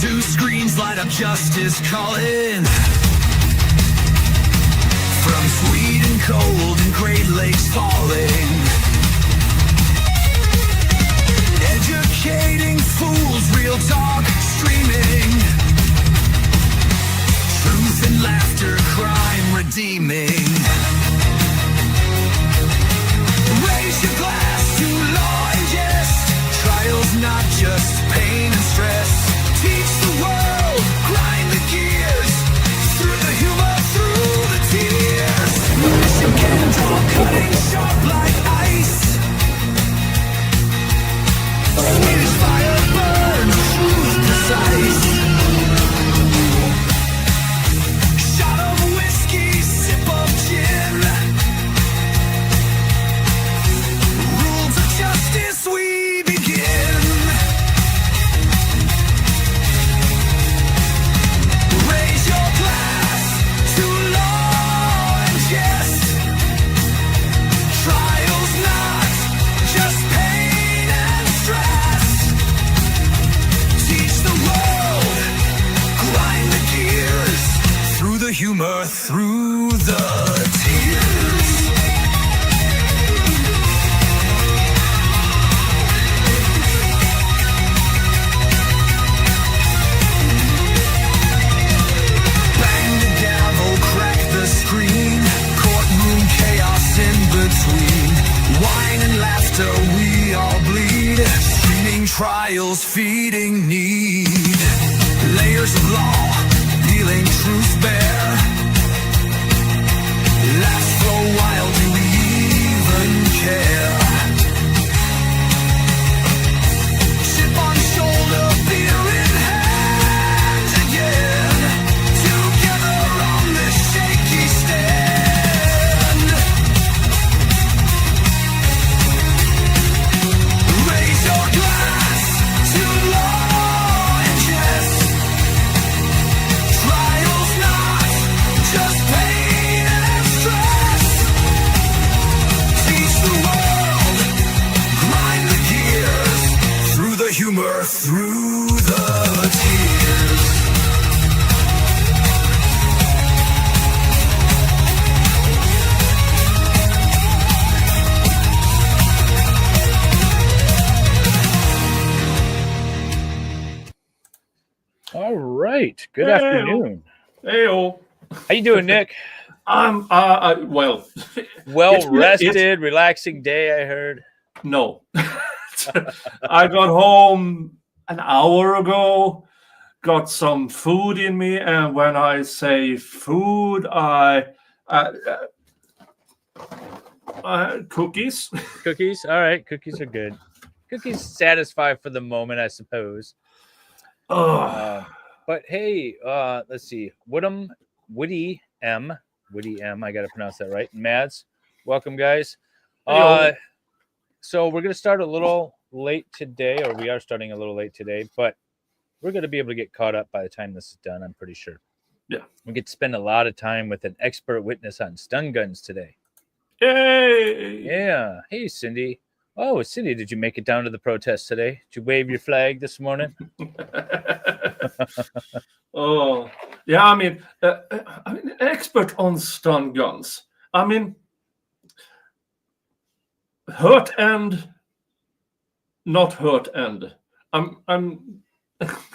Zeus screens light up justice calling from sweet and cold and Great Lakes falling. Educating fools, real talk streaming. Truth and laughter, crime redeeming. Raise your glass to law and jest. Trials not just pain and stress. Teach the world, grind the gears. Through the humor, through the tears. You can draw cutting sharp like ice. Swedish fire burns, truth precise. Shot of whiskey, sip of gin. Rules of justice we begin. Raise your glass to law and jest. Trials not just pain and stress. Teach the world, grind the gears. Through the humor, through the tears. Bang the gavel, crack the screen. Courtroom chaos in between. Wine and laughter, we all bleed. Streaming trials, feeding need. Layers of law, peeling truth bare. Laughs flow wild, do we even care? Chip on shoulder, beer in hand again. Together on this shaky stand. Raise your glass to law and jest. Trials not just pain and stress. Teach the world, grind the gears. Through the humor, through the tears. All right. Good Hey-o. afternoon. Heyo. How you doing, Nick? I'm well. Well been- rested, relaxing day, I heard. No. I got home an hour ago, got some food in me, and when I say food, cookies. Cookies? All right. Cookies are good. Cookies satisfy for the moment, I suppose. But hey, let's see. Woody M. I got to pronounce that right. Mads, welcome, guys. Heyo. So we're going to start a little late today, or we are starting a little late today, but we're going to be able to get caught up by the time this is done, I'm pretty sure. Yeah. We get to spend a lot of time with an expert witness on stun guns today. Yay! Yeah. Hey, Cindy. Oh, Cindy, did you make it down to the protest today? Did you wave your flag this morning? Oh, yeah. I mean, expert on stun guns. I mean, hurt end, not hurt end.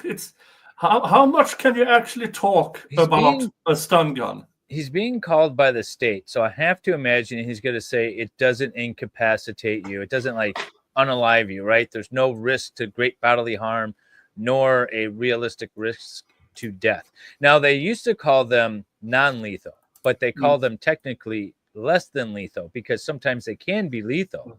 It's how much can you actually talk about a stun gun? He's being called by the state, so I have to imagine he's going to say it doesn't incapacitate you. It doesn't like unalive you, right? There's no risk to great bodily harm, nor a realistic risk to death. Now, they used to call them non-lethal, but they call them technically less than lethal because sometimes they can be lethal.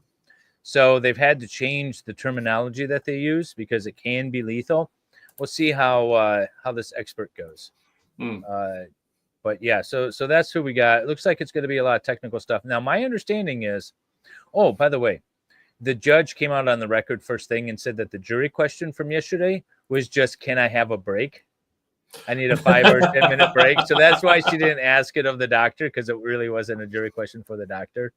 So they've had to change the terminology that they use because it can be lethal. We'll see how this expert goes. But yeah, so that's who we got. It looks like it's going to be a lot of technical stuff. Now, my understanding is, oh, by the way, the judge came out on the record first thing and said that the jury question from yesterday was just, can I have a break? I need a 5 or 10 minute break. So that's why she didn't ask it of the doctor, because it really wasn't a jury question for the doctor.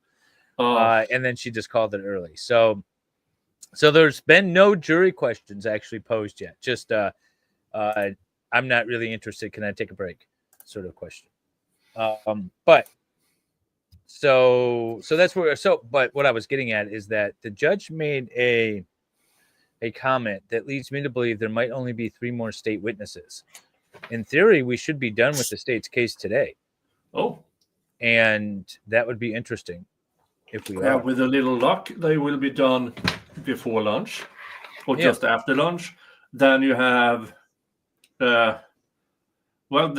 And then she just called it early. So there's been no jury questions actually posed yet. Just I'm not really interested. Can I take a break? Sort of question. But so that's where. So, but what I was getting at is that the judge made a comment that leads me to believe there might only be 3 more state witnesses. In theory, we should be done with the state's case today. Oh, and that would be interesting if we are. With a little luck, they will be done before lunch or just after lunch. Then you have, the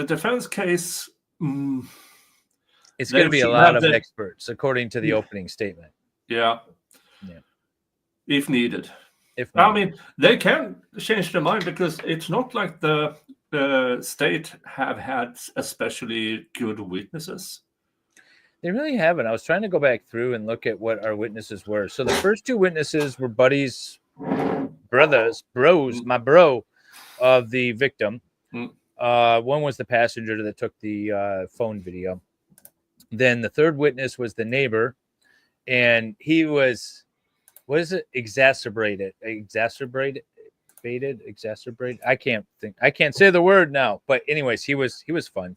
defense case. It's going to be a lot of experts, according to the opening statement. Yeah. If needed. I mean, they can change their mind because it's not like the state have had especially good witnesses. They really haven't. I was trying to go back through and look at what our witnesses were. So the first 2 witnesses were bros, my bro of the victim. One was the passenger that took the phone video. Then the third witness was the neighbor, and he was, what is it? Exacerbated. I can't say the word now, but anyways, he was fun.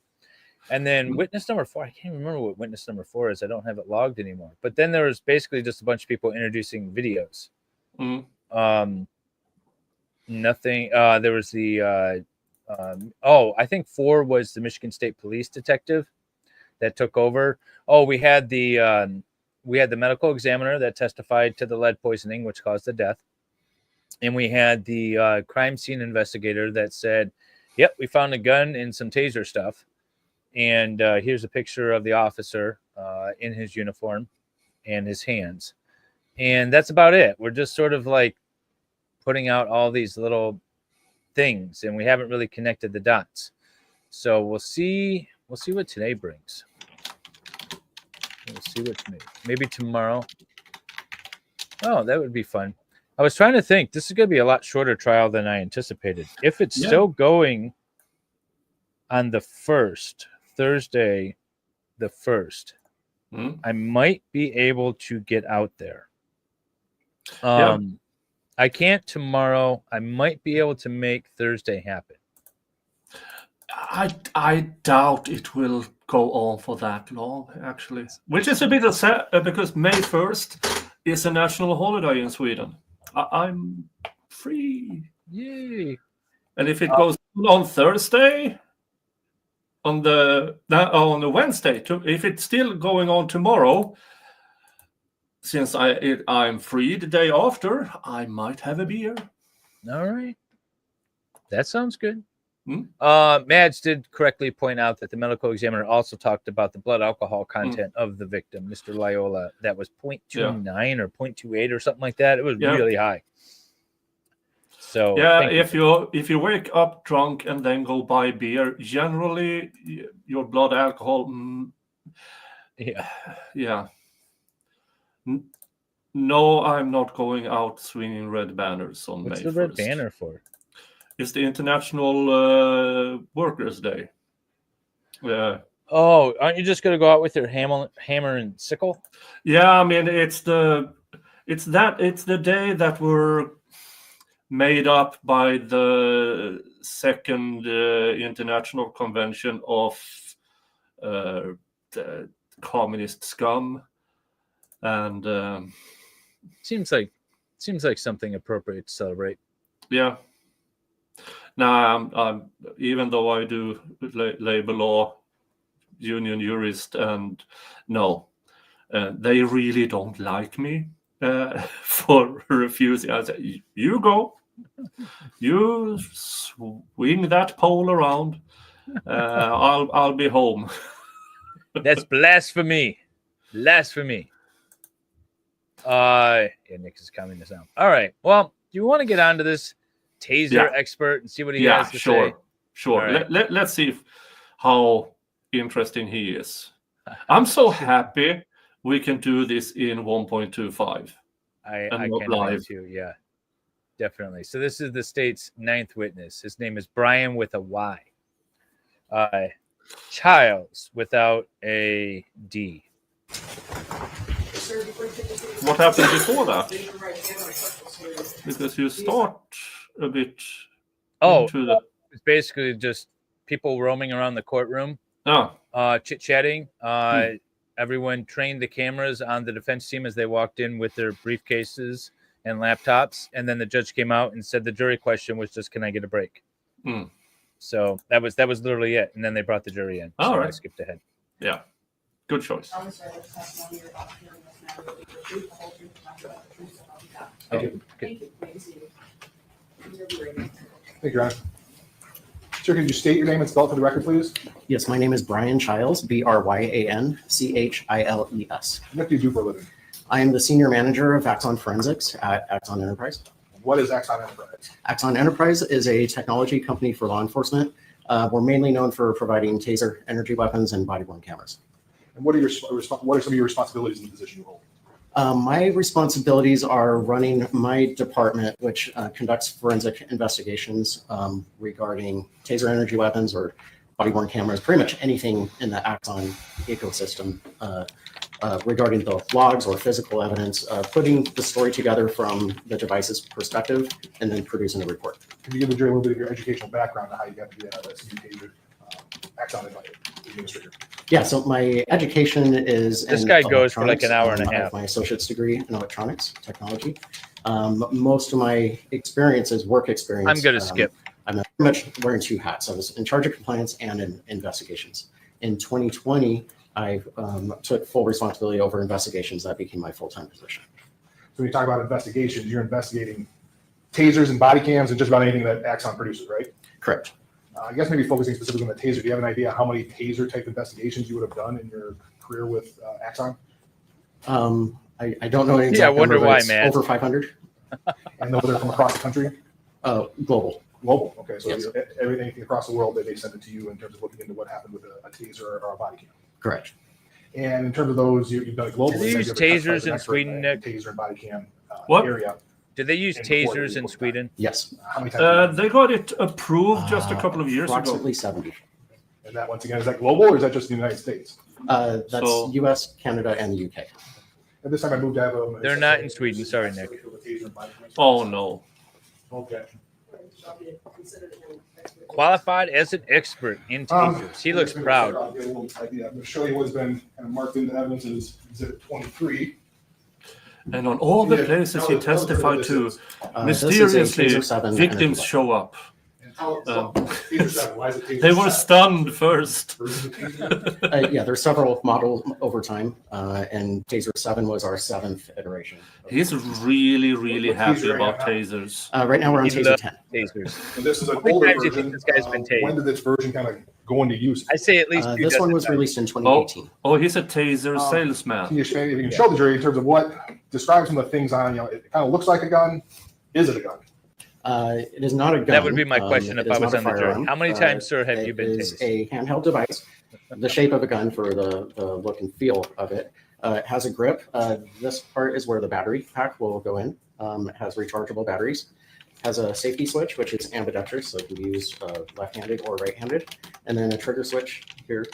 And then witness number 4, I can't remember what witness number 4 is. I don't have it logged anymore. But then there was basically just a bunch of people introducing videos. Nothing. There was the I think 4 was the Michigan State Police detective that took over. We had the medical examiner that testified to the lead poisoning, which caused the death. And we had the crime scene investigator that said, yep, we found a gun and some taser stuff. And here's a picture of the officer in his uniform and his hands. And that's about it. We're just sort of like putting out all these little things, and we haven't really connected the dots. So we'll see what today brings. We'll see what's maybe tomorrow. Oh, that would be fun. I was trying to think. This is going to be a lot shorter trial than I anticipated. If it's still going on the 1st, Thursday, the 1st, I might be able to get out there. I can't tomorrow. I might be able to make Thursday happen. I doubt it will go on for that long, actually. Which is a bit sad because May 1st is a national holiday in Sweden. I'm free. Yay. And if it goes on Thursday, on the Wednesday, if it's still going on tomorrow, since I'm free the day after, I might have a beer. All right. That sounds good. Mads did correctly point out that the medical examiner also talked about the blood alcohol content of the victim, Mr. Lyoya. That was 0.29 or 0.28 or something like that. It was really high. So if you wake up drunk and then go buy beer, generally your blood alcohol. No, I'm not going out swinging red banners on May 1st. What's the red banner for? It's the International Workers' Day. Oh, aren't you just going to go out with your hammer and sickle? Yeah, I mean it's the day that were made up by the second international convention of the communist scum, and seems like something appropriate to celebrate. Yeah. Now, I'm even though I do labor law, union jurist, and they really don't like me for refusing. I say, you go, you swing that pole around. I'll be home. That's blasphemy. Blasphemy. Nick is calming this down. All right. Well, do you want to get on to this taser expert and see what he has to say? Sure. Right. Let's see how interesting he is. I'm so happy we can do this in 1.25. I can live too. Yeah, definitely. So this is the state's 9th witness. His name is Brian with a Y. Childs without a D. What happened before that? Because you start a bit into the... was basically just people roaming around the courtroom, chit-chatting. Everyone trained the cameras on the defense team as they walked in with their briefcases and laptops, and then the judge came out and said the jury question was just, "Can I get a break?" So that was literally it, and then they brought the jury in. So I skipped ahead. Yeah, good choice. Okay. Thank you. Thank you, Ron. Sir, could you state your name and spell it for the record, please? Yes, my name is Brian Childs, BryanChiles. What do you do for a living? I am the Senior Manager of Axon Forensics at Axon Enterprise. What is Axon Enterprise? Axon Enterprise is a technology company for law enforcement. We're mainly known for providing taser, energy weapons, and body-worn cameras. And what are some of your responsibilities in the position you hold? My responsibilities are running my department, which conducts forensic investigations regarding taser energy weapons or body-worn cameras, pretty much anything in the Axon ecosystem regarding the logs or physical evidence, putting the story together from the device's perspective, and then producing a report. Can you give the jury a little bit of your educational background on how you got to be a taser Axon administrator? Yeah, so my education is This guy goes for like an hour and a I have half. my associate's degree in electronics technology. Most of my experience is work experience. I'm going to skip. I'm pretty much wearing two hats. I was in charge of compliance and in investigations. In 2020, I took full responsibility over investigations. That became my full-time position. So when you talk about investigations, you're investigating tasers and body cams and just about anything that Axon produces, right? Correct. I guess maybe focusing specifically on the taser, do you have an idea how many taser type investigations you would have done in your career with Axon? I don't know an exact number, wonder but why, it's man. over 500. And those are from across the country? Global. Global, okay. So Yes. everything across the world, they send it to you in terms of looking into what happened with a taser or a body cam. Correct. And in terms of those, you've done it globally. Do they use tasers in Sweden, Nick? Taser and body cam What? area. Did they use And tasers in before- Sweden? Yes. How many times? They got it approved just a couple of years ago. Approximately 70. And that, once again, is that global or is that just the United States? That's So- US, Canada, and the UK. And this time I moved to have them. They're not in Sweden. Sorry, Nick. Oh no. Okay. Qualified as an expert in tasers. He looks proud. I'll get a little idea. I'm going to show you what's been kind of marked into evidence is Exhibit 23. And on all the Yeah, places he tell us what testified this to, is. This is a mysteriously, Taser 7 victims energy show up. And Taser 7, why is it Taser They were 7 stunned first. versus the Taser? Yeah, there's several models over time, and Taser 7 was our 7th iteration. He's really, really What's happy taser right about now? tasers. Right now we're on He Taser loves 10. tasers. And this is an How many older times do you think version. this guy's been tased? When did this version kind of go into use? I say at least two This one dozen was times. released in 2018. Oh, he's a taser Can salesman. you, if you can show the jury in terms of what describes some of the things on, it kind of looks like a gun. Is it a gun? It is not a gun. That would be my question It if is I was not a on the jury. firearm. How many times, sir, have you been It is tased? a handheld device, the shape of a gun for the look and feel of it. It has a grip. This part is where the battery pack will go in. It has rechargeable batteries. Has a safety switch, which is ambidextrous, so it can be used left-handed or right-handed. And then a trigger switch here.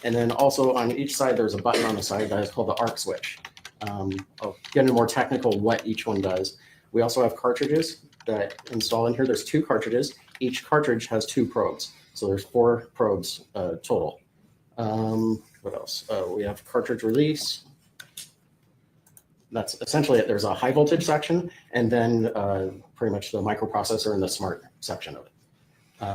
And then also on each side, there's a button on the side that is called the arc switch. I'll get into more technical what each one does. We also have cartridges that install in here. There's 2 cartridges. Each cartridge has 2 probes. So there's 4 probes total. What else? We have cartridge release. That's essentially it. There's a high voltage section and then pretty much the microprocessor and the smart section of it.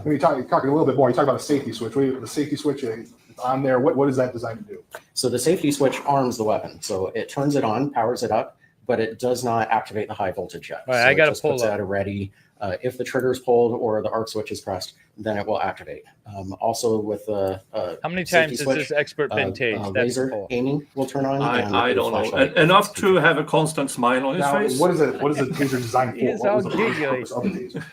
When you talking a little bit more, you talk about a safety switch. The safety switch is on there. What is that designed to do? So the safety switch arms the weapon. So it turns it on, powers it up, but it does not activate the high voltage yet. All right, so I gotta it just pull puts it up. at a ready. If the trigger is pulled or the arc switch is pressed, then it will activate. Also with the How many safety times has switch, this expert been tased? That's the laser poll. aiming will turn on. and I the don't know. flashlight Enough will to have a constant smile on his Now, face. what is a taser designed for? He is What all was the giggly. purpose of the taser?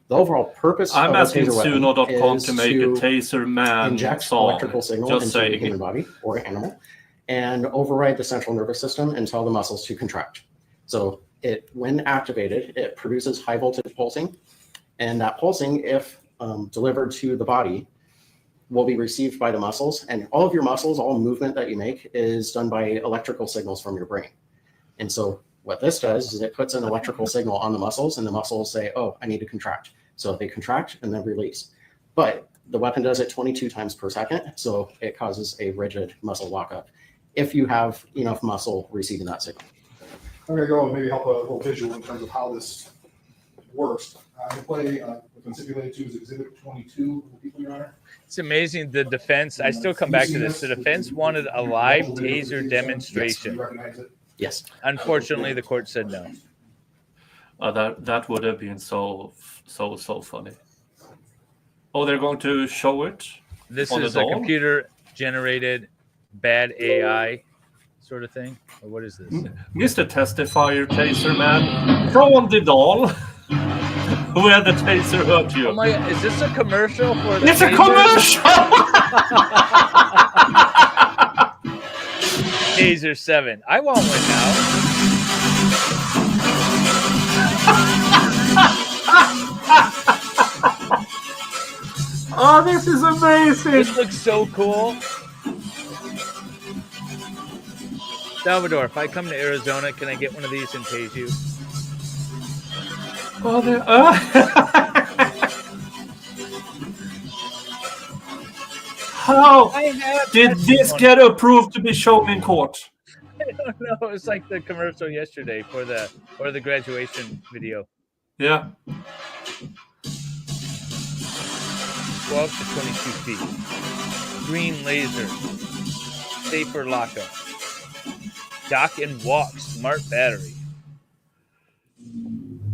The overall purpose I'm of a asking taser weapon Suno.com is to make a taser man inject song. electrical signal Just into the saying. human body or animal and override the central nervous system and tell the muscles to contract. So when activated, it produces high voltage pulsing, and that pulsing, if delivered to the body, will be received by the muscles. And all of your muscles, all movement that you make is done by electrical signals from your brain. And so what this does is it puts an electrical signal on the muscles, and the muscles say, oh, I need to contract. So they contract and then release. but the weapon does it 22 times per second, so it causes a rigid muscle lockup if you have enough muscle receiving that signal. I'm gonna go and maybe help a little visual in terms of how this works. The play what's been stipulated to is Exhibit 22. People, Your Honor. It's amazing. The defense, I still come back to this. The defense wanted a live taser demonstration. You recognize it? Yes. Unfortunately, the court said no. That would have been so funny. Oh, they're going to show it? This On is the a doll? computer-generated bad AI sort of thing. Or what is this? Mr. Testifier, taser man, throw on the doll. Who had the taser hurt you? Oh my! Is this a commercial for the? It's a taser? commercial! Taser 7. I want one now. Oh, this is amazing! This looks so cool. Salvador, if I come to Arizona, can I get one of these and tase you? Oh, How did this get approved to be shown in court? I don't know. It's like the commercial yesterday for the graduation video. Yeah. 12 to 22 feet. Green laser. Safer lockup. Dock and walk. Smart battery.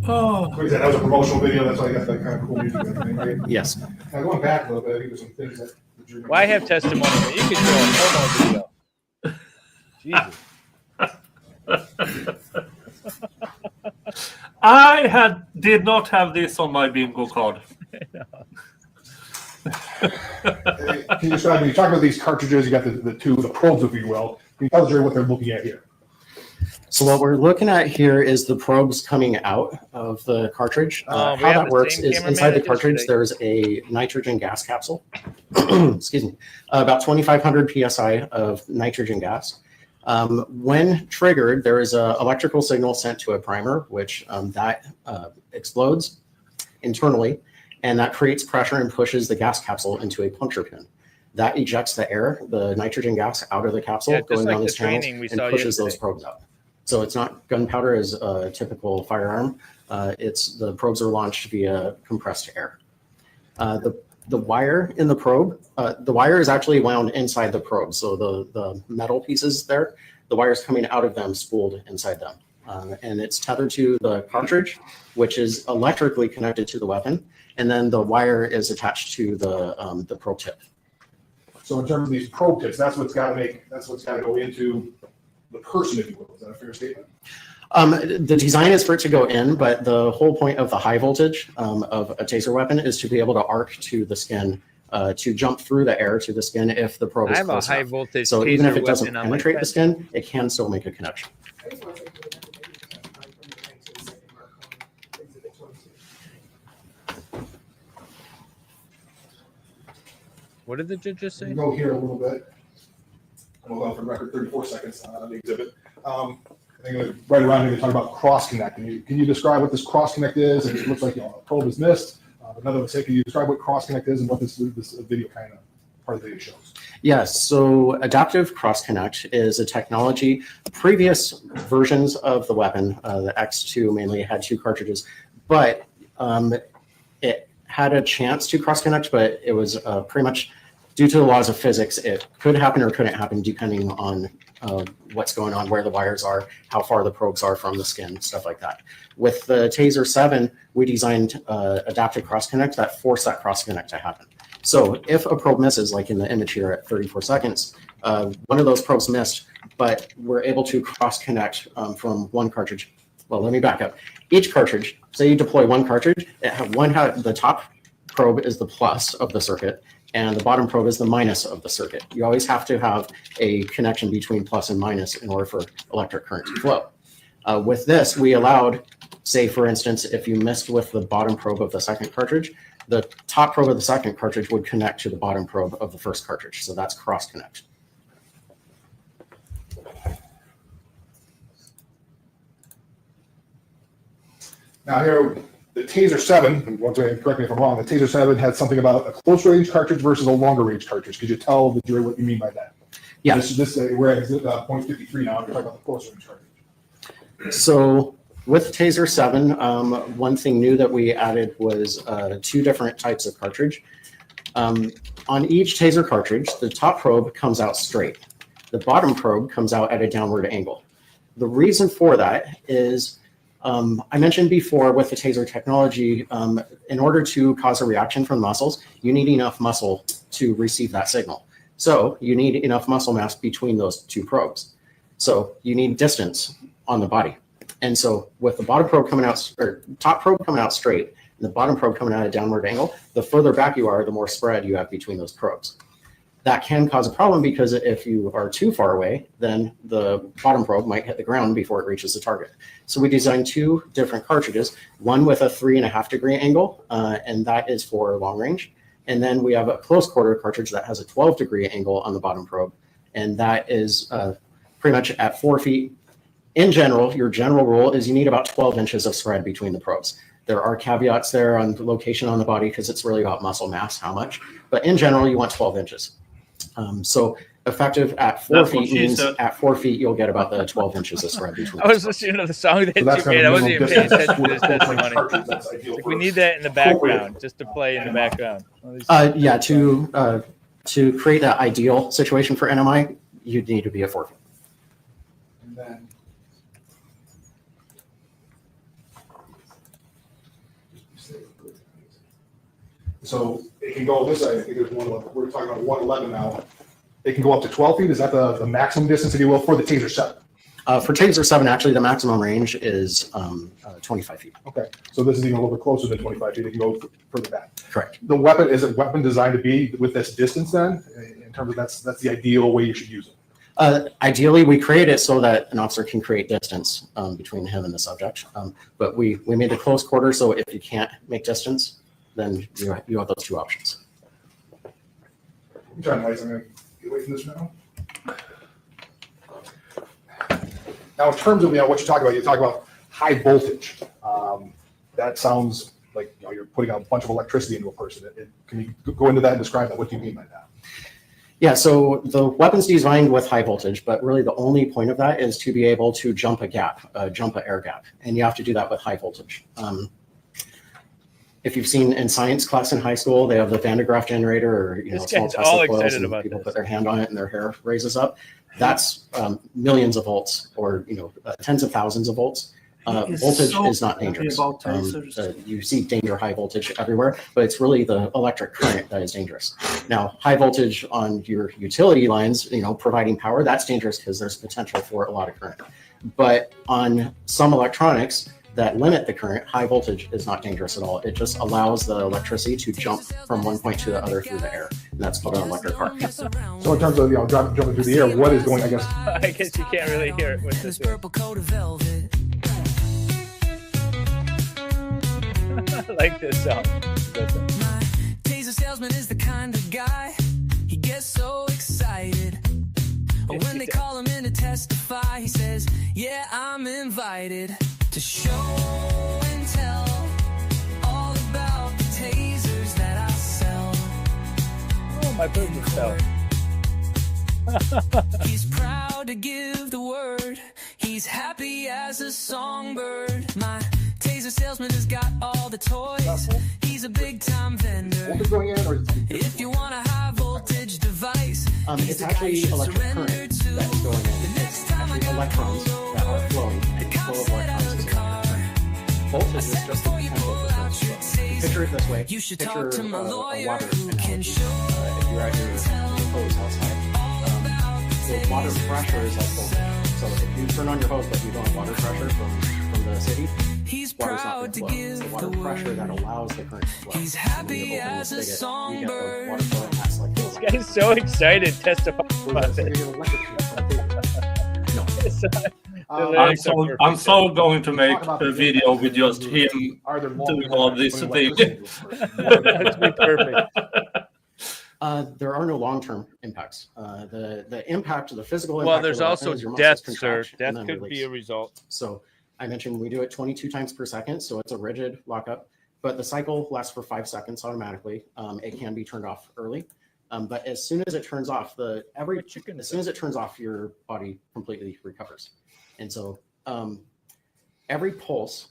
Oh. What is that? That was a promotional video. That's why I got that kind of cool music and everything, right? Yes. Now going back a little bit, I think there's some things that the jury. Well, I have testimony. You can show a promo video. Jesus. I did not have this on my bingo card. Can you describe, when you talk about these cartridges, you got the probes, if you will. Can you tell the jury what they're looking at here? So what we're looking at here is the probes coming out of the cartridge. How that works is inside the cartridge, there's a nitrogen gas capsule. Excuse me. About 2,500 PSI of nitrogen gas. When triggered, there is an electrical signal sent to a primer, which that explodes internally, and that creates pressure and pushes the gas capsule into a puncture pin. That ejects the air, the nitrogen gas, out of the capsule, going down these channels, and pushes those probes out. So it's not gunpowder as a typical firearm. The probes are launched via compressed air. The wire in the probe, the wire is actually wound inside the probe. So the metal pieces there, the wire's coming out of them, spooled inside them. And it's tethered to the cartridge, which is electrically connected to the weapon. And then the wire is attached to the probe tip. So in terms of these probe tips, that's what's got to go into the person, if you will. Is that a fair statement? The design is for it to go in, but the whole point of the high voltage of a taser weapon is to be able to arc to the skin, to jump through the air to the skin if the probe is close enough. I have a high voltage. So even if it taser doesn't weapon on my penetrate the chest. skin, it can still make a connection. I just want to say for the record that you're testifying from the 19-second mark on Exhibit 22. What did the judge just You say? go here a little bit. Hold on for the record, 34 seconds on the exhibit. I think right around here, they talk about cross connect. Can you describe what this cross connect is? And it looks like a probe is missed. Another mistake. Can you describe what cross connect is and what this video kind of part of the video shows? Yes, so adaptive cross connect is a technology. Previous versions of the weapon, the X2 mainly, had 2 cartridges, but it had a chance to cross connect, but it was pretty much due to the laws of physics. It could happen or couldn't happen depending on what's going on, where the wires are, how far the probes are from the skin, stuff like that. With the Taser 7, we designed adaptive cross connect that forced that cross connect to happen. So if a probe misses, like in the image here at 34 seconds, one of those probes missed, but we're able to cross connect from one cartridge. Well, let me back up. Each cartridge, say you deploy one cartridge, the top probe is the plus of the circuit, and the bottom probe is the minus of the circuit. You always have to have a connection between plus and minus in order for electric current to flow. With this, we allowed, say for instance, if you missed with the bottom probe of the second cartridge, the top probe of the second cartridge would connect to the bottom probe of the first cartridge. So that's cross connect. Now here, the Taser 7, and once again, correct me if I'm wrong, the Taser 7 had something about a close range cartridge versus a longer range cartridge. Could you tell the jury what you mean by that? Yeah. We're at .53 now, and you're talking about the close range cartridge. So with Taser 7, one thing new that we added was 2 different types of cartridge. On each Taser cartridge, the top probe comes out straight. The bottom probe comes out at a downward angle. The reason for that is, I mentioned before with the Taser technology, in order to cause a reaction from muscles, you need enough muscle to receive that signal. So you need enough muscle mass between those 2 probes. So you need distance on the body. And so with the bottom probe coming out, or top probe coming out straight, and the bottom probe coming out at a downward angle, the further back you are, the more spread you have between those probes. That can cause a problem because if you are too far away, then the bottom probe might hit the ground before it reaches the target. So we designed 2 different cartridges, one with a 3.5 degree angle, and that is for long range. And then we have a close quarter cartridge that has a 12 degree angle on the bottom probe, and that is pretty much at 4 feet. In general, your general rule is you need about 12 inches of spread between the probes. There are caveats there on the location on the body because it's really about muscle mass, how much. But in general, you want 12 inches. So effective at 4 feet means at 4 feet, you'll get about the 12 inches of spread between. I was listening to the song that you made. I wasn't even paying attention to this testimony. Like, we need that in the background, just to play in the background. Yeah, to create that ideal situation for NMI, you'd need to be at 4 feet. And then, so it can go this way. I think there's one. We're talking about 111 now. It can go up to 12 feet. Is that the maximum distance, if you will, for the Taser 7? For Taser 7, actually, the maximum range is 25 feet. Okay, so this is even a little bit closer than 25 feet. It can go further back. Correct. The weapon, is a weapon designed to be with this distance then? In terms of that's the ideal way you should use it? Ideally, we create it so that an officer can create distance between him and the subject. But we made the close quarter, so if you can't make distance, then you have those 2 options. I'm trying to, I'm going to get away from this now. Now, in terms of what you talk about high voltage. That sounds like you're putting a bunch of electricity into a person. Can you go into that and describe that? What do you mean by that? Yeah, so the weapon's designed with high voltage, but really the only point of that is to be able to jump a gap, jump an air gap, and you have to do that with high voltage. If you've seen in science class in high school, they have the Van de Graaff generator, or small Tesla coils, and people put their hand on it and their hair raises up. That's millions of volts, or tens of thousands of volts. Voltage is not dangerous. You see danger high voltage everywhere, but it's really the electric current that is dangerous. Now, high voltage on your utility lines, providing power, that's dangerous because there's potential for a lot of current. But on some electronics that limit the current, high voltage is not dangerous at all. It just allows the electricity to jump from one point to the other through the air. And that's called an electric arc. So in terms of jumping through the air, what is going? I guess you can't really hear it with this. I like this song. My taser salesman is the kind of guy, he gets so excited. When they call him in to testify, he says, yeah, I'm invited to show and tell all about the tasers that I sell. Oh, my business fell. He's proud to give the word, he's happy as a songbird. My taser salesman has got all the toys, he's a big time vendor. If you want a high voltage device, it's actually electric current that's going in. It's actually electrons that are flowing. The flow of electrons is electric. Voltage is just the potential for current. Picture it this way. Picture a water analogy. If you're at your hose outside, the water pressure is like voltage. So if you turn on your hose but you don't have water pressure from the city, he's water's not proud going to to flow. give It's the the water pressure word, that allows the current to flow. he's happy as a songbird. Water flow acts like This guy's so excited testifying about this. I'm so going to make a video with just him doing all this thing. That'd be perfect. There are no long-term impacts. The impact of the physical impact. Well, there's of the also weapon is your death, muscles sir. contract and Death then could be release. a result. So I mentioned we do it 22 times per second, so it's a rigid lockup, but the cycle lasts for 5 seconds automatically. It can be turned off early, but as soon as it turns off, as soon as it turns off, your body completely recovers. And so every pulse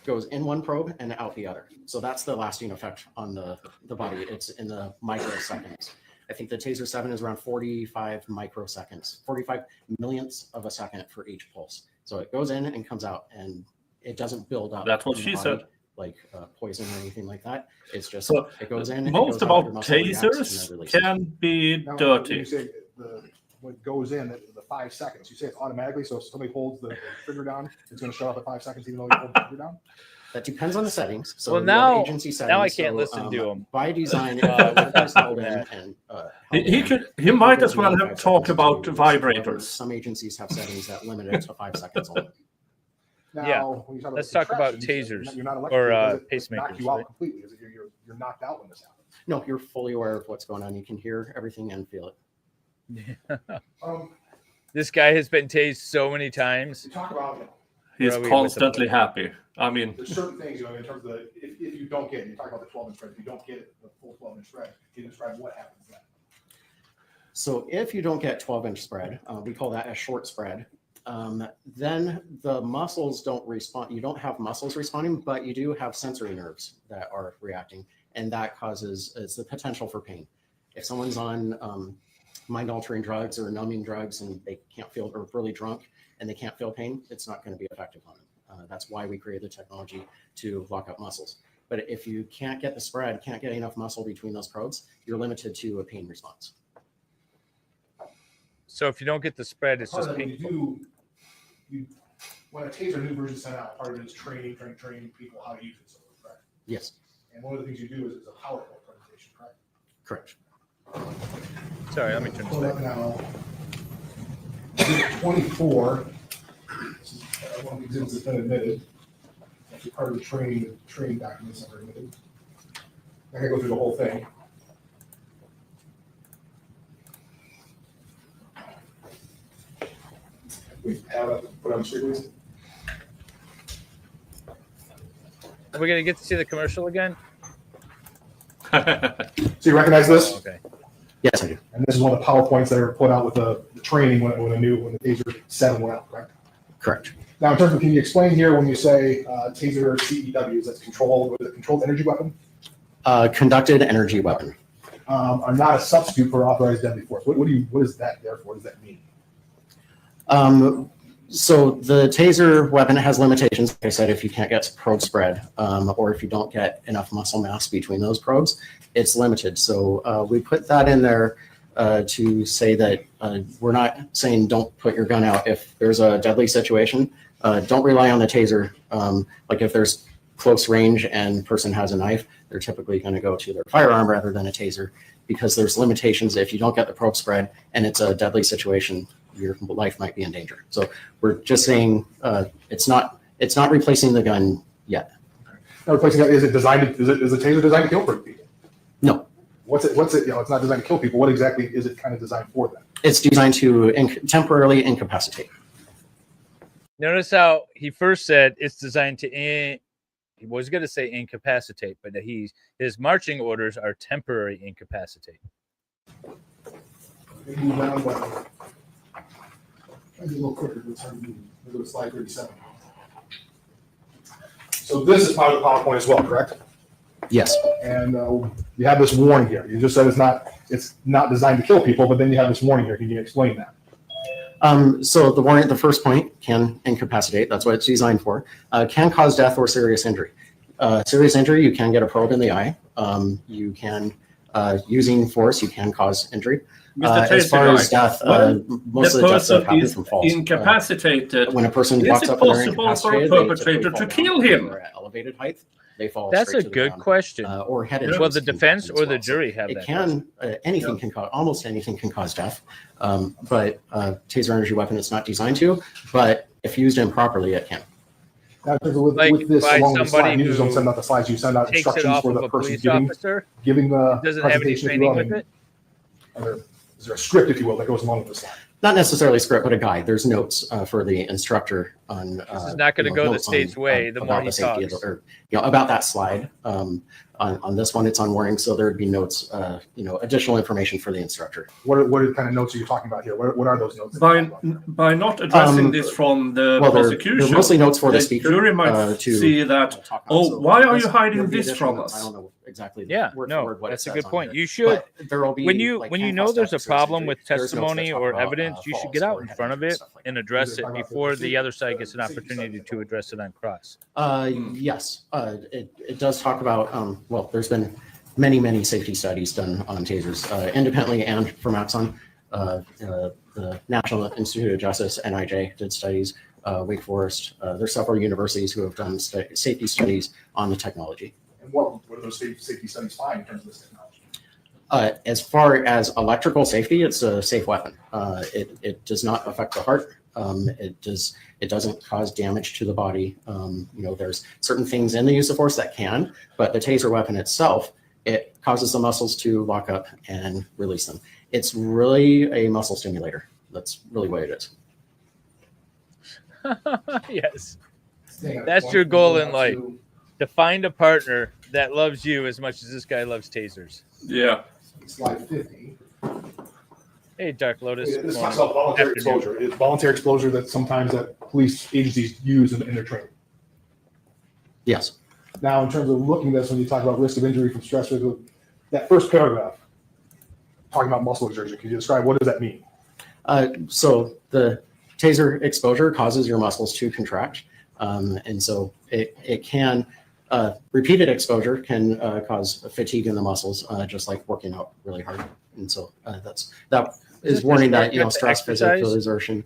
goes in one probe and out the other. So that's the lasting effect on the body. It's in the microseconds. I think the Taser 7 is around 45 microseconds, 45 millionths of a second for each pulse. So it goes in and comes out, and it doesn't build up. That's what she said. Like poison or anything like that. It's just, So it goes in. most about tasers can be Now, when dirty. you say when it goes in, the 5 seconds, you say it's automatically, so if somebody holds the trigger down, it's going to shut off at 5 seconds even though you hold the trigger down? That depends on the settings. So Well, we have now- agency settings. now I can't listen to him. By design, it's held in and, He might as well have talked about vibrators. Some agencies have settings that limit it to 5 seconds only. Now, Yeah. when you talk Let's the talk about contractions, tasers you're not or, electrocuted, does it knock pacemakers, you out right? completely? Is it you're knocked out when this happens? No, you're fully aware of what's going on. You can hear everything and feel it. This guy has been tased so many times. You talk about, He's Where are we with constantly happy. I mean, there's certain things, in terms of if you don't get it, you talk about the 12-inch spread, if you don't get it, the full 12-inch spread, can you describe what happens then? So if you don't get 12-inch spread, we call that a short spread, then the muscles don't respond. You don't have muscles responding, but you do have sensory nerves that are reacting, and that causes the potential for pain. If someone's on mind-altering drugs or numbing drugs and they can't feel, or really drunk and they can't feel pain, it's not going to be effective on them. That's why we created the technology to lock up muscles. But if you can't get the spread, can't get enough muscle between those probes, you're limited to a pain response. So if you don't get the spread, it's Part just of it, painful. when a taser new version is sent out, part of it is training people how to use it, so correct? Yes, And one of the things you do is a PowerPoint presentation, correct? correct. Sorry, let me turn this Pull back. up now. Exhibit 24. This is one of the exhibits that's been admitted. Actually, part of the training documents that are admitted. I can go through the whole thing. We have it put on the screen, please. Are we gonna get to see the commercial again? So you recognize this? Okay. Yes, I do. And this is one of the PowerPoints that are put out with the training when the Taser 7 went out, correct? Correct. Now, in terms of, can you explain here when you say Taser CEWs, that's controlled energy weapon, Conducted energy weapon. are not a substitute for authorized deadly force. What is that there for? What does that mean? So the taser weapon has limitations. Like I said, if you can't get probe spread, or if you don't get enough muscle mass between those probes, it's limited. So we put that in there to say that we're not saying don't put your gun out if there's a deadly situation. Don't rely on the taser. Like if there's close range and person has a knife, they're typically going to go to their firearm rather than a taser because there's limitations. If you don't get the probe spread and it's a deadly situation, your life might be in danger. So we're just saying it's not replacing the gun yet. Now, replacing that, is the Taser designed to kill people? No, What's it? It's not designed to kill people. What exactly is it kind of designed for then? it's designed to temporarily incapacitate. Notice how he first said it's designed to he was going to say incapacitate, but his marching orders are temporary incapacitate. Maybe move down, but try to be a little quicker. It's hard to move. We'll go to slide 37. So this is part of the PowerPoint as well, correct? Yes. And you have this warning here. You just said it's not designed to kill people, but then you have this warning here. Can you explain that? So the warning, the first point, can incapacitate. That's what it's designed for. Can cause death or serious injury. Serious injury, you can get a probe in the eye. You can, using force, you can cause injury. As far as death, most of the deaths have happened from falls. Incapacitated. When a person Is walks it up and they're possible for a incapacitated, they perpetrator typically to fall kill down. him? Or at elevated height, they fall That's straight a to the good ground. question. Or head Yeah. injuries. Well, the can defense happen as or the well. jury have It that. can, anything can cause, almost anything can cause death. But taser energy weapon, it's not designed to, but if used improperly, it can. Now, with Like this by along the slide, somebody you just don't who send out the slides. You send out Takes it instructions off for of the a person police officer. giving the Doesn't have any presentation, if you training will. with it. Is there a script, if you will, that goes along with the slide? not necessarily script, but a guide. There's notes for the instructor on. This is not going to go the notes state's way the more about he the safety talks. of the, or about that slide. On this one, it's on warning, so there would be notes, additional information for the instructor. What kind of notes are you talking about here? What are those notes? By not addressing this from the prosecution, they're mostly notes for the the speaker. jury might see that, oh, why are you hiding this from us? I don't know exactly. Yeah, word for no, word what it that's a says good on point. here. You should, But there will be when you like know handcuffs, there's a exercise problem injury. with There's notes that testimony talk or about, evidence, you should falls get out or in head front of injuries, it stuff like and that. address it Talking about before the the other side gets an safety opportunity study. to address it on cross. Yes, it does talk about, well, there's been many safety studies done on tasers, independently and from Axon. The National Institute of Justice, NIJ, did studies, Wake Forest. There's several universities who have done safety studies on the technology. And what do those safety studies find in terms of this technology? As far as electrical safety, it's a safe weapon. It does not affect the heart. It doesn't cause damage to the body. There's certain things in the use of force that can, but the taser weapon itself, it causes the muscles to lock up and release them. It's really a muscle stimulator. That's really what it is. Yes, Staying at a that's point, your goal we'll in have life. to- To find a partner that loves you as much as this guy loves tasers. Yeah. Slide 50. Hey, Dark Lotus. This Morning. talks about voluntary Afternoon. exposure. It's voluntary exposure that sometimes that police agencies use in their training. Yes. Now, in terms of looking at this, when you talk about risk of injury from stress, that first paragraph, talking about muscle exertion, can you describe what does that mean? So the taser exposure causes your muscles to contract. And so it can, repeated exposure can cause fatigue in the muscles, just like working out really hard. And so that is warning that, stress, physical exertion,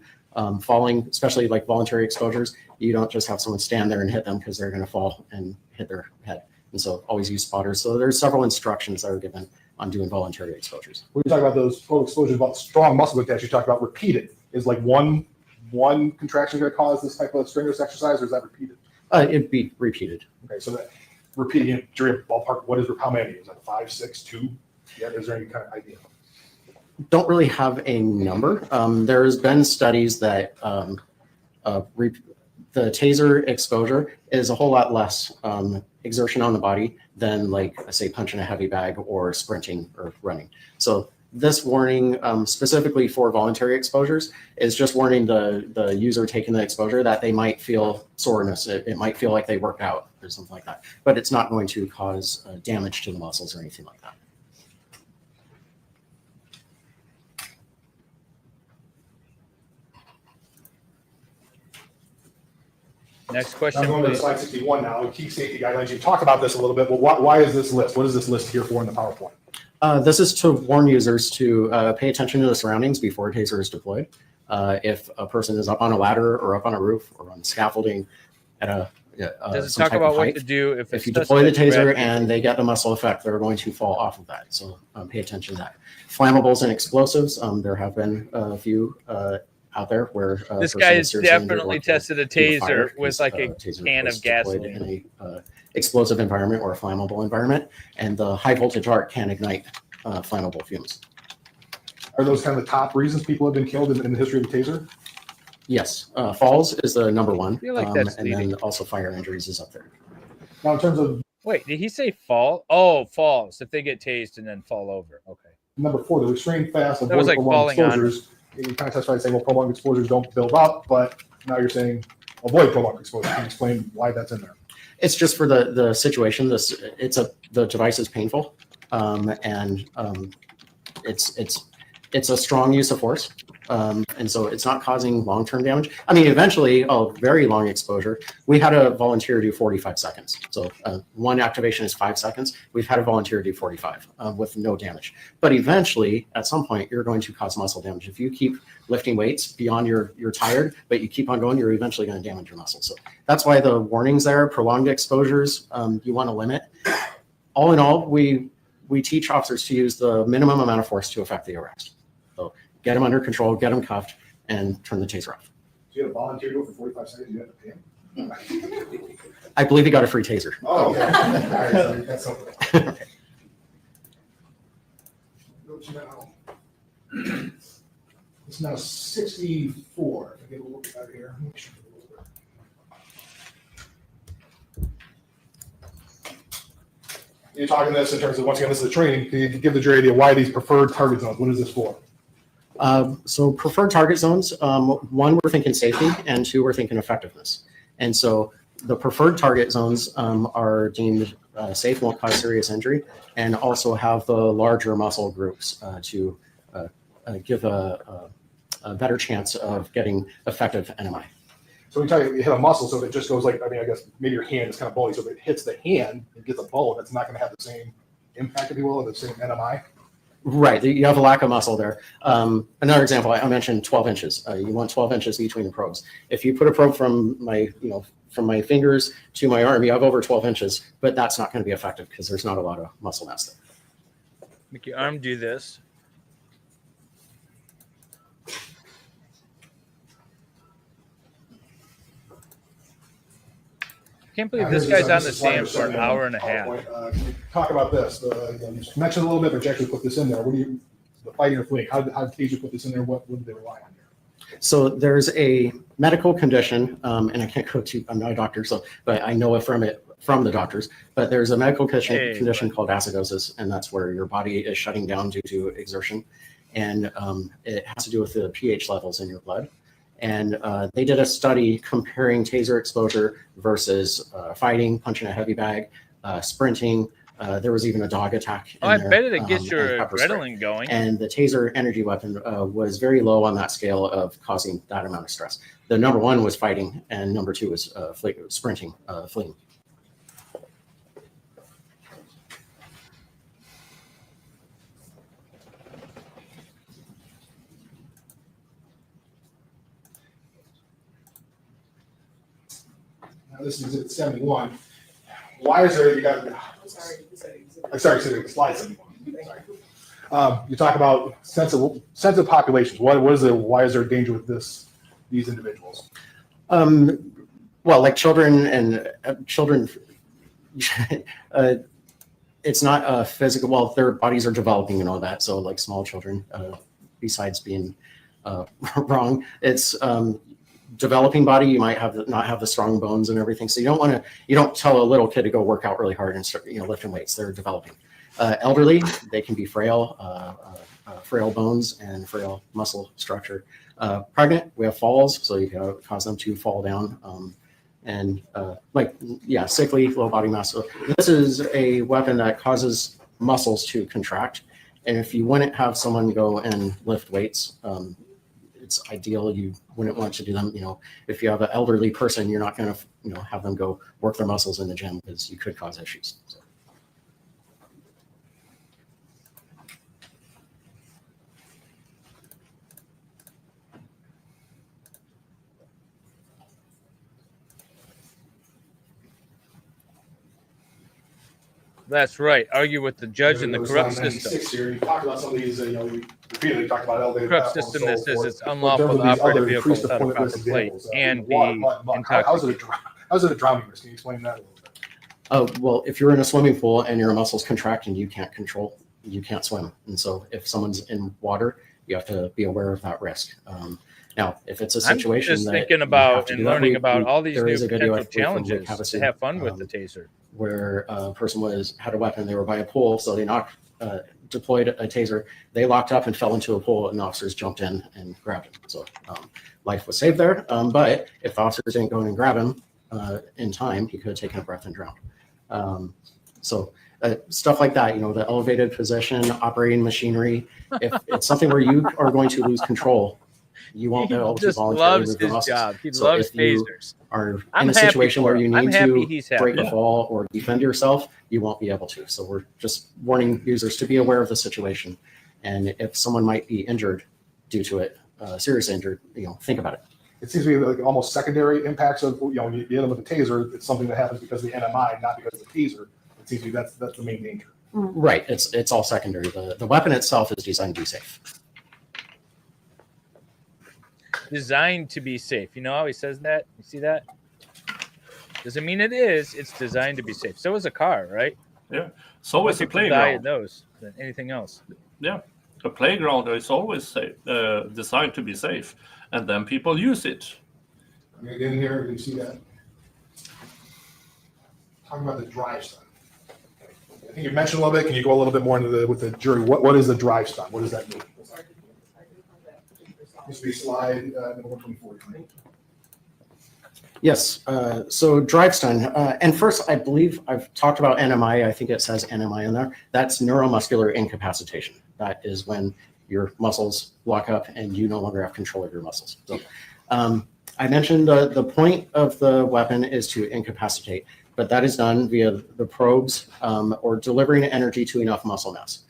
falling, especially like voluntary exposures, you don't just have someone stand there and hit them because they're going to fall and hit their head. And so always use spotters. So there's several instructions that are given on doing voluntary exposures. When you talk about those total exposures, about strong muscle attacks, you talk about repeated. Is like one contraction going to cause this type of strenuous exercise, or is that repeated? It'd be repeated. Okay, so that repeating it during a ballpark, how many? Is that 5, 6, 2? Yeah, is there any kind of idea? Don't really have a number. There's been studies that the taser exposure is a whole lot less exertion on the body than, like, say, punching a heavy bag or sprinting or running. So this warning, specifically for voluntary exposures, is just warning the user taking the exposure that they might feel soreness. It might feel like they work out or something like that, but it's not going to cause damage to the muscles or anything like that. Next question, I'm going to please. slide 61 now. Key safety guidelines. You talked about this a little bit, but why is this list? What is this list here for in the PowerPoint? This is to warn users to pay attention to the surroundings before a taser is deployed. If a person is up on a ladder or up on a roof or on scaffolding at Does it some talk type about of what height, to do if you deploy the taser and they get the muscle effect, they're going to fall off of that. So pay attention to that. Flammables and explosives. There have been a few out there where this person guy is has seriously injured definitely or tested a due to fire taser with because, like a taser can was of deployed gasoline. in a explosive environment or a flammable environment, and the high voltage arc can ignite flammable fumes. Are those kind of the top reasons people have been killed in the history of the taser? Yes, falls is the number one, feel like that's and leading. then also fire injuries is up there. Now, in terms of Wait, did he say fall? Oh, falls. If they get tased and then fall over. Okay. number 4, the restrain fast, That was avoid like prolonged falling on. exposures. You kind of testify saying, well, prolonged exposures don't build up, but now you're saying avoid prolonged exposure. Can you explain why that's in there? It's just for the situation. The device is painful, and it's a strong use of force, and so it's not causing long-term damage. I mean, eventually, a very long exposure. We had a volunteer do 45 seconds. So one activation is 5 seconds. We've had a volunteer do 45 with no damage. But eventually, at some point, you're going to cause muscle damage. If you keep lifting weights beyond you're tired, but you keep on going, you're eventually going to damage your muscles. So that's why the warnings there. Prolonged exposures, you want to limit. All in all, we teach officers to use the minimum amount of force to effect the arrest. So get them under control, get them cuffed, and turn the taser off. So you had a volunteer do it for 45 seconds, you have to pay him? I believe he got a free taser. Oh, okay. All right, so that's something. It's now 64. If I get a little bit out of here. Make sure a little bit. You're talking this in terms of, once again, this is a training. Can you give the jury idea why these preferred target zones? What is this for? So preferred target zones, one, we're thinking safety, and two, we're thinking effectiveness. And so the preferred target zones are deemed safe, won't cause serious injury, and also have the larger muscle groups to give a better chance of getting effective NMI. So we tell you hit a muscle, so if it just goes like, I mean, I guess maybe your hand is kind of bulky. So if it hits the hand and gets a bullet, that's not going to have the same impact, if you will, or the same NMI. Right, you have a lack of muscle there. Another example, I mentioned 12 inches. You want 12 inches between the probes. If you put a probe from my fingers to my arm, you have over 12 inches, but that's not going to be effective because there's not a lot of muscle mass there. Make your arm do this. I can't believe this guy's on the stand for an hour and a half. Can you talk about this? You mentioned a little bit, but you actually put this in there. What do you, the fighting or fleeing? How did taser put this in there? What did they rely on here? So there's a medical condition, and I can't go to, I'm not a doctor, so, but I know it from the doctors, but there's a medical condition called acidosis, and that's where your body is shutting down due to exertion. And it has to do with the pH levels in your blood. And they did a study comparing taser exposure versus fighting, punching a heavy bag, sprinting. There was even a dog attack. I bet it gets your adrenaline going. And the taser energy weapon was very low on that scale of causing that amount of stress. The number one was fighting, and number two was sprinting, fleeing. This is exhibit 71. Why is there, you got, sorry, slide 71. Sorry. You talk about sensitive populations. Why is there danger with these individuals? Well, like children and children, it's not physical. Well, their bodies are developing and all that. So like small children, besides being wrong, it's developing body. You might not have the strong bones and everything. So you don't tell a little kid to go work out really hard and start, lifting weights. They're developing. Elderly, they can be frail bones and frail muscle structure. Pregnant, we have falls, so you can cause them to fall down. Sickly, low body mass. So this is a weapon that causes muscles to contract. And if you wouldn't have someone go and lift weights, it's ideal. You wouldn't want to do them. If you have an elderly person, you're not going to, have them go work their muscles in the gym because you could cause issues. So. That's right. Argue with the judge in the corrupt system. Here, you talked about some of these, we repeatedly talked about elevated Corrupt system that says it's unlawful to operate a vehicle without a proper plate and be intoxicated. How's it a drowning risk? Can you explain that a little bit? Oh, well, if you're in a swimming pool and your muscles contract and you can't swim. And so if someone's in water, you have to be aware of that risk. Now, if it's a situation I'm just thinking about and learning about all these new potential challenges to have fun with the taser. Where a person had a weapon, they were by a pool, so they deployed a taser, they locked up and fell into a pool, and the officers jumped in and grabbed him. So life was saved there. But if the officers didn't go in and grab him in time, he could have taken a breath and drowned. Stuff like that, the elevated position, operating machinery. If it's something where you are going to lose control, you won't be able to voluntarily move the muscles. Job. He loves tasers. Are in a situation where you need to break a fall or defend yourself, you won't be able to. So we're just warning users to be aware of the situation. And if someone might be injured due to it, seriously injured, think about it. It seems to be like almost secondary impacts of, when you hit them with a taser, it's something that happens because of the NMI, not because of the taser. It seems to be that's the main danger. Right. It's all secondary. The weapon itself is designed to be safe. Designed to be safe. You know how he says that? You see that? Doesn't mean it is. It's designed to be safe. So is a car, right? Yeah. So is a People die in playground. those than anything else. Yeah. a playground is always safe, designed to be safe, and then people use it. I'm gonna get in here, you can see that. Talking about the drive stun. I think you mentioned a little bit, can you go a little bit more into with the jury, what is the drive stun? What does that mean? This would be slide number 124. Yes. So drive stun. And first, I believe I've talked about NMI. I think it says NMI in there. That's neuromuscular incapacitation. That is when your muscles lock up and you no longer have control of your muscles. So I mentioned the point of the weapon is to incapacitate, but that is done via the probes or delivering energy to enough muscle mass.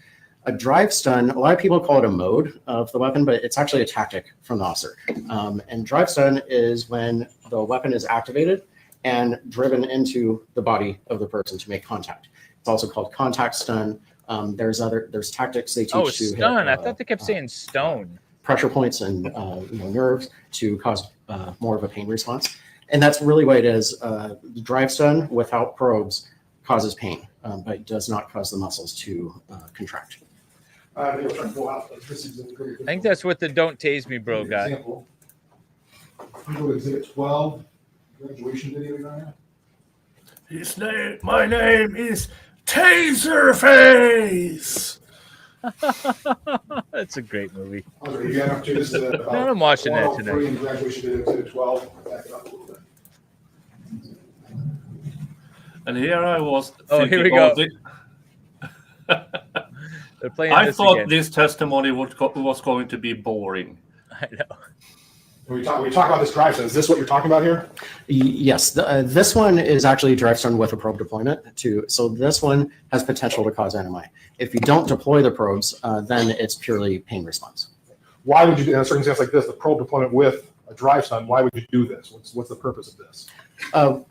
A drive stun, a lot of people call it a mode of the weapon, but it's actually a tactic from the officer. And drive stun is when the weapon is activated and driven into the body of the person to make contact. It's also called contact stun. There's tactics they teach Oh, to stun. hit, I thought they kept saying stone. pressure points and nerves to cause more of a pain response. And that's really what it is. The drive stun without probes causes pain, but does not cause the muscles to contract. I think that's what the "Don't Tase Me, Bro" got. Example. We go to exhibit 12, graduation video, Lyoya. My name is Taserface. That's a great movie. This is about I'm watching that 103 tonight. in graduation video, exhibit 12. Back it up a little bit. And here I was. Oh, here we thinking, go. They're playing I this thought again. this testimony was going to be boring. I know. When we talk about this drive stun, is this what you're talking about here? Yes, this one is actually drive stun with a probe deployment too. So this one has potential to cause NMI. If you don't deploy the probes, then it's purely pain response. Why would you do in a circumstance like this, the probe deployment with a drive stun? Why would you do this? What's the purpose of this?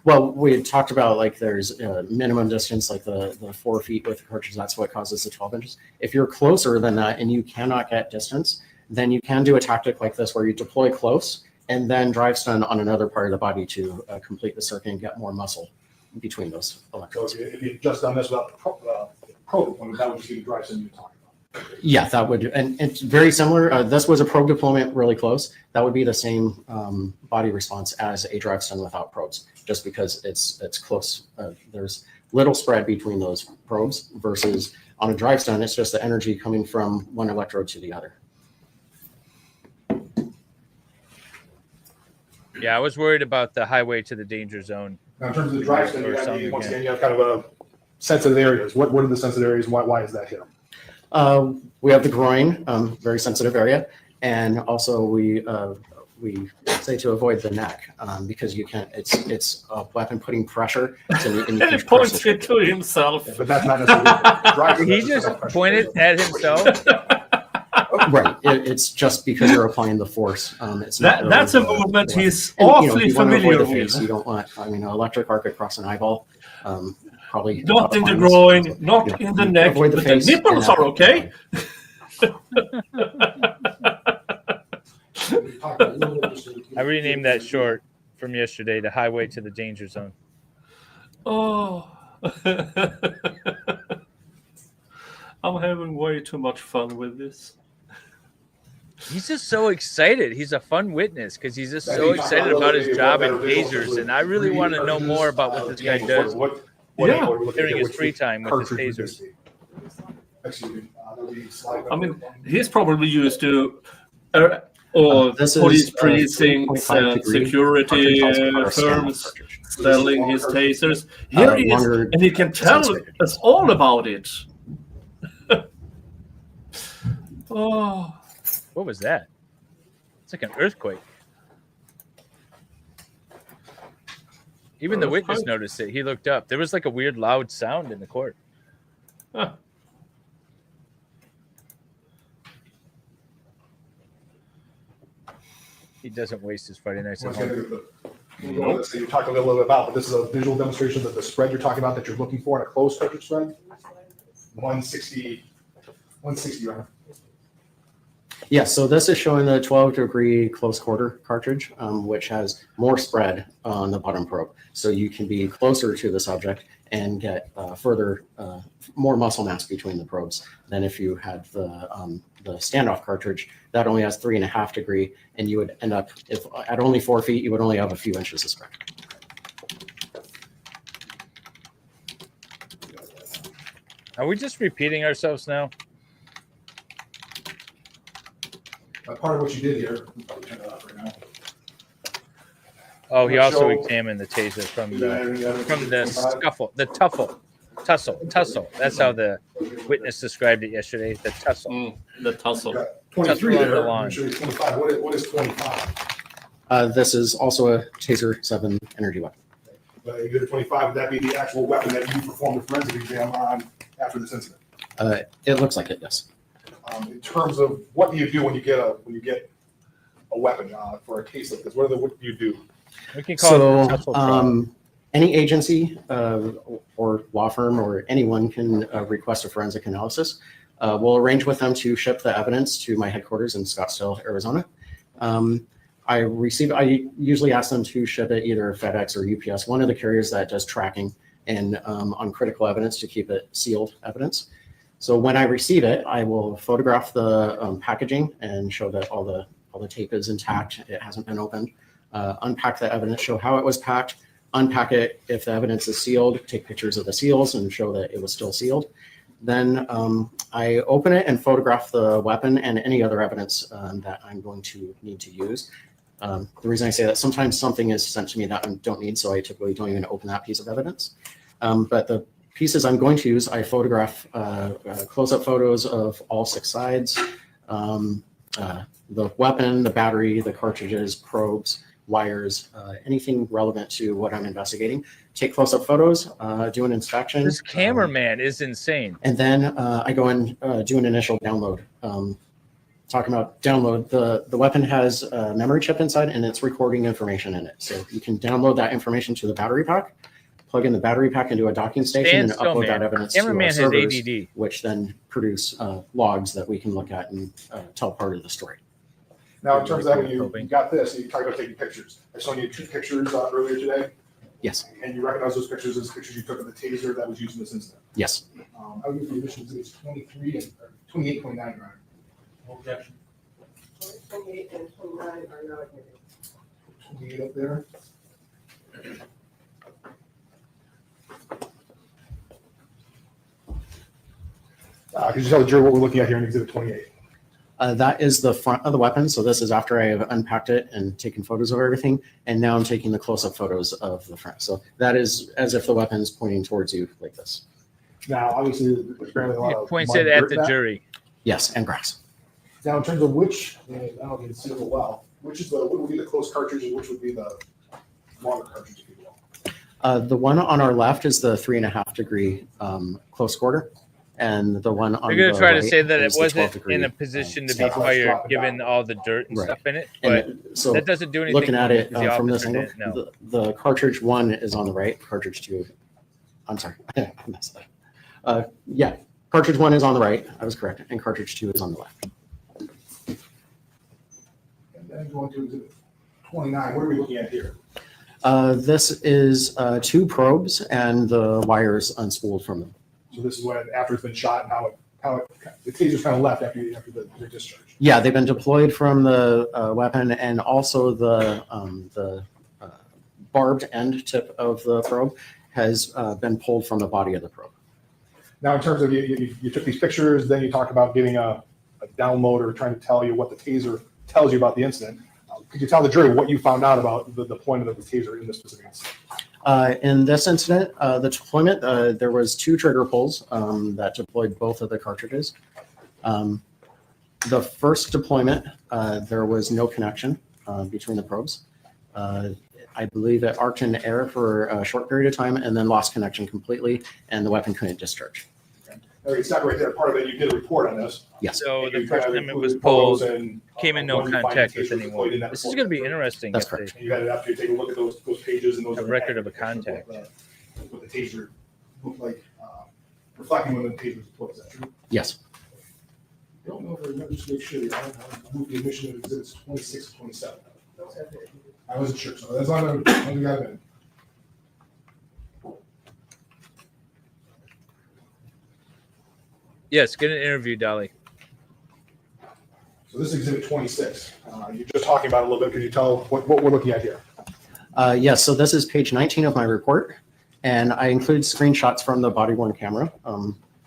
Well, we had talked about like there's a minimum distance, like the 4 feet with the cartridge. That's what causes the 12 inches. If you're closer than that and you cannot get distance, then you can do a tactic like this where you deploy close and then drive stun on another part of the body to complete the circuit and get more muscle between those So electrodes. if you'd just done this without the probe deployment, that would just be the drive stun you're talking about. Yeah, that would, and it's very similar. This was a probe deployment really close. That would be the same body response as a drive stun without probes, just because it's close. There's little spread between those probes versus on a drive stun, it's just the energy coming from one electrode to the other. Yeah, I was worried about the highway to the danger zone. Now, in terms of the drive stun, Or you have, something, once yeah. again, you have kind of a sensitive areas. What are the sensitive areas? Why is that here? We have the groin, very sensitive area, and also we say to avoid the neck because you can't. It's a weapon putting pressure. So you And can he points it to himself. But that's not necessarily drive stun. He just pointed at himself. Right. It's just because you're applying the force. It's not really That's a the movement weapon. he's And, awfully you want to avoid familiar the face. with. You don't want, an electric arc across an eyeball. Probably Not in the applying groin, this. not Yeah. in the You neck, avoid but the face nipples and are okay. I renamed that short from yesterday to "Highway to the Danger Zone." Oh. I'm having way too much fun with this. He's just so excited. He's a fun witness because he's just Maybe so talk excited about about maybe his what job better and visuals tasers, with and I really want to know cartridges, more about what this guy does Yeah. what are we looking during at? his Which free time with his cartridge would tasers. this be? Excuse me. That would be slide I mean, number one. he's probably used to This is, police 3.5 precincts and degree security cartridge also requires scan firms cartridge. selling his tasers. Here he is, longer and he can tell sensitivity. us all about it. Oh, What was that? It's like an earthquake. Even the witness Earthquake? noticed it. He looked up. There was like a weird loud sound in the court. huh. He doesn't waste his Friday nights at Once home. again, you talked a little bit about, but this is a visual demonstration that the spread you're talking about that you're looking for in a closed cartridge spread. 160, right? Yes, so this is showing the 12-degree close quarter cartridge, which has more spread on the bottom probe. So you can be closer to the subject and get more muscle mass between the probes than if you had the standoff cartridge that only has 3.5 degree, and you would end up, if at only 4 feet, you would only have a few inches of spread. Are we just repeating ourselves now? Part of what you did here, I'll turn it off right now. Oh, he Let's also show- examined the taser from Yeah, the scuffle, the tussle. That's how the witness described it yesterday. The tussle. The tussle. Got 23 Tussle on the there. line. I'm sure 25. What is 25? This is also a Taser 7 energy weapon. Exhibit 25, would that be the actual weapon that you performed the forensic exam on after this incident? It looks like it, yes. In terms of what do you do when you get a weapon for a case like this? What do you do? We can call it the So tussle trial. any agency or law firm or anyone can request a forensic analysis. We'll arrange with them to ship the evidence to my headquarters in Scottsdale, Arizona. I usually ask them to ship it either FedEx or UPS, one of the carriers that does tracking and on critical evidence to keep it sealed evidence. So when I receive it, I will photograph the packaging and show that all the tape is intact. It hasn't been opened. Unpack the evidence, show how it was packed, unpack it if the evidence is sealed, take pictures of the seals and show that it was still sealed. Then I open it and photograph the weapon and any other evidence that I'm going to need to use. The reason I say that, sometimes something is sent to me that I don't need, so I typically don't even open that piece of evidence. But the pieces I'm going to use, I photograph close-up photos of all 6 sides, the weapon, the battery, the cartridges, probes, wires, anything relevant to what I'm investigating. Take close-up photos, do an inspection. This cameraman is insane. And then I go and do an initial download. Talking about download, the weapon has a memory chip inside and it's recording information in it. So you can download that information to the battery pack, plug in the battery pack into a docking station, and upload that evidence to our servers, ADD. which then produce logs that we can look at and tell part of the story. Now, in terms of that, when you got this, you talked about taking pictures. I saw you 2 pictures earlier today, Yes, and you recognize those pictures as pictures you took of the taser that was used in this incident. yes. I would give you additions, it's 23 and 28, 29, right? Objection. 28 and 29 are not admitted. 28 up there. Could you tell the jury what we're looking at here in exhibit 28? That is the front of the weapon. So this is after I have unpacked it and taken photos of everything. And now I'm taking the close-up photos of the front. So that is as if the weapon's pointing towards you like this. Now, obviously, there's apparently a lot He of points mud it at dirt the in that. jury. Yes, and grass. Now, in terms of which, I don't know if you can see it well, what would be the close cartridge and which would be the longer cartridge, if you will? The one on our left is the 3.5 degree close quarter. And the one on You're going the to try to right say that it is the wasn't 12-degree, in a position to be that's why it's fired dropping given down. all the dirt and Right. stuff in it. But And so that doesn't do anything. looking at it because the from this officer angle, didn't know. the cartridge 1 is on the right, cartridge 2, I'm sorry, I messed that up. Yeah, cartridge 1 is on the right, I was correct, and cartridge 2 is on the left. And then going to exhibit 29, what are we looking at here? This is 2 probes and the wires unspooled from them. So this is when, after it's been shot, and the taser's kind of left after the discharge. Yeah, they've been deployed from the weapon, and also the barbed end tip of the probe has been pulled from the body of the probe. Now, in terms of you took these pictures, then you talked about getting a download or trying to tell you what the taser tells you about the incident. Could you tell the jury what you found out about the deployment of the taser in this specific incident? In this incident, the deployment, there was 2 trigger pulls that deployed both of the cartridges. The first deployment, there was no connection between the probes. I believe it arced in air for a short period of time and then lost connection completely, and the weapon couldn't discharge. Okay, stop right there. Part of it, you did a report on this. Yes. So And the you first kind of time it was included photos pulled, and, came in no when you find contact the with taser was deployed in anyone. that This is report. going to be interesting. That's if they- correct. And you had it after you take a look at those pages and those. A are the record of a pictures contact. What the taser looked like, reflecting when the taser was deployed. Is that true? Yes. don't know if I remember, just to make sure, I moved the admission of exhibits 26 and 27. I wasn't sure, so that's all I got in. Yes, get an interview, Dolly. So this is exhibit 26. You're just talking about it a little bit. Can you tell what we're looking at here? Yes, so this is page 19 of my report, and I include screenshots from the body-worn camera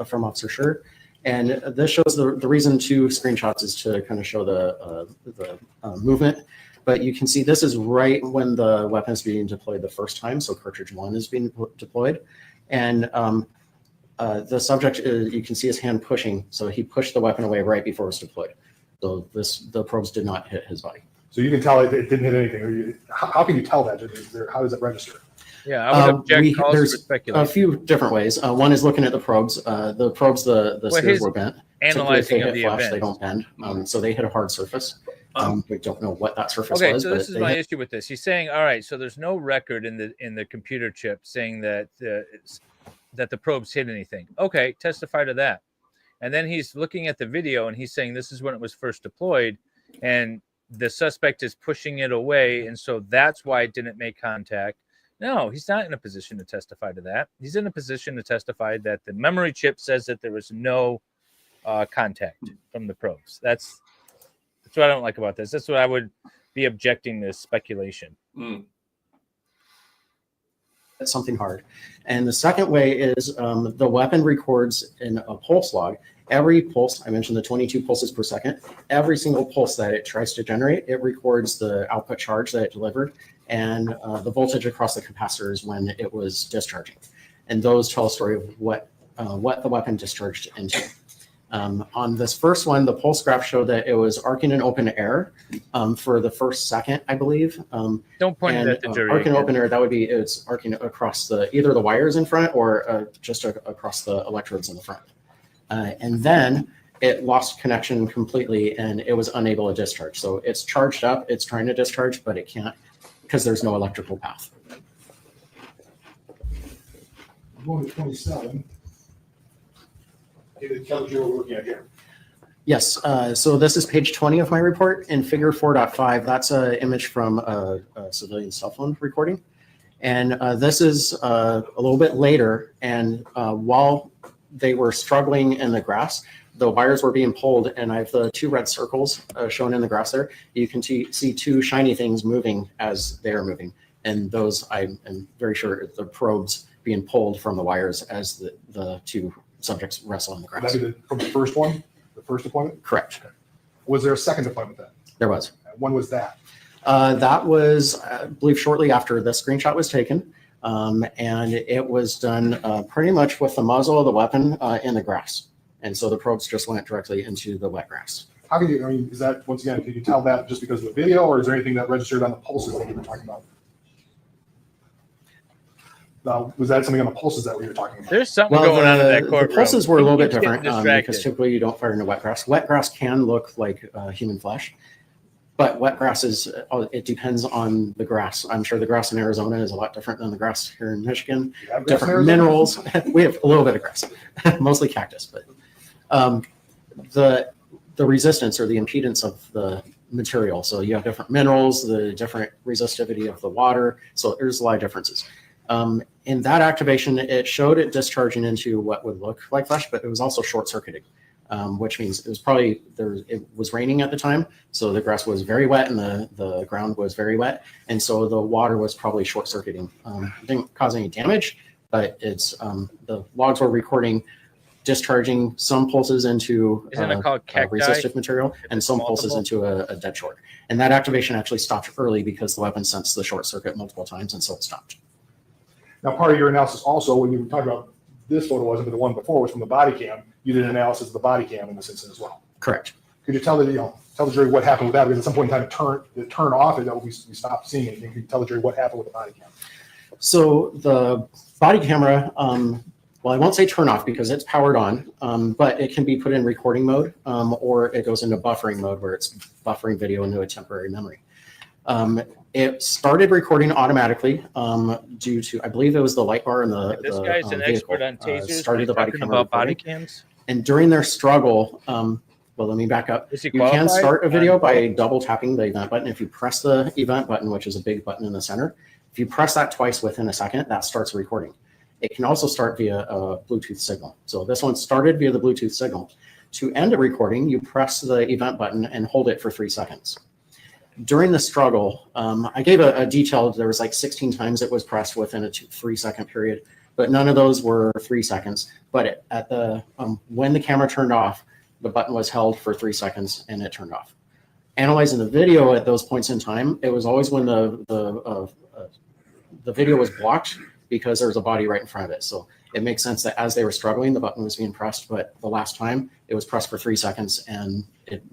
from Officer Schurr. And this shows the reason two screenshots is to kind of show the movement. But you can see this is right when the weapon is being deployed the first time. So cartridge 1 is being deployed. And the subject, you can see his hand pushing. So he pushed the weapon away right before it was deployed. So the probes did not hit his body. So you can tell it didn't hit anything. How can you tell that? How does it register? Yeah, I would object calls for There's speculation. a few different ways. One is looking at the probes. The steers were bent. Analyzing Typically, of if the they hit flash, event. they don't bend. So they hit a hard surface. We don't know what that surface Okay, was. so but this is they my hit. issue with this. He's saying, all right, so there's no record in the computer chip saying that the probes hit anything. Okay, testify to that. And then he's looking at the video and he's saying this is when it was first deployed, and the suspect is pushing it away, and so that's why it didn't make contact. No, he's not in a position to testify to that. He's in a position to testify that the memory chip says that there was no contact from the probes. That's what I don't like about this. That's what I would be objecting to, speculation. That's something hard. And the second way is the weapon records in a pulse log. Every pulse, I mentioned the 22 pulses per second, every single pulse that it tries to generate, it records the output charge that it delivered and the voltage across the capacitors when it was discharging. And those tell a story of what the weapon discharged into. On this first one, the pulse graph showed that it was arcing in open air for the first second, I believe. Don't point it at the jury. Arcing open air, that would be it's arcing across either the wires in front or just across the electrodes in the front. And then it lost connection completely and it was unable to discharge. So it's charged up, it's trying to discharge, but it can't because there's no electrical path. I'm going to 27. Tell you what we're looking at here. Yes, so this is page 20 of my report. In figure 4.5, that's an image from a civilian cell phone recording. And this is a little bit later. And while they were struggling in the grass, the wires were being pulled. And I have the two red circles shown in the grass there. You can see two shiny things moving as they are moving. And those, I am very sure, the probes being pulled from the wires as the two subjects wrestle in the grass. That'd be from the first one, the first deployment? Correct. Okay. Was there a second deployment then? There was. When was that? That was, I believe, shortly after the screenshot was taken. And it was done pretty much with the muzzle of the weapon in the grass. And so the probes just went directly into the wet grass. How can you, is that, once again, can you tell that just because of the video, or is there anything that registered on the pulses that you were talking about? Was that something on the pulses that we were talking about? There's something going on in that courtroom. The pulses were a little bit Keeps getting different distracted. because typically you don't fire into wet grass. Wet grass can look like human flesh, but wet grass it depends on the grass. I'm sure the grass in Arizona is a lot different than the grass here in Michigan. You have grass in Different Arizona? minerals. We have a little bit of grass, mostly cactus, but the resistance or the impedance of the material. So you have different minerals, the different resistivity of the water. So there's a lot of differences. In that activation, it showed it discharging into what would look like flesh, but it was also short-circuiting, which means it was probably it was raining at the time, so the grass was very wet and the ground was very wet, and so the water was probably short-circuiting. It didn't cause any damage, but it's the logs were recording discharging some pulses into Isn't it called cacti? resistive material and It's some pulses multiple? into a dead short. And that activation actually stopped early because the weapon sensed the short circuit multiple times, and so it stopped. Now, part of your analysis also, when you were talking about this photo wasn't, but the one before was from the body cam, you did an analysis of the body cam in this instance as well. Correct. Could you tell the jury what happened with that? Because at some point in time it turned off and we stopped seeing anything. Could you tell the jury what happened with the body cam? So the body camera, well, I won't say turn off because it's powered on, but it can be put in recording mode or it goes into buffering mode where it's buffering video into a temporary memory. It started recording automatically due to, I believe it was the light bar in the This guy's an vehicle, expert on tasers. started the body talking camera about body recording. cams. And during their struggle, well, Well, let me back up. Is he You can qualified? start a video by double tapping the event button. If you press the event button, which is a big button in the center, if you press that twice within a second, that starts recording. It can also start via a Bluetooth signal. So this one started via the Bluetooth signal. To end a recording, you press the event button and hold it for 3 seconds. During the struggle, I gave a detailed, there was like 16 times it was pressed within a 3 second period, but none of those were 3 seconds. But at the when the camera turned off, the button was held for 3 seconds and it turned off. Analyzing the video at those points in time, it was always when the video was blocked because there was a body right in front of it. So it makes sense that as they were struggling, the button was being pressed, but the last time it was pressed for 3 seconds and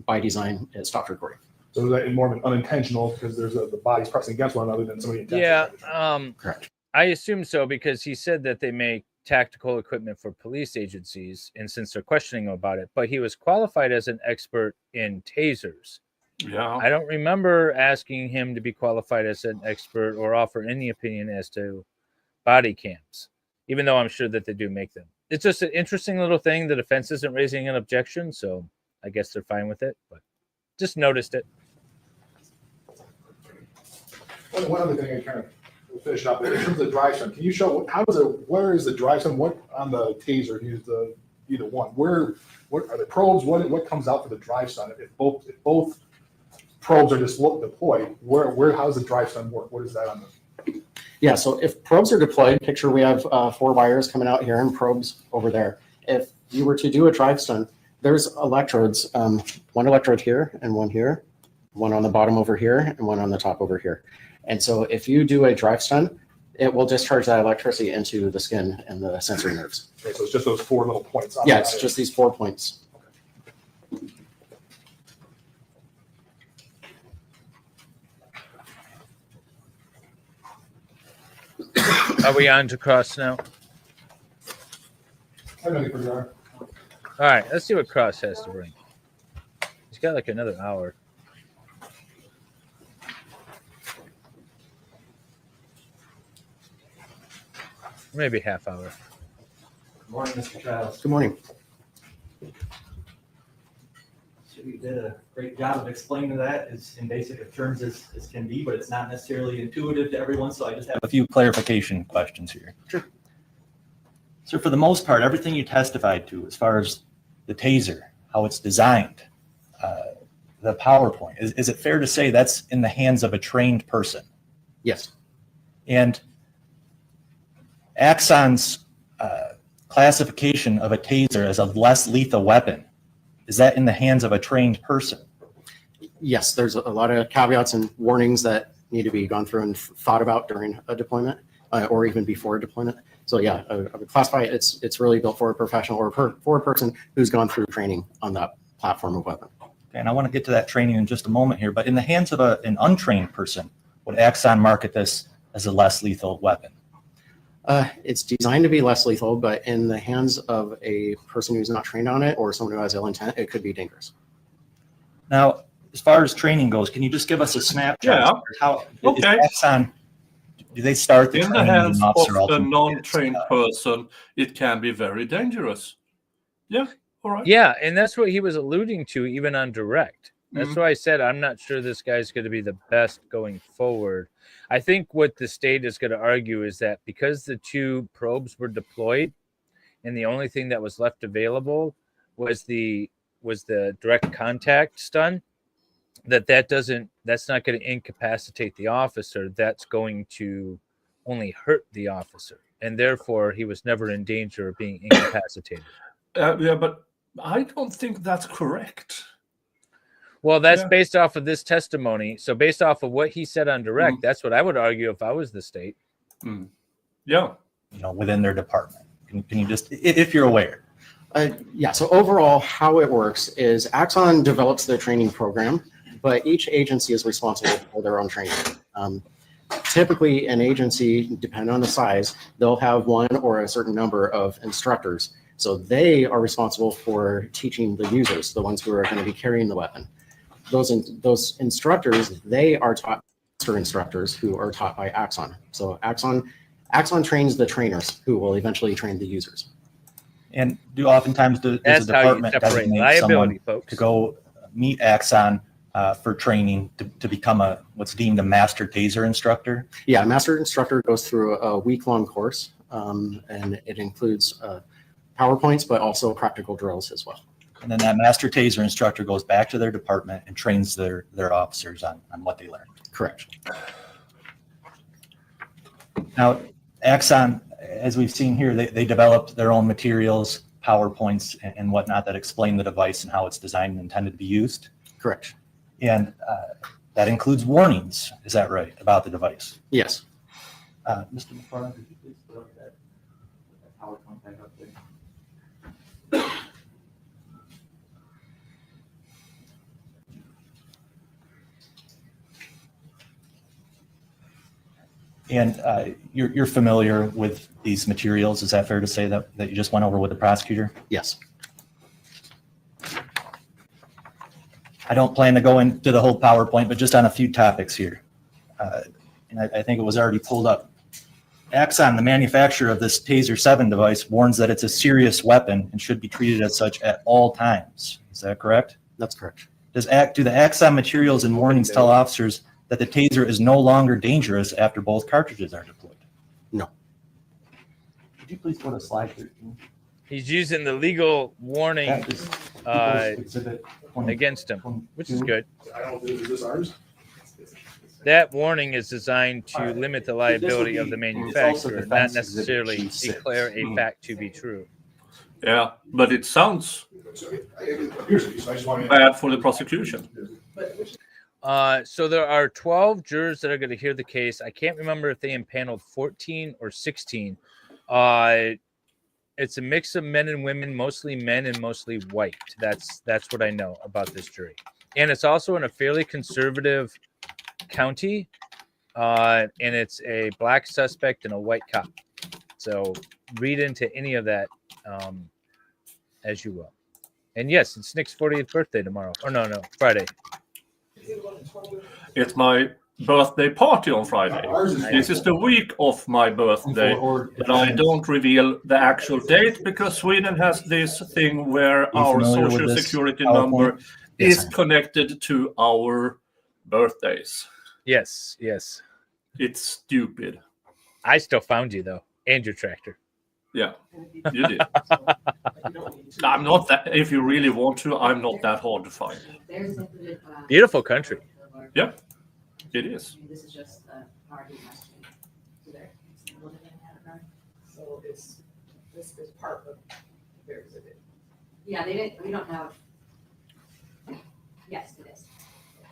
by design, it stopped recording. So is that more of an unintentional because there's the body's pressing against one another than somebody intentionally? Yeah, Correct. I assume so because he said that they make tactical equipment for police agencies, and since they're questioning him about it, but he was qualified as an expert in tasers. Yeah. I don't remember asking him to be qualified as an expert or offer any opinion as to body cams, even though I'm sure that they do make them. It's just an interesting little thing. The defense isn't raising an objection, so I guess they're fine with it, but just noticed it. One other thing I kind of will finish up in terms of the drive stun. Can you show where is the drive stun? What on the taser? Use the either one. What are the probes? What comes out for the drive stun? If both probes are just deployed, how does the drive stun work? What is that on the? Yeah, so if probes are deployed, picture we have 4 wires coming out here and probes over there. If you were to do a drive stun, there's electrodes, one electrode here and one here, one on the bottom over here and one on the top over here. And so if you do a drive stun, it will discharge that electricity into the skin and the sensory nerves. Okay, so it's just those 4 little points. Yeah, it's just these 4 points. Are we on to Cross now? I'm ready for your. All right, let's see what Cross has to bring. He's got like another hour. Maybe half hour. Good morning, Mr. Childs. Good morning. So you did a great job of explaining that as in basic terms as can be, but it's not necessarily intuitive to everyone, so I just have a few clarification questions here. Sure. So for the most part, everything you testified to as far as the taser, how it's designed, the PowerPoint, is it fair to say that's in the hands of a trained person? Yes. And Axon's classification of a taser as a less lethal weapon, is that in the hands of a trained person? Yes, there's a lot of caveats and warnings that need to be gone through and thought about during a deployment or even before a deployment. So yeah, I would classify it, it's really built for a professional or for a person who's gone through training on that platform of weapon. Okay, and I want to get to that training in just a moment here, but in the hands of an untrained person, would Axon market this as a less lethal weapon? It's designed to be less lethal, but in the hands of a person who's not trained on it or someone who has ill intent, it could be dangerous. Now, as far as training goes, can you just give us a snapshot? Yeah. How Okay. is Axon, do they start the In the training hands with an officer of a ultimately non-trained person, it can be very dangerous. Yeah, all right. Yeah, and that's what he was alluding to even on direct. That's why I said I'm not sure this guy's going to be the best going forward. I think what the state is going to argue is that because the 2 probes were deployed and the only thing that was left available was the direct contact stun, that's not going to incapacitate the officer. That's going to only hurt the officer. And therefore, he was never in danger of being incapacitated. Yeah, but I don't think that's correct. Well, that's based off of this testimony. So based off of what he said on direct, that's what I would argue if I was the state. Yeah. within their department? Can you just, if you're aware? Yeah, so overall, how it works is Axon develops their training program, but each agency is responsible for their own training. Typically, an agency, depending on the size, they'll have one or a certain number of instructors. So they are responsible for teaching the users, the ones who are going to be carrying the weapon. Those instructors, they are taught master instructors who are taught by Axon. So Axon trains the trainers who will eventually train the users. And do oftentimes does That's the how you department separate designate liability, someone folks. to go meet Axon for training to become what's deemed a master taser instructor? Yeah, master instructor goes through a week-long course, and it includes PowerPoints, but also practical drills as well. And then that master taser instructor goes back to their department and trains their officers on what they learned. Correct. Now, Axon, as we've seen here, they developed their own materials, PowerPoints, and whatnot that explain the device and how it's designed and intended to be used. Correct. And that includes warnings, is that right, about the device? Yes. Mr. McFarland, could you please put up that PowerPoint back up there? And you're familiar with these materials, is that fair to say that you just went over with the prosecutor? Yes. I don't plan to go into the whole PowerPoint, but just on a few topics here. And I think it was already pulled up. Axon, the manufacturer of this Taser 7 device, warns that it's a serious weapon and should be treated as such at all times. Is that correct? That's correct. Do the Axon materials and warnings tell officers that the Taser is no longer dangerous after both cartridges are deployed? No. Could you please go to slide 13? He's using the legal warning That is exhibit 20. against him, which is good. I don't, is this ours? That warning is designed to limit the liability of the manufacturer, not necessarily declare a fact to be true. Yeah, but it sounds So it appears to be, so I just wanted to. bad for the prosecution. So there are 12 jurors that are going to hear the case. I can't remember if they impaneled 14 or 16. It's a mix of men and women, mostly men and mostly white. That's what I know about this jury. And it's also in a fairly conservative county, and it's a black suspect and a white cop. So read into any of that as you will. And yes, it's Nick's 40th birthday tomorrow. Or no, Friday. It's my birthday party on Friday. Ours is This is the week of my birthday, but I don't reveal the actual date because Sweden has this thing where Are you our familiar with social this security PowerPoint? number Yes, is I am. connected to our birthdays. Yes. It's stupid. I still found you though, and your tractor. Yeah, you did. I'm not that. If you really want to, I'm not that hard to find. Beautiful country. Yeah, it is. This is just the party question. So there. So this is part of their exhibit. Yeah, we don't have. Yes, it is.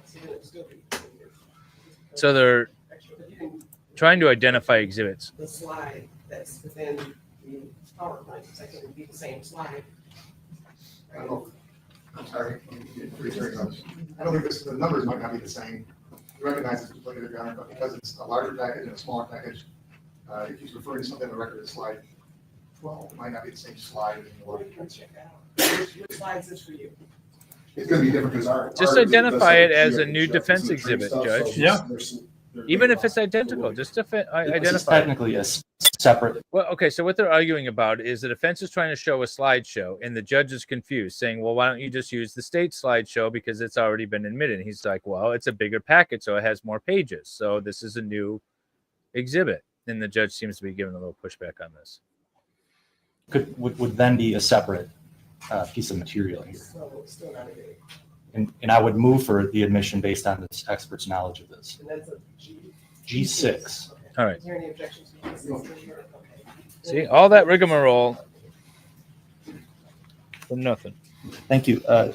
So then it'll still be. So they're But you can, trying to identify exhibits. the slide that's within the PowerPoint, it's actually gonna be the same slide. I don't know. I'm sorry. I don't think the numbers might not be the same. You recognize it's completely different, but because it's a larger package and a smaller package, if he's referring to something on the record as slide 12, it might not be the same slide. Let's check that out. Which slide is this for you? It's gonna be different because our. Just ours identify does it as say a new sheriff, defense some trade exhibit, stuff, Judge. so Yeah. there's Even if it's identical, just This is identify it. technically a separate. Well, okay, so what they're arguing about is the defense is trying to show a slideshow, and the judge is confused, saying, well, why don't you just use the state slideshow because it's already been admitted? And he's like, well, it's a bigger packet, so it has more pages. So this is a new exhibit. And the judge seems to be giving a little pushback on this. Would then be a separate piece of material here. So it's still not a big, And I would move for the admission based on this expert's knowledge of this. and that's a G. G6. Okay. All right. Is there any objections to G6? Okay. See, all that rigmarole for nothing. Thank you. I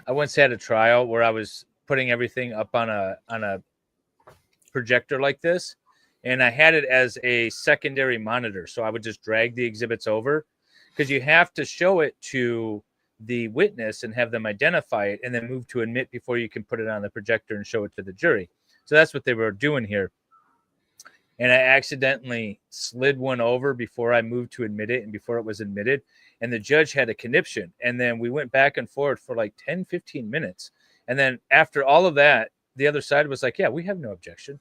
once had a trial where I was putting everything up on a projector like this, and I had it as a secondary monitor. So I would just drag the exhibits over because you have to show it to the witness and have them identify it and then move to admit before you can put it on the projector and show it to the jury. So that's what they were doing here. And I accidentally slid one over before I moved to admit it and before it was admitted. And the judge had a conniption. And then we went back and forth for like 10, 15 minutes. And then after all of that, the other side was like, yeah, we have no objection.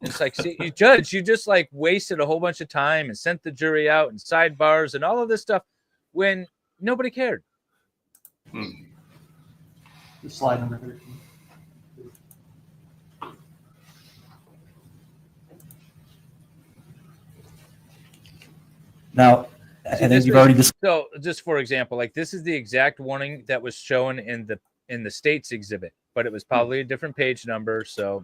It's like, see, you judge, you just like wasted a whole bunch of time and sent the jury out and sidebars and all of this stuff when nobody cared. Slide number 13. Now, I think you've already discussed. So, just for example, like this is the exact warning that was shown in the state's exhibit, but it was probably a different page number. So,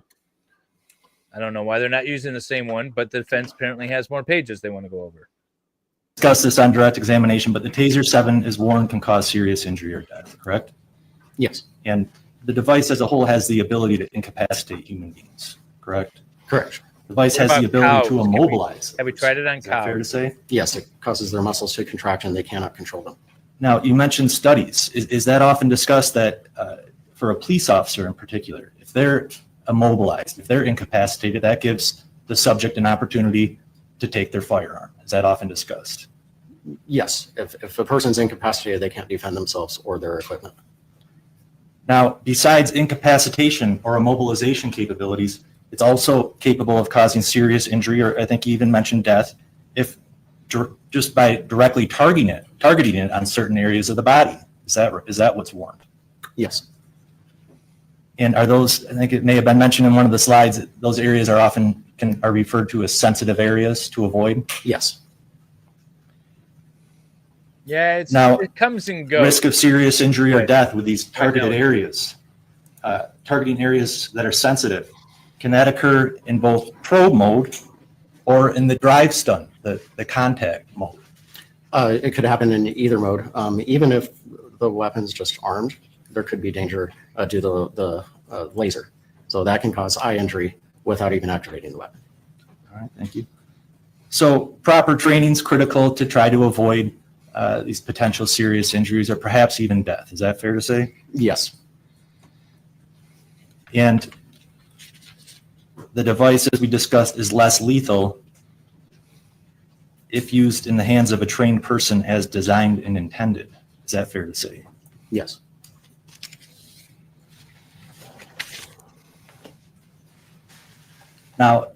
I don't know why they're not using the same one, but the defense apparently has more pages they want to go over. Discuss this on direct examination, but the Taser 7 is warned can cause serious injury or death, correct? Yes, And the device as a whole has the ability to incapacitate human beings, correct? correct. The device What has the about ability to cows? immobilize. Have we tried it on Is that fair to cows? say? Yes, it causes their muscles to contract and they cannot control them. Now, you mentioned studies. Is that often discussed that for a police officer in particular, if they're immobilized, if they're incapacitated, that gives the subject an opportunity to take their firearm? Is that often discussed? Yes, if a person's incapacitated, they can't defend themselves or their equipment. Now, besides incapacitation or immobilization capabilities, it's also capable of causing serious injury, or I think you even mentioned death, if just by directly targeting it on certain areas of the body. Is that what's warned? Yes, And are those, I think it may have been mentioned in one of the slides, that those areas are often are referred to as sensitive areas to avoid. yes, Yeah, it comes and goes. Risk of serious injury or Right. death with these targeted know. areas, targeting areas that are sensitive. Can that occur in both probe mode or in the drive stun, the contact mode? it could happen in either mode. Even if the weapon's just armed, there could be danger due to the laser. So that can cause eye injury without even activating the weapon. All right, thank you. So proper training is critical to try to avoid these potential serious injuries or perhaps even death. Is that fair to say? Yes, And the device, as we discussed, is less lethal if used in the hands of a trained person as designed and intended. Is that fair to say? yes, Now,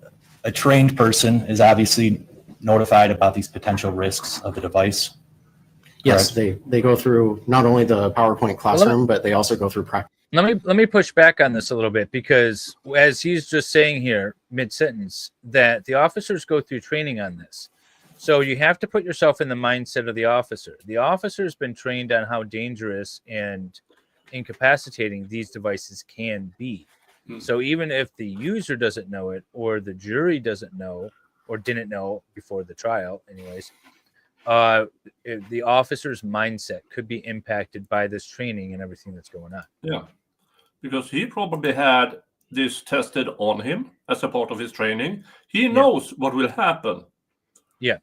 a trained person is obviously notified about these potential risks of the device. yes. Correct. They go through not only the PowerPoint classroom, but they also go through practice. Let me push back on this a little bit, because as he's just saying here mid-sentence, that the officers go through training on this. So you have to put yourself in the mindset of the officer. The officer's been trained on how dangerous and incapacitating these devices can be. So even if the user doesn't know it, or the jury doesn't know, or didn't know before the trial anyways, the officer's mindset could be impacted by this training and everything that's going on. Yeah, because he probably had this tested on him as a part of his training. He knows what will happen. Yeah.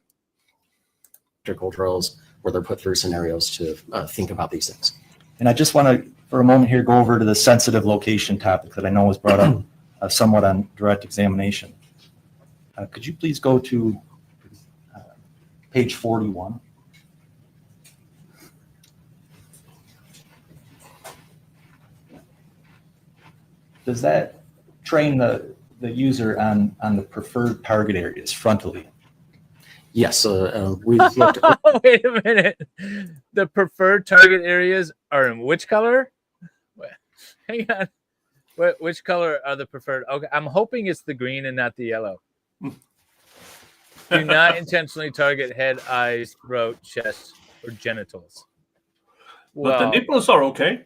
Drills where they're put through scenarios to think about these things. And I just want to, for a moment here, go over to the sensitive location topic that I know was brought up somewhat on direct examination. Could you please go to page 41? Does that train the user on the preferred target areas frontally? Yes, we looked. Wait a minute. The preferred target areas are in which color? Wait, hang on. Which color are the preferred? Okay, I'm hoping it's the green and not the yellow. Do not intentionally target head, eyes, throat, chest, or genitals. But the nipples are okay.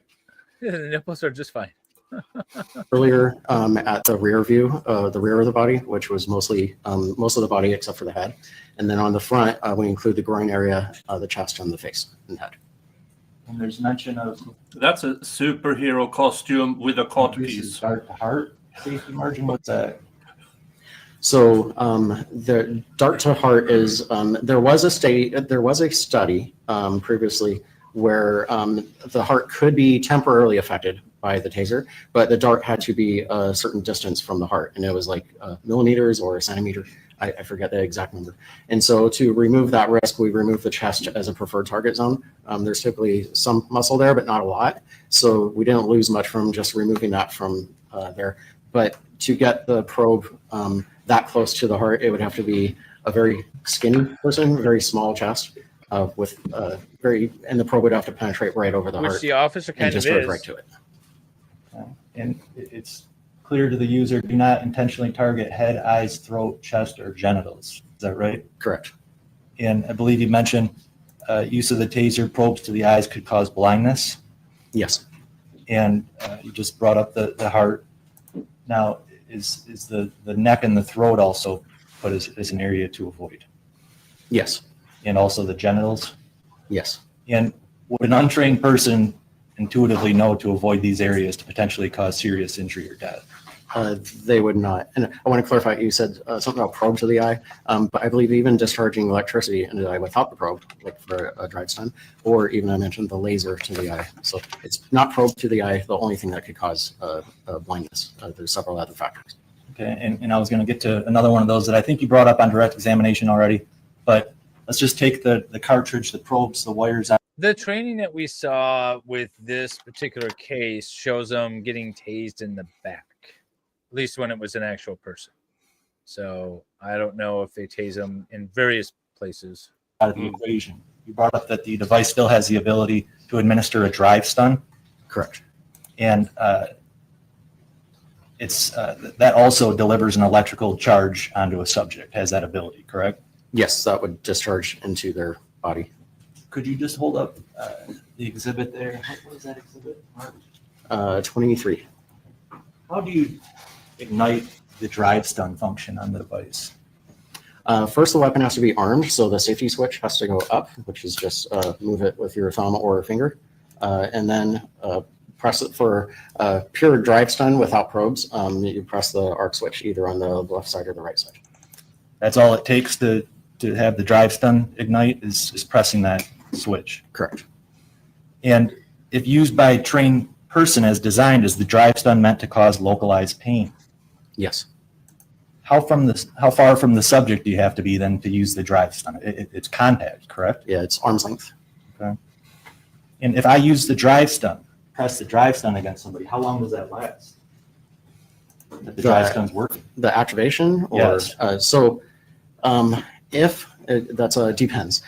The nipples are just fine. Earlier at the rear view, the rear of the body, which was mostly most of the body except for the head. And then on the front, we include the groin area, the chest, and the face and head. And there's mention of That's a superhero costume with a cod piece. Start to heart safety margin. What's that? So the dart to heart is there was a study previously where the heart could be temporarily affected by the taser, but the dart had to be a certain distance from the heart, and it was like millimeters or a centimeter. I forget the exact number. And so to remove that risk, we remove the chest as a preferred target zone. There's typically some muscle there, but not a lot. So we didn't lose much from just removing that from there. But to get the probe that close to the heart, it would have to be a very skinny person, very small chest, and the probe would have to penetrate right over the Which heart the officer and kind of discharge is. right to it. And it's clear to the user, do not intentionally target head, eyes, throat, chest, or genitals. Is that right? Correct. And I believe you mentioned use of the taser probes to the eyes could cause blindness. Yes. And you just brought up the heart. Now, is the neck and the throat also put as an area to avoid? Yes. And also the genitals? Yes. And would an untrained person intuitively know to avoid these areas to potentially cause serious injury or death? They would not. And I want to clarify, you said something about probe to the eye, but I believe even discharging electricity into the eye without the probe, like for a drive stun, or even I mentioned the laser to the eye. So it's not probe to the eye, the only thing that could cause blindness. There's several other factors. Okay, and I was going to get to another one of those that I think you brought up on direct examination already, but let's just take the cartridge, the probes, the wires out. The training that we saw with this particular case shows them getting tased in the back, at least when it was an actual person. So I don't know if they tase them in various places. Out of the equation. You brought up that the device still has the ability to administer a drive stun. Correct. And it's that also delivers an electrical charge onto a subject, has that ability, correct? Yes, that would discharge into their body. Could you just hold up the exhibit there? What is that exhibit? 23. How do you ignite the drive stun function on the device? First, the weapon has to be armed, so the safety switch has to go up, which is just move it with your thumb or finger, and then press it for pure drive stun without probes. You press the arc switch either on the left side or the right side. That's all it takes to have the drive stun ignite is pressing that switch. Correct. And if used by a trained person as designed, is the drive stun meant to cause localized pain? Yes. How far from the subject do you have to be then to use the drive stun? It's contact, correct? Yeah, it's arm's length. Okay. And if I use the drive stun, press the drive stun against somebody, how long does that last? That the drive stun's working? The activation, or Yes. if that's depends.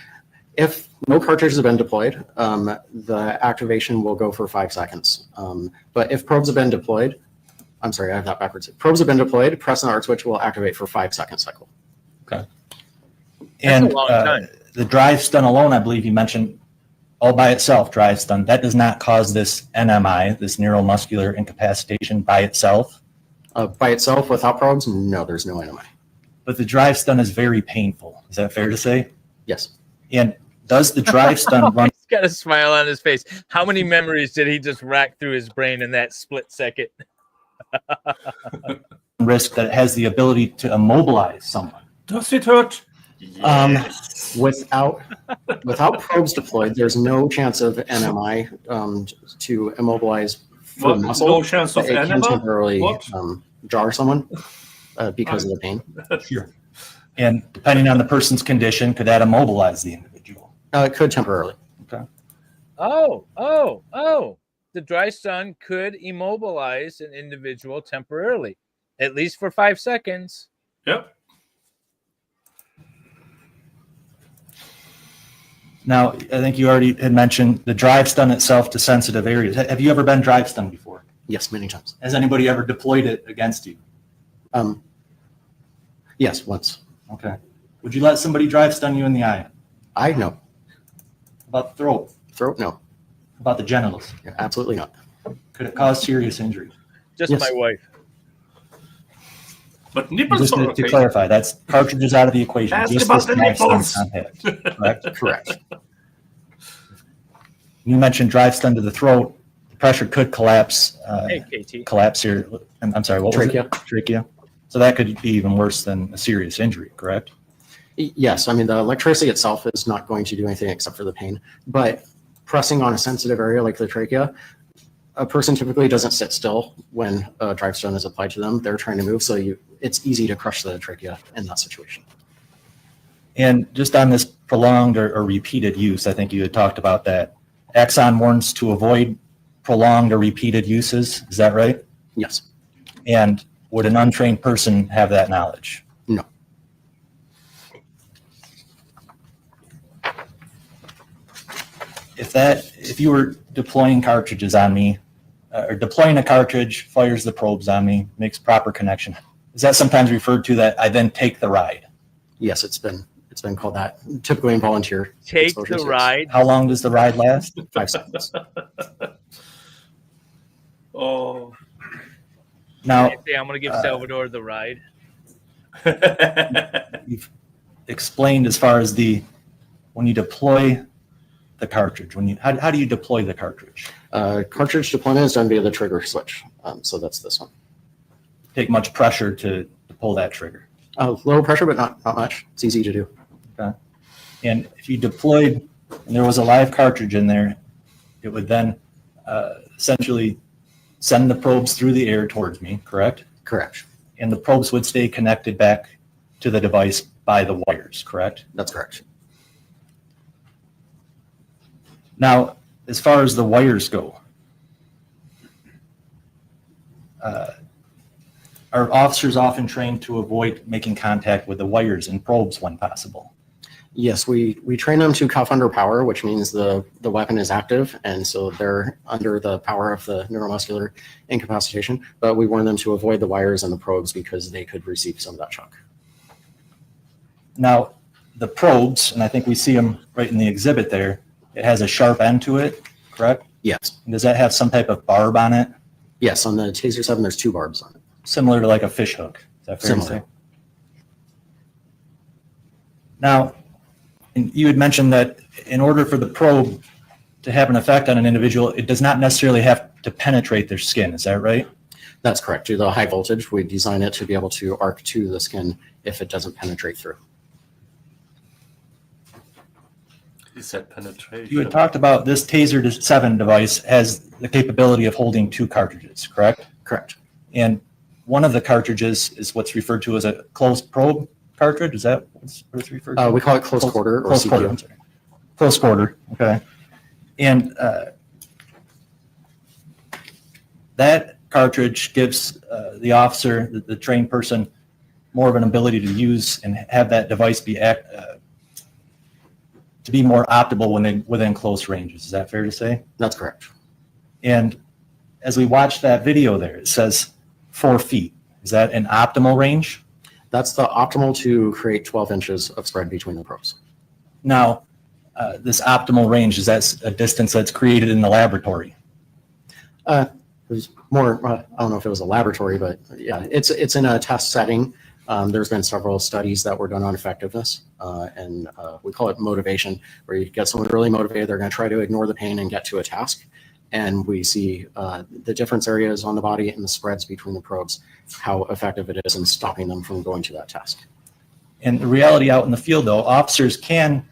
If no cartridge has been deployed, the activation will go for 5 seconds. But if probes have been deployed, I'm sorry, I have that backwards. If probes have been deployed, press an arc switch will activate for 5 second cycle. Okay. That's And a long time. the drive stun alone, I believe you mentioned all by itself, drive stun, that does not cause this NMI, this neuromuscular incapacitation by itself. By itself, without probes, no, there's no NMI. But the drive stun is very painful. Is that fair to say? Yes. And does the drive stun run He's got a smile on his face. How many memories did he just rack through his brain in that split second? risk that it has the ability to immobilize someone? Does it hurt? Without probes deployed, there's no chance of NMI to immobilize for What? muscle. No chance of It can enema? temporarily What? jar someone because of the pain. Sure. And depending on the person's condition, could that immobilize the individual? It could temporarily. Okay. Oh. The dry stun could immobilize an individual temporarily, at least for 5 seconds. Yep. Now, I think you already had mentioned the drive stun itself to sensitive areas. Have you ever been drive stun before? Yes, many times. Has anybody ever deployed it against you? Yes, once. Okay. Would you let somebody drive stun you in the eye? I know. About the throat? Throat, no. About the genitals? Yeah, absolutely not. Could it cause serious injury? Just Yes. my wife. But nipples Just are to okay. clarify, that's cartridges out of the equation. Ask Just about this the drive stun nipples. contact, correct? Correct. You mentioned drive stun to the throat. The pressure could collapse. Hey, KT. Collapse here. I'm sorry, what was Trachea. it? Trachea. So that could be even worse than a serious injury, correct? Yes, I mean, the electricity itself is not going to do anything except for the pain, but pressing on a sensitive area like the trachea, a person typically doesn't sit still when a drive stun is applied to them. They're trying to move, so it's easy to crush the trachea in that situation. And just on this prolonged or repeated use, I think you had talked about that. Axon warns to avoid prolonged or repeated uses. Is that right? Yes. And Would an untrained person have that knowledge? No. If you were deploying cartridges on me, or deploying a cartridge, fires the probes on me, makes proper connection, is that sometimes referred to that I then take the ride? Yes, it's been called that, typically in volunteer. Take exposures, the yes. ride. How long does the ride last? 5 seconds. Oh. Now, Say, I'm going to give Salvador the ride. you've explained as far as when you deploy the cartridge, how do you deploy the cartridge? Cartridge deployment is done via the trigger switch. So that's this one. Take much pressure to pull that trigger. Low pressure, but not much. It's easy to do. Okay. And if you deployed and there was a live cartridge in there, it would then essentially send the probes through the air towards me, correct? Correct. And the probes would stay connected back to the device by the wires, correct? That's correct. Now, as far as the wires go, are officers often trained to avoid making contact with the wires and probes when possible? Yes, we train them to cuff under power, which means the weapon is active, and so they're under the power of the neuromuscular incapacitation, but we warn them to avoid the wires and the probes because they could receive some of that shock. Now, the probes, and I think we see them right in the exhibit there, it has a sharp end to it, correct? Yes. And does that have some type of barb on it? Yes, on the Taser 7, there's 2 barbs on it. Similar to like a fish hook. Is that fair to Similar. say? Now, and you had mentioned that in order for the probe to have an effect on an individual, it does not necessarily have to penetrate their skin. Is that right? That's correct. Due to the high voltage, we design it to be able to arc to the skin if it doesn't penetrate through. He said penetration. You had talked about this Taser 7 device has the capability of holding 2 cartridges, correct? Correct. And one of the cartridges is what's referred to as a closed probe cartridge. Is that what it's referred to? We call it close quarter or Close quarter. CQ. I'm sorry. Close quarter. Okay. And that cartridge gives the officer, the trained person, more of an ability to use and have that device be to be more optimal within close ranges. Is that fair to say? That's correct. And as we watch that video there, it says 4 feet. Is that an optimal range? That's the optimal to create 12 inches of spread between the probes. Now, this optimal range, is that a distance that's created in the laboratory? It was more, I don't know if it was a laboratory, but yeah, it's in a test setting. There's been several studies that were done on effectiveness, and we call it motivation, where you get someone really motivated, they're going to try to ignore the pain and get to a task. And we see the different areas on the body and the spreads between the probes, how effective it is in stopping them from going to that task. And the reality out in the field, though, officers can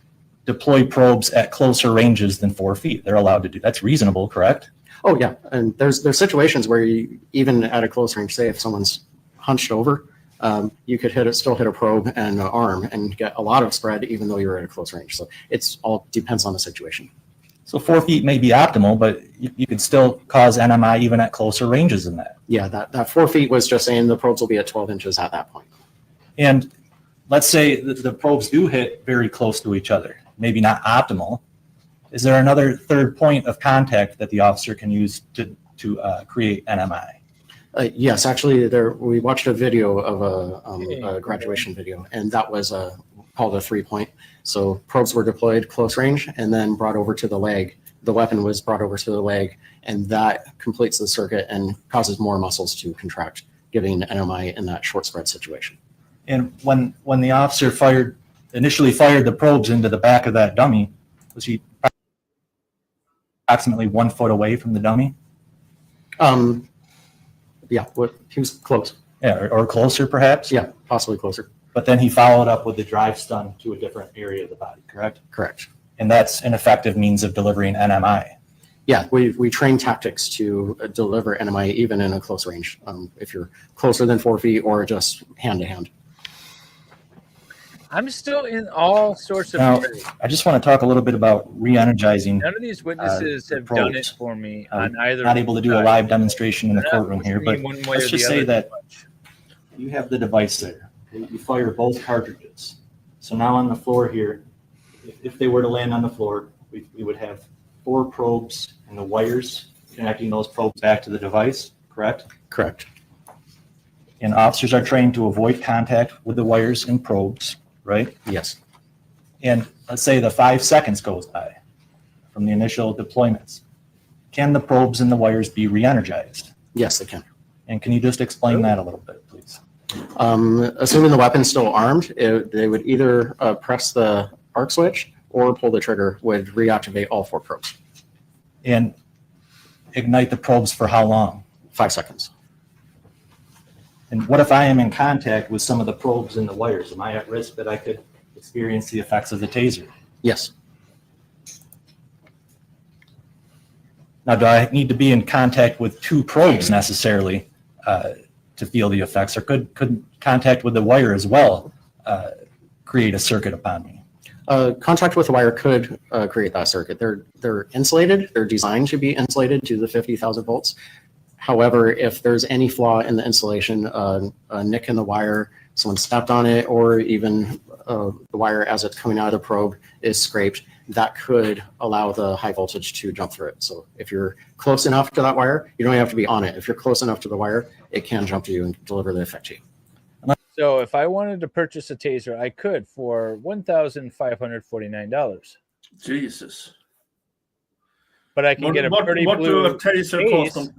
deploy probes at closer ranges than 4 feet. They're allowed to do. That's reasonable, correct? Oh yeah, and there's situations where you, even at a close range, say if someone's hunched over, you could still hit a probe and an arm and get a lot of spread even though you're at a close range. So it's all depends on the situation. So 4 feet may be optimal, but you could still cause NMI even at closer ranges than that. Yeah, that 4 feet was just saying the probes will be at 12 inches at that point. And let's say the probes do hit very close to each other, maybe not optimal. Is there another third point of contact that the officer can use to create NMI? Yes, actually, we watched a video of a graduation video, and that was called a 3-point. So probes were deployed close range and then brought over to the leg. The weapon was brought over to the leg, and that completes the circuit and causes more muscles to contract, giving NMI in that short spread situation. And when the officer initially fired the probes into the back of that dummy, was he approximately 1 foot away from the dummy? Yeah, he was close. Yeah, or closer perhaps? Yeah, possibly closer. But then he followed up with the drive stun to a different area of the body, correct? Correct. And that's an effective means of delivering NMI. Yeah, we train tactics to deliver NMI even in a close range, if you're closer than 4 feet or just hand to hand. I'm still in all sorts of. Now, I just want to talk a little bit about re-energizing. None of these witnesses the have done it probes. for me on either. Not able to do a side. live demonstration in the They're not courtroom here, pushing me but one way or let's the just say other that much. you have the device there. You fire both cartridges. So now on the floor here, if they were to land on the floor, we would have 4 probes and the wires connecting those probes back to the device, correct? Correct. And officers are trained to avoid contact with the wires and probes, right? Yes. And let's say the 5 seconds goes by from the initial deployments. Can the probes and the wires be re-energized? Yes, they can. And can you just explain that a little bit, please? Assuming the weapon's still armed, they would either press the arc switch or pull the trigger, would reactivate all 4 probes. And ignite the probes for how long? 5 seconds. And what if I am in contact with some of the probes and the wires? Am I at risk that I could experience the effects of the taser? Yes. Now, do I need to be in contact with 2 probes necessarily to feel the effects, or could contact with the wire as well create a circuit upon me? Contact with the wire could create that circuit. They're insulated. They're designed to be insulated to the 50,000 volts. However, if there's any flaw in the insulation, a nick in the wire, someone stepped on it, or even the wire as it's coming out of the probe is scraped, that could allow the high voltage to jump through it. So if you're close enough to that wire, you don't have to be on it. If you're close enough to the wire, it can jump to you and deliver the effect to you. So if I wanted to purchase a taser, I could for $1,549. Jesus. But I can get a pretty what blue do a taser case. cost on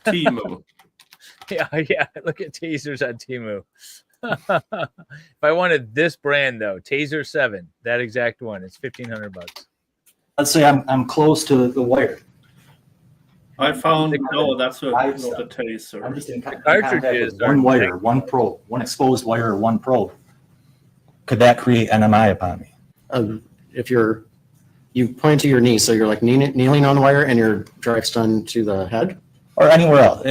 Temu? Yeah. Look at tasers on Temu. If I wanted this brand though, Taser 7, that exact one, it's $1,500. Let's say I'm close to the wire. I found that's not a I'm taser. just in cartridges contact with one wire, one probe, one exposed wire, or one probe. Could that create NMI upon me? If you point to your knee, so you're like kneeling on the wire and your direct stun to the head, Or anywhere else?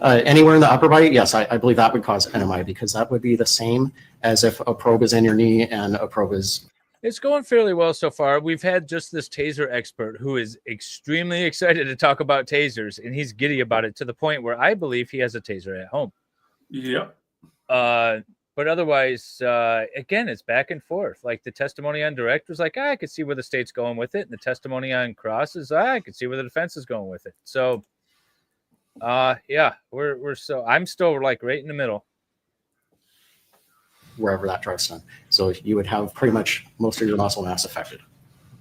anywhere in the upper body, yes, I believe that would cause NMI, because that would be the same as if a probe is in your knee and a probe is. It's going fairly well so far. We've had just this taser expert who is extremely excited to talk about tasers, and he's giddy about it to the point where I believe he has a taser at home. Yeah. But otherwise, again, it's back and forth. Like the testimony on direct was like, I could see where the state's going with it. And the testimony on cross is, I could see where the defense is going with it. So, yeah, I'm still like right in the middle. Wherever that direct stun. So you would have pretty much most of your muscle mass affected.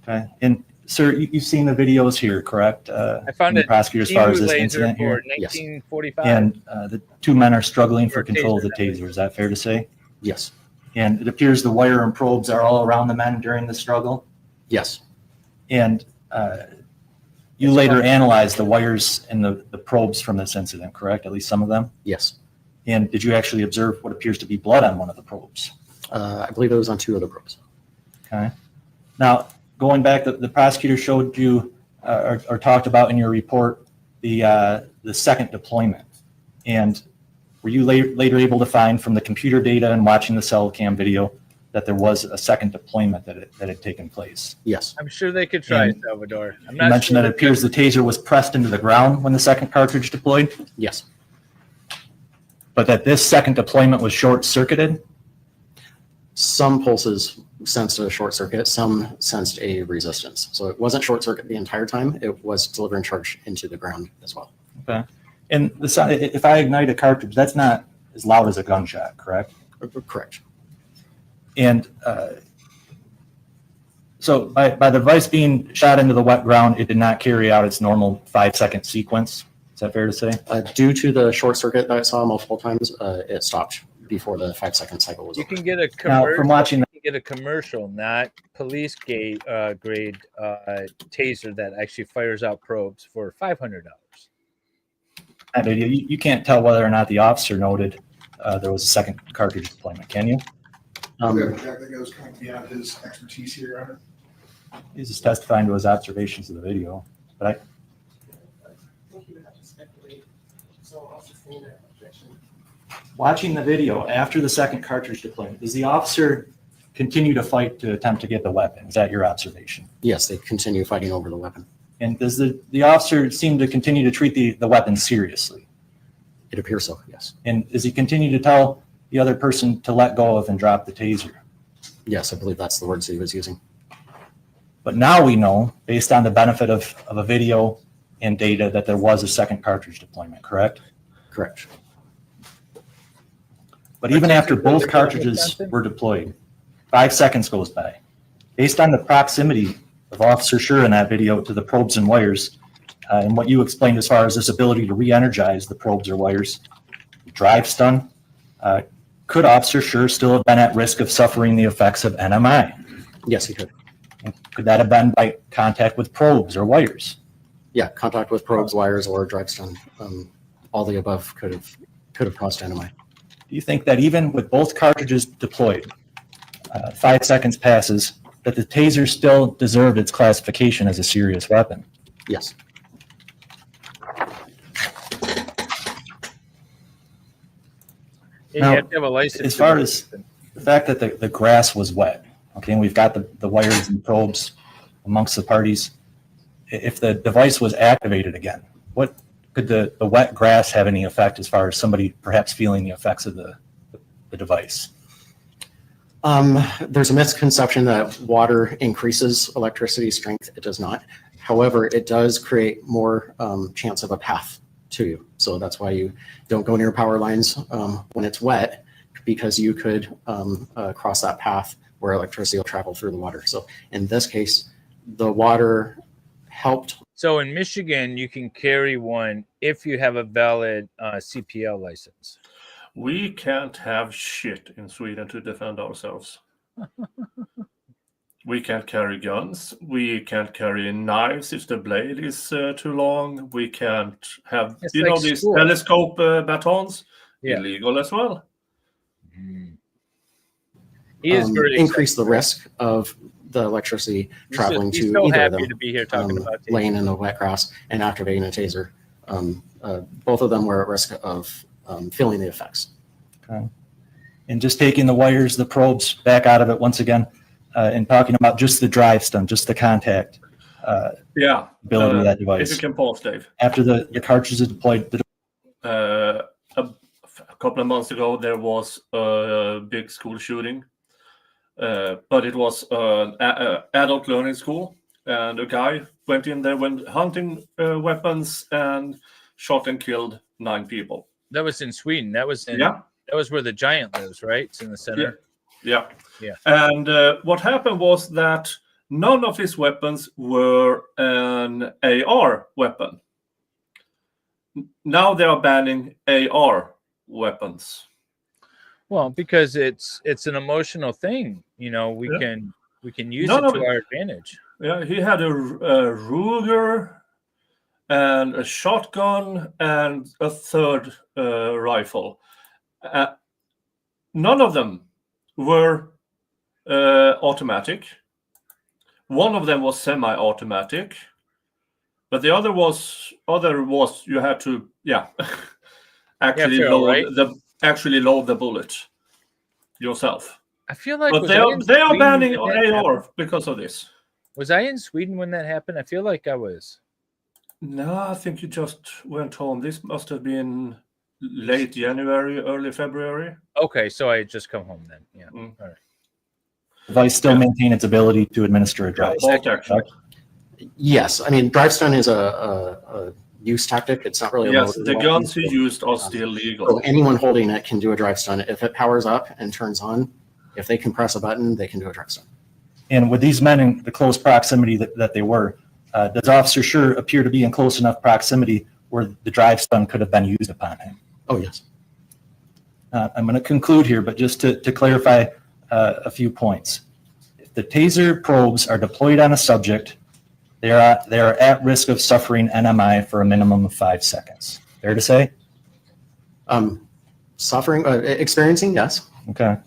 Okay. And sir, you've seen the videos here, correct? I found the it prosecutor as far as this laser incident for here. 1945. And the 2 men are struggling for Or control of the taser, taser. Is that fair to say? Yes. And it appears the wire and probes are all around the men during the struggle. Yes. And you later analyzed the wires and the probes from this incident, correct? At least some of them? Yes. And did you actually observe what appears to be blood on one of the probes? I believe it was on 2 of the probes. Okay. Now, going back, the prosecutor showed you or talked about in your report the second deployment. And were you later able to find from the computer data and watching the cell cam video that there was a second deployment that had taken place? Yes. I'm sure they could try, And Salvador. I'm You not mentioned sure that it appears the taser was pressed into the ground when the second cartridge deployed, Yes. but that this second deployment was short-circuited? Some pulses sensed a short circuit, some sensed a resistance. So it wasn't short circuit the entire time. It was delivering charge into the ground as well. Okay. And the sound, if I ignite a cartridge, that's not as loud as a gunshot, correct? Correct. And so by the device being shot into the wet ground, it did not carry out its normal 5-second sequence. Is that fair to say? Due to the short circuit that I saw multiple times, it stopped before the 5-second cycle was You over. can get a Now, commercial. from watching You can get a commercial, not police grade taser that actually fires out probes for $500. that video, you can't tell whether or not the officer noted there was a second cartridge deployment, can you? Jack, that goes kind of beyond his expertise here, Your Honor. He's just testifying to his observations of the video. But I think you would have to speculate. So I'll sustain that objection. watching the video after the second cartridge deployment, does the officer continue to fight to attempt to get the weapon? Is that your observation? Yes, they continue fighting over the weapon. And does the officer seem to continue to treat the weapon seriously? It appears so, yes. And does he continue to tell the other person to let go of and drop the taser? Yes, I believe that's the words he was using. But now we know, based on the benefit of a video and data, that there was a second cartridge deployment, correct? Correct. But even after both cartridges were deployed, 5 seconds goes by. Based on the proximity of Officer Schurr in that video to the probes and wires, and what you explained as far as this ability to re-energize the probes or wires, drive stun, could Officer Schurr still have been at risk of suffering the effects of NMI? Yes, he could. Could that have been by contact with probes or wires? Yeah, contact with probes, wires, or drive stun. All the above could have caused NMI. Do you think that even with both cartridges deployed, 5 seconds passes, that the taser still deserved its classification as a serious weapon? Yes. You Now, have to have a license. as far as the fact that the grass was wet, okay, and we've got the wires and probes amongst the parties, if the device was activated again, what could the wet grass have any effect as far as somebody perhaps feeling the effects of the device? There's a misconception that water increases electricity strength. It does not. However, it does create more chance of a path to you. So that's why you don't go near power lines when it's wet, because you could cross that path where electricity will travel through the water. So in this case, the water helped. So in Michigan, you can carry one if you have a valid CPL license. We can't have shit in Sweden to defend ourselves. We can't carry guns. We can't carry knives if the blade is too long. We can't have, It's you like know, these school. telescope batons. Yeah. Illegal as well. He is very increase the excited. risk of the electricity traveling He's to so either of happy them, to be here talking about tasers. laying in the wet grass and activating a taser. Both of them were at risk of feeling the effects. Okay. And just taking the wires, the probes back out of it once again, and talking about just the drive stun, just the contact Yeah. ability of that If you device. can pause, Dave. After the cartridge is deployed, A couple of months ago, there was a big school shooting, but it was an adult learning school, and a guy went in there, went hunting weapons, and shot and killed 9 people. That was in Sweden. That was in. Yeah. That was where the giant lives, right? It's in the center. Yeah. Yeah. And what happened was that none of his weapons were an AR weapon. Now they are banning AR weapons. Well, because it's an emotional thing. You know, we Yeah. can use None it of to it. our advantage. Yeah, he had a Ruger and a shotgun and a third rifle. None of them were automatic. One of them was semi-automatic, but the other was you had to actually Phil, load right? load the bullet yourself. I feel like But was they I are in Sweden banning when that AR happened? because of this. Was I in Sweden when that happened? I feel like I was. No, I think you just went home. This must have been late January, early February. Okay, so I had just come home then. Yeah. Mm. All right. device still maintain its ability to administer a drive. Bolt action. Yes, I mean, drive stun is a use tactic. It's not really a Yes, loaded the weapon. guns he used are still So legal. anyone holding it can do a drive stun. If it powers up and turns on, if they can press a button, they can do a drive stun. And with these men in the close proximity that they were, does Officer Schurr appear to be in close enough proximity where the drive stun could have been used upon him? Oh, yes. I'm going to conclude here, but just to clarify a few points. If the taser probes are deployed on a subject, they are at risk of suffering NMI for a minimum of 5 seconds. Fair to say? Experiencing, yes. Okay.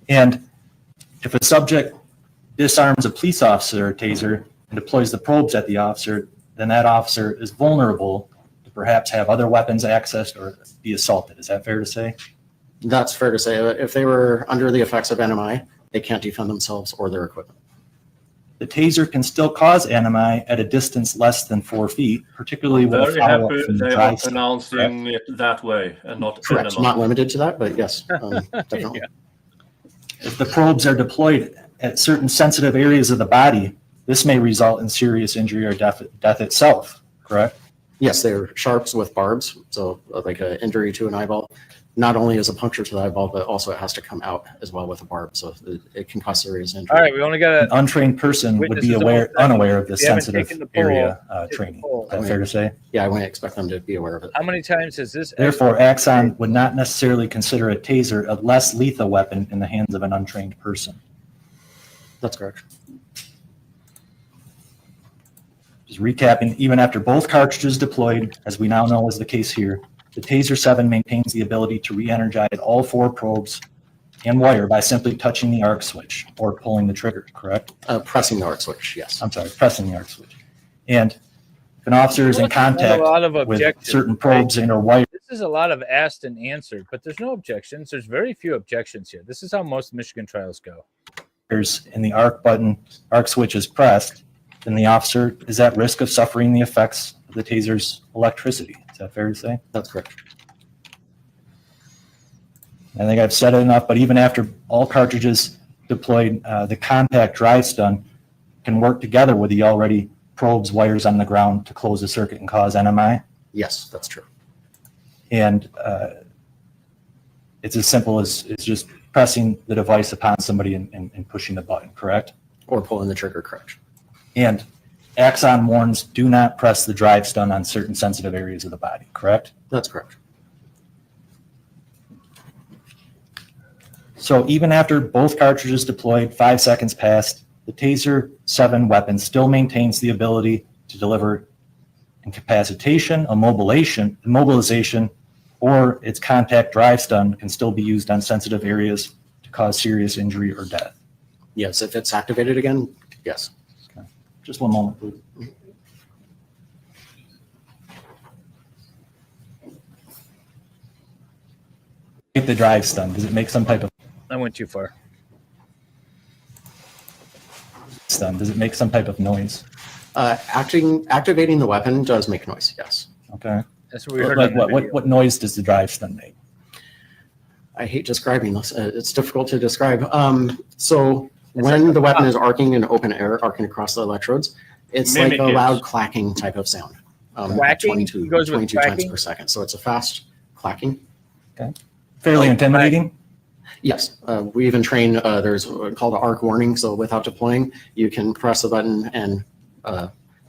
And if a subject disarms a police officer or taser and deploys the probes at the officer, then that officer is vulnerable to perhaps have other weapons accessed or be assaulted. Is that fair to say? That's fair to say. If they were under the effects of NMI, they can't defend themselves or their equipment. the taser can still cause NMI at a distance less than 4 feet, particularly with a Very follow-up happy from the they dry are stun. pronouncing it that way and not Correct. enema. Not limited to that, but yes, definitely. If the probes are deployed at certain sensitive areas of the body, this may result in serious injury or death itself, correct? Yes, they're sharps with barbs, so like an injury to an eyeball. Not only is a puncture to the eyeball, but also it has to come out as well with a barb, so it can cause serious injury. All right, we only got An untrained person would be unaware of this We haven't sensitive taken the poll. area Take the training. poll. Is that fair to say? Yeah, I wouldn't expect them to be aware of it. How many times has this? Therefore, Axon would not necessarily consider a taser a less lethal weapon in the hands of an untrained person. That's correct. Just recapping, even after both cartridges deployed, as we now know is the case here, the Taser 7 maintains the ability to re-energize all 4 probes and wire by simply touching the arc switch or pulling the trigger, correct? Pressing the arc switch, yes. I'm sorry, pressing the arc switch. And if an officer is in contact a lot of with objections, certain probes and or wire, This is a lot of asked and answered, but there's no objections. There's very few objections here. This is how most Michigan trials go. and the arc button, arc switch is pressed, then the officer is at risk of suffering the effects of the taser's electricity. Is that fair to say? That's correct. I think I've said it enough, but even after all cartridges deployed, the compact drive stun can work together with the already probes wires on the ground to close the circuit and cause NMI. Yes, that's true. And it's as simple as just pressing the device upon somebody and pushing the button, correct? Or pulling the trigger, correct. And Axon warns, do not press the drive stun on certain sensitive areas of the body, correct? That's correct. So even after both cartridges deployed, 5 seconds passed, the Taser 7 weapon still maintains the ability to deliver incapacitation, immobilization, or its contact drive stun can still be used on sensitive areas to cause serious injury or death. Yes, if it's activated again, yes. Okay. Just one moment, please. The drive stun, does it make some type of I went too far. stun? Does it make some type of noise? Activating the weapon does make noise, yes. Okay. That's what we heard. Like on the what, video. what noise does the drive stun make? I hate describing this. It's difficult to describe. So when the weapon is arcing in open air, arcing across the electrodes, it's like a Mimic it. loud clacking type of sound. Clacking? 22, It goes with 22 times clacking? per second. So it's a fast clacking. Fairly intimidating? Yes, we even train, there's called an arc warning. So without deploying, you can press the button and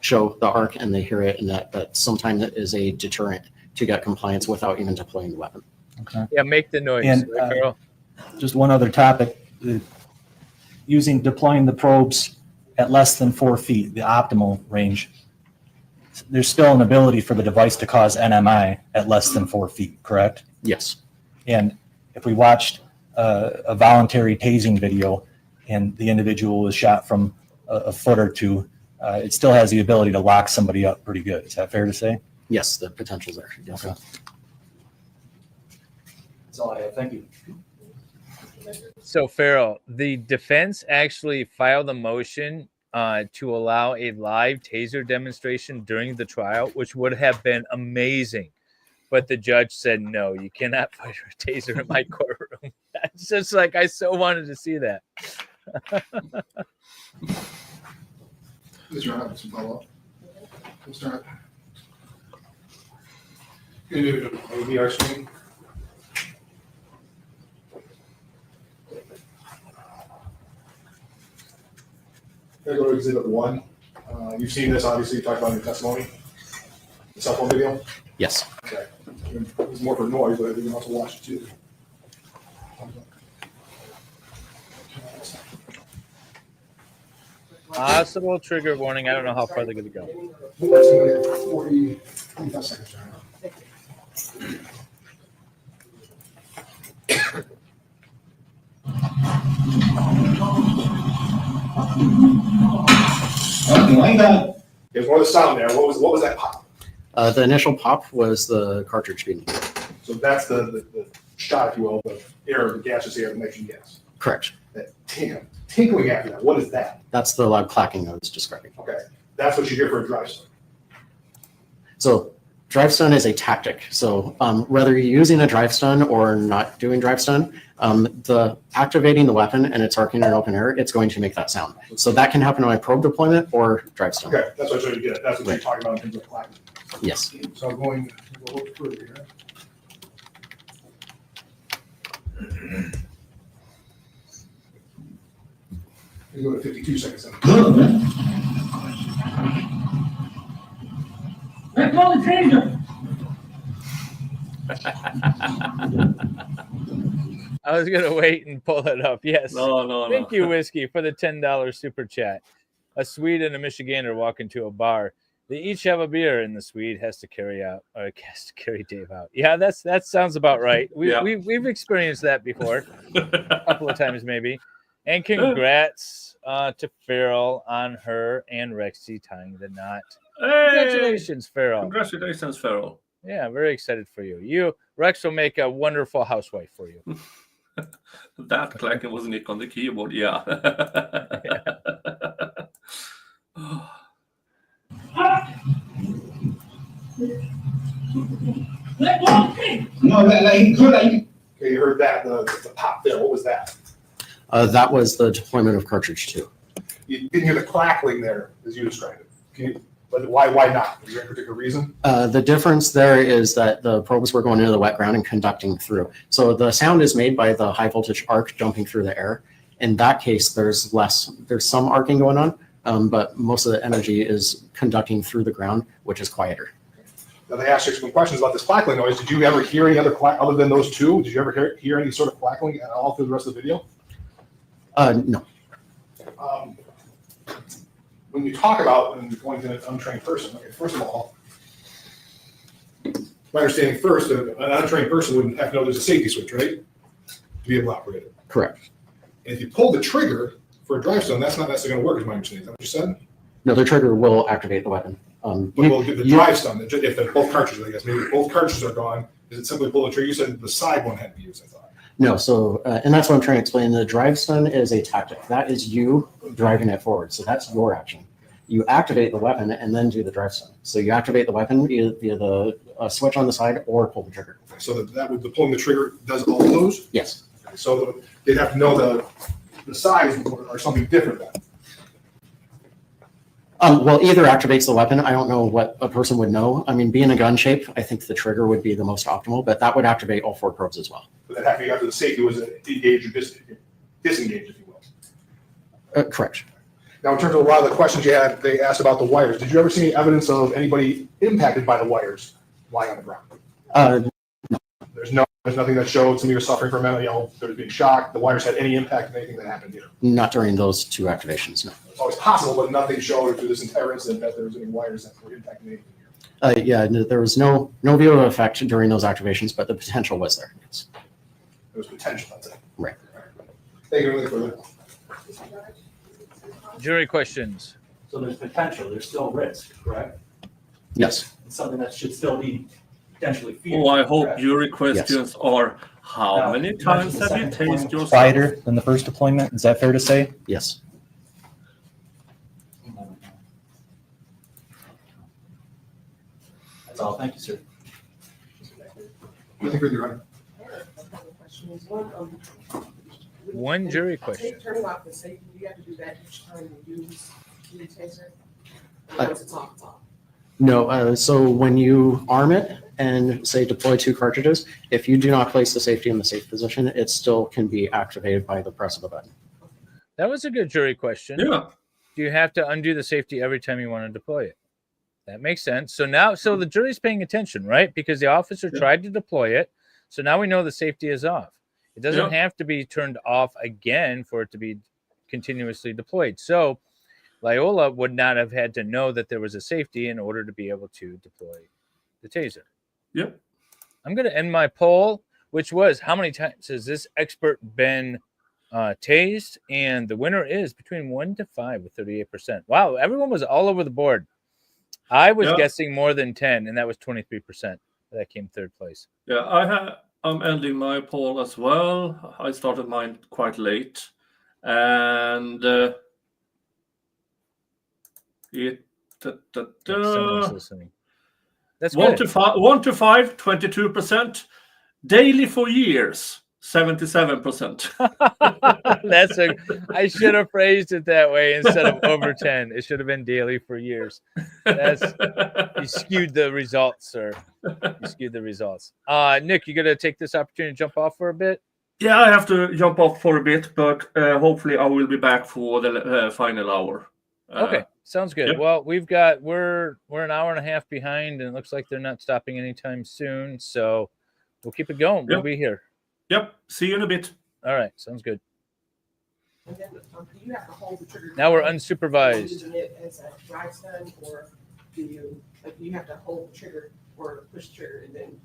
show the arc and they hear it. And that sometimes it is a deterrent to get compliance without even deploying the weapon. Okay. Yeah, make the noise. And, right, Carol? Just one other topic, deploying the probes at less than 4 feet, the optimal range, there's still an ability for the device to cause NMI at less than 4 feet, correct? Yes. And if we watched a voluntary tasing video and the individual was shot from a foot or two, it still has the ability to lock somebody up pretty good. Is that fair to say? Yes, the potential's there. Yes. Okay. That's all I have. Thank you. So, Farrell, the defense actually filed a motion to allow a live taser demonstration during the trial, which would have been amazing. But the judge said, no, you cannot fire a taser in my courtroom. It's just like, I so wanted to see that. This is your some follow-up. We'll start. Can you do a VR screen? Okay, go to exhibit 1. You've seen this, obviously, you talked about in your testimony. The cell phone video? Yes. Okay. It's more for noise, but you can also watch it too. Possible trigger warning. I don't know how far they're going to go. 25 seconds. There's more of the sound there. What was that pop? The initial pop was the cartridge being. So that's the shot, if you will, the air, the gaseous air that makes you gas. Correct. That tinkling after that, what is that? That's the loud clacking I was describing. Okay, that's what you hear for a drive stun. So drive stun is a tactic. So whether you're using a drive stun or not doing drive stun, the activating the weapon and it's arcing in open air, it's going to make that sound. So that can happen on a probe deployment or drive stun. Okay, that's what I showed you get. That's what you're Right. talking about in terms of clacking. Yes. So I'm going a little further here. We go to 52 seconds in. Let's call the taser. I was gonna wait and pull it up. Yes. No. Thank you, Whiskey, for the $10 super chat. A Swede and a Michigander walk into a bar. They each have a beer, and the Swede has to carry Dave out. Yeah, that sounds about right. We've experienced that before, a couple of times maybe. And congrats to Farrell on her and Rexy tying the knot. Congratulations, Farrell. Congratulations, Farrell. Yeah, very excited for you. Rex will make a wonderful housewife for you. That clacking was Nick on the keyboard, yeah. Let go of the taser. No, like Okay, you heard that, the pop there. What was that? That was the deployment of cartridge 2. You didn't hear the crackling there as you described it. But why not? Is there any particular reason? The difference there is that the probes were going into the wet ground and conducting through. So the sound is made by the high voltage arc jumping through the air. In that case, there's some arcing going on, but most of the energy is conducting through the ground, which is quieter. Now they asked you some questions about this clackling noise. Did you ever hear any other clack other than those two? Did you ever hear any sort of clackling at all through the rest of the video? No. When you talk about when you're going to an untrained person, okay, first of all, my understanding first, an untrained person wouldn't have to know there's a safety switch, right? To be able to operate it. Correct. And if you pull the trigger for a drive stun, that's not necessarily going to work, is my understanding. Is that what you said? No, the trigger will activate the weapon. But we'll do the drive stun, if both cartridges, I guess, maybe both cartridges are gone, is it simply pull the trigger? You said the side one had to be used, I thought. No, so, and that's what I'm trying to explain. The drive stun is a tactic. That is you driving it forward. So that's your action. You activate the weapon and then do the drive stun. So you activate the weapon via the switch on the side or pull the trigger. So that would, the pulling the trigger does all of those? Yes. So they'd have to know the size or something different then. Well, either activates the weapon. I don't know what a person would know. I mean, being a gun shape, I think the trigger would be the most optimal, but that would activate all 4 probes as well. But that happening after the safety was engaged or disengaged, if you will. Correct. Now, in terms of a lot of the questions you had, they asked about the wires. Did you ever see any evidence of anybody impacted by the wires lying on the ground? There's nothing that showed somebody was suffering from mental, they were being shocked. The wires had any impact on anything that happened here. Not during those 2 activations, no. It's always possible, but nothing showed through this entire incident that there was any wires that were impacting anything here. Yeah, there was no view of effect during those activations, but the potential was there. Yes. There was potential, that's it. Right. Thank you. Anything further? Jury questions. So there's potential, there's still risk, correct? Yes. It's something that should still be potentially feared. Oh, I hope correct? jury questions are, how many times have you tased yourself? Quieter than the first deployment, is that fair to say? Yes. That's all, thank you, sir. Anything further, Your Honor? One jury question. Turning off the safety, do you have to do that each time you use the taser? Uh, Or is it off, it's off? No, so when you arm it and say deploy 2 cartridges, if you do not place the safety in the safe position, it still can be activated by the press of the button. That was a good jury question. Yeah. Do you have to undo the safety every time you want to deploy it? That makes sense. So the jury's paying attention, right? Because the officer tried to deploy it. So now we know the safety is off. It doesn't have to be turned off again for it to be continuously deployed. So Lyoya would not have had to know that there was a safety in order to be able to deploy the taser. Yep. I'm going to end my poll, which was how many times has this expert been tased? And the winner is between 1 to 5 with 38%. Wow, everyone was all over the board. I was guessing more than 10, and that was 23%. That came third place. Yeah, I'm ending my poll as well. I started mine quite late, and Someone's listening. That's 1 good. to 5, 1 to 5, 22%. Daily for years, 77%. I should have phrased it that way instead of over 10. It should have been daily for years. You skewed the results, sir. You skewed the results. Nick, you gonna take this opportunity to jump off for a bit? Yeah, I have to jump off for a bit, but hopefully I will be back for the final hour. Okay, sounds good. Yep. Well, we're an hour and a half behind, and it looks like they're not stopping anytime soon. So we'll keep it going. We'll Yep. be here. Yep. See you in a bit. All right, sounds good. And then, do you have to hold the trigger? Now we're down unsupervised. Using it as a drive stun, or do you have to hold the trigger or push the trigger and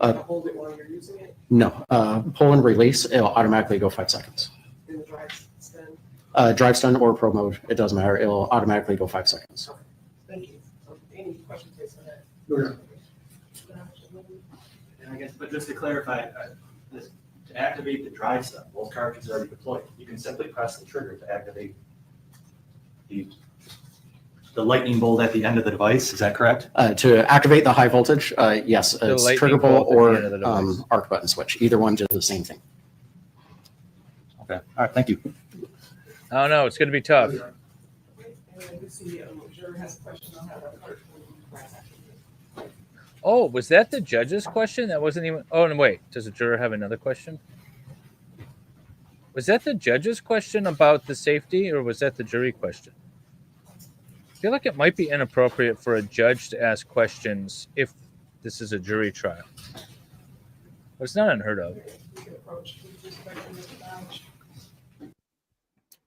then hold it while you're using it No, pull and release, it'll automatically go 5 seconds. in the drive stun? Drive stun or pro mode, it doesn't matter. It'll automatically go 5 seconds. Thank you. Any questions based on that? Okay. And I guess, but just to clarify, to activate the drive stun, both cartridges are already deployed. You can simply press the trigger to activate the lightning bolt at the end of the device. Is that correct? To activate the high voltage, yes, The it's lightning triggerable bolt at the end of the or device. arc button switch. Either one does the same thing. Okay. All right. Thank you. I don't know. It's going to be tough. And we see, Juror has a question on how to cart. Oh, was that the judge's question? That wasn't even. Oh, no, wait. Does the juror have another question? Was that the judge's question about the safety, or was that the jury question? I feel like it might be inappropriate for a judge to ask questions if this is a jury trial. But it's not unheard of. We can approach with respect to Mr. Dodge.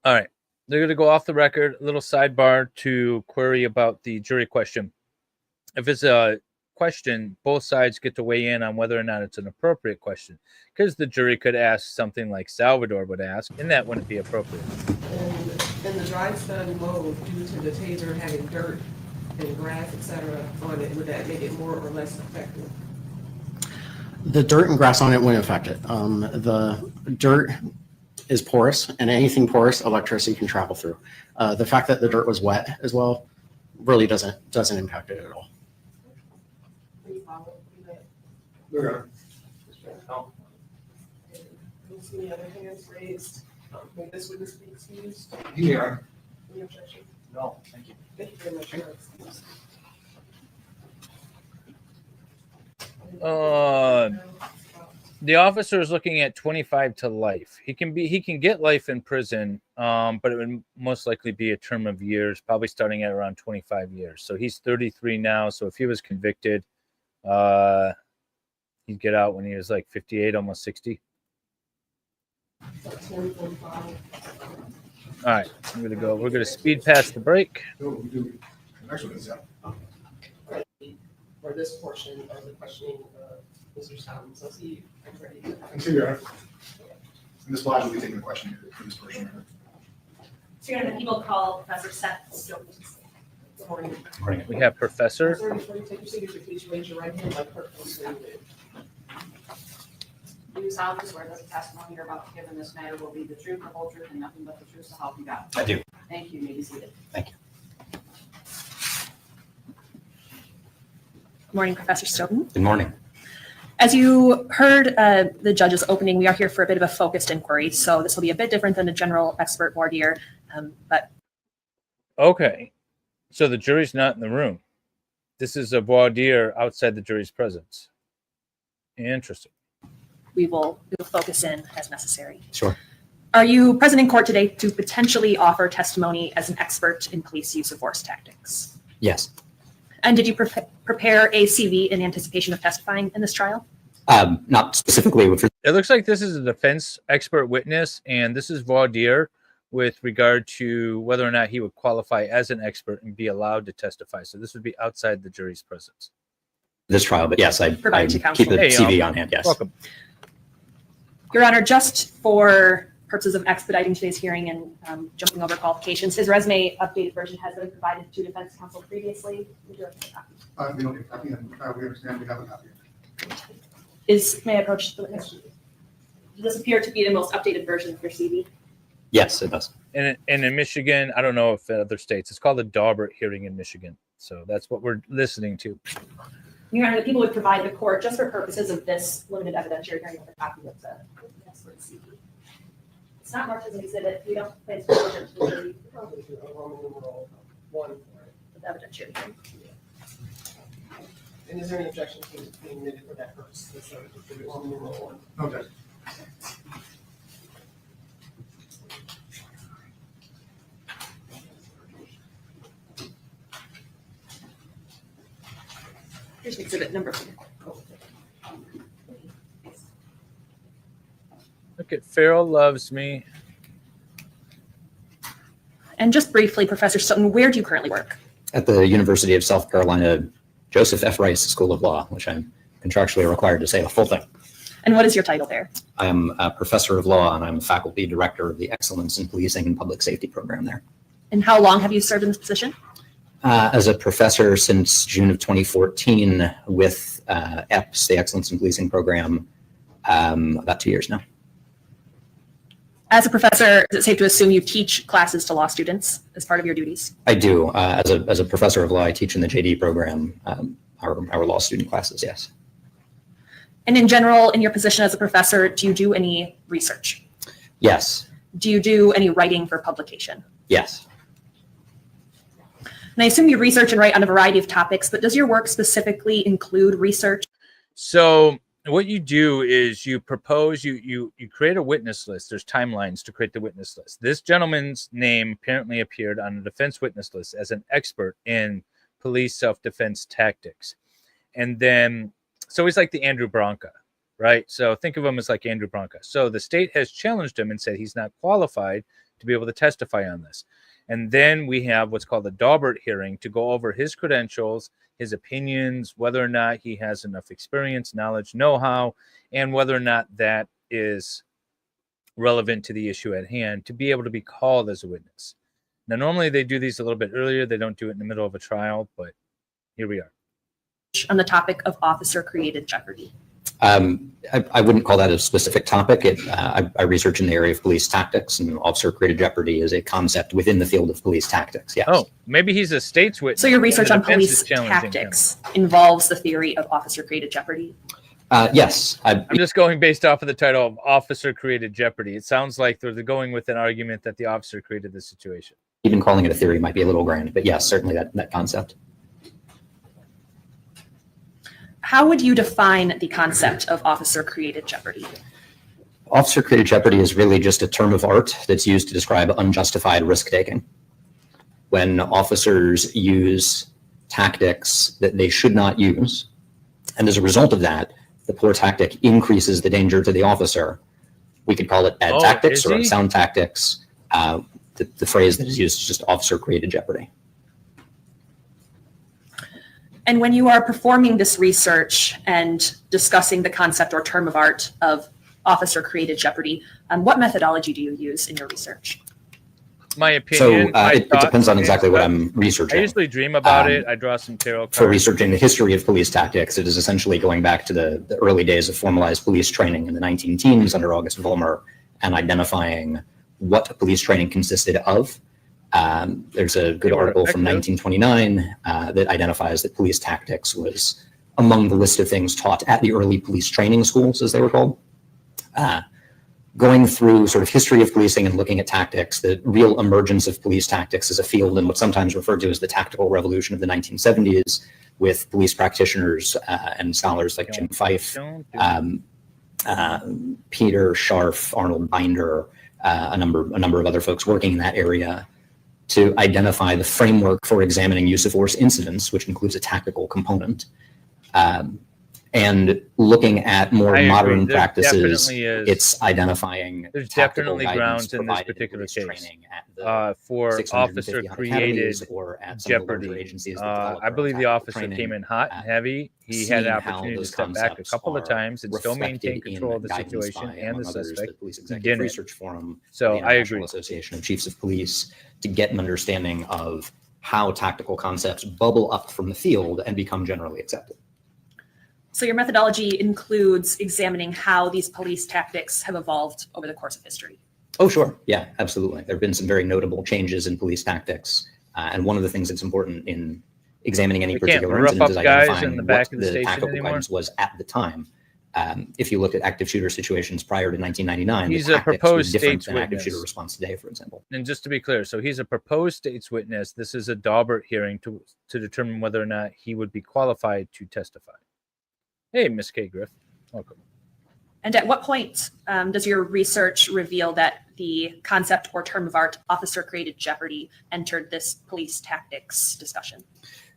All right. They're going to go off the record. A little sidebar to query about the jury question. If it's a question, both sides get to weigh in on whether or not it's an appropriate question, because the jury could ask something like Salvador would ask, and that wouldn't be appropriate. And in the drive stun mode, due to the taser having dirt and grass, etc., on it, would that make it more or less effective? The dirt and grass on it wouldn't affect it. The dirt is porous, and anything porous, electricity can travel through. The fact that the dirt was wet as well really doesn't impact it at all. Any follow-up on that? Okay. Don't see any other hands raised. May this witness be excused? Yeah. Any objection? No. Thank you. Thank you very much. Your excuse. The officer is looking at 25 to life. He can get life in prison, but it would most likely be a term of years, probably starting at around 25 years. So he's 33 now. So if he was convicted, he'd get out when he was like 58, almost 60. 2045. All right, we're gonna speed past the break. No, we do. The next one is, yeah. For this portion of the questioning, Mr. Stoughton, so see, I'm ready. And so, Your Honor. And this lodge will be taking a question for this person. So you're gonna people call Professor Seth Stokes. Good morning. Morning. We have Professor. Sir, before you take your signature, please raise your right hand like clerk will say you did. Do you solemnly swear that the testimony you're about to give in this matter will be the truth, the whole truth, and nothing but the truth, so help you God? I do. Thank you. You may be seated. Thank you. Good morning, Professor Stoughton. Good morning. As you heard the judge's opening, we are here for a bit of a focused inquiry, so this will be a bit different than a general expert voir dire, but Okay, so the jury's not in the room. This is a voir dire outside the jury's presence. Interesting. we will focus in as necessary. Sure. Are you present in court today to potentially offer testimony as an expert in police use of force tactics? Yes. And did you prepare a CV in anticipation of testifying in this trial? Not specifically with. It looks like this is a defense expert witness, and this is voir dire with regard to whether or not he would qualify as an expert and be allowed to testify. So this would be outside the jury's presence. This trial, but yes, I Provide to counsel. keep the Hey, CV on hand. Yes. Welcome. Your Honor, just for purposes of expediting today's hearing and jumping over qualifications, his resume updated version has been provided to defense counsel previously. Would you like a copy? We don't need a copy, and we understand we have a copy. May I approach the witness? Does this appear to be the most updated version of your CV? Yes, it does. And in Michigan, I don't know if in other states, it's called a Daubert hearing in Michigan. So that's what we're listening to. Your Honor, the people would provide the court, just for purposes of this limited evidentiary hearing, with a copy of the expert CV. It's not marked as an exhibit. We don't plan to report it to the jury. Probably do a Roman numeral 1 for it. With the evidentiary hearing. And is there any objection to it being admitted for that purpose? So the Roman numeral 1. Okay. Here's exhibit number 4. Look at Farrell Loves Me. And just briefly, Professor Stoughton, where do you currently work? At the University of South Carolina, Joseph F. Rice School of Law, which I'm contractually required to say the full thing. And what is your title there? I'm a professor of law, and I'm faculty director of the Excellence in Policing and Public Safety program there. And how long have you served in this position? As a professor since June of 2014 with EPS, the Excellence in Policing program, about 2 years now. As a professor, is it safe to assume you teach classes to law students as part of your duties? I do. As a professor of law, I teach in the JD program, our law student classes, yes. And in general, in your position as a professor, do you do any research? Yes. Do you do any writing for publication? Yes. And I assume you research and write on a variety of topics, but does your work specifically include research? So what you do is you propose, you create a witness list. There's timelines to create the witness list. This gentleman's name apparently appeared on the defense witness list as an expert in police self-defense tactics. And then, so he's like the Andrew Branca, right? So think of him as like Andrew Branca. So the state has challenged him and said he's not qualified to be able to testify on this. And then we have what's called a Daubert hearing to go over his credentials, his opinions, whether or not he has enough experience, knowledge, know-how, and whether or not that is relevant to the issue at hand to be able to be called as a witness. Now, normally they do these a little bit earlier. They don't do it in the middle of a trial, but here we are. On the topic of officer-created jeopardy. I wouldn't call that a specific topic. I research in the area of police tactics, and officer-created jeopardy is a concept within the field of police tactics, yes. Oh, maybe he's a state's witness. So your research and on the defense police is challenging tactics involves the theory of officer-created jeopardy? Yes. I'm just going based off of the title of officer-created jeopardy. It sounds like they're going with an argument that the officer created the situation. Even calling it a theory might be a little grand, but yes, certainly that concept. How would you define the concept of officer-created jeopardy? Officer-created jeopardy is really just a term of art that's used to describe unjustified risk-taking. When officers use tactics that they should not use, and as a result of that, the poor tactic increases the danger to the officer, we could call it bad tactics or unsound tactics. The phrase that is used is just officer-created jeopardy. And when you are performing this research and discussing the concept or term of art of officer-created jeopardy, what methodology do you use in your research? My opinion. So it depends on exactly what I'm researching. I usually dream about it. I draw some tarot cards. For researching the history of police tactics, it is essentially going back to the early days of formalized police training in the 19-teens under August Vollmer and identifying what police training consisted of. There's a good article from 1929 that identifies that police tactics was among the list of things taught at the early police training schools, as they were called. Going through sort of history of policing and looking at tactics, the real emergence of police tactics as a field and what's sometimes referred to as the tactical revolution of the 1970s with police practitioners and scholars like Jim Fife, Peter Scharf, Arnold Binder, a number of other folks working in that area to identify the framework for examining use of force incidents, which includes a tactical component. And looking at more modern practices, it's identifying there's definitely grounds in this particular case for officer-created jeopardy. I believe the officer came in hot and heavy. He had an opportunity to step back a couple of times and still maintain control of the situation and the suspect. He didn't. Research Forum, so I agree. Association of Chiefs of Police to get an understanding of how tactical concepts bubble up from the field and become generally accepted. So your methodology includes examining how these police tactics have evolved over the course of history. Oh, sure. Yeah, absolutely. There have been some very notable changes in police tactics. And one of the things that's important in examining any We can't particular rough incident is up guys identifying in the back what of the the station tactical anymore? guidance was at the time. If you look at active shooter situations prior to 1999, He's the a tactics were proposed different state's than active witness. shooter response today, for example. And just to be clear, so he's a proposed state's witness. This is a Daubert hearing to determine whether or not he would be qualified to testify. Hey, Miss K. Griff, welcome. And at what point does your research reveal that the concept or term of art officer-created jeopardy entered this police tactics discussion?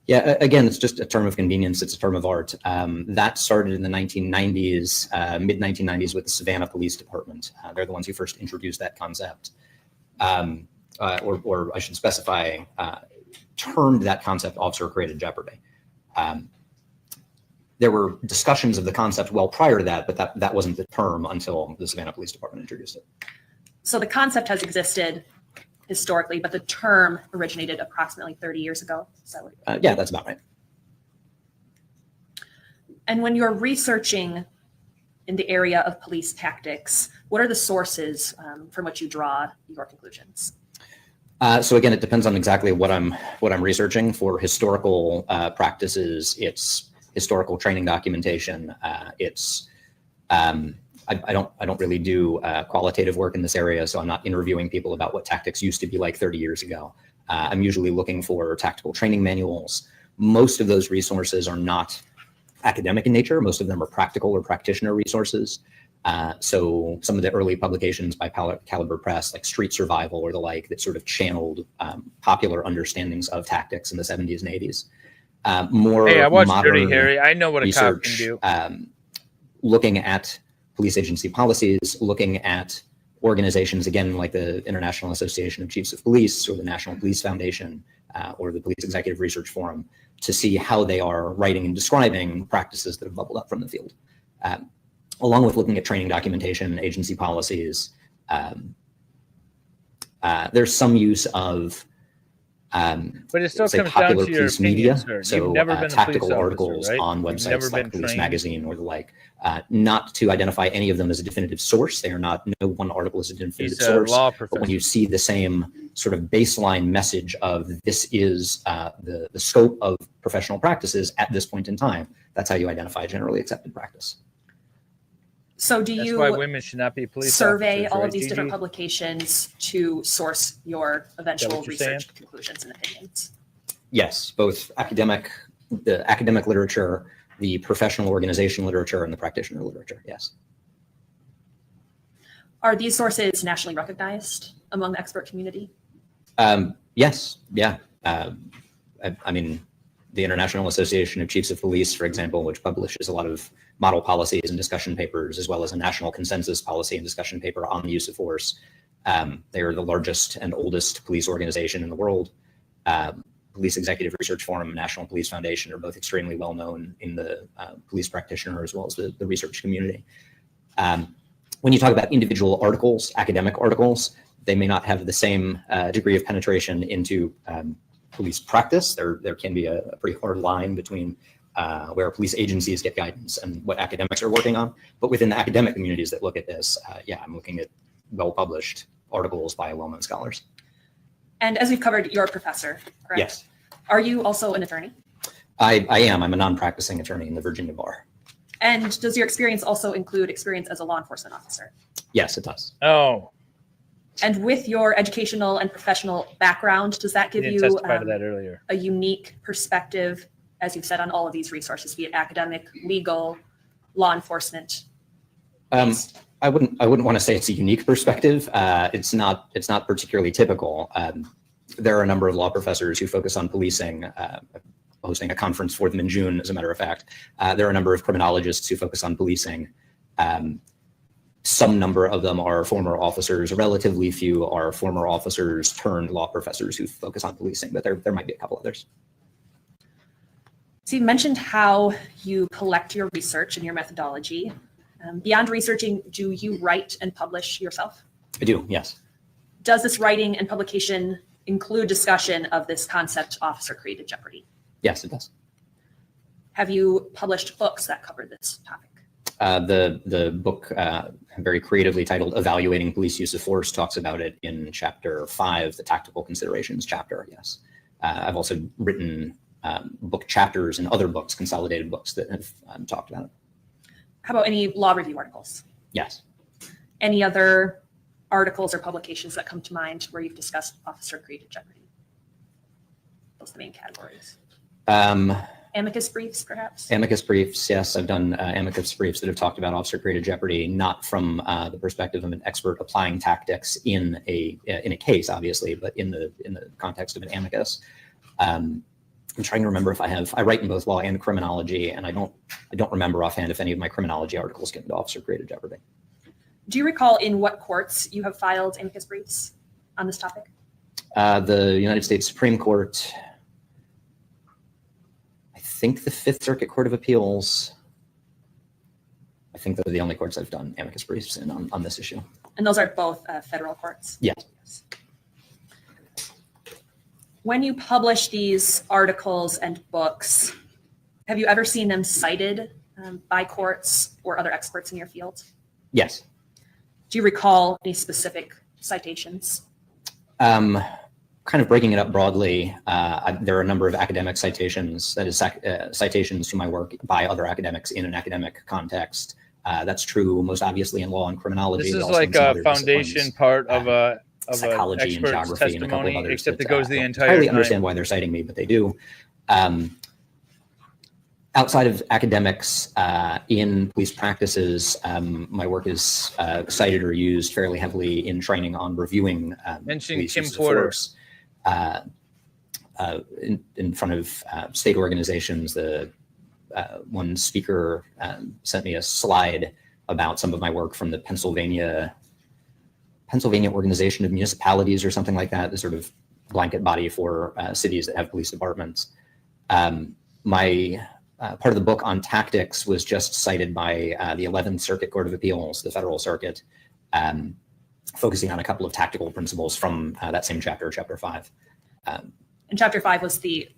Yeah, again, it's just a term of convenience. It's a term of art. That started in the 1990s, mid-1990s with the Savannah Police Department. They're the ones who first introduced that concept. Or I should specify, termed that concept officer-created jeopardy. There were discussions of the concept well prior to that, but that wasn't the term until the Savannah Police Department introduced it. So the concept has existed historically, but the term originated approximately 30 years ago. So Yeah, that's about right. And when you're researching in the area of police tactics, what are the sources from which you draw your conclusions? So again, it depends on exactly what I'm researching. For historical practices, it's historical training documentation. I don't really do qualitative work in this area, so I'm not interviewing people about what tactics used to be like 30 years ago. I'm usually looking for tactical training manuals. Most of those resources are not academic in nature. Most of them are practical or practitioner resources. So some of the early publications by Caliber Press, like Street Survival or the like, that sort of channeled popular understandings of tactics in the 70s and 80s. Hey, I watched Dirty Harry. I know what a cop can research, do. Looking at police agency policies, looking at organizations, again, like the International Association of Chiefs of Police or the National Police Foundation or the Police Executive Research Forum, to see how they are writing and describing practices that have bubbled up from the field. Along with looking at training documentation, agency policies, there's some use of But it still say comes down popular to your police opinion, media, sir. so You've never been a tactical police officer, articles right? on You've never websites like been Police trained. Magazine or the like, not to identify any of them as a definitive source. They are not, no one article is a definitive He's a source. law But when professor. you see the same sort of baseline message of this is the scope of professional practices at this point in time, that's how you identify generally accepted practice. So do That's you why women should not be police survey officers, all right, of these different Gigi? publications to source your eventual what you're saying? research conclusions and opinions? Yes, both the academic literature, the professional organization literature, and the practitioner literature, yes. Are these sources nationally recognized among the expert community? Yes, yeah. I mean, the International Association of Chiefs of Police, for example, which publishes a lot of model policies and discussion papers, as well as a national consensus policy and discussion paper on the use of force. They are the largest and oldest police organization in the world. Police Executive Research Forum and National Police Foundation are both extremely well known in the police practitioner as well as the research community. When you talk about individual articles, academic articles, they may not have the same degree of penetration into police practice. There can be a pretty hard line between where police agencies get guidance and what academics are working on. But within the academic communities that look at this, yeah, I'm looking at well-published articles by well-known scholars. And as we've covered, you're a professor, correct? Yes. Are you also an attorney? I am. I'm a non-practicing attorney in the Virginia bar. And does your experience also include experience as a law enforcement officer? Yes, it does. Oh, And with your educational and professional background, does that I give didn't you testify to that earlier. a unique perspective, as you've said, on all of these resources, be it academic, legal, law enforcement? I wouldn't want to say it's a unique perspective. It's not particularly typical. There are a number of law professors who focus on policing, hosting a conference for them in June, as a matter of fact. There are a number of criminologists who focus on policing. Some number of them are former officers. Relatively few are former officers turned law professors who focus on policing, but there might be a couple others. So you mentioned how you collect your research and your methodology. Beyond researching, do you write and publish yourself? I do, yes. Does this writing and publication include discussion of this concept, officer-created jeopardy? Yes, it does. Have you published books that cover this topic? The book, very creatively titled "Evaluating Police Use of Force," talks about it in Chapter 5, the Tactical Considerations chapter. Yes, I've also written book chapters in other books, consolidated books that have talked about it. How about any law review articles? Yes. Any other articles or publications that come to mind where you've discussed officer created jeopardy? Those are the main categories. Amicus briefs, perhaps? Amicus briefs, yes. I've done amicus briefs that have talked about officer created jeopardy, not from the perspective of an expert applying tactics in a case, obviously, but in the context of an amicus. I'm trying to remember if I write in both law and criminology, and I don't remember offhand if any of my criminology articles get into officer created jeopardy. Do you recall in what courts you have filed amicus briefs on this topic? The United States Supreme Court, I think the Fifth Circuit Court of Appeals. I think those are the only courts I've done amicus briefs in on this issue. And those are both federal courts? Yes. When you publish these articles and books, have you ever seen them cited by courts or other experts in your field? Yes. Do you recall any specific citations? Kind of breaking it up broadly, there are a number of academic citations, that is citations to my work by other academics in an academic context. That's true most obviously in law and criminology. This is also in like some a other foundation disciplines. part of a Psychology and expert's geography and a couple of testimony, others. except that, it goes the I entire entirely time. understand why they're citing me, but they do. Outside of academics in police practices, my work is cited or used fairly heavily in training on reviewing Mention police Kim use of Porter. force, in front of state organizations. The one speaker sent me a slide about some of my work from the Pennsylvania Organization of Municipalities or something like that, the sort of blanket body for cities that have police departments. My part of the book on tactics was just cited by the 11th Circuit Court of Appeals, the Federal Circuit, focusing on a couple of tactical principles from that same chapter, Chapter 5. And Chapter 5 was the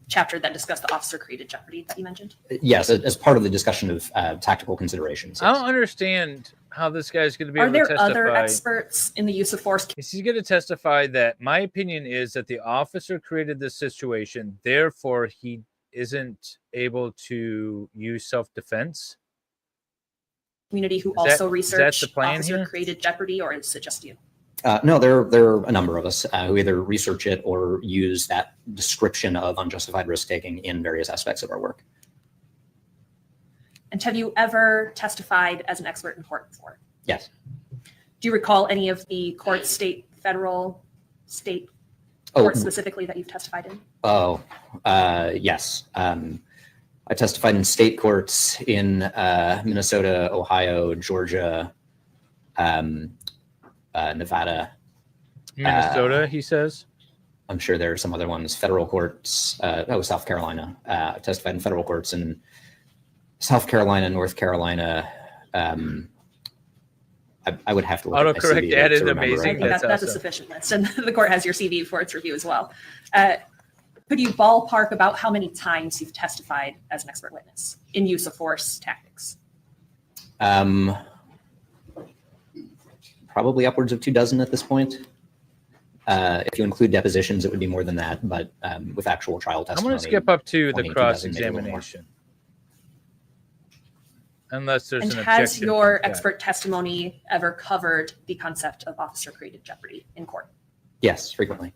chapter that discussed the officer created jeopardy that you mentioned? Yes, as part of the discussion of tactical considerations. I don't understand how this guy's going to be Are able to there testify. other experts in the use of force? He's going to testify that my opinion is that the officer created this situation, therefore he isn't able to use self-defense. Community who Is that- also is that research the plan officer here? created jeopardy, or is it just you? No, there are a number of us who either research it or use that description of unjustified risk-taking in various aspects of our work. And have you ever testified as an expert in court before? Yes. Do you recall any of the court, state, federal, state Oh, courts specifically that you've testified in? Yes. I testified in state courts in Minnesota, Ohio, Georgia, Nevada. Minnesota, he says. I'm sure there are some other ones. Federal courts. South Carolina. I testified in federal courts in South Carolina, North Carolina. I would have to look at my Autocorrect CV added to remember amazing. I think right now. that's a awesome. sufficient list, and the court has your CV for its review as well. Could you ballpark about how many times you've testified as an expert witness in use of force tactics? Probably upwards of 24 at this point. If you include depositions, it would be more than that, but with actual trial I'm testimony. going to skip up to the 20, 24, maybe a little more. cross-examination. Unless there's And an has objection. your from the guy. expert testimony ever covered the concept of officer created jeopardy in court? Yes, frequently.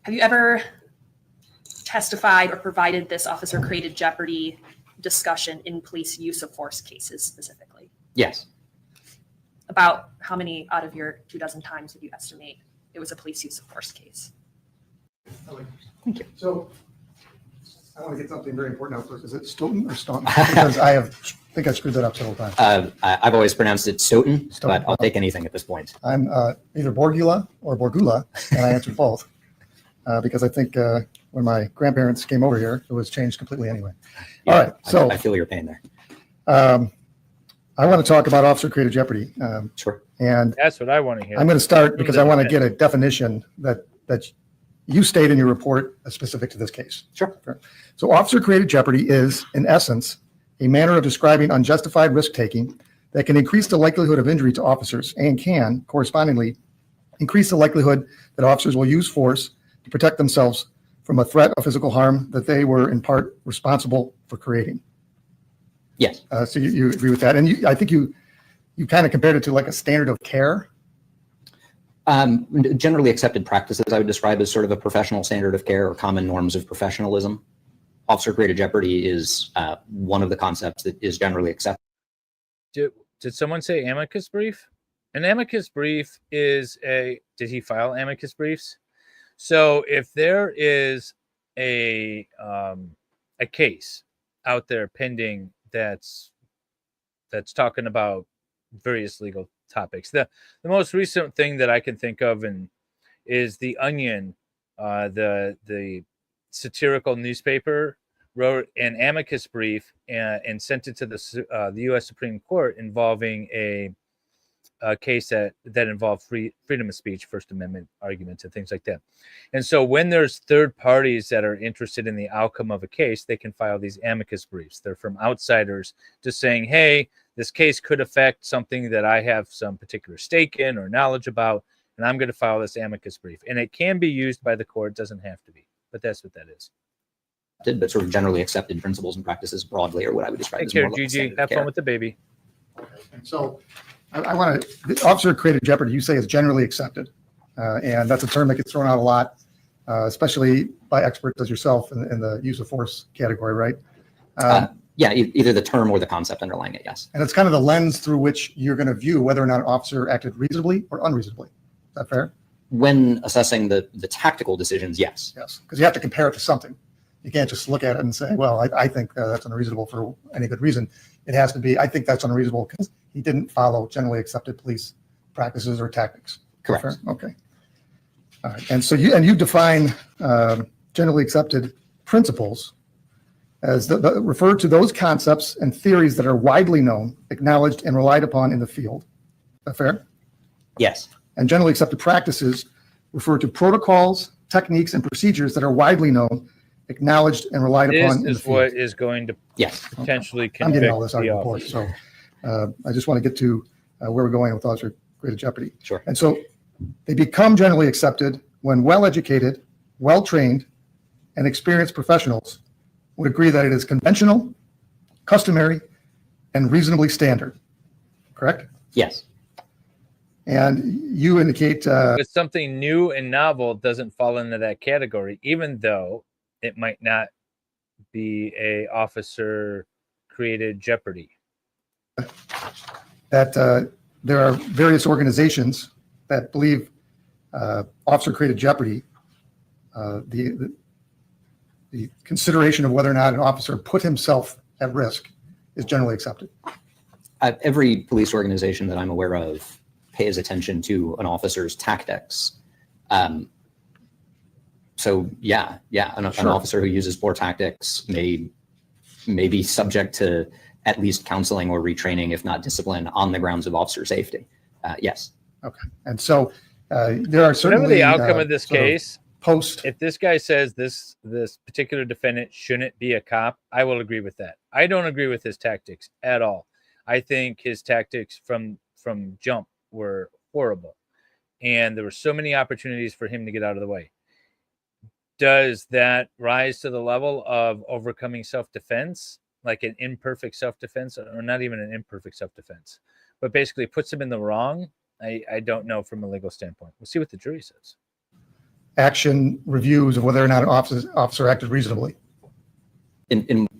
Have you ever testified or provided this officer created jeopardy discussion in police use of force cases specifically? Yes. About how many out of your 24 times would you estimate it was a police use of force case? Thank you. So I want to get something very important out first. Is it Stoughton or Staunton? Because I think I screwed that up several times. I've always pronounced it Stoughton, Stoughton. but I'll take anything at this point. I'm either Borgula or Borgula, and I answered both because I think when my grandparents came over here, it was changed completely anyway. Yeah, All right, so I feel your pain there. I want to talk about officer created jeopardy, Sure. and That's what I want to hear. I'm going to start because I want to get a definition that you state in your report specific to this case. Sure. So officer-created jeopardy is, in essence, a manner of describing unjustified risk-taking that can increase the likelihood of injury to officers and can, correspondingly, increase the likelihood that officers will use force to protect themselves from a threat of physical harm that they were in part responsible for creating. Yes. So you agree with that? And I think you kind of compared it to like a standard of care. Generally accepted practices, I would describe as sort of a professional standard of care or common norms of professionalism. Officer-created jeopardy is one of the concepts that is generally accepted. Did someone say amicus brief? An amicus brief is did he file amicus briefs? So if there is a case out there pending that's talking about various legal topics, the most recent thing that I can think of is the Onion, the satirical newspaper, wrote an amicus brief and sent it to the U.S. Supreme Court involving a case that involved freedom of speech, First Amendment arguments, and things like that. And so when there's third parties that are interested in the outcome of a case, they can file these amicus briefs. They're from outsiders just saying, hey, this case could affect something that I have some particular stake in or knowledge about, and I'm going to file this amicus brief. And it can be used by the court, doesn't have to be, but that's what that is. But sort of generally accepted principles and practices broadly are what I would describe Take as care, more like a Gigi. standard of Have care. fun with the baby. And so I want to, the officer-created jeopardy, you say, is generally accepted. And that's a term that gets thrown out a lot, especially by experts as yourself in the use of force category, right? Yeah, either the term or the concept underlying it, yes. And it's kind of the lens through which you're going to view whether or not an officer acted reasonably or unreasonably. Is that fair? When assessing the tactical decisions, yes. Yes, because you have to compare it to something. You can't just look at it and say, well, I think that's unreasonable for any good reason. It has to be, I think that's unreasonable because he didn't follow generally accepted police practices or tactics. Correct. Fair? Okay. All right. And so you define generally accepted principles as refer to those concepts and theories that are widely known, acknowledged, and relied upon in the field. Is that fair? Yes. And generally accepted practices refer to protocols, techniques, and procedures that are widely known, acknowledged, and relied upon in the This is field. what is going to Yes. potentially I'm convict getting all this out of the the report, officer. so I just want to get to where we're going with officer-created jeopardy. Sure. And so they become generally accepted when well-educated, well-trained, and experienced professionals would agree that it is conventional, customary, and reasonably standard. Correct? Yes. And you indicate But something new and novel doesn't fall into that category, even though it might not be a officer-created jeopardy. that there are various organizations that believe officer-created jeopardy, the consideration of whether or not an officer put himself at risk is generally accepted. Every police organization that I'm aware of pays attention to an officer's tactics. So yeah, an Sure. officer who uses poor tactics may be subject to at least counseling or retraining, if not discipline, on the grounds of officer safety. Yes. Okay. And so there are certainly Whatever the outcome of this sort of case, post. if this guy says this particular defendant shouldn't be a cop, I will agree with that. I don't agree with his tactics at all. I think his tactics from jump were horrible, and there were so many opportunities for him to get out of the way. Does that rise to the level of overcoming self-defense, like an imperfect self-defense, or not even an imperfect self-defense, but basically puts him in the wrong? I don't know from a legal standpoint. We'll see what the jury says. Action reviews of whether or not an officer acted reasonably.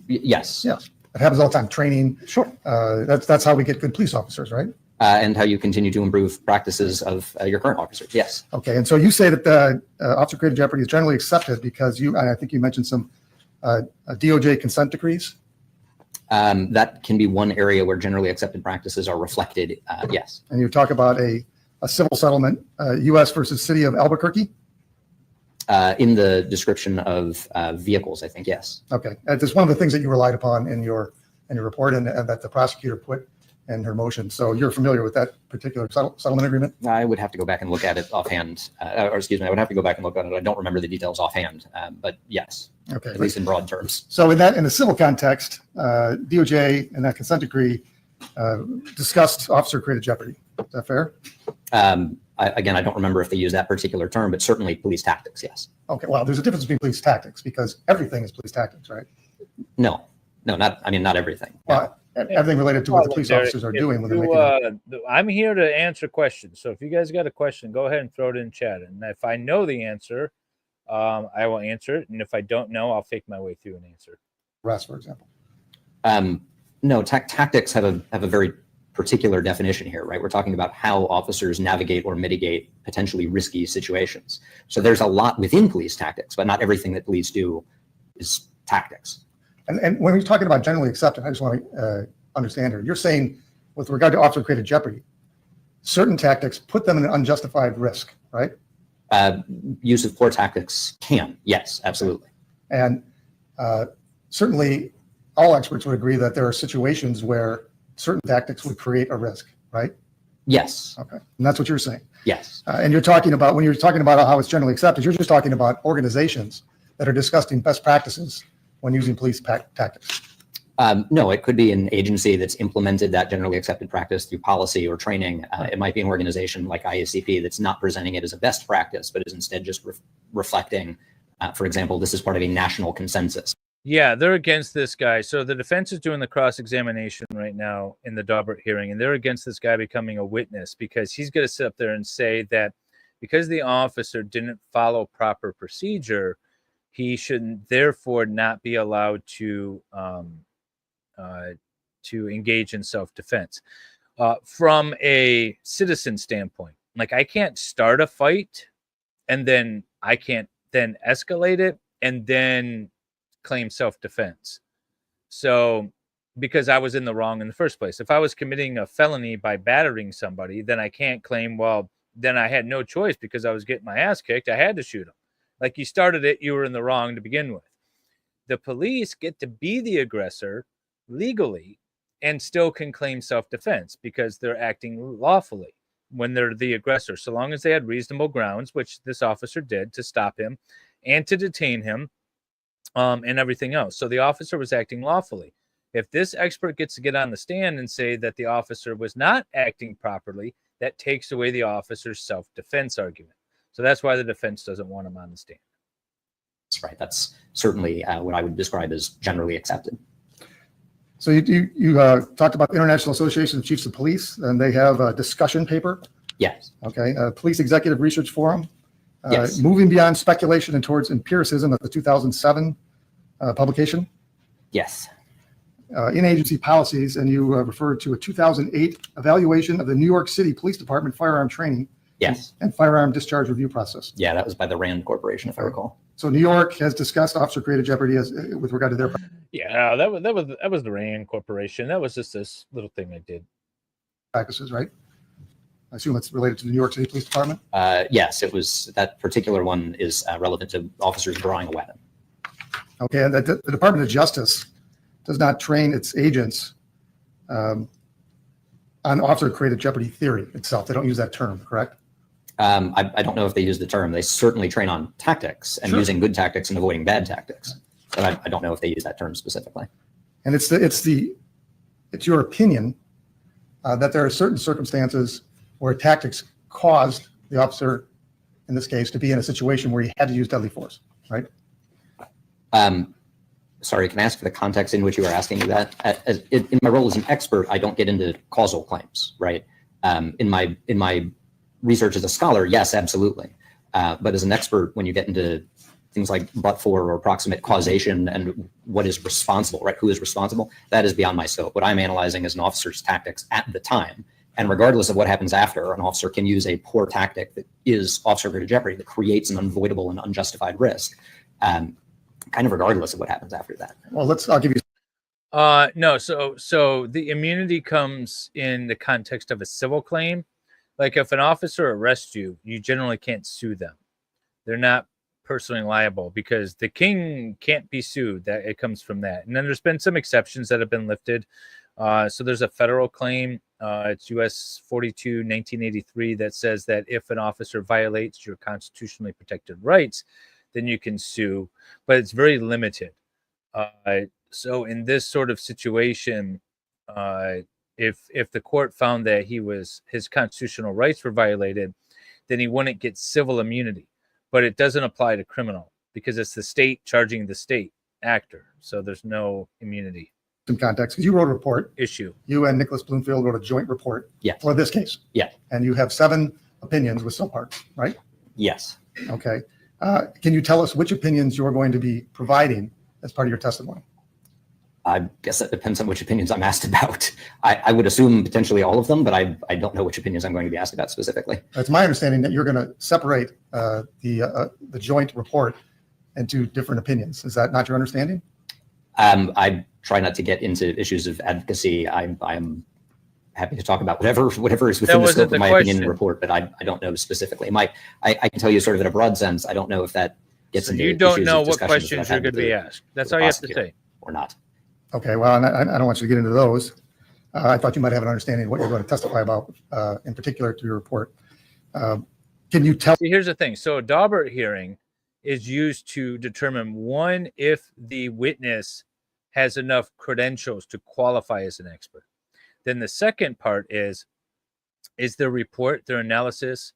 Yes. Yes. It happens all the time. Training. Sure. That's how we get good police officers, right? And how you continue to improve practices of your current officers. Yes. Okay. And so you say that the officer-created jeopardy is generally accepted because I think you mentioned some DOJ consent decrees. That can be one area where generally accepted practices are reflected. Yes. And you talk about a civil settlement, U.S. versus City of Albuquerque. In the description of vehicles, I think, yes. Okay. It's one of the things that you relied upon in your report and that the prosecutor put in her motion. So you're familiar with that particular settlement agreement? I would have to go back and look at it offhand, or excuse me, I would have to go back and look at it. I don't remember the details offhand, but yes, Okay. at least in broad terms. So in the civil context, DOJ and that consent decree discussed officer-created jeopardy. Is that fair? Again, I don't remember if they use that particular term, but certainly police tactics, yes. Okay, well, there's a difference between police tactics because everything is police tactics, right? No, not everything. Well, everything related to what the police officers are doing when they're making. I'm here to answer questions. So if you guys got a question, go ahead and throw it in chat. And if I know the answer, I will answer it. And if I don't know, I'll fake my way through an answer. Arrest, for example. No, tactics have a very particular definition here, right? We're talking about how officers navigate or mitigate potentially risky situations. So there's a lot within police tactics, but not everything that police do is tactics. And when we're talking about generally accepted, I just want to understand here. You're saying with regard to officer-created jeopardy, certain tactics put them in an unjustified risk, right? Use of poor tactics can, yes, absolutely. And certainly all experts would agree that there are situations where certain tactics would create a risk, right? Yes. Okay, and that's what you're saying. Yes. And you're talking about, when you're talking about how it's generally accepted, you're just talking about organizations that are discussing best practices when using police tactics. No, it could be an agency that's implemented that generally accepted practice through policy or training. It might be an organization like IACP that's not presenting it as a best practice, but is instead just reflecting, for example, this is part of a national consensus. Yeah, they're against this guy. So the defense is doing the cross-examination right now in the Daubert hearing, and they're against this guy becoming a witness because he's going to sit up there and say that because the officer didn't follow proper procedure, he should therefore not be allowed to engage in self-defense. From a citizen standpoint, like I can't start a fight and then I can't then escalate it and then claim self-defense. So because I was in the wrong in the first place. If I was committing a felony by battering somebody, then I can't claim, well, then I had no choice because I was getting my ass kicked. I had to shoot him. Like you started it, you were in the wrong to begin with. The police get to be the aggressor legally and still can claim self-defense because they're acting lawfully when they're the aggressor, so long as they had reasonable grounds, which this officer did, to stop him and to detain him and everything else. So the officer was acting lawfully. If this expert gets to get on the stand and say that the officer was not acting properly, that takes away the officer's self-defense argument. So that's why the defense doesn't want him on the stand. That's right. That's certainly what I would describe as generally accepted. So you talked about the International Association of Chiefs of Police, and they have a discussion paper. Yes. Okay. Police Executive Research Forum. Yes. Moving beyond speculation and towards empiricism of the 2007 publication. Yes. In-agency policies, and you referred to a 2008 evaluation of the New York City Police Department firearm training. Yes. And firearm discharge review process. Yeah, that was by the RAND Corporation, if I recall. So New York has discussed officer-created jeopardy as with regard to their. Yeah, that was the RAND Corporation. That was just this little thing I did. Practices, right? I assume it's related to the New York City Police Department. Yes, it was. That particular one is relevant to officers drawing a weapon. Okay, and the Department of Justice does not train its agents on officer-created jeopardy theory itself. They don't use that term, correct? I don't know if they use the term. They certainly train on tactics and using good tactics and avoiding bad tactics. But I don't know if they use that term specifically. And it's your opinion that there are certain circumstances where tactics caused the officer, in this case, to be in a situation where he had to use deadly force, right? Sorry, can I ask for the context in which you are asking me that? In my role as an expert, I don't get into causal claims, right? In my research as a scholar, yes, absolutely. But as an expert, when you get into things like but-for or approximate causation and what is responsible, right? Who is responsible? That is beyond my scope. What I'm analyzing is an officer's tactics at the time. And regardless of what happens after, an officer can use a poor tactic that is officer-created jeopardy that creates an unavoidable and unjustified risk, kind of regardless of what happens after that. Well, I'll give you. No, so the immunity comes in the context of a civil claim. Like if an officer arrests you, you generally can't sue them. They're not personally liable because the king can't be sued. That it comes from that. And then there's been some exceptions that have been lifted. So there's a federal claim. It's US 42, 1983, that says that if an officer violates your constitutionally protected rights, then you can sue, but it's very limited. So in this sort of situation, if the court found that his constitutional rights were violated, then he wouldn't get civil immunity. But it doesn't apply to criminal because it's the state charging the state actor. So there's no immunity Some context, because you wrote a report. issue. You and Nicholas Bloomfield wrote a joint report. Yes. For this case. Yeah. And you have 7 opinions with subparts, right? Yes. Okay. Can you tell us which opinions you're going to be providing as part of your testimony? I guess that depends on which opinions I'm asked about. I would assume potentially all of them, but I don't know which opinions I'm going to be asked about specifically. It's my understanding that you're going to separate the joint report into different opinions. Is that not your understanding? I try not to get into issues of advocacy. I'm happy to talk about whatever is within the scope of my opinion and report, but I don't know specifically. I can tell you sort of in a broad sense. I don't know if that gets into You don't issues know of what discussions questions that you're I've had going to be with asked. That's the all you have to prosecutor say. or not. Okay. Well, and I don't want you to get into those. I thought you might have an understanding of what you're going to testify about, in particular to your report. Can you tell? See, here's the thing. So a Daubert hearing is used to determine, one, if the witness has enough credentials to qualify as an expert. Then the second part is their report, their analysis,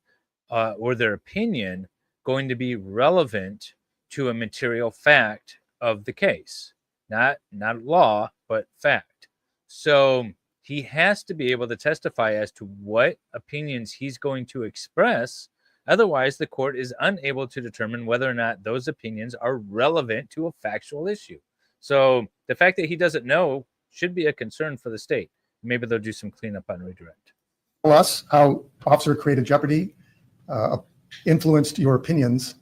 or their opinion going to be relevant to a material fact of the case? Not law, but fact. So he has to be able to testify as to what opinions he's going to express. Otherwise, the court is unable to determine whether or not those opinions are relevant to a factual issue. So the fact that he doesn't know should be a concern for the state. Maybe they'll do some cleanup on redirect. Tell us how Officer Created Jeopardy influenced your opinions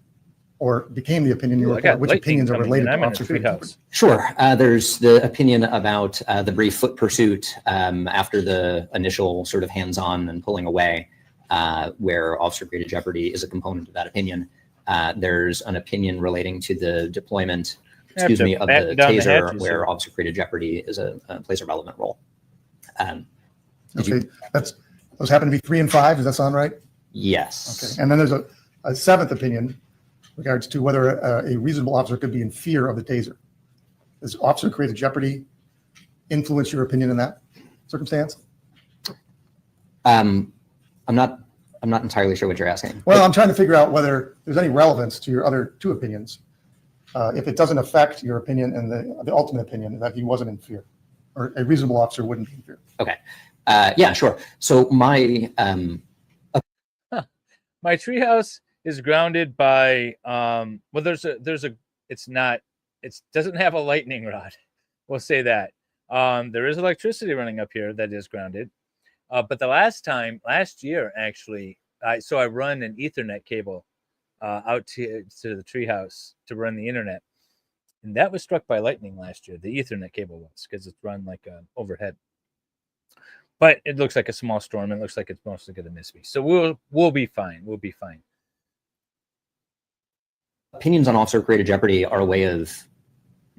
or became the opinion you report. Which opinions are related to Officer Created Jeopardy? Sure. There's the opinion about the brief foot pursuit after the initial sort of hands-on and pulling away, where Officer Created Jeopardy is a component of that opinion. There's an opinion relating to the deployment, of the taser, where Officer Created Jeopardy plays a relevant role. Okay, those happen to be 3 and 5. Does that sound right? Yes. Okay, and then there's a 7th opinion regards to whether a reasonable officer could be in fear of the taser. Does Officer Created Jeopardy influence your opinion in that circumstance? I'm not entirely sure what you're asking. Well, I'm trying to figure out whether there's any relevance to your other 2 opinions. If it doesn't affect your opinion and the ultimate opinion that he wasn't in fear, or a reasonable officer wouldn't be in fear. Okay. Yeah, sure. So my treehouse is grounded by it doesn't have a lightning rod. We'll say that. There is electricity running up here that is grounded. But the last year actually, I run an Ethernet cable out to the treehouse to run the internet. And that was struck by lightning last year. The Ethernet cable was, because it's run like overhead. But it looks like a small storm. It looks like it's mostly going to miss me. So we'll be fine. We'll be fine. Opinions on Officer Created Jeopardy are a way of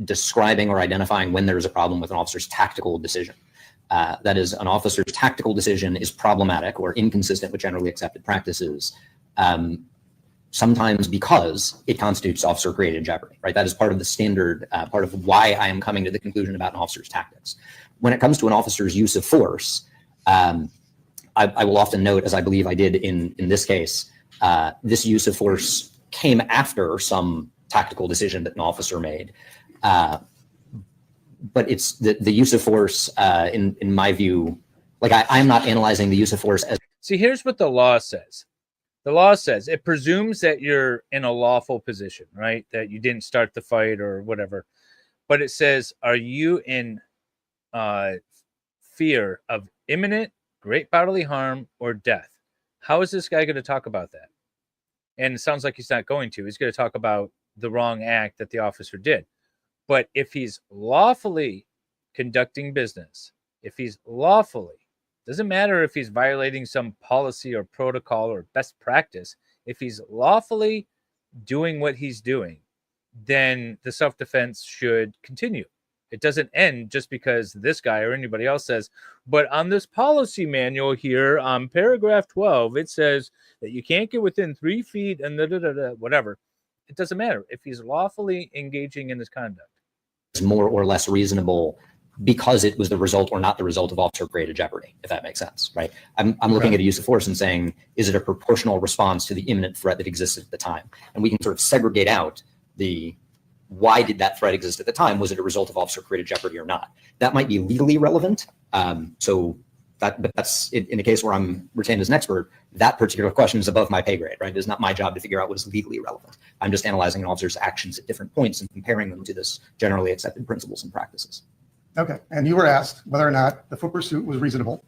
describing or identifying when there is a problem with an officer's tactical decision. That is, an officer's tactical decision is problematic or inconsistent with generally accepted practices, sometimes because it constitutes Officer Created Jeopardy, right? That is part of the standard, part of why I am coming to the conclusion about an officer's tactics. When it comes to an officer's use of force, I will often note, as I believe I did in this case, this use of force came after some tactical decision that an officer made. But it's the use of force, in my view, like I'm not analyzing the use of force as. See, here's what the law says. The law says it presumes that you're in a lawful position, right? That you didn't start the fight or whatever. But it says, are you in fear of imminent great bodily harm or death? How is this guy going to talk about that? And it sounds like he's not going to. He's going to talk about the wrong act that the officer did. But if he's lawfully conducting business, if he's lawfully, doesn't matter if he's violating some policy or protocol or best practice, if he's lawfully doing what he's doing, then the self-defense should continue. It doesn't end just because this guy or anybody else says, but on this policy manual here on paragraph 12, it says that you can't get within 3 feet and whatever. It doesn't matter if he's lawfully engaging in his conduct. It's more or less reasonable because it was the result or not the result of officer-created jeopardy, if that makes sense, right? I'm looking at a use of force and saying, is it a proportional response to the imminent threat that existed at the time? And we can sort of segregate out the why did that threat exist at the time? Was it a result of officer-created jeopardy or not? That might be legally relevant. But that's in a case where I'm retained as an expert, that particular question is above my pay grade, right? It's not my job to figure out what is legally relevant. I'm just analyzing an officer's actions at different points and comparing them to this generally accepted principles and practices. Okay. And you were asked whether or not the foot pursuit was reasonable.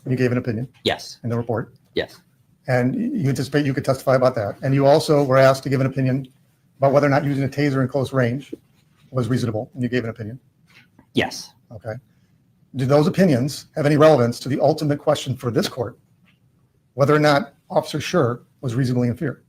And you gave an opinion Yes. in the report. Yes. And you anticipate you could testify about that. And you also were asked to give an opinion about whether or not using a taser in close range was reasonable. And you gave an opinion. Yes. Okay. Do those opinions have any relevance to the ultimate question for this court, whether or not Officer Schurr was reasonably in fear?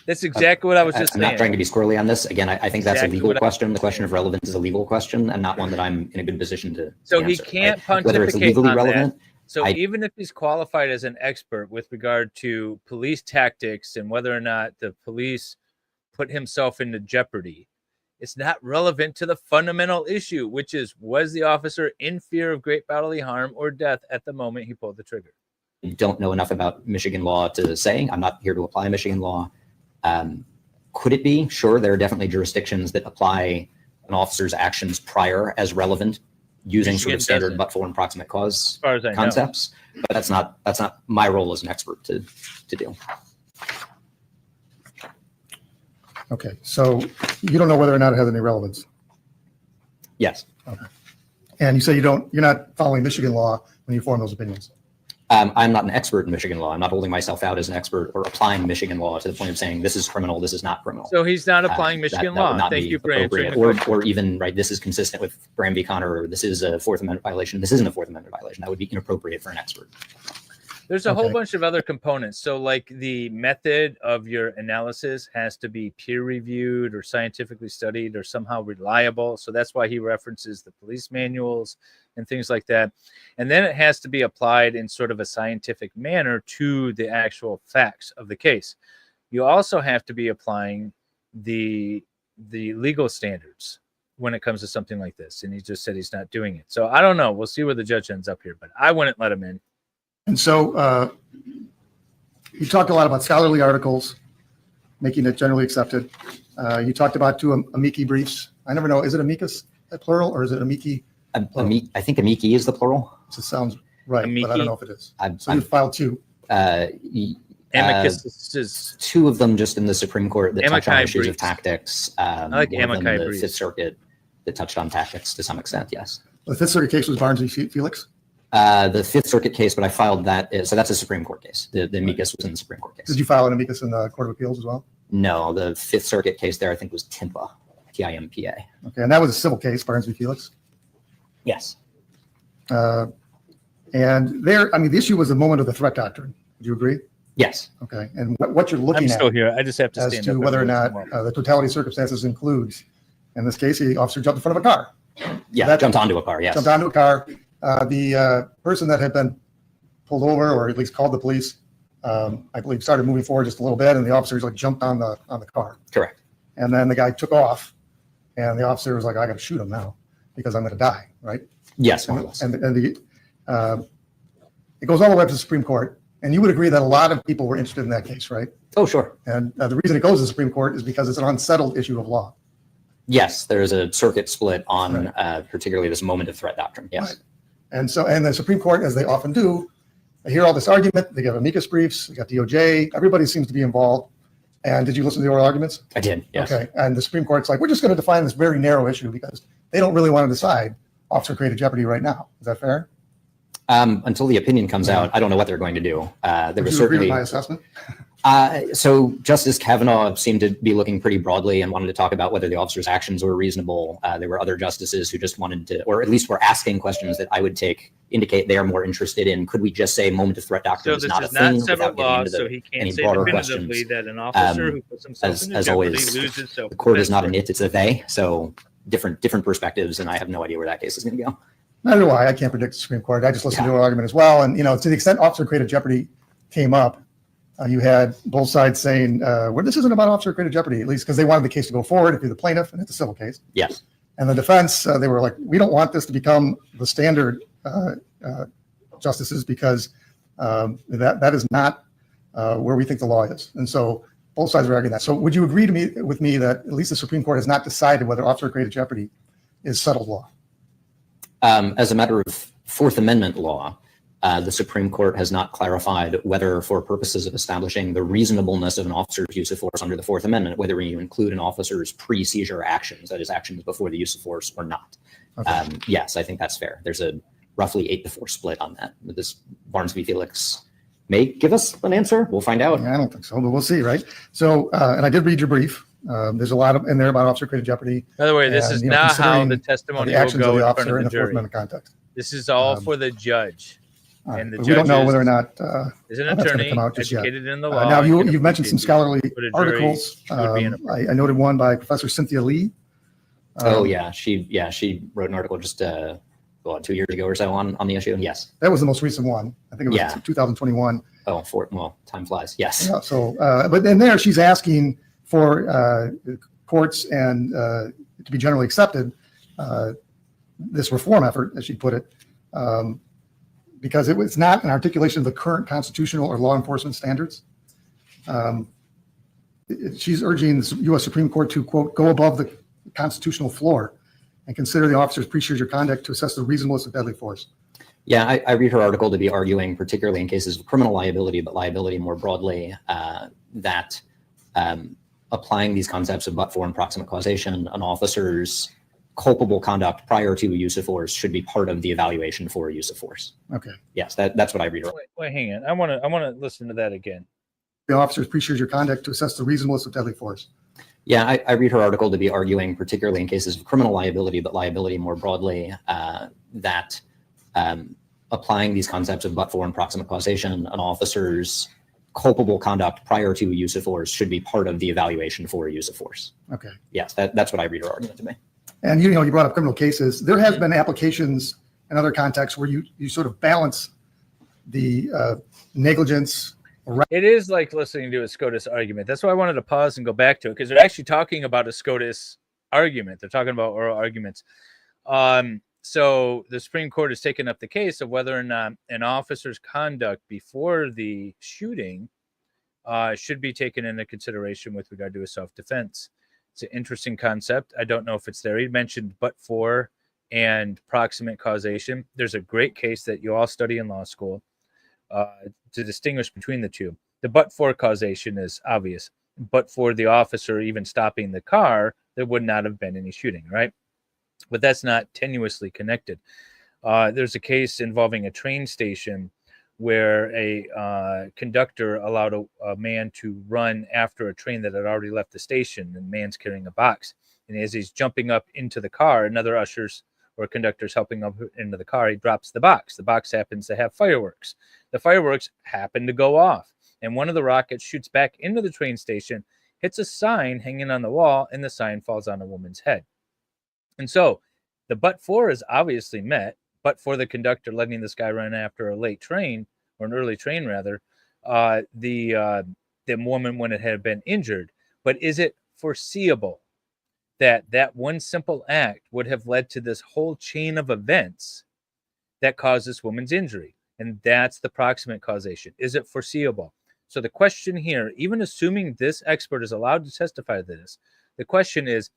That's exactly what I was just I'm saying. not trying to be squirrely on this. Again, I think that's a Exactly legal what question. The question of relevance is a legal question and not one that I'm in a good position to So answer, he can't right? Whether it's pontificate legally on relevant. that. So even if he's qualified as an expert with regard to police tactics and whether or not the police put himself into jeopardy, it's not relevant to the fundamental issue, which is, was the officer in fear of great bodily harm or death at the moment he pulled the trigger? I don't know enough about Michigan law to say. I'm not here to apply Michigan law. Could it be? Sure, there are definitely jurisdictions that apply an officer's actions prior as relevant using Michigan sort of standard doesn't. but-for and proximate cause As far as I know. concepts. But that's not my role as an expert to do. Okay. So you don't know whether or not it has any relevance. Yes. Okay. And you say you're not following Michigan law when you form those opinions. I'm not an expert in Michigan law. I'm not holding myself out as an expert or applying Michigan law to the point of saying this is criminal, this is not criminal. So he's not applying Michigan law. Would not Thank be you for answering the appropriate. question. Or even, right, this is consistent with Graham v. Connor, or this is a Fourth Amendment violation. This isn't a Fourth Amendment violation. That would be inappropriate for an expert. There's a whole Okay. bunch of other components. So like the method of your analysis has to be peer reviewed or scientifically studied or somehow reliable. So that's why he references the police manuals and things like that. And then it has to be applied in sort of a scientific manner to the actual facts of the case. You also have to be applying the legal standards when it comes to something like this. And he just said he's not doing it. So I don't know. We'll see where the judge ends up here, but I wouldn't let him in. And so you talked a lot about scholarly articles, making it generally accepted. You talked about 2 amici briefs. I never know, is it amicus plural or is it amici? I think amici is the plural. It sounds right, Amici. but I don't know if it is. So I'm- you filed 2. Amicus is 2 of them just in the Supreme Court that touch on Amici issues of briefs. tactics. I like one of them, amici the briefs. Fifth Circuit that touched on tactics to some extent, yes. The Fifth Circuit case was Barnes v. Felix. The Fifth Circuit case, but I filed that. So that's a Supreme Court case. The amicus was in the Supreme Court case. Did you file an amicus in the Court of Appeals as well? No, the Fifth Circuit case there, I think, was TIMPA, TIMPA. Okay, and that was a civil case, Barnes v. Felix. Yes. And there, I mean, the issue was the moment of the threat doctrine. Would you agree? Yes. Okay, and what you're looking I'm at still here. I just have to as stand to up whether or every not once in a while. the totality of circumstances includes, in this case, the officer jumped in front of a car. Yeah, That- jumped onto a car, yes. Jumped onto a car. The person that had been pulled over, or at least called the police, I believe, started moving forward just a little bit, and the officers like jumped on the car. Correct. And then the guy took off, and the officer was like, "I got to shoot him now because I'm going to die." Right? Yes, more or less. And it goes all the way up to the Supreme Court, and you would agree that a lot of people were interested in that case, right? Oh, sure. And the reason it goes to the Supreme Court is because it's an unsettled issue of law. Yes, there is a circuit split on particularly this moment of threat doctrine. Yes. Right. And the Supreme Court, as they often do, they hear all this argument. They give amicus briefs. They got DOJ. Everybody seems to be involved. And did you listen to the oral arguments? I did. Yes. Okay. And the Supreme Court's like, we're just going to define this very narrow issue because they don't really want to decide officer-created jeopardy right now. Is that fair? Until the opinion comes out, I don't know what they're going to do. There Would was you agree with certainly my assessment? So Justice Kavanaugh seemed to be looking pretty broadly and wanted to talk about whether the officer's actions were reasonable. There were other justices who just wanted to, or at least were asking questions that I would take indicate they are more interested in. Could we just say moment of threat doctrine is not a thing settled without getting law, into so he any can't say broader definitively questions? that an officer who puts himself As in jeopardy always, loses self. the court is not an it, it's a they. So different perspectives, and I have no idea where that case is going to go. Neither do I. I can't predict the Supreme Court. I just listened to her argument as well. And, to the extent officer-created jeopardy came up, you had both sides saying, well, this isn't about officer-created jeopardy, at least because they wanted the case to go forward if you're the plaintiff and it's a civil case. Yes. And the defense, they were like, we don't want this to become the standard, justices, because that is not where we think the law is. And so both sides are arguing that. So would you agree with me that at least the Supreme Court has not decided whether officer-created jeopardy is settled law? As a matter of Fourth Amendment law, the Supreme Court has not clarified whether, for purposes of establishing the reasonableness of an officer's use of force under the Fourth Amendment, whether you include an officer's pre-seizure actions, that is, actions before the use of force, or not. Okay. Yes, I think that's fair. There's a roughly 8-4 split on that. This Barnes v. Felix may give us an answer. We'll find out. Yeah, I don't think so, but we'll see, right? So, and I did read your brief. There's a lot in there about officer-created jeopardy. By the way, this is not how the testimony the actions will of go the in front officer of in the the Fourth jury. Amendment context. This is all for the judge. And the we don't know judge whether or not is an that's going to attorney come out just yet. educated in the law. Now, and you've mentioned some scholarly but a jury articles. would be in I noted one by Professor Cynthia Lee. She wrote an article just 2 years ago or so on the issue. Yes, that was the most recent one. I think it was 2021. Well, time flies. Yes. Yeah, so, but in there, she's asking for courts and to be generally accepted this reform effort, as she put it, because it's not an articulation of the current constitutional or law enforcement standards. She's urging the U.S. Supreme Court to, quote, go above the constitutional floor and consider the officer's pre-seizure conduct to assess the reasonableness of deadly force. Yeah, I read her article to be arguing, particularly in cases of criminal liability, but liability more broadly, that applying these concepts of but-for and proximate causation, an officer's culpable conduct prior to use of force should be part of the evaluation for use of force. Okay. Yes, that's what I read. Wait, hang on. I want to listen to that again. The officer's pre-seizure conduct to assess the reasonableness of deadly force. Yeah, I read her article to be arguing, particularly in cases of criminal liability, but liability more broadly, that applying these concepts of but-for and proximate causation, an officer's culpable conduct prior to use of force should be part of the evaluation for use of force. Okay. Yes, that's what I read her argument to be. And you brought up criminal cases. There has been applications in other contexts where you sort of balance the negligence. It is like listening to a SCOTUS argument. That's why I wanted to pause and go back to it, because they're actually talking about a SCOTUS argument. They're talking about oral arguments. So the Supreme Court has taken up the case of whether or not an officer's conduct before the shooting should be taken into consideration with regard to a self-defense. It's an interesting concept. I don't know if it's there. He mentioned but-for and proximate causation. There's a great case that you all study in law school to distinguish between the two. The but-for causation is obvious. But for the officer even stopping the car, there would not have been any shooting, right? But that's not tenuously connected. There's a case involving a train station where a conductor allowed a man to run after a train that had already left the station, and the man's carrying a box. And as he's jumping up into the car, another usher's or conductor's helping up into the car, he drops the box. The box happens to have fireworks. The fireworks happen to go off, and one of the rockets shoots back into the train station, hits a sign hanging on the wall, and the sign falls on a woman's head. And so the but-for is obviously met, but for the conductor letting this guy run after a late train, or an early train rather, the woman when it had been injured. But is it foreseeable that one simple act would have led to this whole chain of events that caused this woman's injury? And that's the proximate causation. Is it foreseeable? So the question here, even assuming this expert is allowed to testify to this, the question is,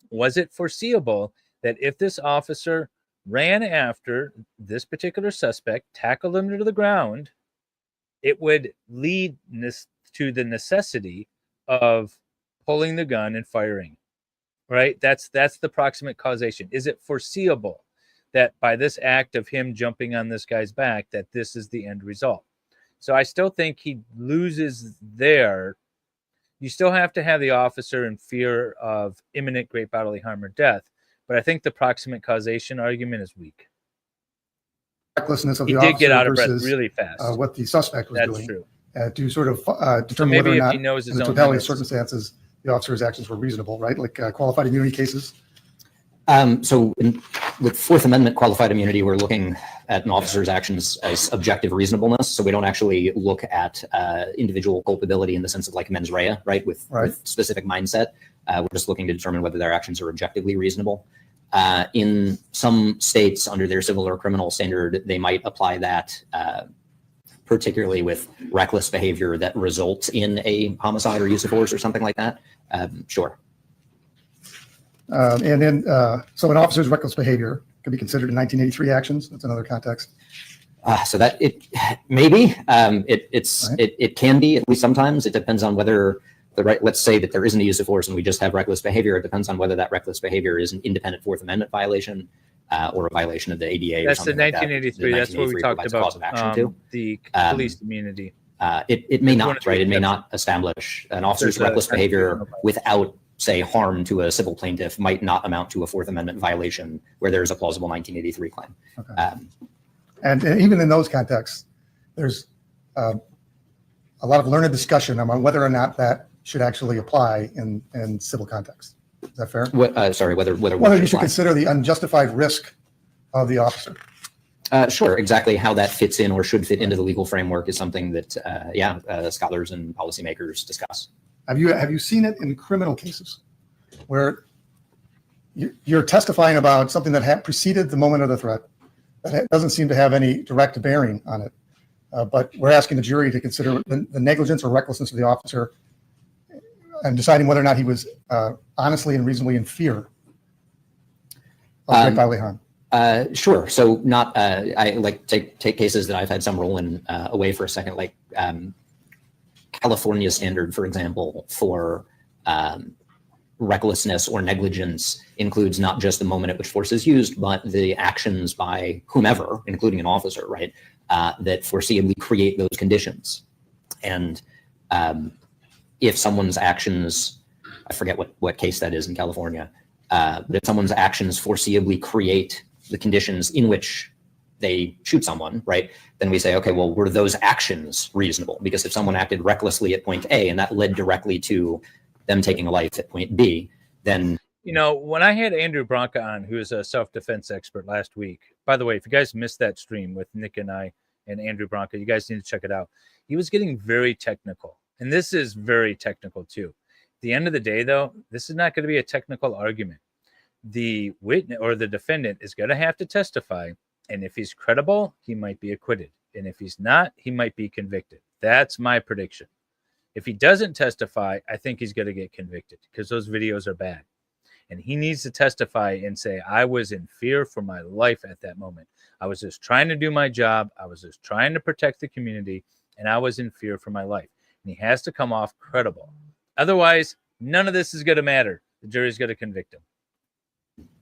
was it foreseeable that if this officer ran after this particular suspect, tackled him to the ground, it would lead to the necessity of pulling the gun and firing, right? That's the proximate causation. Is it foreseeable that by this act of him jumping on this guy's back, that this is the end result? So I still think he loses there. You still have to have the officer in fear of imminent great bodily harm or death. But I think the proximate causation argument is weak. Recklessness of He the did officer get out of breath versus really fast. what the suspect was That's doing true. to sort of So determine whether maybe or if not, he knows his in the own totality of limits. circumstances, the officer's actions were reasonable, right? Like qualified immunity cases. With Fourth Amendment qualified immunity, we're looking at an officer's actions as objective reasonableness. So we don't actually look at individual culpability in the sense of like mens rea, right? With specific mindset. We're just looking to determine whether their actions are objectively reasonable. In some states, under their civil or criminal standard, they might apply that particularly with reckless behavior that results in a homicide or use of force or something like that. Sure. And then, so an officer's reckless behavior could be considered in 1983 actions. That's another context. So that it maybe it can be, at least sometimes. It depends on whether let's say that there isn't a use of force and we just have reckless behavior. It depends on whether that reckless behavior is an independent Fourth Amendment violation or a violation of the ADA. That's or the something like that. 1983. That's what we talked about. The police immunity. It may not, right? It may not establish an officer's reckless behavior without, say, harm to a civil plaintiff might not amount to a Fourth Amendment violation where there's a plausible 1983 claim. Okay. And even in those contexts, there's a lot of learned discussion on whether or not that should actually apply in civil context. Is that fair? Sorry, whether you should consider the unjustified risk of the officer. Sure, exactly how that fits in or should fit into the legal framework is something that, scholars and policymakers discuss. Have you seen it in criminal cases where you're testifying about something that preceded the moment of the threat that doesn't seem to have any direct bearing on it, but we're asking the jury to consider the negligence or recklessness of the officer and deciding whether or not he was honestly and reasonably in fear of great bodily harm? Sure. So not, I like take cases that I've had some role in away for a second, like California standard, for example, for recklessness or negligence includes not just the moment at which force is used, but the actions by whomever, including an officer, right, that foreseeably create those conditions. And if someone's actions, I forget what case that is in California, but if someone's actions foreseeably create the conditions in which they shoot someone, right, then we say, okay, well, were those actions reasonable? Because if someone acted recklessly at point A and that led directly to them taking a life at point B, then... You know, when I had Andrew Bronca on, who is a self-defense expert last week, by the way, if you guys missed that stream with Nick and I and Andrew Bronca, you guys need to check it out. He was getting very technical, and this is very technical too. At the end of the day, though, this is not going to be a technical argument. The witness or the defendant is going to have to testify, and if he's credible, he might be acquitted, and if he's not, he might be convicted. That's my prediction. If he doesn't testify, I think he's going to get convicted because those videos are bad. And he needs to testify and say, I was in fear for my life at that moment. I was just trying to do my job. I was just trying to protect the community, and I was in fear for my life. And he has to come off credible. Otherwise, none of this is going to matter. The jury's going to convict him.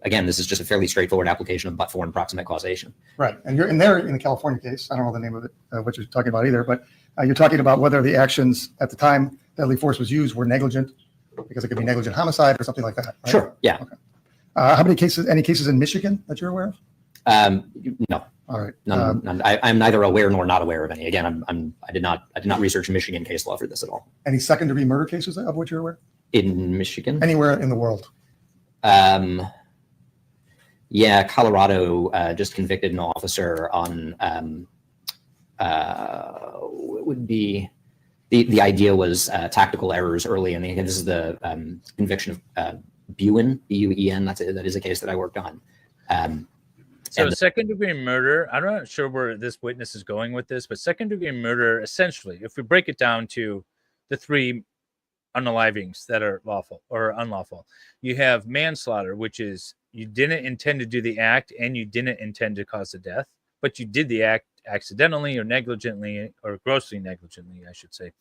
Again, this is just a fairly straightforward application of but-for and proximate causation. Right. And you're in the California case. I don't know the name of it, what you're talking about either, but you're talking about whether the actions at the time deadly force was used were negligent, because it could be negligent homicide or something like that. Right? Sure. Yeah. Okay. How many cases, any cases in Michigan that you're aware of? No. All right. None. I'm neither aware nor not aware of any. Again, I did not research Michigan case law for this at all. Any second degree murder cases of which you're aware? In Michigan? Anywhere in the world? Yeah, Colorado just convicted an officer on what would be the idea was tactical errors early, and this is the conviction of Buen, B-U-E-N. That is a case that I worked on. So second degree murder, I'm not sure where this witness is going with this, but second degree murder, essentially, if we break it down to the three unalivings that are lawful or unlawful, you have manslaughter, which is you didn't intend to do the act and you didn't intend to cause the death, but you did the act accidentally or negligently or grossly negligently, I should say,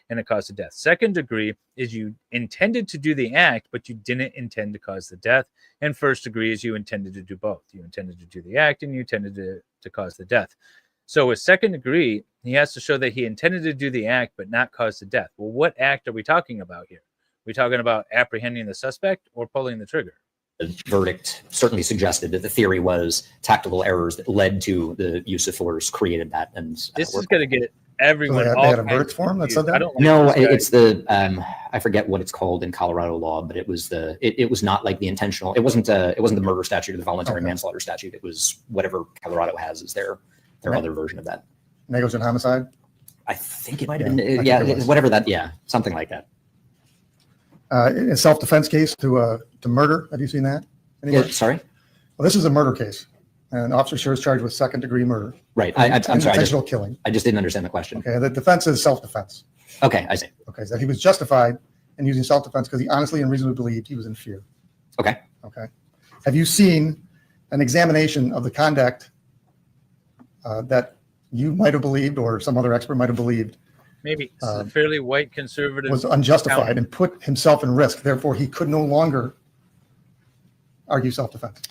and it caused the death. Second degree is you intended to do the act, but you didn't intend to cause the death. And first degree is you intended to do both. You intended to do the act and you intended to cause the death. So with second degree, he has to show that he intended to do the act but not cause the death. Well, what act are we talking about here? Are we talking about apprehending the suspect or pulling the trigger? The verdict certainly suggested that the theory was tactical errors that led to the use of force created that. And This is going to get everyone. So they all had a kinds verdict of form that confused. said that? I don't like No, this guy. it's the I forget what it's called in Colorado law, but it was it was not like the intentional. It wasn't the murder statute or the voluntary manslaughter statute. It was whatever Colorado has as their other version of that. Negligent homicide? I think it might have Yeah, I been think it was. whatever that something like that. In a self-defense case to murder, have you seen that? Yeah, Anywhere? sorry. Well, this is a murder case, and Officer Schurr is charged with second-degree murder. Right. I'm sorry. Intentional killing. I just didn't understand the question. Okay, the defense is self-defense. Okay, I see. Okay, so he was justified in using self-defense because he honestly and reasonably believed he was in fear. Okay. Okay. Have you seen an examination of the conduct that you might have believed or some other expert might have believed Maybe a fairly white conservative was unjustified and put himself in risk? Therefore, he could no longer argue self-defense.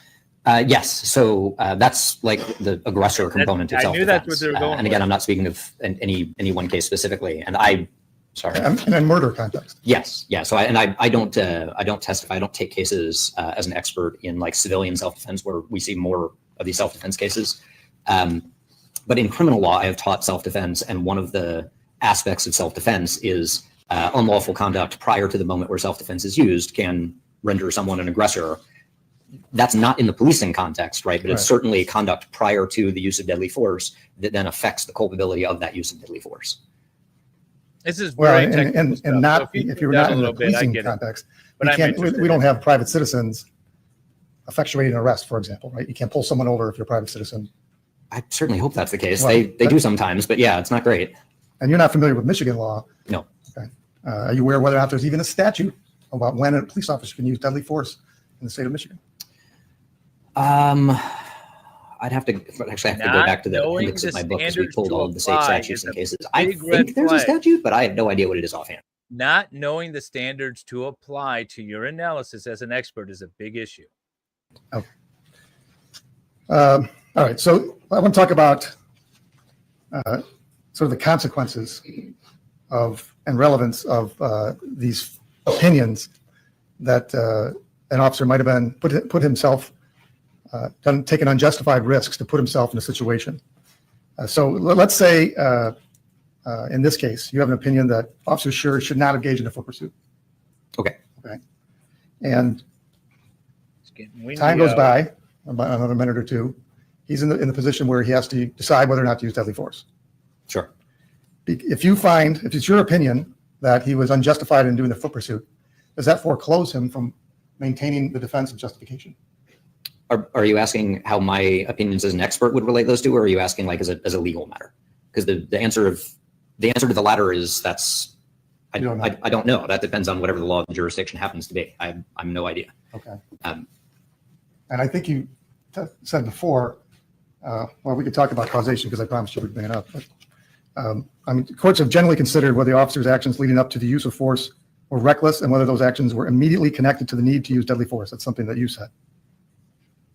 Yes. So that's like the aggressor component of I self-defense. knew that's what they were going and again, with. I'm not speaking of any one case specifically. And sorry. And in murder context. Yes. Yeah. So I don't testify. I don't take cases as an expert in like civilian self-defense where we see more of these self-defense cases. But in criminal law, I have taught self-defense, and one of the aspects of self-defense is unlawful conduct prior to the moment where self-defense is used can render someone an aggressor. That's not in the policing context, right? But it's certainly conduct prior to the use of deadly force that then affects the culpability of that use of deadly force. This is Well, very and technical stuff. not So if you you're down not a in the little bit, I policing get it. context, But I'm interested we don't in have private citizens effectuating an arrest, for example, right? You can't pull someone over if you're a private citizen. I certainly hope that's the case. Well, they do sometimes, but yeah, it's not great. And you're not familiar with Michigan law. No. Okay. Are you aware whether or not there's even a statute about when a police officer can use deadly force in the state of Michigan? I'd have to go back to the knowing appendix of the my book because we standards pulled to all of the state apply statutes is and a cases. I big red think there's a flag. statute, but I have no idea what it is offhand. Not knowing the standards to apply to your analysis as an expert is a big issue. Okay. All right. So I want to talk about sort of the consequences of and relevance of these opinions that an officer might have been put himself taken unjustified risks to put himself in a situation. So let's say in this case you have an opinion that Officer Schurr should not engage in a foot pursuit. Okay. Okay. And It's getting windy time goes out. by, about another minute or two. He's in the position where he has to decide whether or not to use deadly force. Sure. If it's your opinion that he was unjustified in doing the foot pursuit, does that foreclose him from maintaining the defense of justification? Are you asking how my opinions as an expert would relate those two, or are you asking like as a legal matter? Because the answer to the latter is I don't know. That depends on whatever the law of the jurisdiction happens to be. I have no idea. Okay. And I think you said before, well, we could talk about causation because I promised you we'd bring it up. But I mean, courts have generally considered whether the officer's actions leading up to the use of force were reckless and whether those actions were immediately connected to the need to use deadly force. That's something that you said.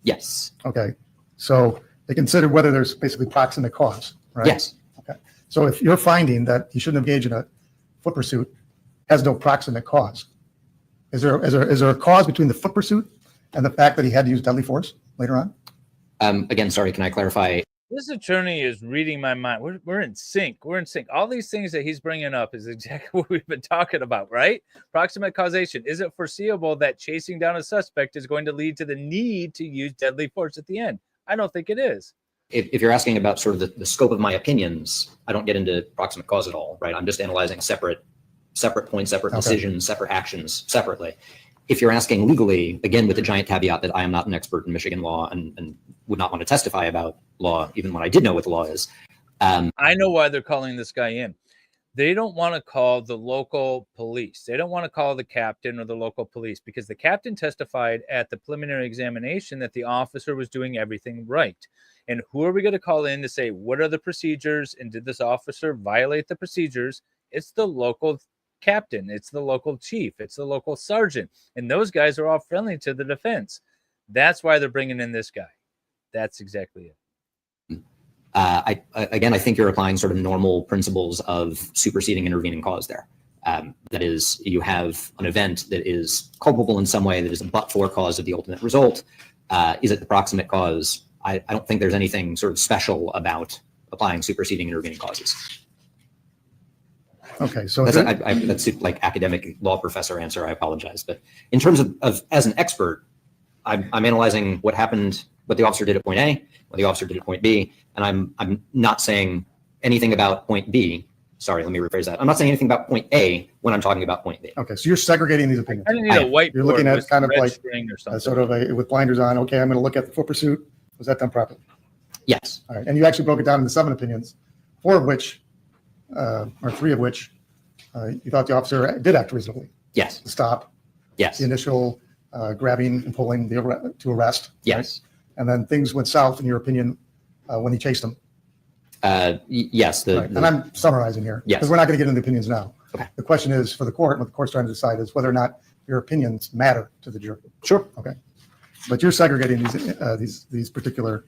Yes. Okay. So they considered whether there's basically proximate cause, right? Yes. Okay. So if you're finding that he shouldn't engage in a foot pursuit has no proximate cause, is there a cause between the foot pursuit and the fact that he had to use deadly force later on? Again, sorry, can I clarify? This attorney is reading my mind. We're in sync. We're in sync. All these things that he's bringing up is exactly what we've been talking about, right? Proximate causation. Is it foreseeable that chasing down a suspect is going to lead to the need to use deadly force at the end? I don't think it is. If you're asking about sort of the scope of my opinions, I don't get into proximate cause at all, right? I'm just analyzing separate points, separate decisions, separate actions separately. If you're asking legally, again, with the giant caveat that I am not an expert in Michigan law and would not want to testify about law, even when I did know what the law is. I know why they're calling this guy in. They don't want to call the local police. They don't want to call the captain or the local police because the captain testified at the preliminary examination that the officer was doing everything right. And who are we going to call in to say, what are the procedures? And did this officer violate the procedures? It's the local captain. It's the local chief. It's the local sergeant. And those guys are all friendly to the defense. That's why they're bringing in this guy. That's exactly it. Again, I think you're applying sort of normal principles of superseding intervening cause there. That is, you have an event that is culpable in some way, that is a but-for cause of the ultimate result. Is it the proximate cause? I don't think there's anything sort of special about applying superseding intervening causes. Okay, so That's like academic law professor answer. I apologize, but in terms of as an expert, I'm analyzing what happened, what the officer did at point A, what the officer did at point B, and I'm not saying anything about point B. Sorry, let me rephrase that. I'm not saying anything about point A when I'm talking about point B. okay, so you're segregating these opinions. I need a whiteboard. You're looking at with kind of red like string or something. sort of with blinders on. Okay, I'm going to look at the foot pursuit. Was that done properly? Yes. All right, and you actually broke it down into 7 opinions, 4 of which, or 3 of which, you thought the officer did act reasonably. Yes. The stop, Yes. the initial grabbing and pulling to arrest. Yes. Right? And then things went south, in your opinion, when he chased him. Yes. Right. And I'm summarizing here Yes. because we're not going to get into the opinions now. Okay. The question is for the court, what the court's trying to decide is whether or not your opinions matter to the jury. Sure. Okay. But you're segregating these particular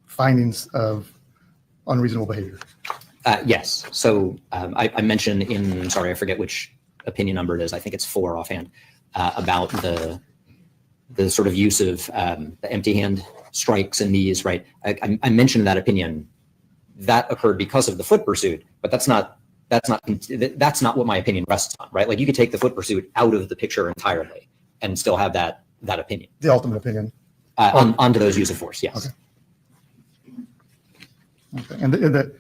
findings of unreasonable behavior. Yes. So I mentioned in, sorry, I forget which opinion number it is. I think it's 4 offhand, about the sort of use of the empty hand strikes and knees, right? I mentioned that opinion that occurred because of the foot pursuit, but that's not what my opinion rests on, right? Like you could take the foot pursuit out of the picture entirely and still have that opinion. The ultimate opinion. Onto those use of force, yes. Okay. And the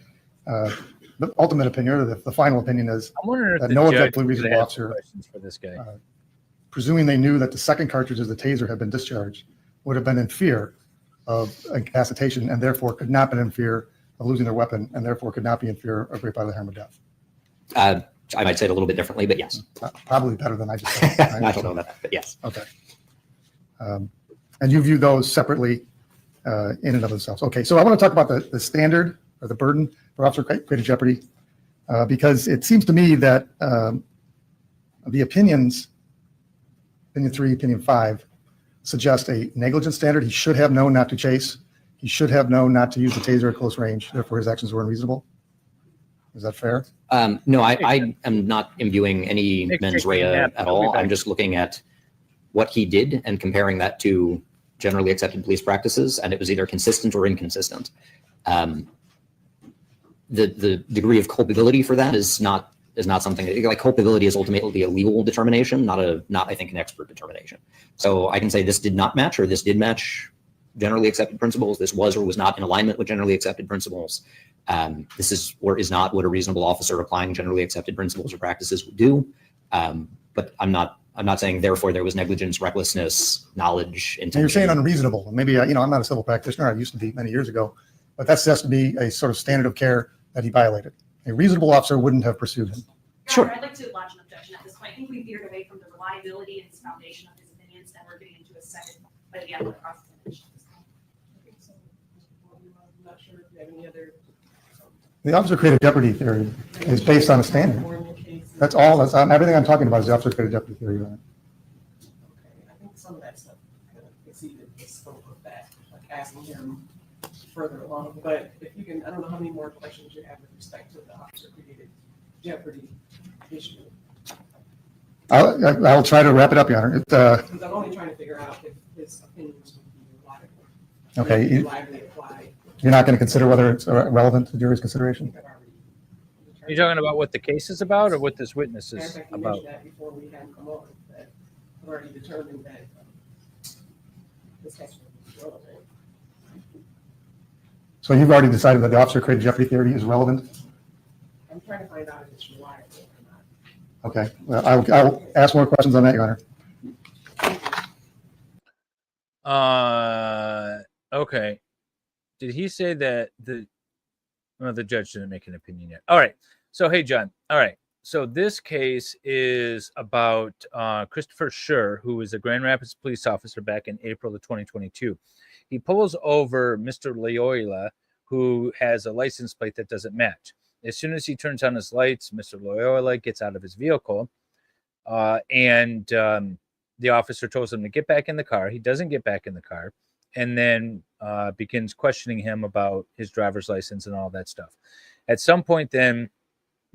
ultimate opinion, or the final opinion is I'm wondering if that the no judge objectively could reasonable ask officer, questions for this guy. presuming they knew that the second cartridge of the taser had been discharged, would have been in fear of incapacitation and therefore could not be in fear of losing their weapon and therefore could not be in fear of rape by the harm of death. I might say it a little bit differently, but yes. Probably better than I just said. I don't know about that, but yes. Okay. And you view those separately in and of themselves. Okay, so I want to talk about the standard or the burden for officer created jeopardy, because it seems to me that the opinions, opinion 3, opinion 5, suggest a negligence standard. He should have known not to chase. He should have known not to use the taser at close range. Therefore, his actions were unreasonable. Is that fair? No, I am not imbuing any mens rea at all. I'm just looking at what he did and comparing that to generally accepted police practices, and it was either consistent or inconsistent. The degree of culpability for that is not something like culpability is ultimately a legal determination, not I think an expert determination. So I can say this did not match or this did match generally accepted principles. This was or was not in alignment with generally accepted principles. This is or is not what a reasonable officer applying generally accepted principles or practices would do. But I'm not saying therefore there was negligence, recklessness, knowledge, intention. And you're saying unreasonable. Maybe, I'm not a civil practitioner. I used to be many years ago, but that has to be a sort of standard of care that he violated. A reasonable officer wouldn't have pursued him. Sure. I'd like to lodge an objection at this point. I think we veered away from the reliability and foundation of his opinions, and we're getting into a second, but again, we're cross examination. I'm not sure if you have any other. The officer created jeopardy theory is based on a standard. That's all. Everything I'm talking about is the officer created jeopardy theory. Okay, I think some of that stuff kind of exceeded the scope of that, like asking him further along. But if you can, I don't know how many more questions you have with respect to the officer created jeopardy issue. I'll try to wrap it up, Your Honor. Because I'm only trying to figure out if his opinions would be reliable. Okay. Reliably applied. You're not going to consider whether it's relevant to the jury's consideration? Are you talking about what the case is about or what this witness Matter of is fact, you about? mentioned that before we had him come on, that I've already determined that this has to be relevant. So you've already decided that the officer created jeopardy theory is relevant? I'm trying to find out if it's reliable or not. Okay. Well, I'll ask more questions on that, Your Honor. Okay. Did he say that the judge didn't make an opinion yet? All right. So, hey, John. All right. So this case is about Christopher Schurr, who was a Grand Rapids police officer back in April of 2022. He pulls over Mr. Lyoya, who has a license plate that doesn't match. As soon as he turns on his lights, Mr. Lyoya gets out of his vehicle, and the officer tells him to get back in the car. He doesn't get back in the car. and then begins questioning him about his driver's license and all that stuff. At some point, then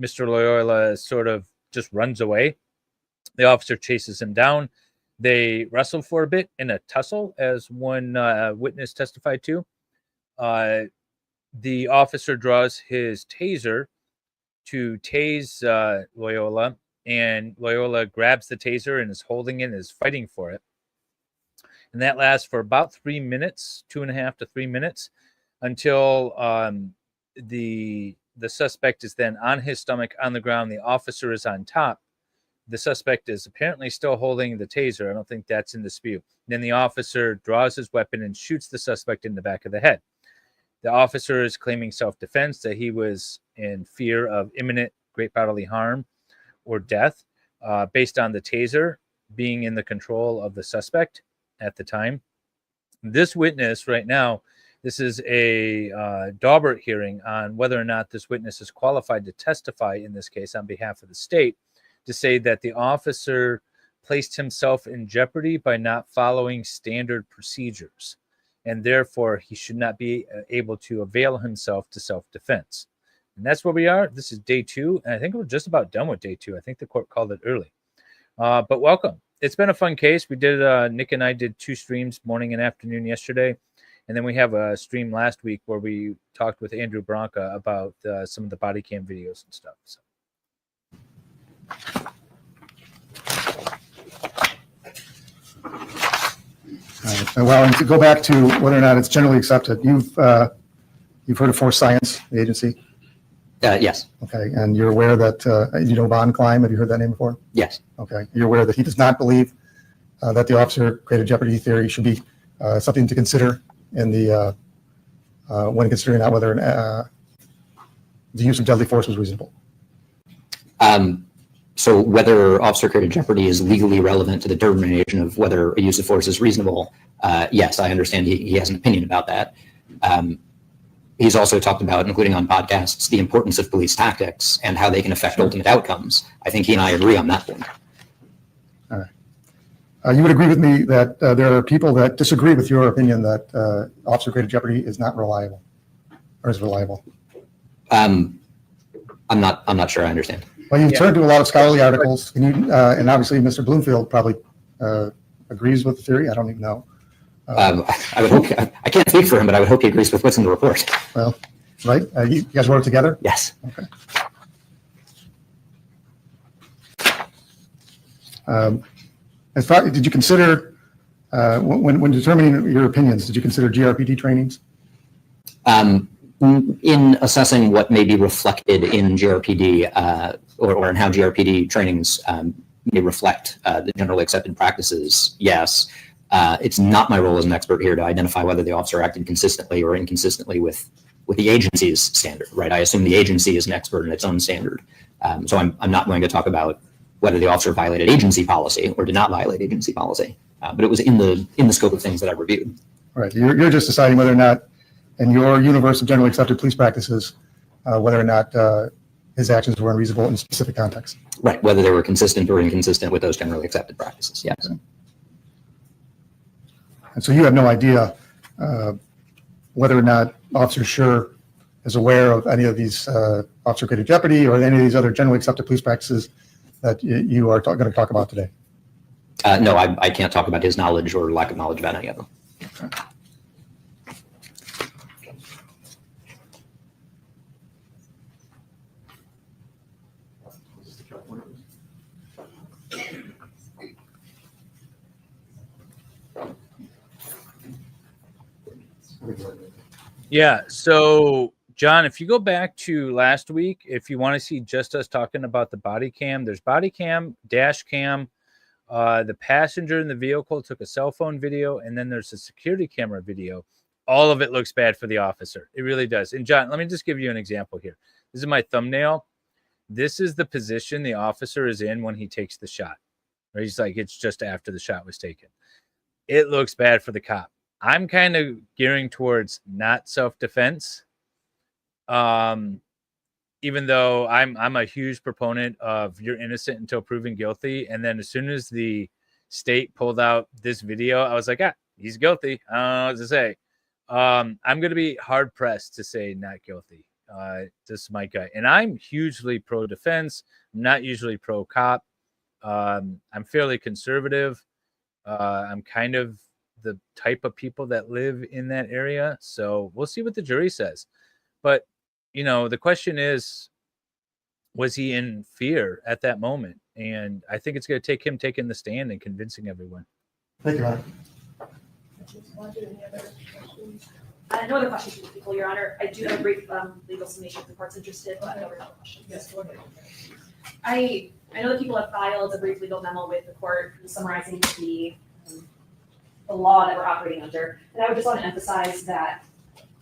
Mr. Lyoya sort of just runs away. The officer chases him down. They wrestle for a bit in a tussle, as one witness testified to. The officer draws his taser to tase Lyoya, and Lyoya grabs the taser and is holding it and is fighting for it. And that lasts for about 3 minutes, 2.5 to 3 minutes, until the suspect is then on his stomach on the ground. The officer is on top. The suspect is apparently still holding the taser. I don't think that's in dispute. Then the officer draws his weapon and shoots the suspect in the back of the head. The officer is claiming self-defense, that he was in fear of imminent great bodily harm or death based on the taser being in the control of the suspect at the time. This witness right now, this is a Daubert hearing on whether or not this witness is qualified to testify in this case on behalf of the state, to say that the officer placed himself in jeopardy by not following standard procedures, and therefore he should not be able to avail himself to self-defense. And that's where we are. This is day 2, and I think we're just about done with day 2. I think the court called it early. But welcome. It's been a fun case. We did, Nick and I did 2 streams, morning and afternoon yesterday. And then we have a stream last week where we talked with Andrew Branca about some of the body cam videos and stuff. So. Well, and to go back to whether or not it's generally accepted, you've heard of Force Science, the agency? Yes. Okay, and you're aware that, Von Klein, have you heard that name before? Yes. Okay, you're aware that he does not believe that the officer created jeopardy theory should be something to consider in the when considering out whether the use of deadly force was reasonable. So whether officer created jeopardy is legally relevant to the determination of whether a use of force is reasonable, yes, I understand he has an opinion about that. He's also talked about, including on podcasts, the importance of police tactics and how they can affect ultimate outcomes. I think he and I agree on that point. All right. You would agree with me that there are people that disagree with your opinion that officer created jeopardy is not reliable, or is reliable? I'm not sure I understand. Well, you've turned to a lot of scholarly articles, and and obviously Mr. Bloomfield probably agrees with the theory. I don't even know. I would hope, I can't speak for him, but I would hope he agrees with what's in the report. Well, right? You guys wrote it together? Yes. Okay. As far, did you consider, when determining your opinions, did you consider GRPD trainings? In assessing what may be reflected in GRPD or in how GRPD trainings may reflect the generally accepted practices, yes. It's not my role as an expert here to identify whether the officer acted consistently or inconsistently with the agency's standard, right? I assume the agency is an expert in its own standard. So I'm not going to talk about whether the officer violated agency policy or did not violate agency policy, but it was in the scope of things that I reviewed. Right. You're just deciding whether or not, in your universe of generally accepted police practices, whether or not his actions were unreasonable in a specific context. Right. Whether they were consistent or inconsistent with those generally accepted practices. Yes. Okay. And so you have no idea whether or not Officer Schurr is aware of any of these officer created jeopardy or any of these other generally accepted police practices that you are going to talk about today. No, I can't talk about his knowledge or lack of knowledge about any of them. Okay. Yeah. So, John, if you go back to last week, if you want to see just us talking about the body cam, there's body cam, dash cam. The passenger in the vehicle took a cell phone video, and then there's a security camera video. All of it looks bad for the officer. It really does. And John, let me just give you an example here. This is my thumbnail. This is the position the officer is in when he takes the shot. Right? He's like, it's just after the shot was taken. It looks bad for the cop. I'm kind of gearing towards not self-defense. Even though I'm a huge proponent of you're innocent until proven guilty. And then as soon as the state pulled out this video, I was like, he's guilty. I don't know what to say. I'm going to be hard pressed to say not guilty. This is my guy. And I'm hugely pro defense. I'm not usually pro cop. I'm fairly conservative. I'm kind of the type of people that live in that area. So we'll see what the jury says. But, you know, the question is, was he in fear at that moment? And I think it's going to take him taking the stand and convincing everyone. Thank you, Honor. Any other questions? No other questions from the people, Your Honor. I do have a brief legal summation if the court's interested, but no other questions. Yes, go ahead. I know that people have filed a brief legal memo with the court summarizing the law that we're operating under. And I would just want to emphasize that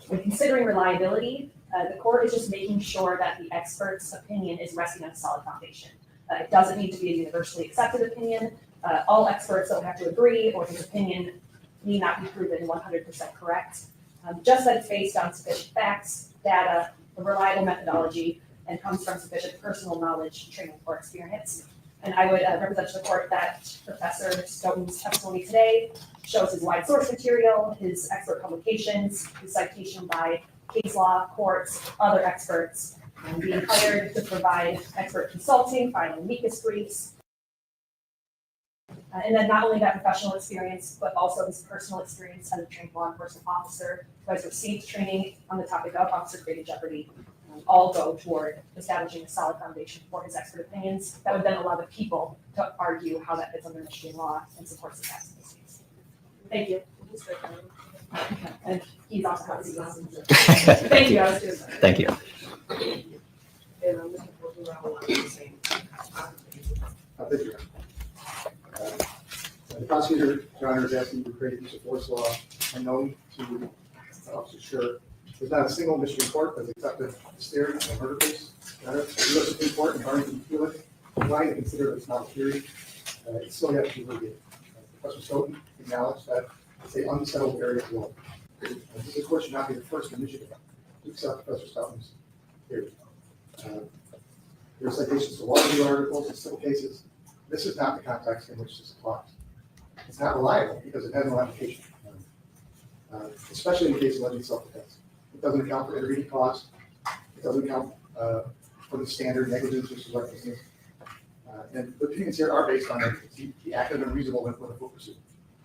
when considering reliability, the court is just making sure that the expert's opinion is resting on a solid foundation. It doesn't need to be a universally accepted opinion. All experts don't have to agree, or his opinion need not be proven 100% correct. Just that it's based on sufficient facts, data, a reliable methodology, and comes from sufficient personal knowledge, training, or experience. And I would represent to the court that Professor Stoughton's testimony today shows his wide source material, his expert publications, his citation by case law, courts, other experts, and being hired to provide expert consulting, filing amicus briefs. And then not only that professional experience, but also his personal experience as a trained law enforcement officer who has received training on the topic of officer-created jeopardy, all go toward establishing a solid foundation for his expert opinions that would then allow the people to argue how that fits under Michigan law and supports the facts of this case. Thank you. And he's also happy to listen. Thank you. I was doing that. Thank you. And I'm looking forward to our line the same. Thank you. The prosecutor, Your Honor, is asking you to create a use of force law unknown to Officer Schurr. There's not a single Michigan court that's accepted this theory in a murder case. The U.S. Supreme Court in Arlington Felix declined to consider it as not a theory. It's still yet to be litigated. Professor Stoughton acknowledged that it's an unsettled area of law. This court should not be the first in Michigan to accept Professor Stoughton's theory. There are citations to law review articles and civil cases. This is not the context in which this applies. It's not reliable because it has no application, especially in the case of alleged self-defense. It doesn't account for intervening cause. It doesn't account for the standard negligence versus recklessness. And the opinions here are based on the act of unreasonable with a full pursuit.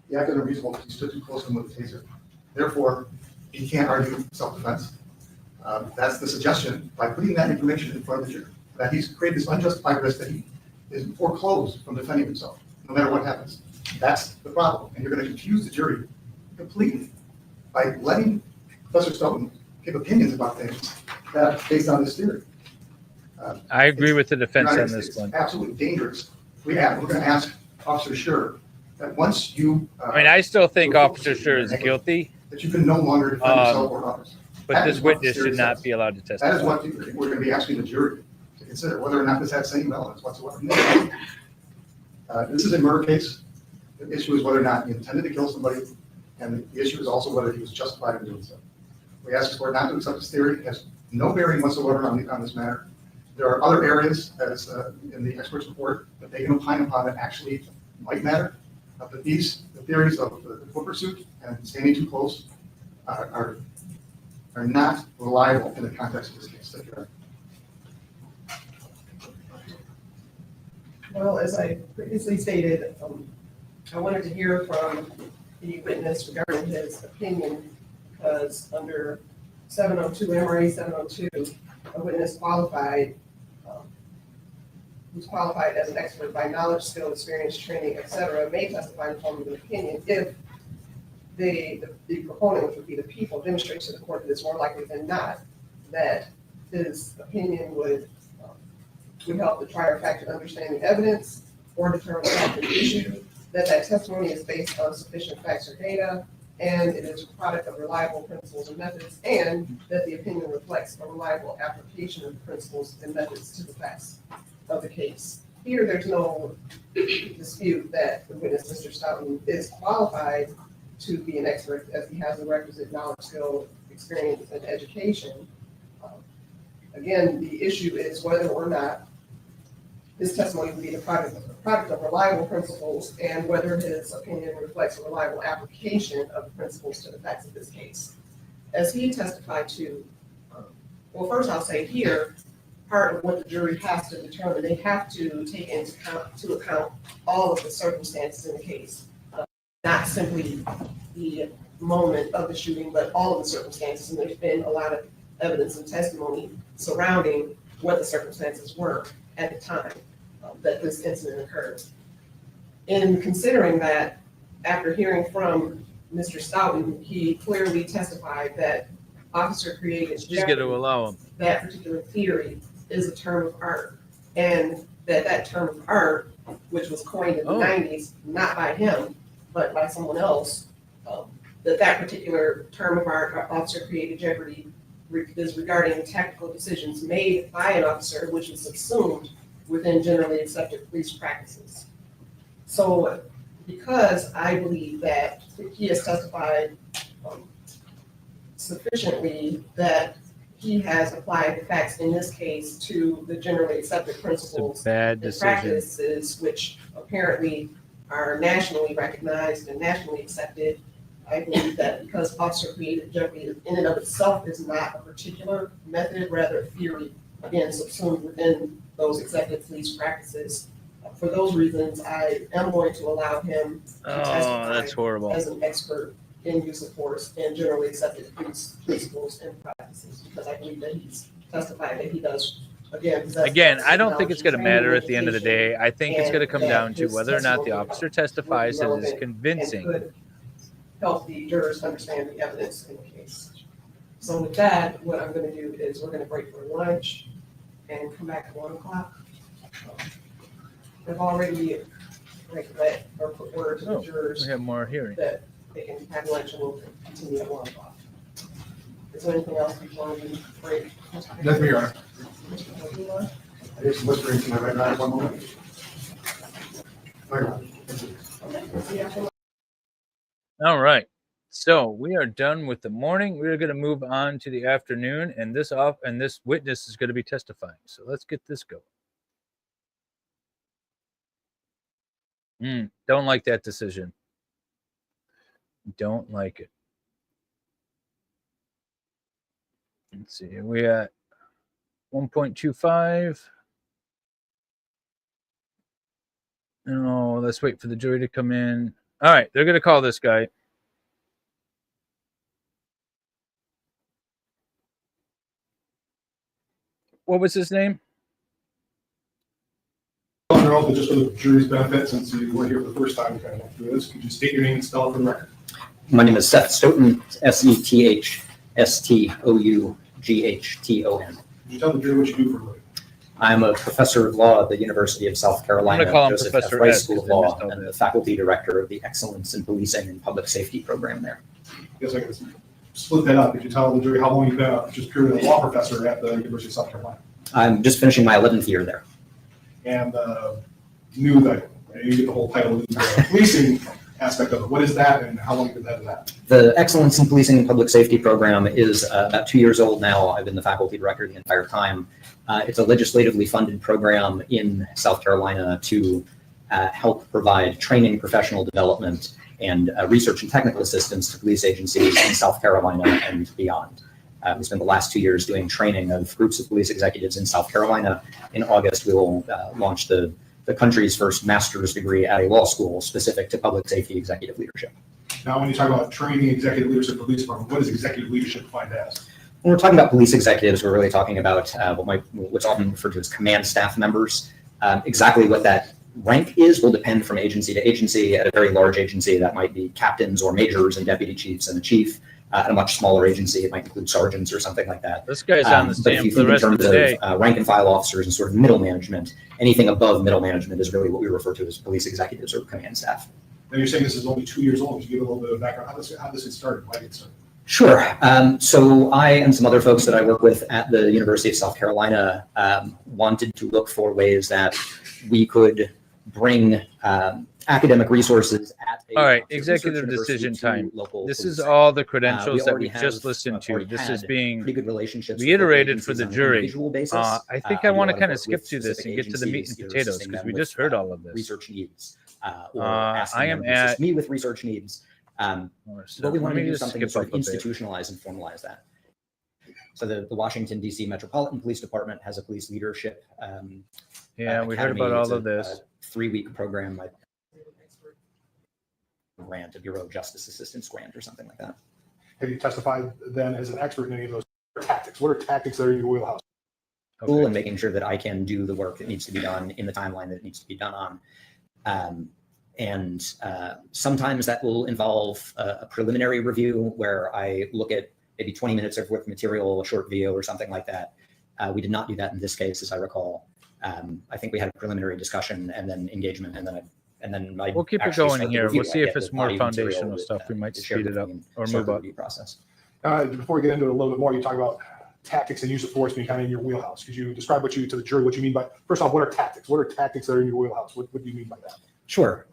The act of unreasonable because he stood too close to him with a taser. Therefore, he can't argue self-defense. That's the suggestion by putting that information in front of the jury, that he's created this unjustified risk that he is foreclosed from defending himself, no matter what happens. That's the problem. And you're going to confuse the jury completely by letting Professor Stoughton give opinions about things that based on this theory. I agree with the defense on It's this one. absolutely dangerous. We're going to ask Officer Schurr that once you. I mean, I still think Officer Schurr is guilty, that you can no longer defend yourself or others. but That this is what witness the theory should not says. be allowed to That is testify. what we're going to be asking the jury to consider, whether or not this has any relevance whatsoever. This is a murder case. The issue is whether or not he intended to kill somebody, and the issue is also whether he was justified in doing so. We ask the court not to accept this theory. It has no bearing whatsoever on this matter. There are other areas that is in the experts' report that they can opine upon that actually might matter. But the theories of the foot pursuit and standing too close are not reliable in the context of this case. Thank you. Well, as I previously stated, I wanted to hear from the witness regarding his opinion, because under 702, MRA 702, a witness qualified, who's qualified as an expert by knowledge, skill, experience, training, etc., may testify in the form of an opinion if the proponent, which would be the people, demonstrates to the court that it's more likely than not that his opinion would help the trier of fact to understand the evidence or determine the fact of the issue, that testimony is based on sufficient facts or data, and it is a product of reliable principles and methods, and that the opinion reflects a reliable application of the principles and methods to the facts of the case. Here, there's no dispute that the witness, Mr. Stoughton, is qualified to be an expert as he has the requisite knowledge, skill, experience, and education. Again, the issue is whether or not his testimony would be the product of reliable principles and whether his opinion reflects a reliable application of the principles to the facts of this case. As he testified to, well, first I'll say here, part of what the jury has to determine, they have to take into account all of the circumstances in the case, not simply the moment of the shooting, but all of the circumstances. And there's been a lot of evidence and testimony surrounding what the circumstances were at the time that this incident occurred. In considering that, after hearing from Mr. Stoughton, he clearly testified that Officer created Just got to allow him. that particular theory is a term of art, and that term of art, which was coined in the 90s, not by him, but by someone else, that particular term of art, officer created jeopardy, is regarding tactical decisions made by an officer, which is subsumed within generally accepted police practices. So because I believe that he has testified sufficiently that he has applied the facts in this case to the generally accepted principles and practices, which apparently are nationally recognized and nationally accepted, I believe that because officer created jeopardy in and of itself is not a particular method, rather a theory, again, subsumed within those accepted police practices. For those reasons, I am going to allow him to testify that's horrible. as an expert in use of force and generally accepted police principles and practices, because I believe that he's testified that he does, Again, I don't think it's going to matter at the end of the day. I think it's going to come down to whether or not the officer testifies that is convincing. Help the jurors understand the evidence in the case. So with that, what I'm going to do is we're going to break for lunch and come back at 1 o'clock. I've already put word to the jurors We have more hearing. that they can have lunch and we'll continue at 1 o'clock. Is there anything else before we break? Nothing, Your Honor. I just whispering to my right now, 1 moment. All right. So we are done with the morning. We're going to move on to the afternoon, and this witness is going to be testifying. So let's get this going. Don't like that decision. Don't like it. Let's see. We at 1.25. Oh, let's wait for the jury to come in. All right, they're going to call this guy. What was his name? But just for the jury's benefit, since you weren't here for the first time, kind of went through this, could you state your name and spell it for the record? My name is Seth Stoughton, SETHSTOUGHTON. Could you tell the jury what you do for a living? I'm a professor of law at the University of South Carolina, call him Joseph Professor F. Rice S, School of Law, and the faculty director of the Excellence in Policing and Public Safety program there. I guess I could split that up. Could you tell the jury how long you've been just purely a law professor at the University of South Carolina? I'm just finishing my 11th year there. And knew that you get the whole title of the policing aspect of it. What is that, and how long have you been at that? The Excellence in Policing and Public Safety program is about 2 years old now. I've been the faculty director the entire time. It's a legislatively funded program in South Carolina to help provide training, professional development, and research and technical assistance to police agencies in South Carolina and beyond. We spent the last 2 years doing training of groups of police executives in South Carolina. In August, we will launch the country's first master's degree at a law school specific to public safety executive leadership. Now, when you talk about training executive leadership for police department, what is executive leadership defined as? When we're talking about police executives, we're really talking about what's often referred to as command staff members. Exactly what that rank is will depend from agency to agency. At a very large agency, that might be captains or majors and deputy chiefs and a chief. At a much smaller agency, it might include sergeants or something like that. This guy's on the stand for the rest of the day. Rank and file officers and sort of middle management, anything above middle management is really what we refer to as police executives or command staff. Now, you're saying this is only 2 years old. Could you give a little bit of background? How this get started? Why did it start? Sure. So I and some other folks that I work with at the University of South Carolina wanted to look for ways that we could bring academic resources at a All right, research executive university decision to time. local This police is centers. all the credentials that already we just have, listened to. already This is had being pretty good relationships with reiterated local for the agencies on an jury. individual basis. I think I I do a want to lot of kind of work skip with through this and specific get to the meat and agencies, either potatoes assisting because them we with, just heard all of this. research needs, or I asking am them to assist at. me with research needs. But we Let want me to do just something skip to sort up of a bit. institutionalize and formalize that. So the Washington, D.C. Metropolitan Police Department has a police leadership Yeah, we heard academy. about It's all of a this. 3-week program, like grant, a Bureau of Justice Assistance grant or something like that. Have you testified then as an expert in any of those tactics? What are tactics that are in your wheelhouse? Cool, and making sure that I can do the work that needs to be done in the timeline that it needs to be done on. Sometimes that will involve a preliminary review where I look at maybe 20 minutes of work material, a short video or something like that. We did not do that in this case, as I recall. I think we had a preliminary discussion and then engagement, and then We'll keep it actually going start the here. review. We'll see I if get it's the more body material foundational that, stuff. We might is shared speed it up between- or start move the up. review process. Before we get into it a little bit more, you talk about tactics and use of force being kind of in your wheelhouse. Could you describe to the jury what you mean by, first off, what are tactics? What are tactics that are in your wheelhouse? What do you mean by that? Sure.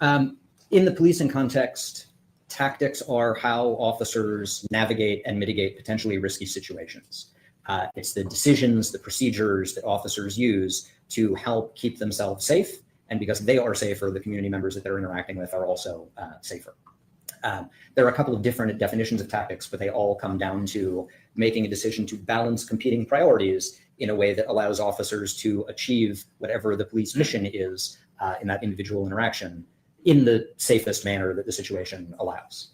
In the policing context, tactics are how officers navigate and mitigate potentially risky situations. It's the decisions, the procedures that officers use to help keep themselves safe. And because they are safer, the community members that they're interacting with are also safer. There are a couple of different definitions of tactics, but they all come down to making a decision to balance competing priorities in a way that allows officers to achieve whatever the police mission is in that individual interaction in the safest manner that the situation allows.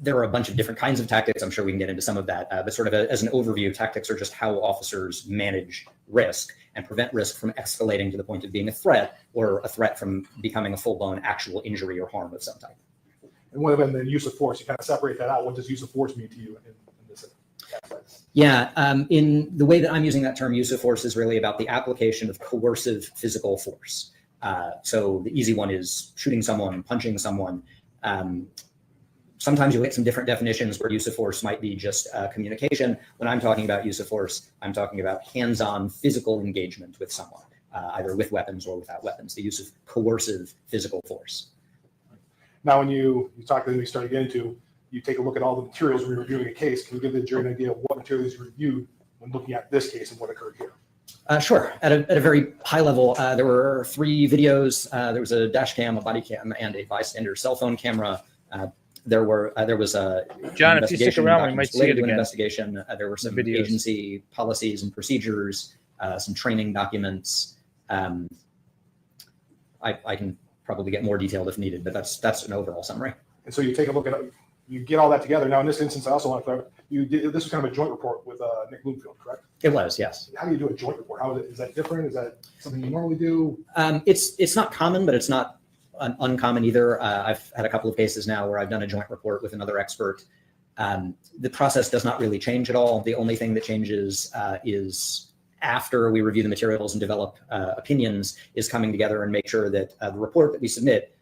There are a bunch of different kinds of tactics. I'm sure we can get into some of that, but sort of as an overview, tactics are just how officers manage risk and prevent risk from escalating to the point of being a threat, or a threat from becoming a full-blown actual injury or harm of some type. And when the use of force, you kind of separate that out. What does use of force mean to you in this aspect? Yeah, in the way that I'm using that term, use of force is really about the application of coercive physical force. So the easy one is shooting someone, punching someone. Sometimes you'll get some different definitions where use of force might be just communication. When I'm talking about use of force, I'm talking about hands-on physical engagement with someone, either with weapons or without weapons, the use of coercive physical force. Now, when you talk to them, you start to get into, you take a look at all the materials when you're reviewing a case. Can you give the jury an idea of what materials you reviewed when looking at this case and what occurred here? Sure. At a very high level, there were 3 videos. There was a dash cam, a body cam, and a bystander cell phone camera. There was a John, if you stick around, we might see it again. Investigation. There were some agency policies and procedures, some training documents. I can probably get more detailed if needed, but that's an overall summary. And so you take a look at it, you get all that together. Now, in this instance, I also want to clarify, this was kind of a joint report with Nick Bloomfield, correct? It was, yes. How do you do a joint report? Is that different? Is that something you normally do? It's not common, but it's not uncommon either. I've had a couple of cases now where I've done a joint report with another expert. The process does not really change at all. The only thing that changes is after we review the materials and develop opinions, is coming together and make sure that the report that we submit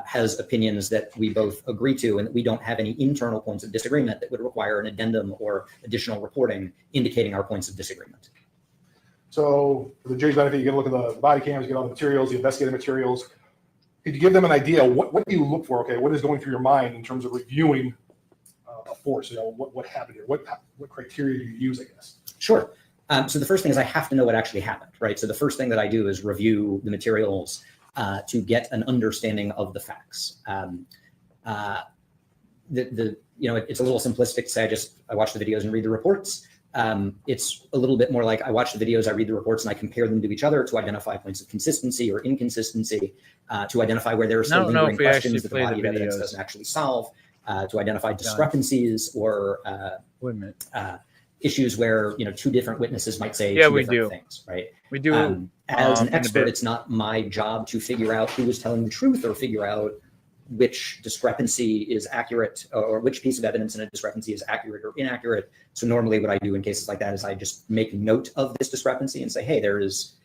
has opinions that we both agree to, and that we don't have any internal points of disagreement that would require an addendum or additional reporting indicating our points of disagreement. So for the jury's benefit, you get a look at the body cams, you get all the materials, the investigative materials. Could you give them an idea? What do you look for? Okay, what is going through your mind in terms of reviewing a force? What happened here? What criteria do you use, I guess? Sure. So the first thing is I have to know what actually happened, right? So the first thing that I do is review the materials to get an understanding of the facts. It's a little simplistic to say I watch the videos and read the reports. It's a little bit more like I watch the videos, I read the reports, and I compare them to each other to identify points of consistency or inconsistency, to identify where there are still lingering questions that the body of evidence doesn't actually solve, to identify discrepancies or issues where 2 different witnesses might say 2 different things, right? We do. As an expert, it's not my job to figure out who is telling the truth or figure out which discrepancy is accurate, or which piece of evidence in a discrepancy is accurate or inaccurate. So normally what I do in cases like that is I just make note of this discrepancy and say, hey, there is,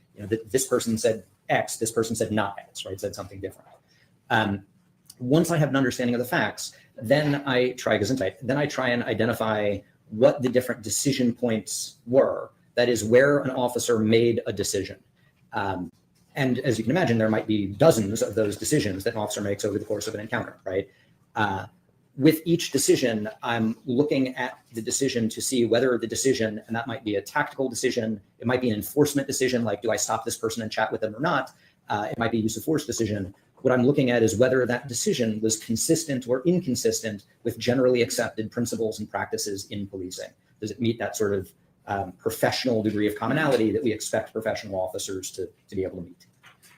this person said X, this person said not X, right? Said something different. Once I have an understanding of the facts, then I try and identify what the different decision points were. That is where an officer made a decision. And as you can imagine, there might be dozens of those decisions that an officer makes over the course of an encounter, right? With each decision, I'm looking at the decision to see whether the decision, and that might be a tactical decision, it might be an enforcement decision, like do I stop this person and chat with them or not? It might be a use of force decision. What I'm looking at is whether that decision was consistent or inconsistent with generally accepted principles and practices in policing. Does it meet that sort of professional degree of commonality that we expect professional officers to be able to meet?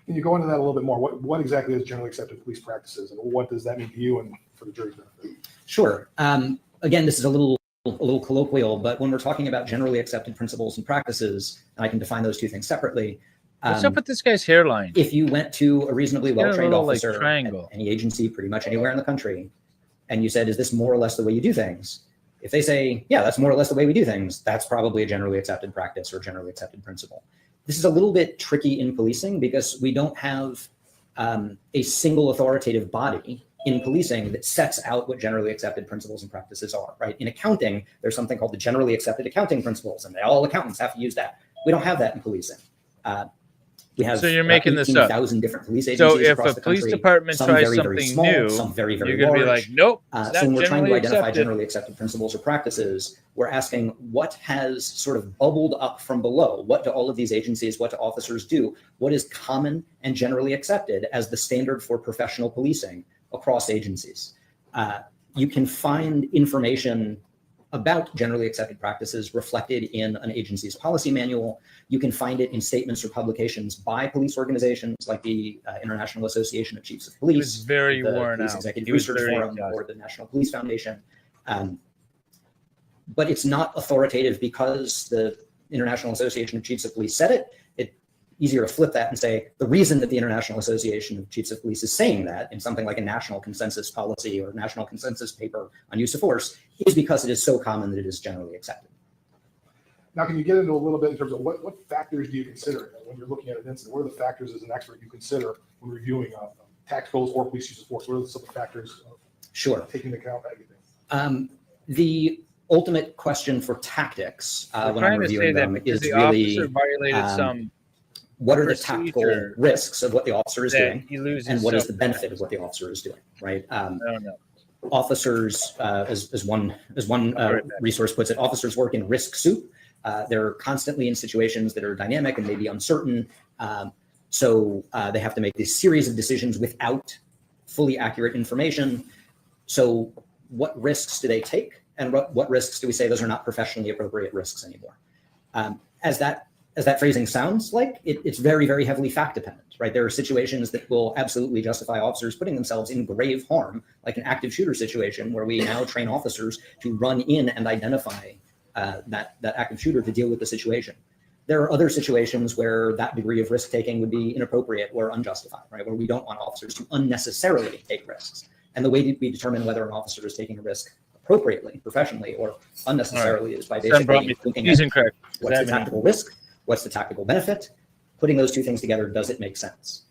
Can you go into that a little bit more? What exactly is generally accepted police practices, and what does that mean to you and for the jury's benefit? Sure. Again, this is a little colloquial, but when we're talking about generally accepted principles and practices, and I can define those two things separately. What's up with this guy's hairline? If you went to a reasonably well-trained officer at triangle. any agency, pretty much anywhere in the country, and you said, is this more or less the way you do things? If they say, yeah, that's more or less the way we do things, that's probably a generally accepted practice or generally accepted principle. This is a little bit tricky in policing because we don't have a single authoritative body in policing that sets out what generally accepted principles and practices are, right? In accounting, there's something called the generally accepted accounting principles, and all accountants have to use that. We don't have that in policing. We have so you're making this up. 18,000 different police agencies. So if across a the police country, department some tries very, something very small, new, some very, very you're going to be large. like, nope. So when we're trying to identify generally accepted principles or practices, we're asking what has sort of bubbled up from below. What do all of these agencies, what do officers do? What is common and generally accepted as the standard for professional policing across agencies? You can find information about generally accepted practices reflected in an agency's policy manual. You can find it in statements or publications by police organizations like the International Association of Chiefs of Police, He was very the worn Police out. Executive He was Research very Forum, exhausted. or the National Police Foundation. But it's not authoritative because the International Association of Chiefs of Police said it. It's easier to flip that and say the reason that the International Association of Chiefs of Police is saying that in something like a national consensus policy or national consensus paper on use of force is because it is so common that it is generally accepted. Now, can you get into a little bit in terms of what factors do you consider when you're looking at an incident? What are the factors as an expert you consider when reviewing tacticals or police use of force? What are some of the factors Sure. taking into account everything? The ultimate question for tactics when I'm trying to reviewing say them that is the really officer violated some what are the tactical procedure risks of what the officer is that doing, he loses and what is the self-defense. benefit of what the officer is doing, right? I don't know. Officers, as one resource puts it, officers work in risk soup. They're constantly in situations that are dynamic and maybe uncertain. So they have to make this series of decisions without fully accurate information. So what risks do they take? And what risks do we say those are not professionally appropriate risks anymore? As that phrasing sounds like, it's very, very heavily fact dependent, right? There are situations that will absolutely justify officers putting themselves in grave harm, like an active shooter situation where we now train officers to run in and identify that active shooter to deal with the situation. There are other situations where that degree of risk taking would be inappropriate or unjustified, right? Where we don't want officers to unnecessarily take risks. And the way that we determine whether an officer is taking a risk appropriately, professionally, or unnecessarily is by basically looking at what's the tactical risk, what's the tactical benefit, putting those two things together, does it make sense?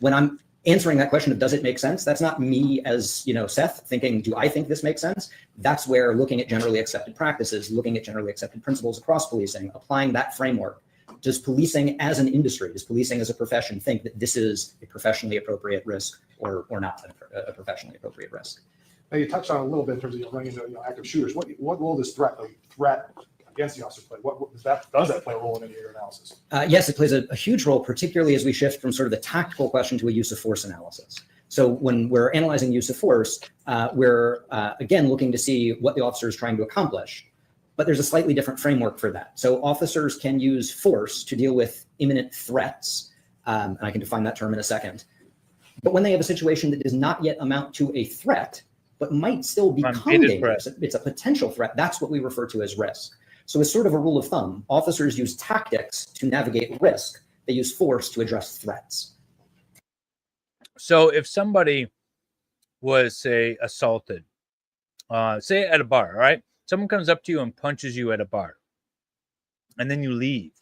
When I'm answering that question of does it make sense, that's not me as, Seth thinking, do I think this makes sense? That's where looking at generally accepted practices, looking at generally accepted principles across policing, applying that framework. Does policing as an industry, does policing as a profession think that this is a professionally appropriate risk or not a professionally appropriate risk? Now, you touched on it a little bit in terms of running into active shooters. What role does threat against the officer play? Does that play a role in any of your analysis? Yes, it plays a huge role, particularly as we shift from sort of the tactical question to a use of force analysis. So when we're analyzing use of force, we're again looking to see what the officer is trying to accomplish, but there's a slightly different framework for that. So officers can use force to deal with imminent threats, and I can define that term in a second. But when they have a situation that does not yet amount to a threat, but might still become dangerous, it's a potential threat, that's what we refer to as risk. So it's sort of a rule of thumb. Officers use tactics to navigate risk. They use force to address threats. So if somebody was, say, assaulted, say at a bar, all right? Someone comes up to you and punches you at a bar, and then you leave,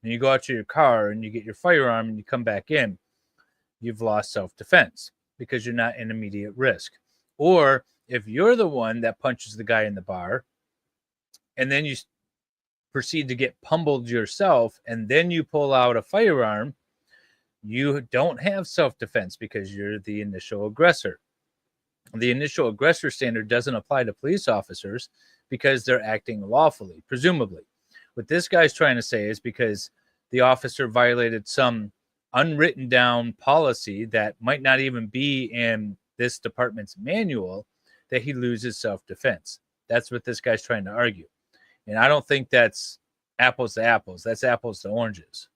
and you go out to your car and you get your firearm and you come back in, you've lost self-defense because you're not in immediate risk. Or if you're the one that punches the guy in the bar, and then you proceed to get pummeled yourself, and then you pull out a firearm, you don't have self-defense because you're the initial aggressor. The initial aggressor standard doesn't apply to police officers because they're acting lawfully, presumably. What this guy's trying to say is because the officer violated some unwritten down policy that might not even be in this department's manual, that he loses self-defense. That's what this guy's trying to argue. And I don't think that's apples to apples. That's apples to oranges,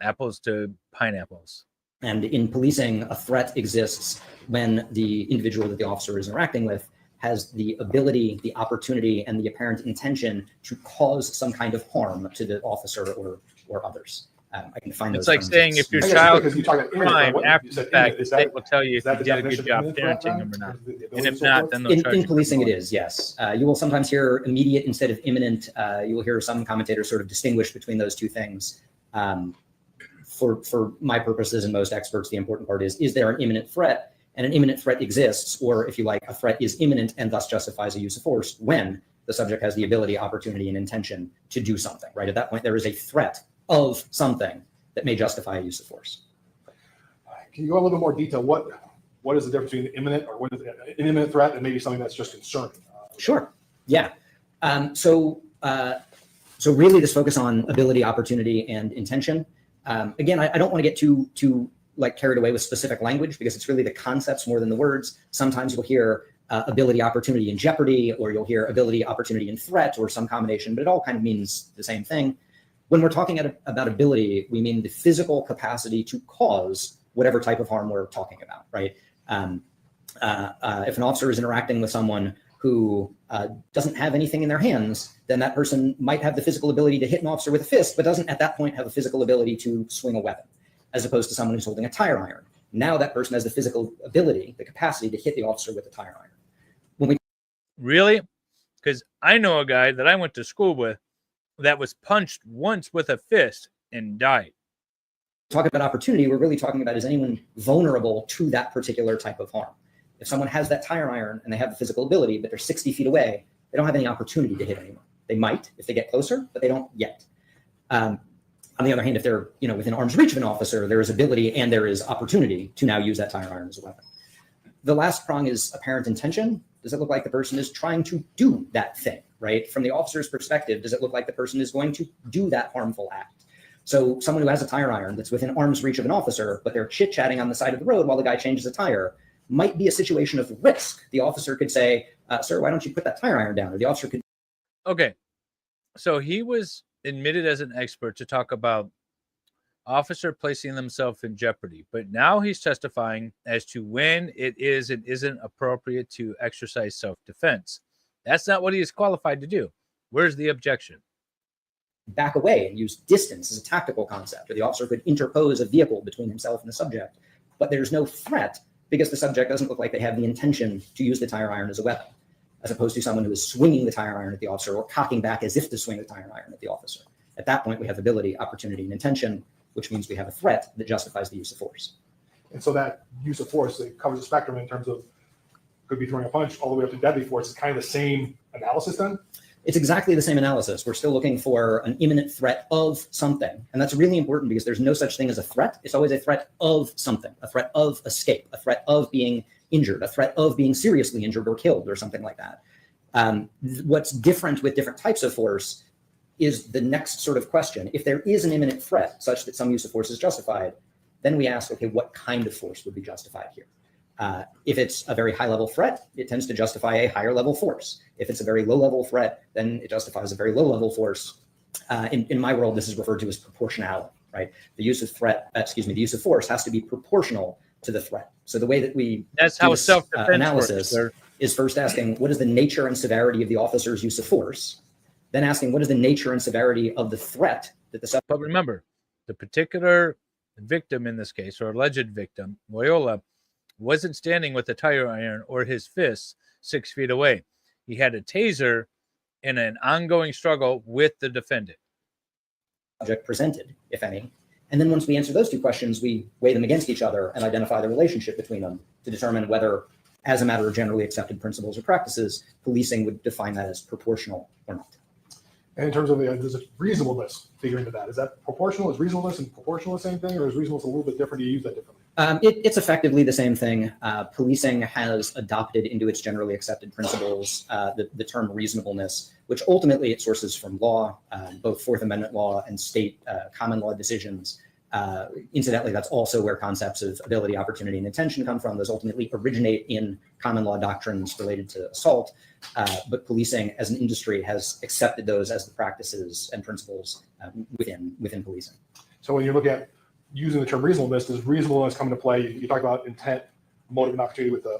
apples to pineapples. And in policing, a threat exists when the individual that the officer is interacting with has the ability, the opportunity, and the apparent intention to cause some kind of harm to the officer or others. I can find It's those like terms. saying if your I guess child because you talk about imminent, crime what- after you the said fact, imminent, the is that- state will tell you is if that you the did a definition good of job imminent threat, parenting Ron? them or not. Or the ability And to if so not, forth? then they'll In charge you policing, for it is, yes. You will sometimes hear immediate instead of imminent. You will hear some commentators sort of distinguish between those two things. For my purposes and most experts, the important part is there an imminent threat? And an imminent threat exists, or if you like, a threat is imminent and thus justifies a use of force when the subject has the ability, opportunity, and intention to do something, right? At that point, there is a threat of something that may justify a use of force. Can you go a little bit more detail? What is the difference between imminent or what is an imminent threat and maybe something that's just concerning? Sure. Yeah. So really this focus on ability, opportunity, and intention. Again, I don't want to get too like carried away with specific language because it's really the concepts more than the words. Sometimes you'll hear ability, opportunity, and jeopardy, or you'll hear ability, opportunity, and threat, or some combination, but it all kind of means the same thing. When we're talking about ability, we mean the physical capacity to cause whatever type of harm we're talking about, right? If an officer is interacting with someone who doesn't have anything in their hands, then that person might have the physical ability to hit an officer with a fist, but doesn't at that point have a physical ability to swing a weapon, as opposed to someone who's holding a tire iron. Now that person has the physical ability, the capacity to hit the officer with a tire iron. Really? Because I know a guy that I went to school with that was punched once with a fist and died. Talk about opportunity, we're really talking about is anyone vulnerable to that particular type of harm. If someone has that tire iron and they have the physical ability, but they're 60 feet away, they don't have any opportunity to hit anyone. They might if they get closer, but they don't yet. On the other hand, if they're within arm's reach of an officer, there is ability and there is opportunity to now use that tire iron as a weapon. The last prong is apparent intention. Does it look like the person is trying to do that thing, right? From the officer's perspective, does it look like the person is going to do that harmful act? So someone who has a tire iron that's within arm's reach of an officer, but they're chit-chatting on the side of the road while the guy changes a tire, might be a situation of risk. The officer could say, sir, why don't you put that tire iron down? Or the officer could. Okay. So he was admitted as an expert to talk about officer placing themselves in jeopardy, but now he's testifying as to when it is and isn't appropriate to exercise self-defense. That's not what he is qualified to do. Where's the objection? Back away and use distance as a tactical concept, or the officer could interpose a vehicle between himself and the subject, but there's no threat because the subject doesn't look like they have the intention to use the tire iron as a weapon, as opposed to someone who is swinging the tire iron at the officer or cocking back as if to swing the tire iron at the officer. At that point, we have ability, opportunity, and intention, which means we have a threat that justifies the use of force. And so that use of force, it covers the spectrum in terms of could be throwing a punch all the way up to deadly force. It's kind of the same analysis then? It's exactly the same analysis. We're still looking for an imminent threat of something. And that's really important because there's no such thing as a threat. It's always a threat of something, a threat of escape, a threat of being injured, a threat of being seriously injured or killed or something like that. What's different with different types of force is the next sort of question. If there is an imminent threat such that some use of force is justified, then we ask, okay, what kind of force would be justified here? If it's a very high level threat, it tends to justify a higher level force. If it's a very low level threat, then it justifies a very low level force. In my world, this is referred to as proportionality, right? The use of the use of force has to be proportional to the threat. So the way that we That's how self-defense analysis works, is first asking, what is the nature and severity of the officer's use of force? Then asking, what is the nature and severity of the threat that the subject. But remember, the particular victim in this case, or alleged victim, Lyoya, wasn't standing with a tire iron or his fists 6 feet away. He had a taser in an ongoing struggle with the defendant. Subject presented, if any. And then once we answer those two questions, we weigh them against each other and identify the relationship between them to determine whether, as a matter of generally accepted principles or practices, policing would define that as proportional or not. And in terms of there's a reasonableness figure into that. Is that proportional? Is reasonableness and proportional the same thing, or is reasonableness a little bit different? Do you use that differently? It's effectively the same thing. Policing has adopted into its generally accepted principles the term reasonableness, which ultimately it sources from law, both Fourth Amendment law and state common law decisions. Incidentally, that's also where concepts of ability, opportunity, and intention come from. Those ultimately originate in common law doctrines related to assault, but policing as an industry has accepted those as the practices and principles within policing. So when you look at using the term reasonableness, does reasonableness come into play? You talk about intent, motive, and opportunity with a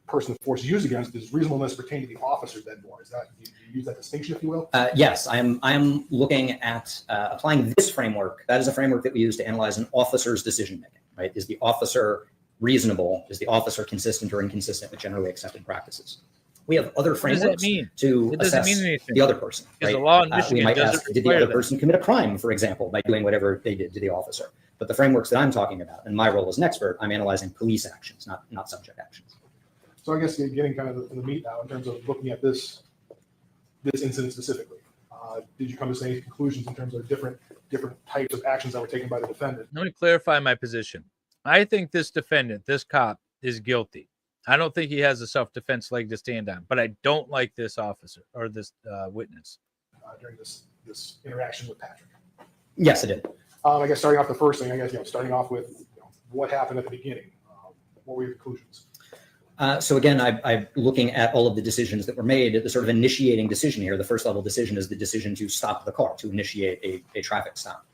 person the force is used against. Does reasonableness pertain to the officer then more? Is that you use that distinction, if you will? Yes, I'm looking at applying this framework. That is a framework that we use to analyze an officer's decision making. Right? Is the officer reasonable? Is the officer consistent or inconsistent with generally accepted practices? We have other frameworks to assess the other person. Right? The law in Michigan we might ask, did the other person commit a crime, for example, by doing whatever they did to the officer? But the frameworks that I'm talking about, and my role as an expert, I'm analyzing police actions, not subject actions. So I guess getting kind of in the meat now in terms of looking at this incident specifically. Did you come to any conclusions in terms of different types of actions that were taken by the defendant? Let me clarify my position. I think this defendant, this cop, is guilty. I don't think he has a self-defense leg to stand on, but I don't like this officer or this witness. During this interaction with Patrick? Yes, I did. I guess starting off the first thing, starting off with what happened at the beginning. What were your conclusions? So again, I'm looking at all of the decisions that were made. The sort of initiating decision here, the first level decision is the decision to stop the car, to initiate a traffic stop.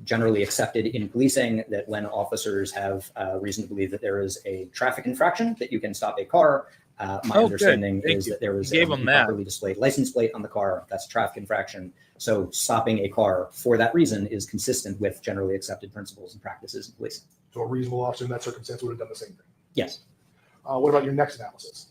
Generally accepted in policing that when officers have reason to believe that there is a traffic infraction, that you can stop a car. My understanding is that there was a properly displayed license plate on the car. That's a traffic infraction. So stopping a car for that reason is consistent with generally accepted principles and practices in policing. So a reasonable officer in that circumstance would have done the same thing? Yes. What about your next analysis?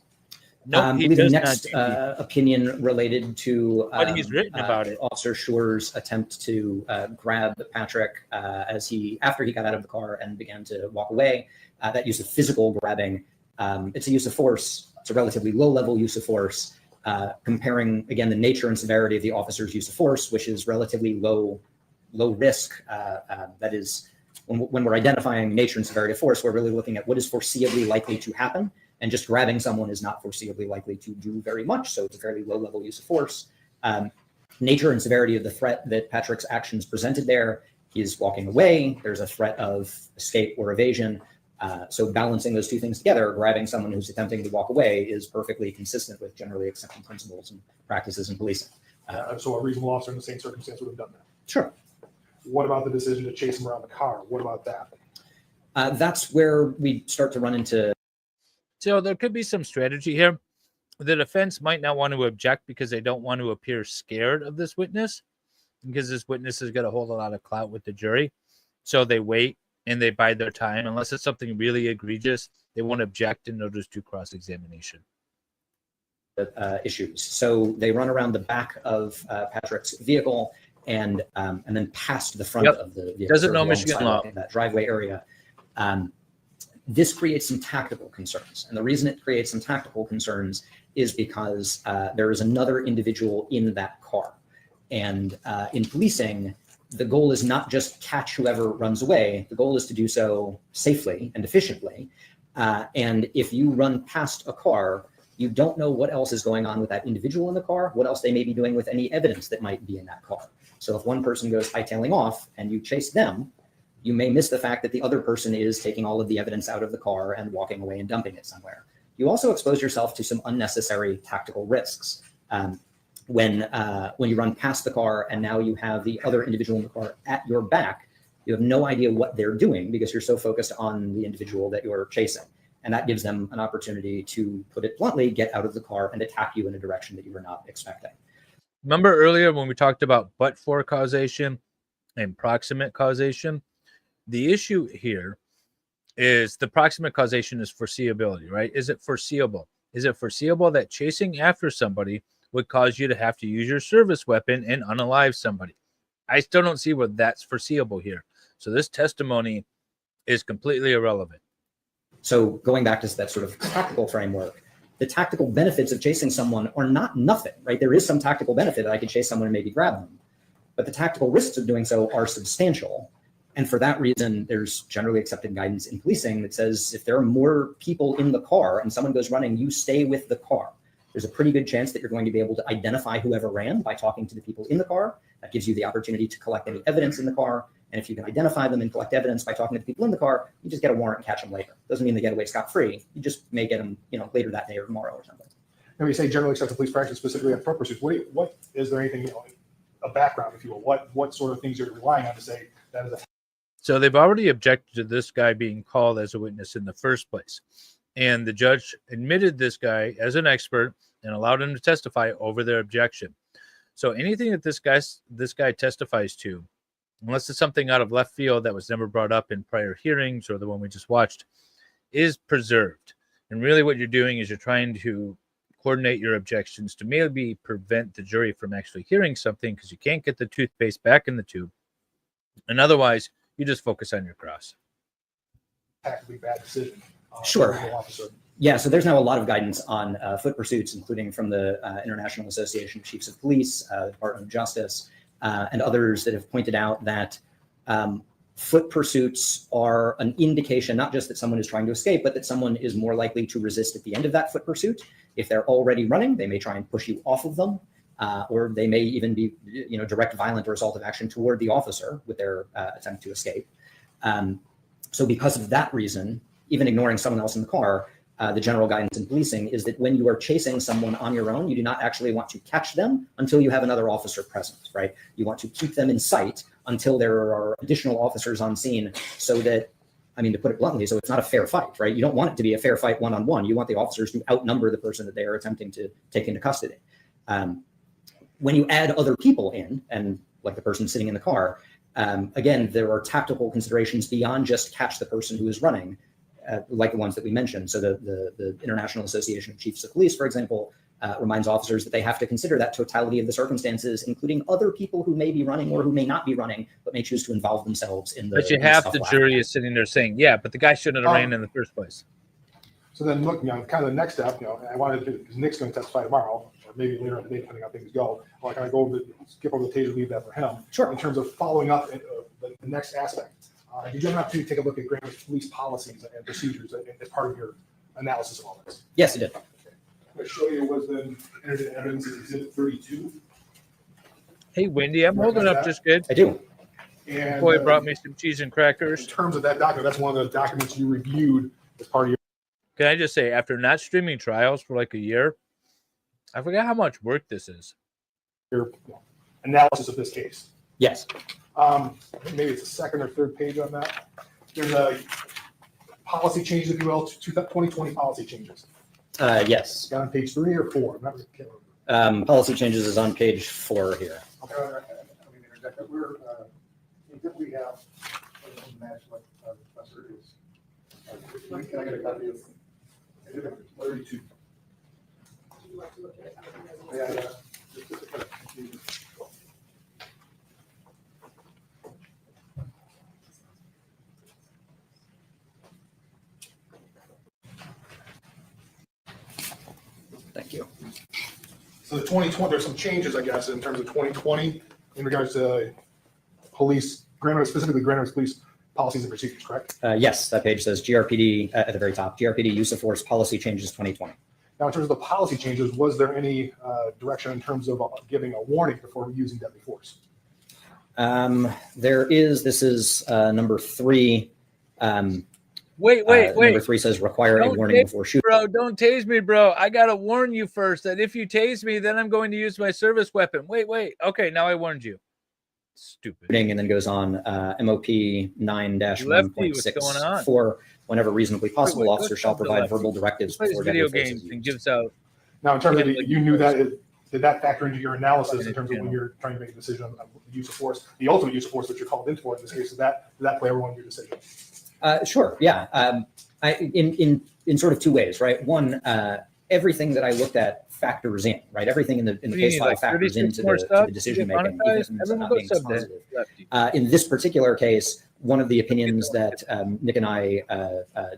I believe the next opinion related to what he's written about it. Officer Schurr's attempt to grab Patrick after he got out of the car and began to walk away. That use of physical grabbing, it's a use of force. It's a relatively low-level use of force. Comparing again the nature and severity of the officer's use of force, which is relatively low risk. That is, when we're identifying nature and severity of force, we're really looking at what is foreseeably likely to happen. And just grabbing someone is not foreseeably likely to do very much. So it's a fairly low-level use of force. Nature and severity of the threat that Patrick's actions presented there. He's walking away. There's a threat of escape or evasion. So balancing those two things together, grabbing someone who's attempting to walk away is perfectly consistent with generally accepted principles and practices in policing. So a reasonable officer in the same circumstance would have done that? Sure. What about the decision to chase him around the car? What about that? That's where we start to run into. So there could be some strategy here. The defense might not want to object because they don't want to appear scared of this witness, because this witness is going to hold a lot of clout with the jury. So they wait and they bide their time. Unless it's something really egregious, they won't object and they'll just do cross-examination. Issues. So they run around the back of Patrick's vehicle and then past the front of the vehicle. Doesn't know Michigan law. In that driveway area. This creates some tactical concerns. And the reason it creates some tactical concerns is because there is another individual in that car. And in policing, the goal is not just catch whoever runs away. The goal is to do so safely and efficiently. And if you run past a car, you don't know what else is going on with that individual in the car, what else they may be doing with any evidence that might be in that car. So if one person goes hightailing off and you chase them, you may miss the fact that the other person is taking all of the evidence out of the car and walking away and dumping it somewhere. You also expose yourself to some unnecessary tactical risks. When you run past the car and now you have the other individual in the car at your back, you have no idea what they're doing because you're so focused on the individual that you're chasing. And that gives them an opportunity to, put it bluntly, get out of the car and attack you in a direction that you were not expecting. Remember earlier when we talked about but-for causation and proximate causation? The issue here is the proximate causation is foreseeability, right? Is it foreseeable? Is it foreseeable that chasing after somebody would cause you to have to use your service weapon and unalive somebody? I still don't see where that's foreseeable here. So this testimony is completely irrelevant. So going back to that sort of tactical framework, the tactical benefits of chasing someone are not nothing, right? There is some tactical benefit that I could chase someone and maybe grab them, but the tactical risks of doing so are substantial. And for that reason, there's generally accepted guidance in policing that says if there are more people in the car and someone goes running, you stay with the car. There's a pretty good chance that you're going to be able to identify whoever ran by talking to the people in the car. That gives you the opportunity to collect any evidence in the car. And if you can identify them and collect evidence by talking to the people in the car, you just get a warrant and catch them later. Doesn't mean they get away scot-free. You just may get them, later that day or tomorrow or something. And we say generally accepted police practice, specifically on foot pursuits. What is there anything, a background, if you will? What sort of things you're relying on to say that is a... So they've already objected to this guy being called as a witness in the first place. And the judge admitted this guy as an expert and allowed him to testify over their objection. So anything that this guy testifies to, unless it's something out of left field that was never brought up in prior hearings or the one we just watched, is preserved. And really what you're doing is you're trying to coordinate your objections to maybe prevent the jury from actually hearing something because you can't get the toothpaste back in the tube. And otherwise, you just focus on your cross. Tactically bad decision. Sure. Yeah, so there's now a lot of guidance on foot pursuits, including from the International Association of Chiefs of Police, the Department of Justice, and others that have pointed out that foot pursuits are an indication, not just that someone is trying to escape, but that someone is more likely to resist at the end of that foot pursuit. If they're already running, they may try and push you off of them, or they may even be, direct violent or assaultive action toward the officer with their attempt to escape. So because of that reason, even ignoring someone else in the car, the general guidance in policing is that when you are chasing someone on your own, you do not actually want to catch them until you have another officer present, right? You want to keep them in sight until there are additional officers on scene so that, to put it bluntly, so it's not a fair fight, right? You don't want it to be a fair fight one-on-one. You want the officers to outnumber the person that they are attempting to take into custody. When you add other people in, and like the person sitting in the car, again, there are tactical considerations beyond just catch the person who is running, like the ones that we mentioned. So the International Association of Chiefs of Police, for example, reminds officers that they have to consider that totality of the circumstances, including other people who may be running or who may not be running, but may choose to involve themselves in the. But the jury is sitting there saying, yeah, but the guy shouldn't have ran in the first place. So then look, kind of the next step, I wanted to, because Nick's going to testify tomorrow, or maybe later in the day, depending on how things go. I want to kind of skip over the taser, leave that for him. Sure. In terms of following up the next aspect. Did you have an opportunity to take a look at Greenwich police policies and procedures as part of your analysis of all this? Yes, it did. Okay. I'm going to show you what's been entered into evidence in Exhibit 32. Hey, Wendy, I'm holding up just good. I do. And Boy brought me some cheese and crackers. In terms of that document, that's one of the documents you reviewed as part of your. Can I just say, after not streaming trials for like a year, I forgot how much work this is. Your analysis of this case. Yes. I think maybe it's the second or third page on that. There's a policy changes, if you will, 2020 policy changes. Yes. Got on page 3 or 4? I'm not really can't remember. Policy changes is on page 4 here. Okay, I mean, interject that we have match what the professor is. Can I get a copy of Exhibit 32? Would you like to look at it? Yeah. Thank you. So the 2020, there's some changes, I guess, in terms of 2020 in regards to police, specifically Greenwich police policies and procedures, correct? Yes, that page says GRPD at the very top. GRPD use of force policy changes 2020. Now, in terms of the policy changes, was there any direction in terms of giving a warning before using deadly force? There is. This is number 3. Wait. Number 3 says require a warning before shooting. Bro, don't tase me, bro. I got to warn you first that if you tase me, then I'm going to use my service weapon. Wait. Okay, now I warned you. Stupid. And then goes on MOP 9-1.6 for whenever reasonably possible, officer shall provide verbal directives before video games and gives out. Now, in terms of you knew that, did that factor into your analysis in terms of when you're trying to make a decision on the use of force, the ultimate use of force that you're called into for in this case? Did that play a role in your decision? Sure. Yeah. In sort of 2 ways, right? One, everything that I looked at factors in, right? Everything in the You case need, file like, factors 36 into more the subs to decision get making, monetized? even if Everyone not go being sub to dispositive. Lefty. In this particular case, one of the opinions that Nick and I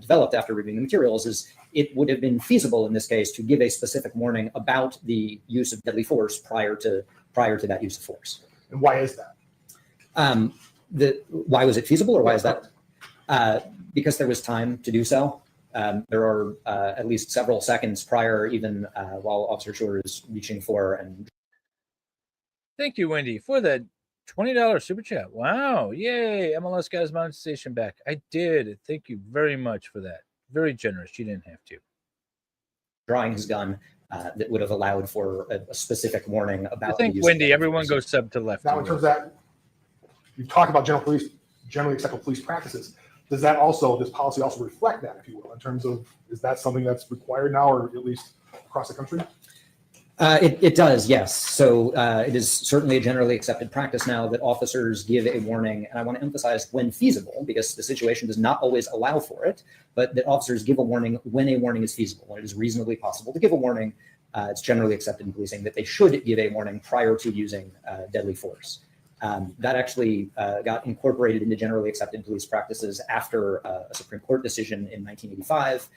developed after reviewing the materials is it would have been feasible in this case to give a specific warning about the use of deadly force prior to that use of force. And why is that? Why was it feasible, or why is that? Because there was time to do so. There are at least several seconds prior, even while Officer Schurr is reaching for and. Thank you, Wendy, for the $20 super chat. Wow. Yay. MLS got his monetization back. I did. Thank you very much for that. Very generous. You didn't have to. Drawing his gun that would have allowed for a specific warning about. I think, the use Wendy, of everyone goes sub to Lefty. Now, in terms of that, you talk about generally acceptable police practices. Does this policy also reflect that, if you will, in terms of, is that something that's required now, or at least across the country? It does, yes. So it is certainly a generally accepted practice now that officers give a warning, and I want to emphasize when feasible, because the situation does not always allow for it, but that officers give a warning when a warning is feasible. When it is reasonably possible to give a warning. It's generally accepted in policing that they should give a warning prior to using deadly force. That actually got incorporated into generally accepted police practices after a Supreme Court decision in 1985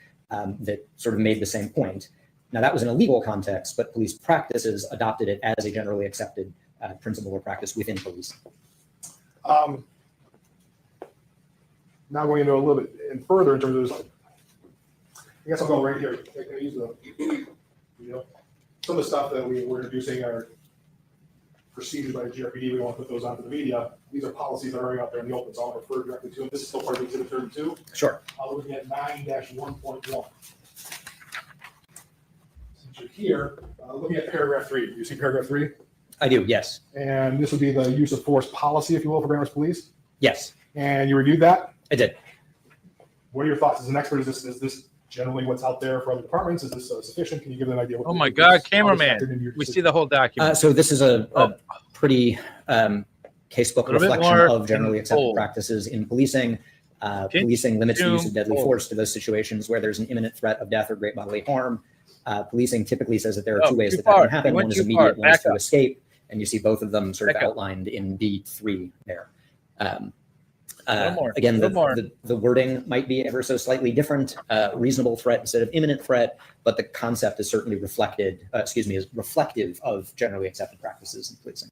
that sort of made the same point. Now, that was in a legal context, but police practices adopted it as a generally accepted principle or practice within policing. Now going into a little bit and further in terms of, I guess I'll go right here. I can use some of the stuff that we're introducing are procedures by the GRPD. We want to put those onto the media. These are policies that are already out there in the open, so I'll refer directly to them. This is still part of Exhibit 32. Sure. Looking at 9-1.1. Since you're here, looking at paragraph 3. You see paragraph 3? I do, yes. And this would be the use of force policy, if you will, for Grand Rapids Police. Yes. And you reviewed that? I did. What are your thoughts as an expert? Is this generally what's out there for other departments? Is this sufficient? Can you give them an idea? Oh my God, cameraman. We see the whole document. So this is a pretty casebook reflection of generally accepted practices in policing. Policing limits the use of deadly force to those situations where there's an imminent threat of death or great bodily harm. Policing typically says that there are two ways that can happen. One is immediate, one is to escape. And you see both of them sort of outlined in B3 there. Again, the wording might be ever so slightly different. Reasonable threat instead of imminent threat, but the concept is certainly is reflective of generally accepted practices in policing.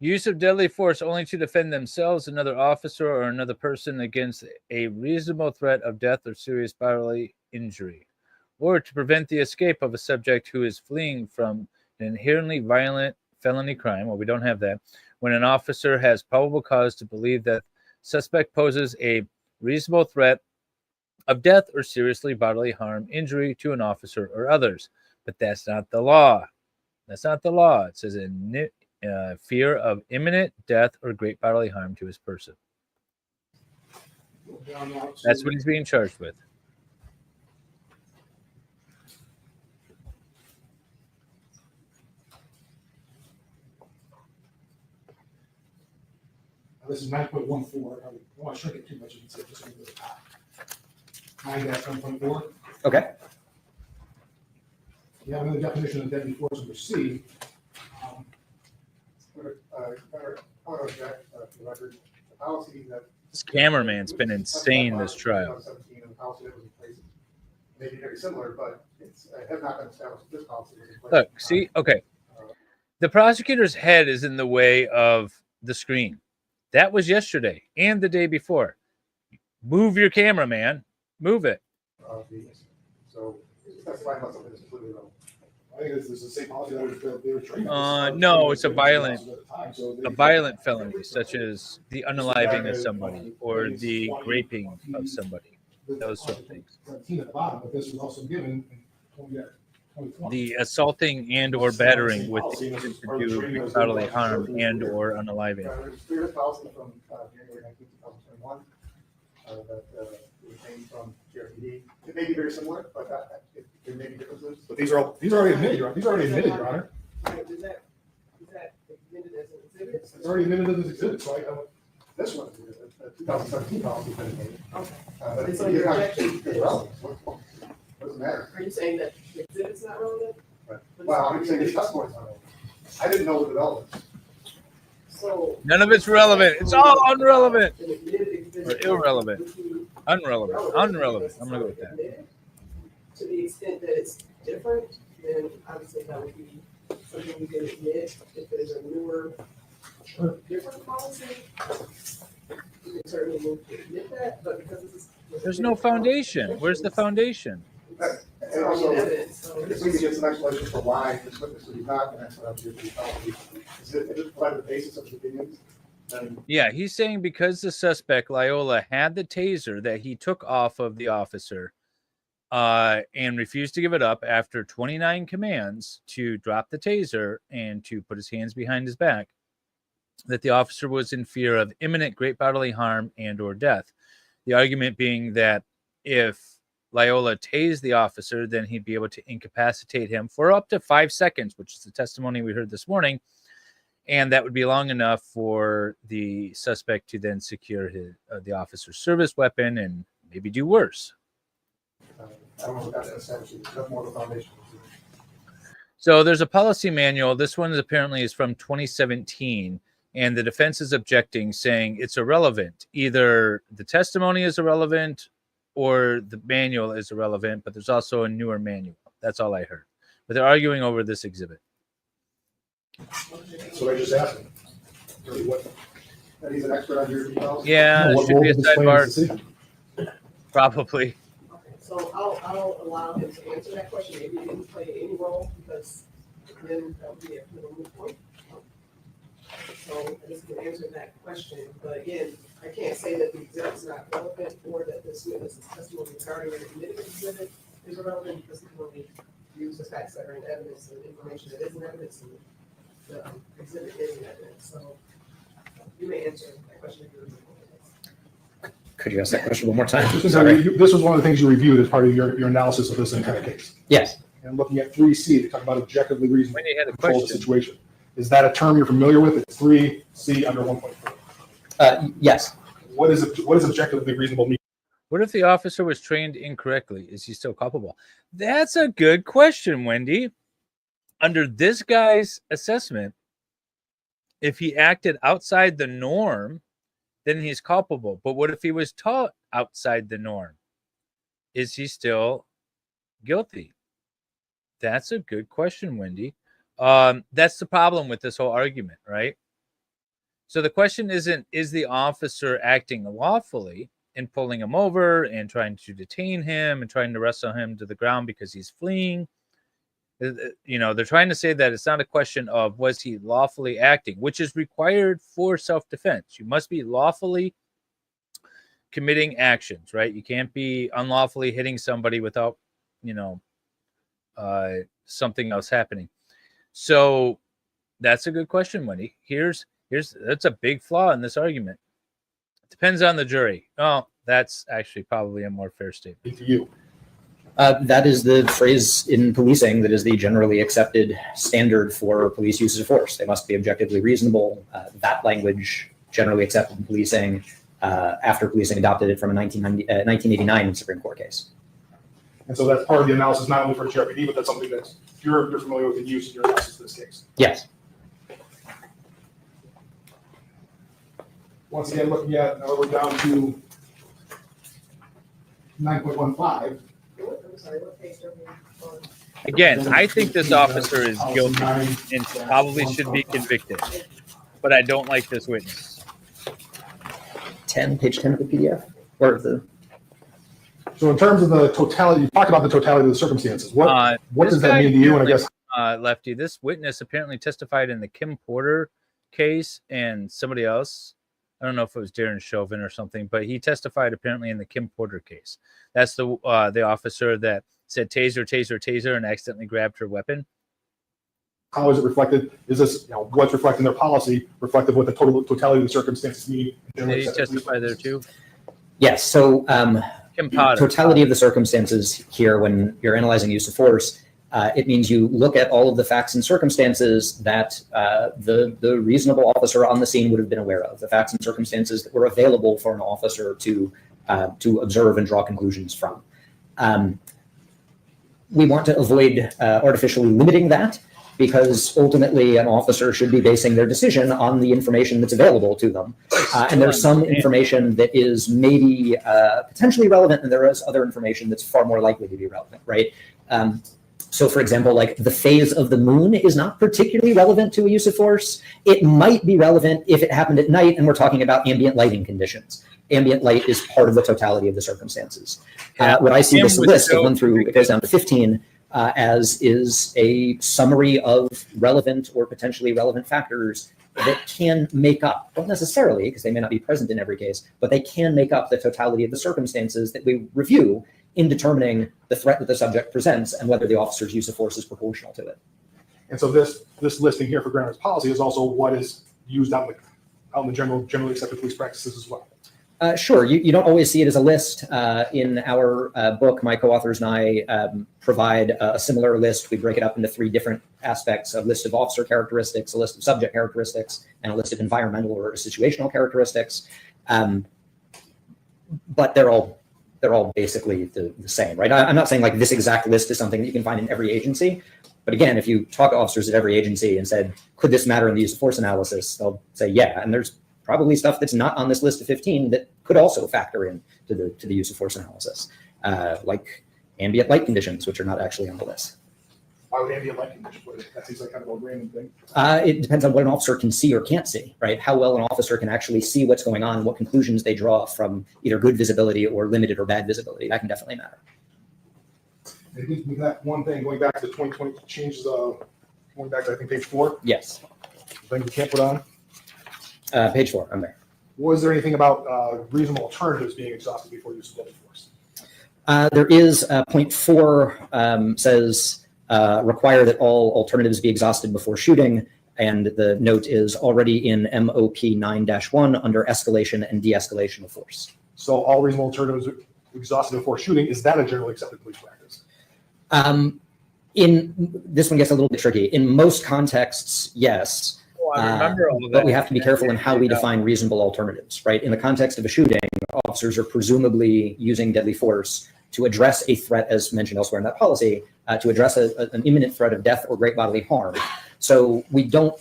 Use of deadly force only to defend themselves, another officer, or another person against a reasonable threat of death or serious bodily injury, or to prevent the escape of a subject who is fleeing from an inherently violent felony crime. Well, we don't have that. When an officer has probable cause to believe that suspect poses a reasonable threat of death or seriously bodily harm, injury to an officer or others. But that's not the law. That's not the law. It says in fear of imminent death or great bodily harm to his person. That's what he's being charged with. This is 9.14. I don't want to shrink it too much. You can see it just a little bit. 9-1.4. Okay. You have another definition of deadly force under C. This cameraman's been insane this trial. Maybe very similar, but it has not been established this policy. Look, see, okay. The prosecutor's head is in the way of the screen. That was yesterday and the day before. Move your camera, man. Move it. So specifying about something that's completely wrong. I think this is the same policy that they were trained. No, it's a violent felony, such as the unaliving of somebody or the raping of somebody. Those sort of things. But this was also given in the assaulting and or battering with the intent to do great bodily harm and or unaliving. There's a policy from January 19, 2021 that came from GRPD. It may be very similar, but there may be differences. But these are already admitted, Your Honor. These are already admitted, Your Honor. Is that admitted as an exhibit? It's already admitted as exhibit, so this one, the 2017 policy has been made. Okay. But it's on your objection. Doesn't matter. Are you saying that the exhibit's not relevant? Right. Well, I'm saying his testimony's not relevant. I didn't know the development. So. None of it's relevant. It's all unrelevant. An admitted exhibit Or irrelevant. would be Unrelevant. Unrelevant. I'm gonna go with that. admitted. To the extent that it's different, then obviously that would be something you can admit. If there's a newer, different policy, you can certainly move to admit that, but because this is. There's no foundation. Where's the foundation? And also, if we could get some explanation for why this witness is not an expert on policy, is it provided the basis of his opinions? Yeah, he's saying because the suspect, Lyoya, had the taser that he took off of the officer and refused to give it up after 29 commands to drop the taser and to put his hands behind his back, that the officer was in fear of imminent great bodily harm and or death. The argument being that if Lyoya tased the officer, then he'd be able to incapacitate him for up to 5 seconds, which is the testimony we heard this morning. And that would be long enough for the suspect to then secure the officer's service weapon and maybe do worse. I don't know about that establishing. That's more of a foundation. So there's a policy manual. This one apparently is from 2017. And the defense is objecting, saying it's irrelevant. Either the testimony is irrelevant or the manual is irrelevant, but there's also a newer manual. That's all I heard. But they're arguing over this exhibit. So I just asked him. Really, what? That he's an expert on your policy? Yeah, it What should role be a does this play in his sidebar. decision? Probably. Okay, so I'll allow him to answer that question. Maybe he didn't play any role because then that would be a moot point. So I just can answer that question, but again, I can't say that the exhibit's not relevant or that this witness's testimony regarding an admitted exhibit is irrelevant because he can only use the facts that are in evidence and information that isn't evidence and the exhibit isn't evidence. So you may answer that question if you're looking. Could you ask that question one more time? This was one of the things you reviewed as part of your analysis of this entire case. Yes. And looking at 3C, they talk about objectively reasonable When you had a control of the question. situation. Is that a term you're familiar with? It's 3C under 1.4. Yes. What is objectively reasonable mean? What if the officer was trained incorrectly? Is he still culpable? That's a good question, Wendy. Under this guy's assessment, if he acted outside the norm, then he's culpable. But what if he was taught outside the norm? Is he still guilty? That's a good question, Wendy. That's the problem with this whole argument, right? So the question isn't, is the officer acting lawfully in pulling him over and trying to detain him and trying to wrestle him to the ground because he's fleeing? You know, they're trying to say that it's not a question of was he lawfully acting, which is required for self-defense. You must be lawfully committing actions, right? You can't be unlawfully hitting somebody without, something else happening. So that's a good question, Wendy. That's a big flaw in this argument. It depends on the jury. Oh, that's actually probably a more fair statement. To you. That is the phrase in policing that is the generally accepted standard for police uses of force. They must be objectively reasonable. That language generally accepted in policing after policing adopted it from a 1989 Supreme Court case. And so that's part of the analysis, not only for JRPD, but that's something that you're familiar with and use in your analysis of this case. Yes. Once again, looking at, we're down to 9.15. I'm sorry, what page are we on? Again, I think this officer is guilty and probably should be convicted, but I don't like this witness. Page 10 of the PDF or the. So in terms of the totality, you talked about the totality of the circumstances. What does that mean to you? And I guess Lefty, this witness apparently testified in the Kim Porter case and somebody else. I don't know if it was Darren Chauvin or something, but he testified apparently in the Kim Porter case. That's the officer that said taser, taser, taser, and accidentally grabbed her weapon. How is it reflected? Is this what's reflected in their policy reflective of what the totality of the circumstances mean? Did he testify there too? Yes. So Kim Potter. Totality of the circumstances here, when you're analyzing use of force, it means you look at all of the facts and circumstances that the reasonable officer on the scene would have been aware of, the facts and circumstances that were available for an officer to observe and draw conclusions from. we want to avoid artificially limiting that, because ultimately an officer should be basing their decision on the information that's available to them. And there's some information that is maybe potentially relevant, and there is other information that's far more likely to be relevant, right? So for example, like the phase of the moon is not particularly relevant to a use of force. It might be relevant if it happened at night and we're talking about ambient lighting conditions. Ambient light is part of the totality of the circumstances. What I see this list of 1 through, it goes down to 15, as is a summary of relevant or potentially relevant factors that can make up, don't necessarily, because they may not be present in every case, but they can make up the totality of the circumstances that we review in determining the threat that the subject presents and whether the officer's use of force is proportional to it. And so this listing here for grounders policy is also what is used out in the generally accepted police practices as well. Sure, you don't always see it as a list. In our book, my co-authors and I provide a similar list. We break it up into 3 different aspects: a list of officer characteristics, a list of subject characteristics, and a list of environmental or situational characteristics. But they're all basically the same, right? I'm not saying like this exact list is something that you can find in every agency. But again, if you talk to officers at every agency and said, could this matter in the use of force analysis? They'll say, yeah. And there's probably stuff that's not on this list of 15 that could also factor in to the use of force analysis, like ambient light conditions, which are not actually on the list. Why would ambient light conditions? That seems like kind of a random thing. It depends on what an officer can see or can't see, right? How well an officer can actually see what's going on and what conclusions they draw from either good visibility or limited or bad visibility. That can definitely matter. Maybe that one thing, going back to the 2020 changes, going back to, I think, page 4. Yes. Things we can't put on. Page 4, I'm there. Was there anything about reasonable alternatives being exhausted before use of deadly force? There is point 4 says require that all alternatives be exhausted before shooting. And the note is already in MOP 9-1 under escalation and de-escalation of force. So all reasonable alternatives exhausted before shooting, is that a generally accepted police practice? In this one gets a little bit tricky. In most contexts, yes. But we have to be careful in how we define reasonable alternatives, right? In the context of a shooting, officers are presumably using deadly force to address a threat, as mentioned elsewhere in that policy, to address an imminent threat of death or great bodily harm. So we don't,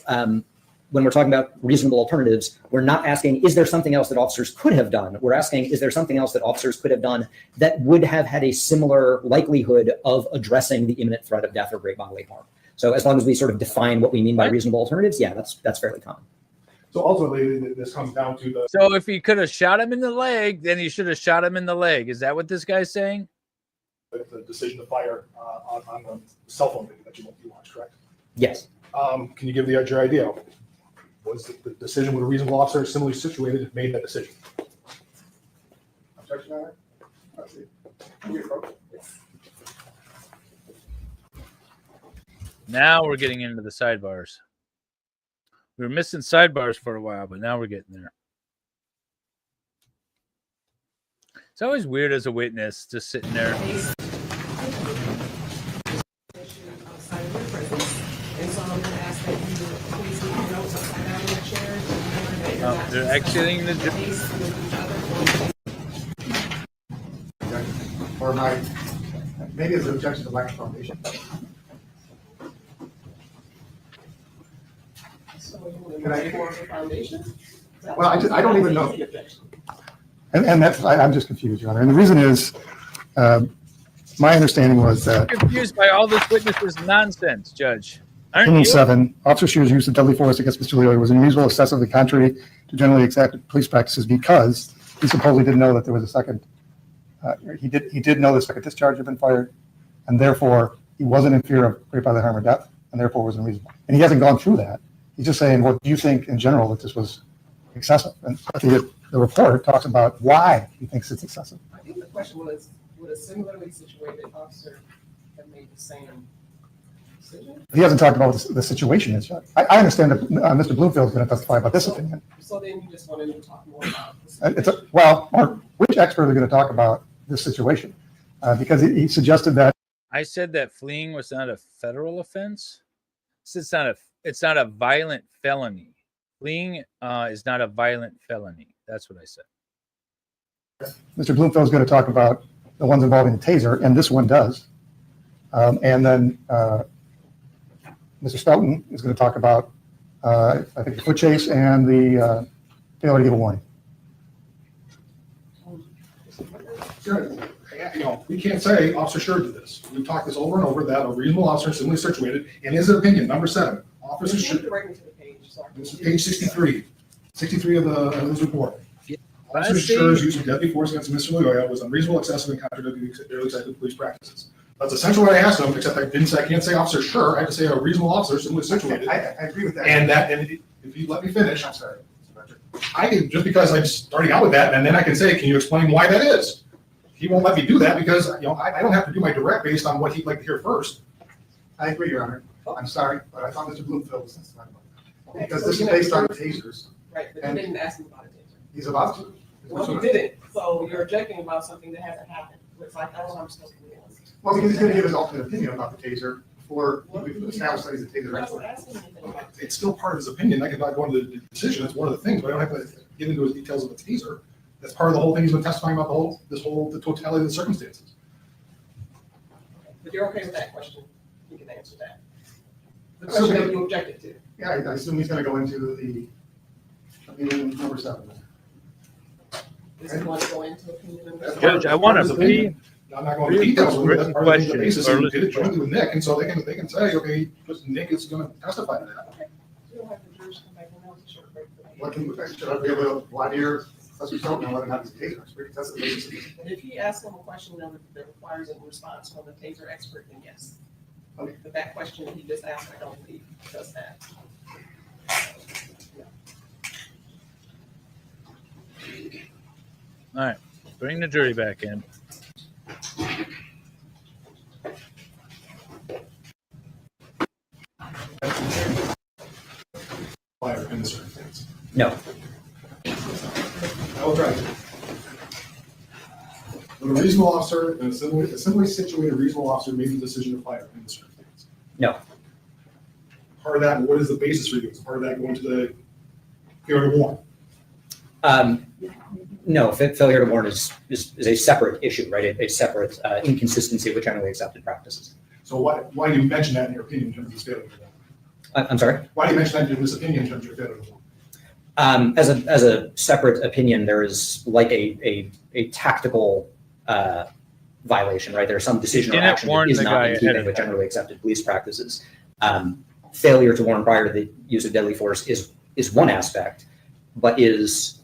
when we're talking about reasonable alternatives, we're not asking, is there something else that officers could have done? We're asking, is there something else that officers could have done that would have had a similar likelihood of addressing the imminent threat of death or great bodily harm? So as long as we sort of define what we mean by reasonable alternatives, yeah, that's fairly common. So ultimately, this comes down to the. So if he could have shot him in the leg, then he should have shot him in the leg. Is that what this guy's saying? The decision to fire on the cell phone video that you watched, correct? Yes. Can you give your idea? Was the decision with a reasonable officer similarly situated made that decision? Objection, Your Honor? Now we're getting into the sidebars. We were missing sidebars for a while, but now we're getting there. It's always weird as a witness just sitting there. They're exiting the Or maybe it's an objection to lack of foundation. Well, I don't even know. And that's, I'm just confused, Your Honor. And the reason is, my understanding was that. I'm confused by all this witnesses nonsense, Judge. Opinion 7, Officer Schurr's use of deadly force against Mr. Lyoya was unreasonable, excessively contrary to generally accepted police practices because he supposedly didn't know that there was a second. He did know the second discharge had been fired, and therefore he wasn't in fear of great bodily harm or death, and therefore was unreasonable. And he hasn't gone through that. He's just saying, what do you think in general that this was excessive? And the report talks about why he thinks it's excessive. I think the question was, would a similarly situated officer have made the same decision? He hasn't talked about the situation is yet. I understand that Mr. Bloomfield is going to testify about this opinion. So then you just wanted to talk more about this. Mark, which expert are going to talk about this situation? Because he suggested that. I said that fleeing was not a federal offense. It's not a violent felony. Fleeing is not a violent felony. That's what I said. Mr. Bloomfield is going to talk about the ones involving the taser, and this one does. And then Mr. Stoughton is going to talk about, I think, the foot chase and the failure to give a warning. Sure. We can't say Officer Schurr did this. We've talked this over and over that a reasonable officer similarly situated, in his opinion, number 7, Officer Schurr. Directly to the page, sorry. This is page 63 of his report. Officer Schurr's use of deadly force against Mr. Lyoya was unreasonable, excessive, and contradictory to clearly cited police practices. That's essentially what I asked him, except I can't say Officer Schurr. I have to say a reasonable officer similarly situated. I agree with that. And if you let me finish, I'm sorry. I can, just because I'm starting out with that, and then I can say, can you explain why that is? He won't let me do that because I don't have to do my direct based on what he'd like to hear first. I agree, Your Honor. I'm sorry, but I thought Mr. Bloomfield was testifying about that. Because this is based on tasers. Right, but you didn't ask him about a taser. He's about to. Well, you didn't, so you're objecting about something that hasn't happened. Looks like that's what I'm supposed to do. Well, because he's going to give his ultimate opinion about the taser before we establish that he's a taser You're not expert. asking anything about it. It's still part of his opinion. I can not go into the decision. It's one of the things, but I don't have to get into his details of the taser. That's part of the whole thing. He's been testifying about the totality of the circumstances. But you're okay with that question? You can answer that. The question that you objected to. Yeah, I assume he's going to go into the opinion number 7. Does he want to go into opinion number That's 7? Judge, I want to I'm not going into details. But that's part of the basis. Or He did it jointly with Nick, and so they can say, okay, Nick is going to testify to that. Okay. You don't have the jurors come back and announce a short break for that. What can, should I be able to lie here? Professor Stoughton, whether or not he's a taser expert? That's the basis. And if he asks him a question that requires a response from the taser expert, then yes. Okay. But that question that he just asked, I don't believe does that. All right, bring the jury back in. Fire in the circumstance. No. I will try to. When a reasonable officer, a similarly situated reasonable officer made the decision to fire in the circumstance. No. Part of that, what is the basis for you? Is part of that going to the failure to warn? No, failure to warn is a separate issue, right? A separate inconsistency with generally accepted practices. So why do you mention that in your opinion in terms of this failure to warn? I'm sorry? Why do you mention that in this opinion in terms of your failure to warn? As a separate opinion, there is like a tactical violation, right? There's some decision or Didn't action warn that is the not guy in ahead keeping of with time. generally accepted police practices. Failure to warn prior to the use of deadly force is one aspect, but is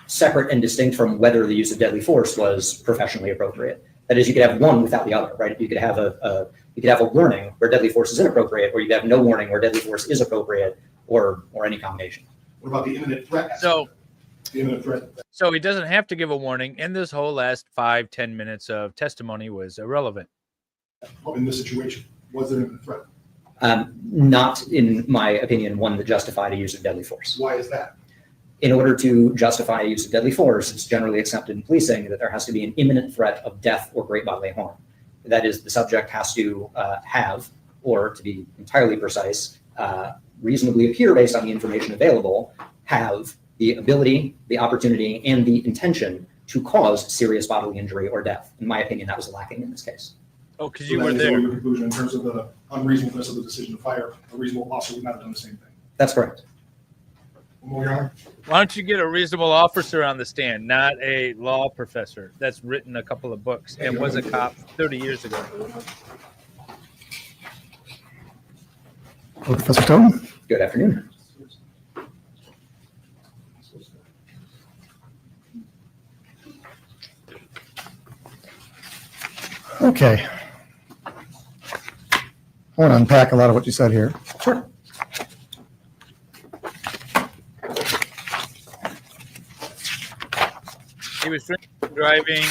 separate and distinct from whether the use of deadly force was professionally appropriate. That is, you could have one without the other, right? You could have a warning where deadly force is inappropriate, or you could have no warning where deadly force is appropriate, or any combination. What about the imminent threat? So, The imminent threat. so he doesn't have to give a warning, and this whole last 5-10 minutes of testimony was irrelevant. In this situation, was there an imminent threat? Not, in my opinion, one that justified a use of deadly force. Why is that? In order to justify a use of deadly force, it's generally accepted in policing that there has to be an imminent threat of death or great bodily harm. That is, the subject has to have, or to be entirely precise, reasonably appear based on the information available, have the ability, the opportunity, and the intention to cause serious bodily injury or death. In my opinion, that was lacking in this case. Oh, because So you that were is there. Your conclusion in terms of the unreasonableness of the decision to fire, a reasonable officer would not have done the same thing. That's correct. One more, Your Honor. Why don't you get a reasonable officer on the stand, not a law professor that's written a couple of books and was a cop 30 years ago? Hello, Professor Stoughton. Good afternoon. Okay. I want to unpack a lot of what you said here. Sure. He was drinking, driving,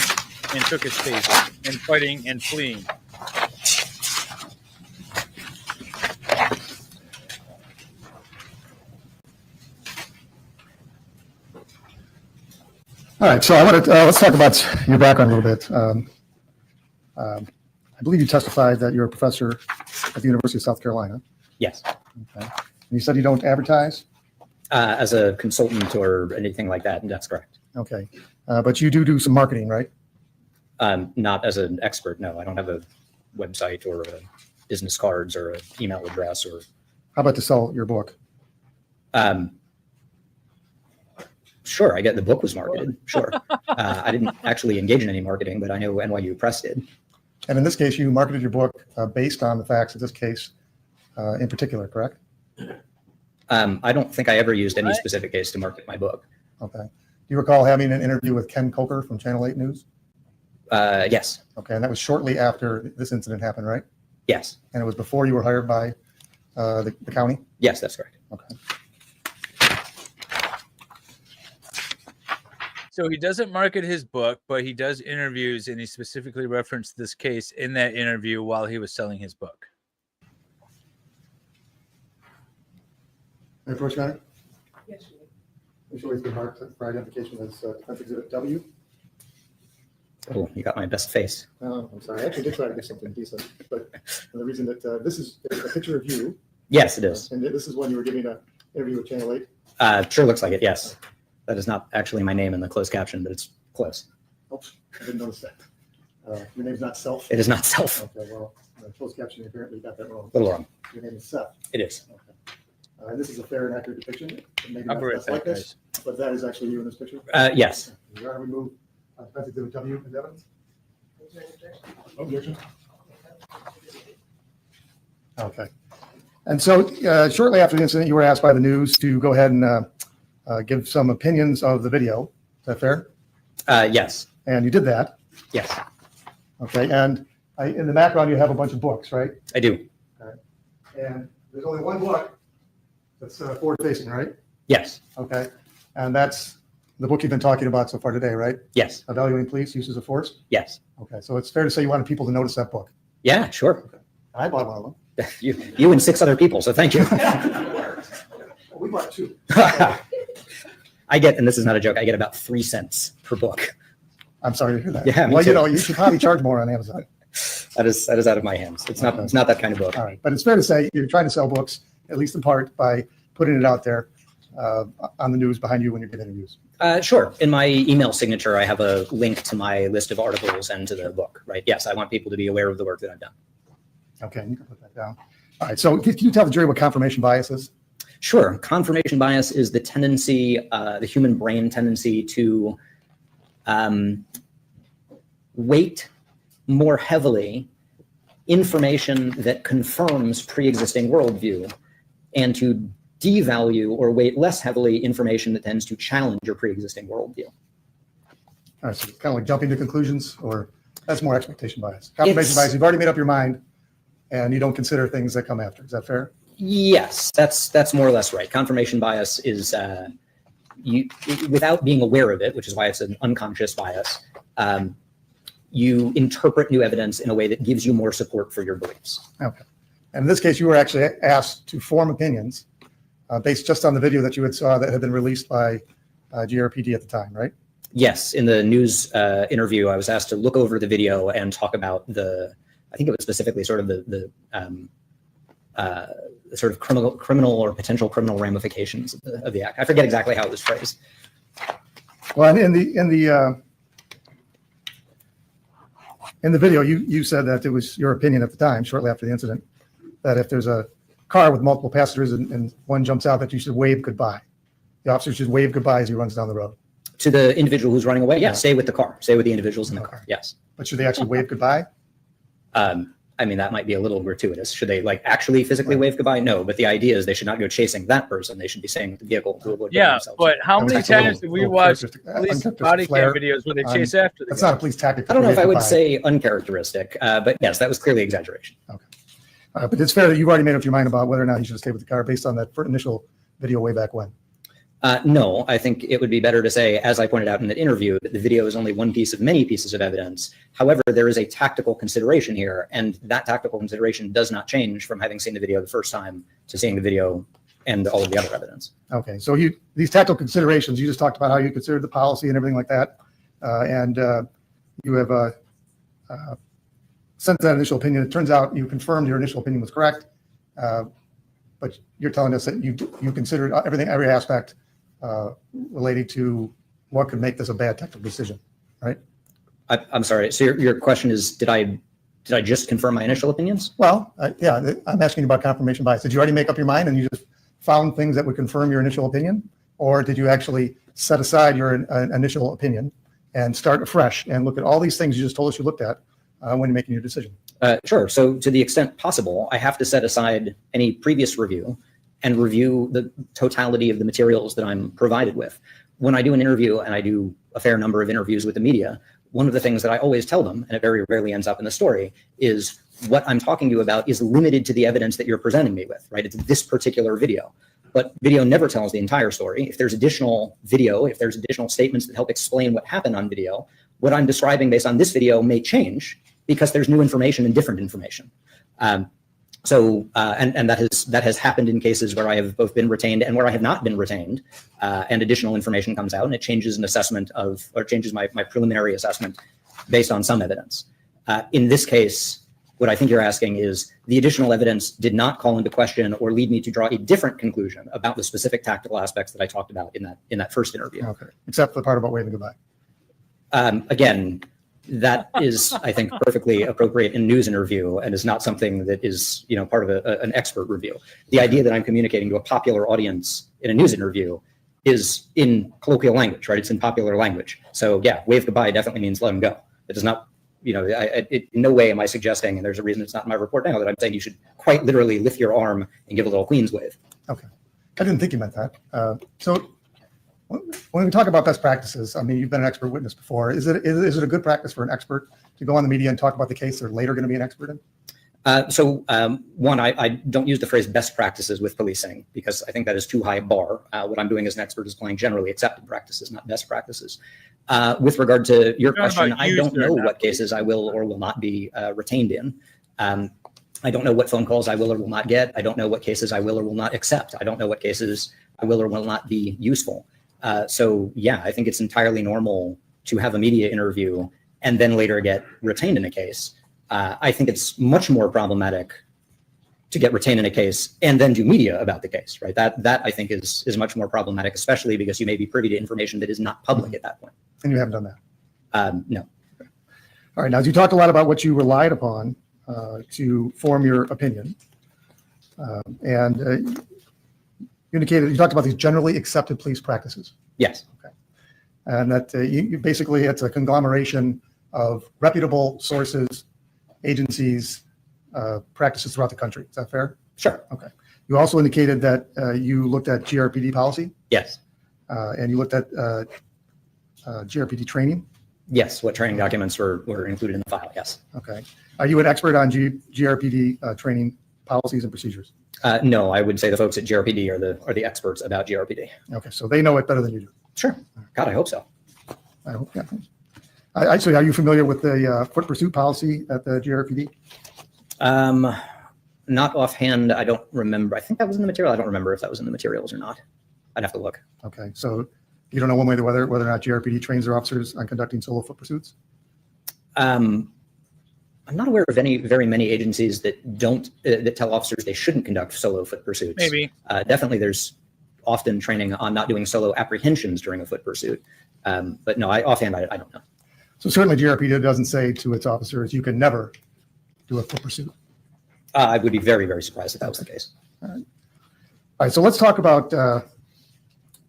and took his taser, and fighting and fleeing. All right, so I want to let's talk about your background a little bit. I believe you testified that you're a professor at the University of South Carolina. Yes. Okay. And you said you don't advertise? As a consultant or anything like that, that's correct. Okay. But you do some marketing, right? Not as an expert, no. I don't have a website or business cards or an email address or. How about to sell your book? Sure, I get the book was marketed. Sure. I didn't actually engage in any marketing, but I know NYU Press did. And in this case, you marketed your book based on the facts of this case in particular, correct? I don't think I ever used any specific case to market my book. Okay. Do you recall having an interview with Ken Coker from Channel 8 News? Yes. Okay, and that was shortly after this incident happened, right? Yes. And it was before you were hired by the county? Yes, that's correct. Okay. So he doesn't market his book, but he does interviews, and he specifically referenced this case in that interview while he was selling his book. Any further matter? Yes, you You should always be marked for identification as Defense Exhibit W. Oh, you got my best face. Oh, I'm sorry. I actually did try to get something decent, but the reason that this is a picture of you, Yes, it is. and this is when you were giving an interview with Channel 8. Sure looks like it, yes. That is not actually my name in the closed caption, but it's close. Oops, I didn't notice that. Your name's not Self? It is not Self. Okay, well, closed caption apparently got that wrong. A little wrong. Your name is Seth. It is. Okay. And this is a fair and accurate depiction. Maybe I'll not be right best like back, this, but that is actually you in this picture. Yes. You are to remove Defense Exhibit W as evidence? Objection. Okay. And so shortly after the incident, you were asked by the news to go ahead and give some opinions of the video. Is that fair? Yes. And you did that. Yes, Okay. And in the background, you have a bunch of books, right? I do. And there's only one book that's forward facing, right? Yes. Okay. And that's the book you've been talking about so far today, right? Yes. Evaluating Police Uses of Force. Yes. Okay. So it's fair to say you wanted people to notice that book. Yeah, sure. I bought one of them. You and 6 other people, so thank you. We bought two. I get, and this is not a joke, I get about 3 cents per book. I'm sorry to hear that. Yeah, me well, too. you know, you should probably charge more on Amazon. That is out of my hands. It's not that kind of book. All right. But it's fair to say you're trying to sell books, at least in part, by putting it out there on the news behind you when you get interviews. Sure. In my email signature, I have a link to my list of articles and to the book, right? Yes, I want people to be aware of the work that I've done. Okay, you can put that down. All right. So can you tell the jury what confirmation bias is? Sure. Confirmation bias is the tendency, the human brain tendency to weight more heavily information that confirms pre-existing worldview and to devalue or weight less heavily information that tends to challenge your pre-existing worldview. All right, so kind of like jumping to conclusions, or that's more expectation bias. Confirmation bias, you've already made up your mind and you don't consider things that come after. Is that fair? Yes, that's more or less right. Confirmation bias is you, without being aware of it, which is why it's an unconscious bias, you interpret new evidence in a way that gives you more support for your beliefs. Okay. And in this case, you were actually asked to form opinions based just on the video that you had saw that had been released by GRPD at the time, right? Yes, in the news interview, I was asked to look over the video and talk about I think it was specifically sort of the sort of criminal or potential criminal ramifications of the act. I forget exactly how it was phrased. Well, in the video, you said that it was your opinion at the time, shortly after the incident, that if there's a car with multiple passengers and one jumps out, that you should wave goodbye. The officer should wave goodbye as he runs down the road. To the individual who's running away, yeah, stay with the car. Stay with the individuals in the car, yes. But should they actually wave goodbye? I mean, that might be a little gratuitous. Should they like actually physically wave goodbye? No, but the idea is they should not go chasing that person. They should be staying with the vehicle to avoid Yeah, themselves. but how many That's a times did we little watch uncharacteristic- police body flare. cam videos where they chase after the That's guy? not a police tactic. I don't know if I would Goodbye. say uncharacteristic, but yes, that was clearly exaggeration. But it's fair that you've already made up your mind about whether or not he should stay with the car based on that initial video way back when. No, I think it would be better to say, as I pointed out in the interview, that the video is only one piece of many pieces of evidence. However, there is a tactical consideration here, and that tactical consideration does not change from having seen the video the first time to seeing the video and all of the other evidence. Okay, so these tactical considerations, you just talked about how you considered the policy and everything like that, and you have sent that initial opinion. It turns out you confirmed your initial opinion was correct, but you're telling us that you considered every aspect relating to what could make this a bad technical decision, right? I'm sorry. So your question is, did I Did I just confirm my initial opinions? Well, yeah, I'm asking you about confirmation bias. Did you already make up your mind and you just found things that would confirm your initial opinion? Or did you actually set aside your initial opinion and start afresh and look at all these things you just told us you looked at when you're making your decision? Sure. So to the extent possible, I have to set aside any previous review and review the totality of the materials that I'm provided with. When I do an interview, and I do a fair number of interviews with the media, one of the things that I always tell them, and it very rarely ends up in the story, is what I'm talking to you about is limited to the evidence that you're presenting me with, right? It's this particular video. But video never tells the entire story. If there's additional video, if there's additional statements that help explain what happened on video, what I'm describing based on this video may change because there's new information and different information. And that has happened in cases where I have both been retained and where I have not been retained, and additional information comes out and it changes an assessment of, or changes my preliminary assessment based on some evidence. In this case, what I think you're asking is the additional evidence did not call into question or lead me to draw a different conclusion about the specific tactical aspects that I talked about in that first interview. Okay, except for the part about waving goodbye. Again, that is, I think, perfectly appropriate in a news interview and is not something that is, part of an expert review. The idea that I'm communicating to a popular audience in a news interview is in colloquial language, right? It's in popular language. So yeah, wave goodbye definitely means let him go. It does not, in no way am I suggesting, and there's a reason it's not in my report now, that I'm saying you should quite literally lift your arm and give a little Queen's wave. Okay, I didn't think you meant that. So when we talk about best practices, I mean, you've been an expert witness before. Is it a good practice for an expert to go on the media and talk about the case they're later going to be an expert in? One, I don't use the phrase best practices with policing because I think that is too high a bar. What I'm doing as an expert is applying generally accepted practices, not best practices. With regard to your question, I don't know what cases I will or will not be retained in. I don't know what phone calls I will or will not get. I don't know what cases I will or will not accept. I don't know what cases I will or will not be useful. So yeah, I think it's entirely normal to have a media interview and then later get retained in a case. I think it's much more problematic to get retained in a case and then do media about the case, right? That I think is much more problematic, especially because you may be privy to information that is not public at that point. And you haven't done that? No. Okay. All right, now you talked a lot about what you relied upon to form your opinion. You indicated, you talked about these generally accepted police practices. Yes. Okay. And that you basically, it's a conglomeration of reputable sources, agencies, practices throughout the country. Is that fair? Sure. Okay. You also indicated that you looked at GRPD policy. Yes. And you looked at GRPD training. Yes. What training documents were included in the file? Yes. Okay. Are you an expert on GRPD training policies and procedures? No, I would say the folks at GRPD are the experts about GRPD. Okay, so they know it better than you do. Sure. God, I hope so. I hope, yeah. Actually, are you familiar with the foot pursuit policy at the GRPD? Not offhand. I don't remember. I think that was in the material. I don't remember if that was in the materials or not. I'd have to look. Okay, so you don't know one way or whether or not GRPD trains their officers on conducting solo foot pursuits? I'm not aware of very many agencies that don't that tell officers they shouldn't conduct solo foot pursuits. Maybe. Definitely, there's often training on not doing solo apprehensions during a foot pursuit. But no, offhand, I don't know. So certainly GRPD doesn't say to its officers, you can never do a foot pursuit. I would be very, very surprised if that was the case. All right, so let's talk about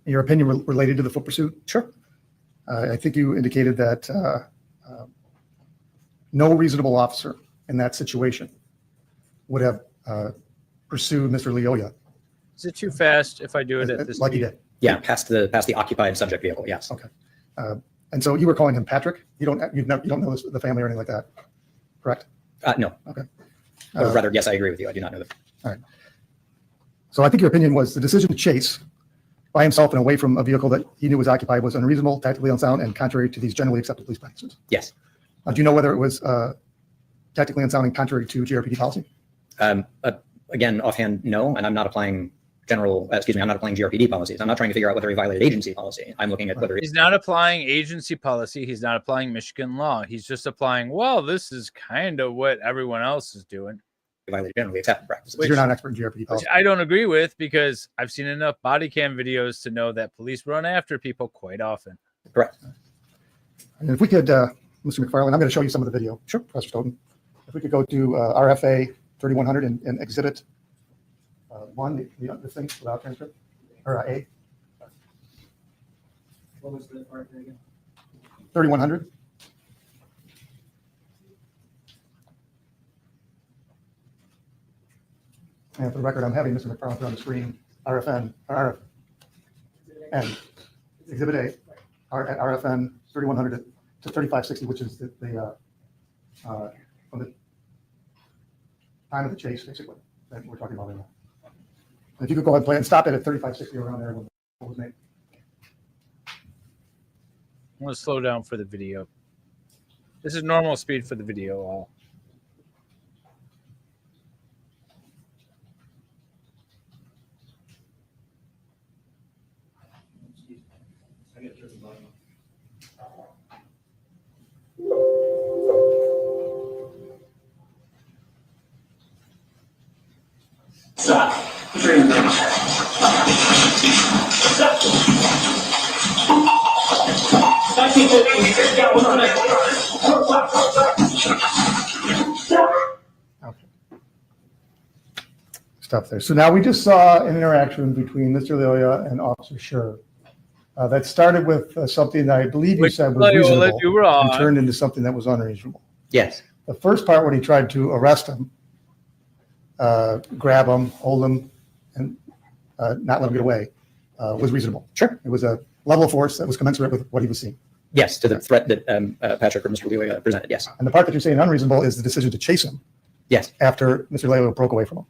your opinion related to the foot pursuit. Sure. I think you indicated that no reasonable officer in that situation would have pursued Mr. Lyoya. Is it too fast if I do it at this like speed? he did? Yeah, past the occupied subject vehicle. Yes. Okay. And so you were calling him Patrick. You don't know the family or anything like that, correct? No. Okay. Or rather, yes, I agree with you. I do not know that. All right. So I think your opinion was the decision to chase by himself and away from a vehicle that he knew was occupied was unreasonable, tactically unsound, and contrary to these generally accepted police practices. Yes. Do you know whether it was tactically unsound and contrary to GRPD policy? Again, offhand, no. And I'm not applying I'm not applying GRPD policies. I'm not trying to figure out whether he violated agency policy. I'm looking at whether he's not applying agency policy. He's not applying Michigan law. He's just applying, well, this is kind of what everyone else is doing. He violated generally accepted practices. You're not an expert in GRPD policy. Which I don't agree with because I've seen enough body cam videos to know that police run after people quite often. Correct. And if we could, Mr. McFarland, I'm going to show you some of the video. Sure, Professor Stoughton. if we could go to RFA 3100 and exhibit 1, the thing without transcript, or A. What was the part again? 3100. And for the record, I'm having Mr. McFarland put on the screen RFN, or RFN, Exhibit A, at RFN 3100 to 3560, which is the from the time of the chase, basically, that we're talking about right now. If you could go ahead and play and stop it at 3560 around there when it was made. I'm going to slow down for the video. This is normal speed for the video. All. Stop. Okay. Stop there. So now we just saw an interaction between Mr. Lyoya and Officer Schurr. That started with something that I believe you said was reasonable and turned into something that was unreasonable. Yes. The first part when he tried to arrest him, grab him, hold him, and not let him get away, was reasonable. Sure. It was a level of force that was commensurate with what he was seeing. Yes, to the threat that Patrick or Mr. Lyoya presented, yes. And the part that you're saying unreasonable is the decision to chase him. Yes. After Mr. Lyoya broke away from him.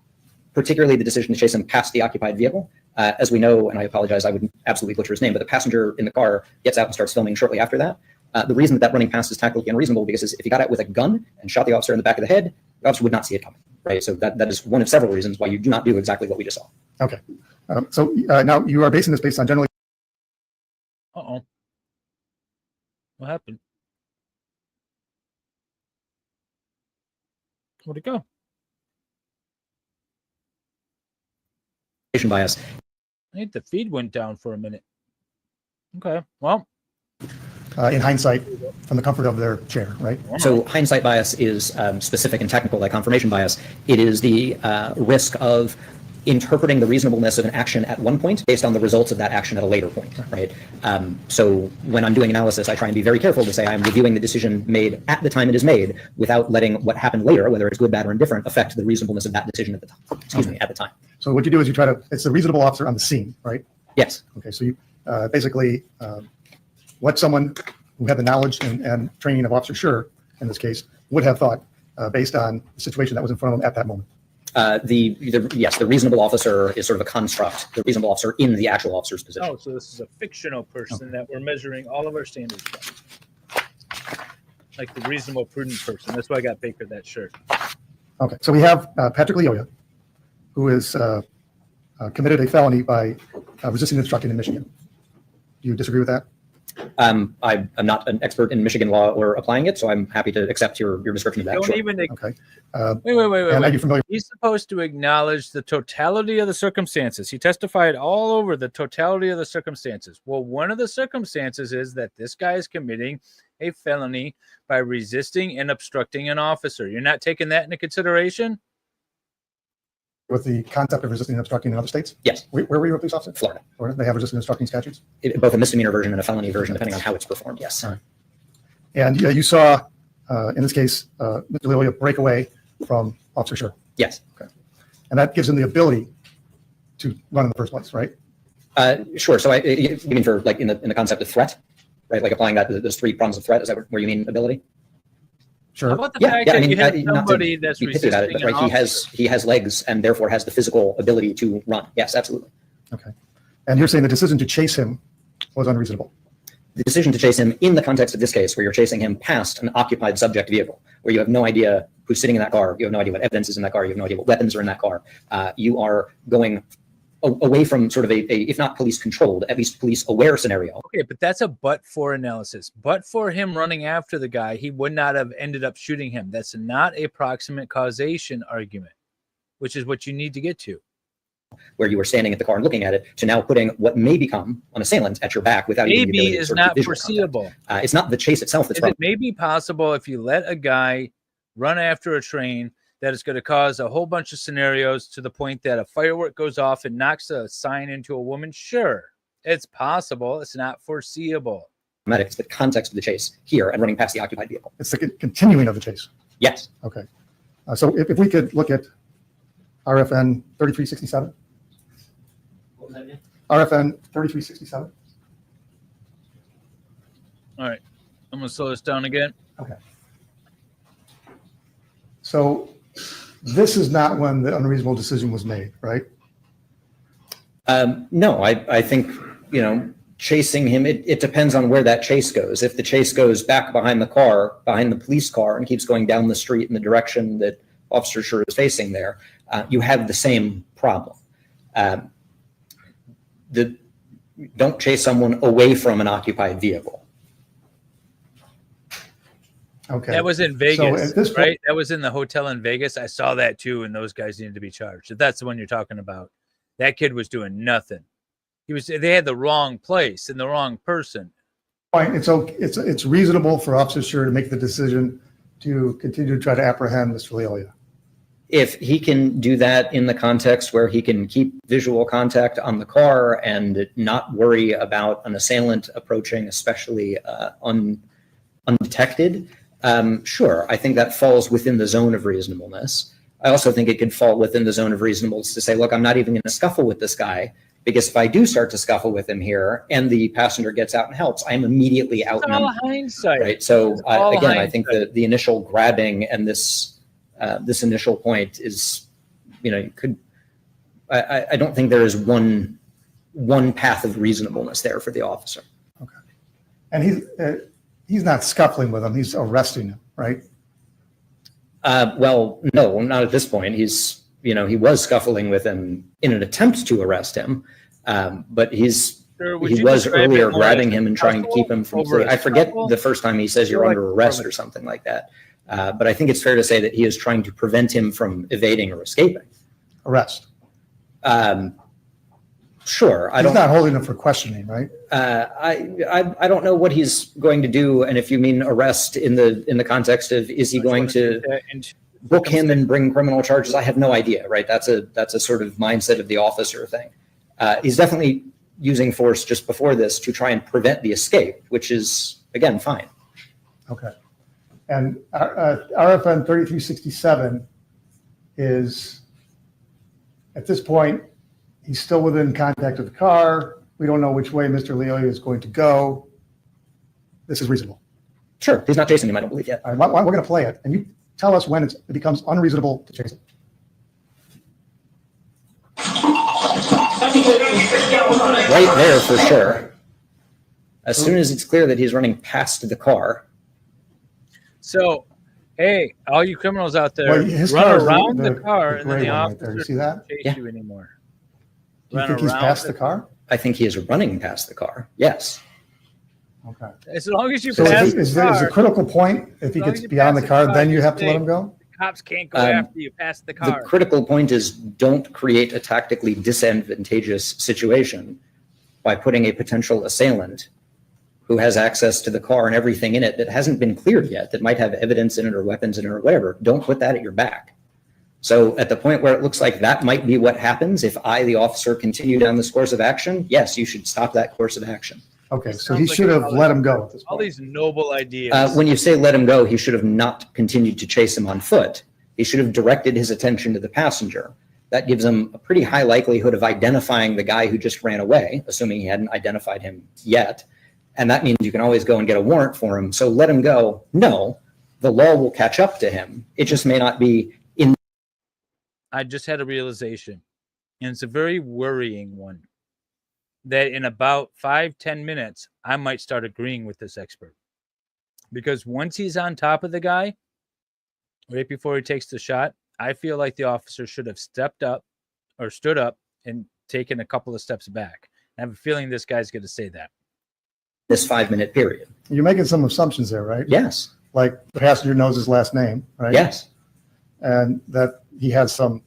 Particularly the decision to chase him past the occupied vehicle. As we know, and I apologize, I would absolutely butcher his name, but the passenger in the car gets out and starts filming shortly after that. The reason that running past is tactically unreasonable because if he got out with a gun and shot the officer in the back of the head, the officer would not see it coming, right? So that is one of several reasons why you do not do exactly what we just saw. Okay. So now you are basing this based on generally. Uh-oh. What happened? Where'd it go? Bias. I think the feed went down for a minute. Okay, well. In hindsight, from the comfort of their chair, right? So hindsight bias is specific and technical, like confirmation bias. It is the risk of interpreting the reasonableness of an action at one point based on the results of that action at a later point, right? So when I'm doing analysis, I try and be very careful to say I'm reviewing the decision made at the time it is made without letting what happened later, whether it's good, bad, or indifferent, affect the reasonableness of that decision at the time. Excuse me, at the time. So what you do is you try to, it's a reasonable officer on the scene, right? Yes. Okay, so you basically, what someone who had the knowledge and training of Officer Schurr, in this case, would have thought based on the situation that was in front of them at that moment. The reasonable officer is sort of a construct, the reasonable officer in the actual officer's position. Oh, so this is a fictional person that we're measuring all of our standards from. Like the reasonable, prudent person. That's why I got Baker that shirt. Okay, so we have Patrick Lyoya, who is committed a felony by resisting instructing in Michigan. Do you disagree with that? I'm not an expert in Michigan law or applying it, so I'm happy to accept your description of that. Don't Sure. even. Okay. Wait. Are you familiar? He's supposed to acknowledge the totality of the circumstances. He testified all over the totality of the circumstances. Well, one of the circumstances is that this guy is committing a felony by resisting and obstructing an officer. You're not taking that into consideration? With the concept of resisting and obstructing in other states? Yes. Where were you a police officer? Florida. Florida. They have resisting and obstructing statutes? Both a misdemeanor version and a felony version, depending on how it's performed, yes. Right. And you saw, in this case, Mr. Lyoya break away from Officer Schurr. Yes. Okay. And that gives him the ability to run in the first place, right? Sure. So you mean for like in the concept of threat, right? Like applying that to those three prongs of threat, is that where you mean ability? Sure. How about the fact that you have somebody that's resisting about it, but right, he has legs and therefore has the physical ability to run. Yes, absolutely. Okay. And you're saying the decision to chase him was unreasonable? The decision to chase him in the context of this case, where you're chasing him past an occupied subject vehicle, where you have no idea who's sitting in that car, you have no idea what evidence is in that car, you have no idea what weapons are in that car. You are going away from sort of a, if not police controlled, at least police aware scenario. Okay, but that's a but-for analysis. But for him running after the guy, he would not have ended up shooting him. That's not a proximate causation argument, which is what you need to get to. Where you were standing at the car and looking at it, to now putting what may become an assailant at your back without even the ability is to not visual foreseeable. It's not the chase itself that's It may be possible if you let a guy run after a train that is going to cause a whole bunch of scenarios to the point that a firework goes off and knocks a sign into a woman? Sure, it's possible. It's not foreseeable. It's the context of the chase here and running past the occupied vehicle. It's the continuing of the chase. Yes. Okay. So if we could look at RFN 3367. What was that again? RFN 3367. All right, I'm going to slow this down again. Okay. So this is not when the unreasonable decision was made, right? No, I think, chasing him, it depends on where that chase goes. If the chase goes back behind the car, behind the police car, and keeps going down the street in the direction that Officer Schurr is facing there, you have the same problem. Don't chase someone away from an occupied vehicle. Okay. That was in Vegas, So at this point- right? That was in the hotel in Vegas. I saw that too, and those guys needed to be charged. If that's the one you're talking about, that kid was doing nothing. They had the wrong place and the wrong person. Fine. It's reasonable for Officer Schurr to make the decision to continue to try to apprehend Mr. Lyoya. If he can do that in the context where he can keep visual contact on the car and not worry about an assailant approaching, especially undetected, sure, I think that falls within the zone of reasonableness. I also think it could fall within the zone of reasonableness to say, look, I'm not even going to scuffle with this guy, because if I do start to scuffle with him here and the passenger gets out and helps, I'm immediately outnumbered. It's all hindsight. Right. So all again, I think hindsight. the initial grabbing and this initial point is, you could. I don't think there is one path of reasonableness there for the officer. Okay. And he's not scuffling with him. He's arresting him, right? Well, no, not at this point. He was scuffling with him in an attempt to arrest him, but he was earlier grabbing him and trying to keep him from. I forget the first time he says you're under arrest or something like that. But I think it's fair to say that he is trying to prevent him from evading or escaping. Arrest. Sure. He's not holding him for questioning, right? I don't know what he's going to do, and if you mean arrest in the context of is he going to book him and bring criminal charges, I have no idea. Right? That's a sort of mindset of the officer thing. He's definitely using force just before this to try and prevent the escape, which is again fine. Okay. And RFN 3367 is at this point. He's still within contact of the car. We don't know which way Mr. Lyoya is going to go. This is reasonable. Sure. He's not chasing him, I don't believe yet. All right, we're going to play it. And you tell us when it becomes unreasonable to chase it. Right there for sure. As soon as it's clear that he's running past the car. So, hey, all you criminals out there, Well, his run car is around the car, and then gray the one right officer there. You see that? chase Yeah. you anymore. Do you Run think he's around past the car? I think he is running past the car. Yes. Okay. As long as you So pass is the there car, a critical point if he As long gets as you beyond pass the the car, car, then you you're have to let safe. him go? cops can't go Um, after you past the The car. critical point is don't create a tactically disadvantageous situation by putting a potential assailant who has access to the car and everything in it that hasn't been cleared yet, that might have evidence in it or weapons in it or whatever. Don't put that at your back. So at the point where it looks like that might be what happens, if I, the officer, continue down this course of action, yes, you should stop that course of action. Okay, It so sounds he like should have all let this- him go at this All point. these noble ideas. When you say let him go, he should have not continued to chase him on foot. He should have directed his attention to the passenger. That gives him a pretty high likelihood of identifying the guy who just ran away, assuming he hadn't identified him yet. And that means you can always go and get a warrant for him. So let him go. No, the law will catch up to him. It just may not be in. I just had a realization, and it's a very worrying one, that in about 5-10 minutes, I might start agreeing with this expert. Because once he's on top of the guy, right before he takes the shot, I feel like the officer should have stepped up or stood up and taken a couple of steps back. I have a feeling this guy's going to say that. This 5-minute period. You're making some assumptions there, right? Yes. Like the passenger knows his last name, right? Yes. And that he has some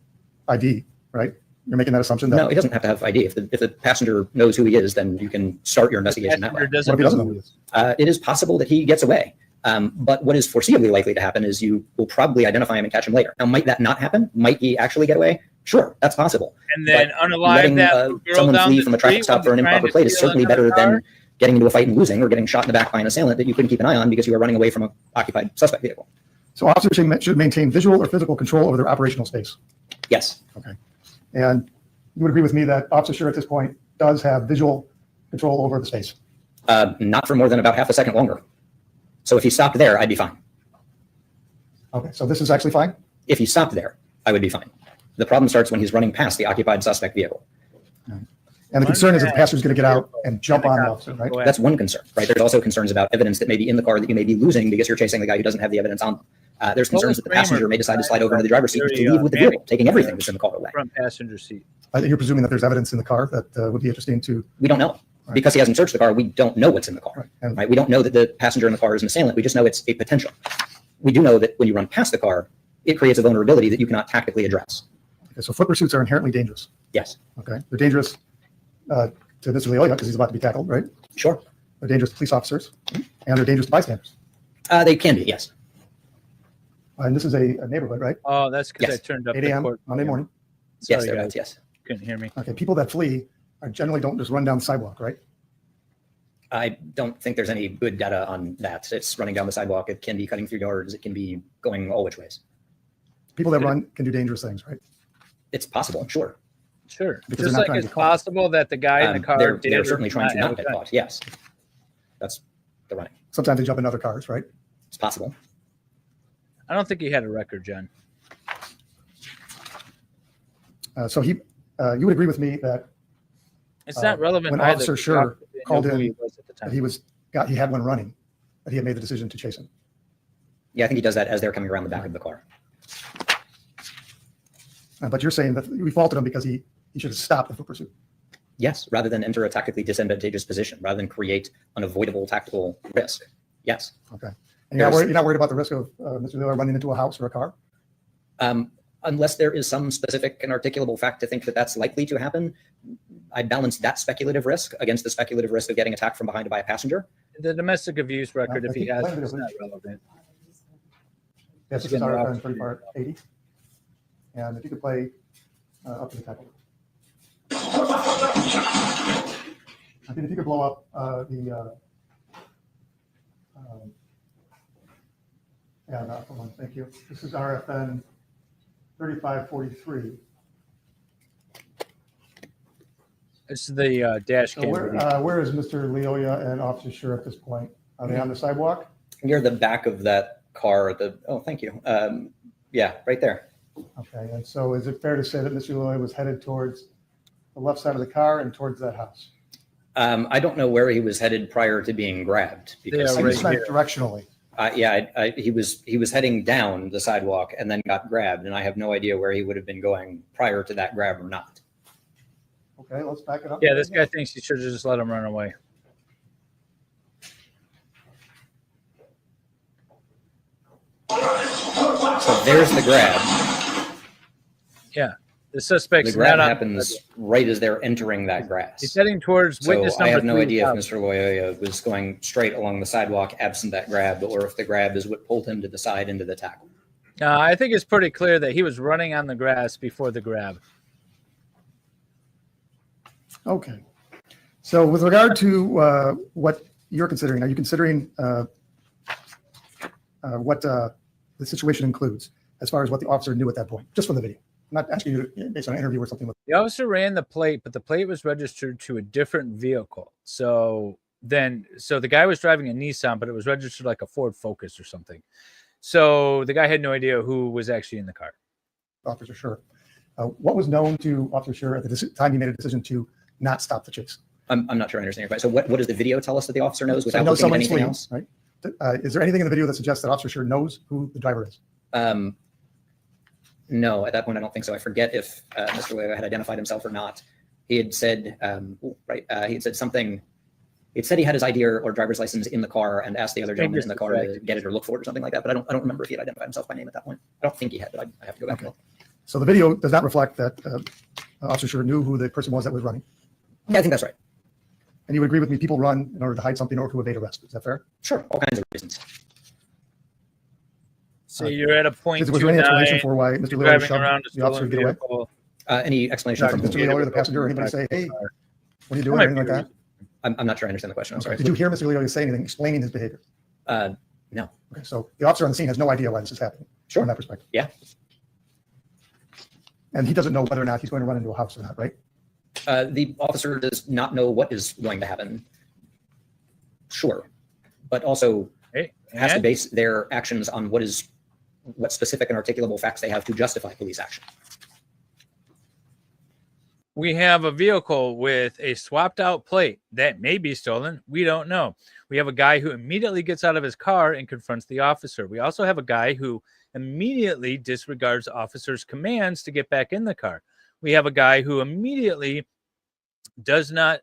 ID, right? You're making that assumption? No, he doesn't have to have ID. If the passenger knows who he is, then you can start your investigation that way. Passenger What if he doesn't know know. who he is? It is possible that he gets away. But what is foreseeably likely to happen is you will probably identify him and catch him later. Now, might that not happen? Might he actually get away? Sure, that's possible. And then But unalive letting that girl someone down flee the from a traffic street stop for an when they're improper trying plate to is steal certainly another better car? than getting into a fight and losing, or getting shot in the back by an assailant that you couldn't keep an eye on because you were running away from an occupied suspect vehicle. So officers should maintain visual or physical control over their operational space. Yes. Okay. And you would agree with me that Officer Schurr at this point does have visual control over the space? Not for more than about half a second longer. So if he stopped there, I'd be fine. Okay, so this is actually fine? If he stopped there, I would be fine. The problem starts when he's running past the occupied suspect vehicle. And the concern is that the passenger's going to get out and jump on the officer, right? That's one concern, right? There's also concerns about evidence that may be in the car that you may be losing because you're chasing the guy who doesn't have the evidence on them. There's concerns that the passenger may decide to slide over into the driver's seat to leave with the vehicle, taking everything that's in the car away. Front passenger seat. You're presuming that there's evidence in the car that would be interesting to... We don't know. Right. Because he hasn't searched the car, we don't know what's in the car. Right. And Right? We don't know that the passenger in the car is an assailant. We just know it's a potential. We do know that when you run past the car, it creates a vulnerability that you cannot tactically address. okay, so foot pursuits are inherently dangerous. Yes. Okay, they're dangerous to Mr. Lyoya because he's about to be tackled, right? Sure. They're dangerous to police officers, and they're dangerous to bystanders. They can be, yes. And this is a neighborhood, right? Oh, that's because Yes. I turned up 8 the a.m. court. Monday morning. Yes, Sorry, thereabouts, guys. yes. Couldn't hear me. Okay, people that flee are generally don't just run down the sidewalk, right? I don't think there's any good data on that. It's running down the sidewalk. It can be cutting through yards. It can be going all which ways. People that run can do dangerous things, right? It's possible, sure. Sure. Because Just they're not like trying to it's get caught. possible that the guy in the car They're did or certainly trying to have not get a gun. caught. Yes. That's the running. Sometimes they jump in other cars, right? It's possible. I don't think he had a record, John. So you would agree with me that It's not relevant. when either. Officer Schurr We didn't called know who in he was at the time. he had one running, that he had made the decision to chase him. Yeah, I think he does that as they're coming around the back of the car. But you're saying that we faulted him because he should have stopped the foot pursuit. Yes, rather than enter a tactically disadvantageous position, rather than create unavoidable tactical risk. Yes. Okay. And you're not worried about the risk of Mr. Lyoya running into a house or a car? Unless there is some specific and articulable fact to think that that's likely to happen, I balance that speculative risk against the speculative risk of getting attacked from behind by a passenger. The domestic abuse record, I if he think- has, it, is not relevant. Yes, this is our RFN 30-80. And if you could play up to the tackle. I think if you could blow up hold on, thank you. This is RFN 3543. It's the dash So cam. video. where is Mr. Lyoya and Officer Schurr at this point? Are they on the sidewalk? Near the back of that car, thank you. Yeah, right there. Okay, and so is it fair to say that Mr. Lyoya was headed towards the left side of the car and towards that house? I don't know where he was headed prior to being grabbed because Yeah, I right just meant here. directionally. he was heading down the sidewalk and then got grabbed, and I have no idea where he would have been going prior to that grab or not. Okay, let's back it up. Yeah, this guy thinks you should have just let him run away. So there's the grab. Yeah, the suspect's The grab not on- happens right as they're entering that grass. He's heading towards So witness I number have no 3 idea if house. Mr. Lyoya was going straight along the sidewalk absent that grab, or if the grab is what pulled him to the side into the tackle. I think it's pretty clear that he was running on the grass before the grab. Okay. So with regard to what you're considering, are you considering what the situation includes as far as what the officer knew at that point, just from the video? I'm not asking you to, based on an interview or something. The officer ran the plate, but the plate was registered to a different vehicle. So the guy was driving a Nissan, but it was registered like a Ford Focus or something. So the guy had no idea who was actually in the car. Officer Schurr. What was known to Officer Schurr at the time he made a decision to not stop the chase? I'm not sure I understand your question. So what does the video tell us that the officer knows I without know looking at someone's anything fleeing, else? right? Is there anything in the video that suggests that Officer Schurr knows who the driver is? No, at that point, I don't think so. I forget if Mr. Lyoya had identified himself or not. He had said, he had said something. It said he had his ID or driver's license in the car and asked the other gentleman in the car to get it or look for it or something like that. But I don't remember if he had identified himself by name at that point. I don't think he had, but I have to go back and look. So the video does not reflect that Officer Schurr knew who the person was that was running. Yeah, I think that's right. And you would agree with me, people run in order to hide something or to evade arrest. Is that fair? Sure, all kinds of reasons. Say you're at a point Was there any explanation 2-9, for why Mr. Lyoya driving shoved around a the officer to stolen get away? vehicle. Any explanation from Mr. Lyoya, the passenger, or anybody say, hey, what are you doing, or anything like that? I'm not sure I understand the question. I'm sorry. Did you hear Mr. Lyoya say anything explaining his behavior? No. Okay, so the officer on the scene has no idea why this is happening. Sure. From that perspective. Yeah. And he doesn't know whether or not he's going to run into a house or not, right? The officer does not know what is going to happen. Sure. But also has to base their actions on what specific and articulable facts they have to justify police action. We have a vehicle with a swapped out plate that may be stolen. We don't know. We have a guy who immediately gets out of his car and confronts the officer. We also have a guy who immediately disregards the officer's commands to get back in the car. We have a guy who immediately does not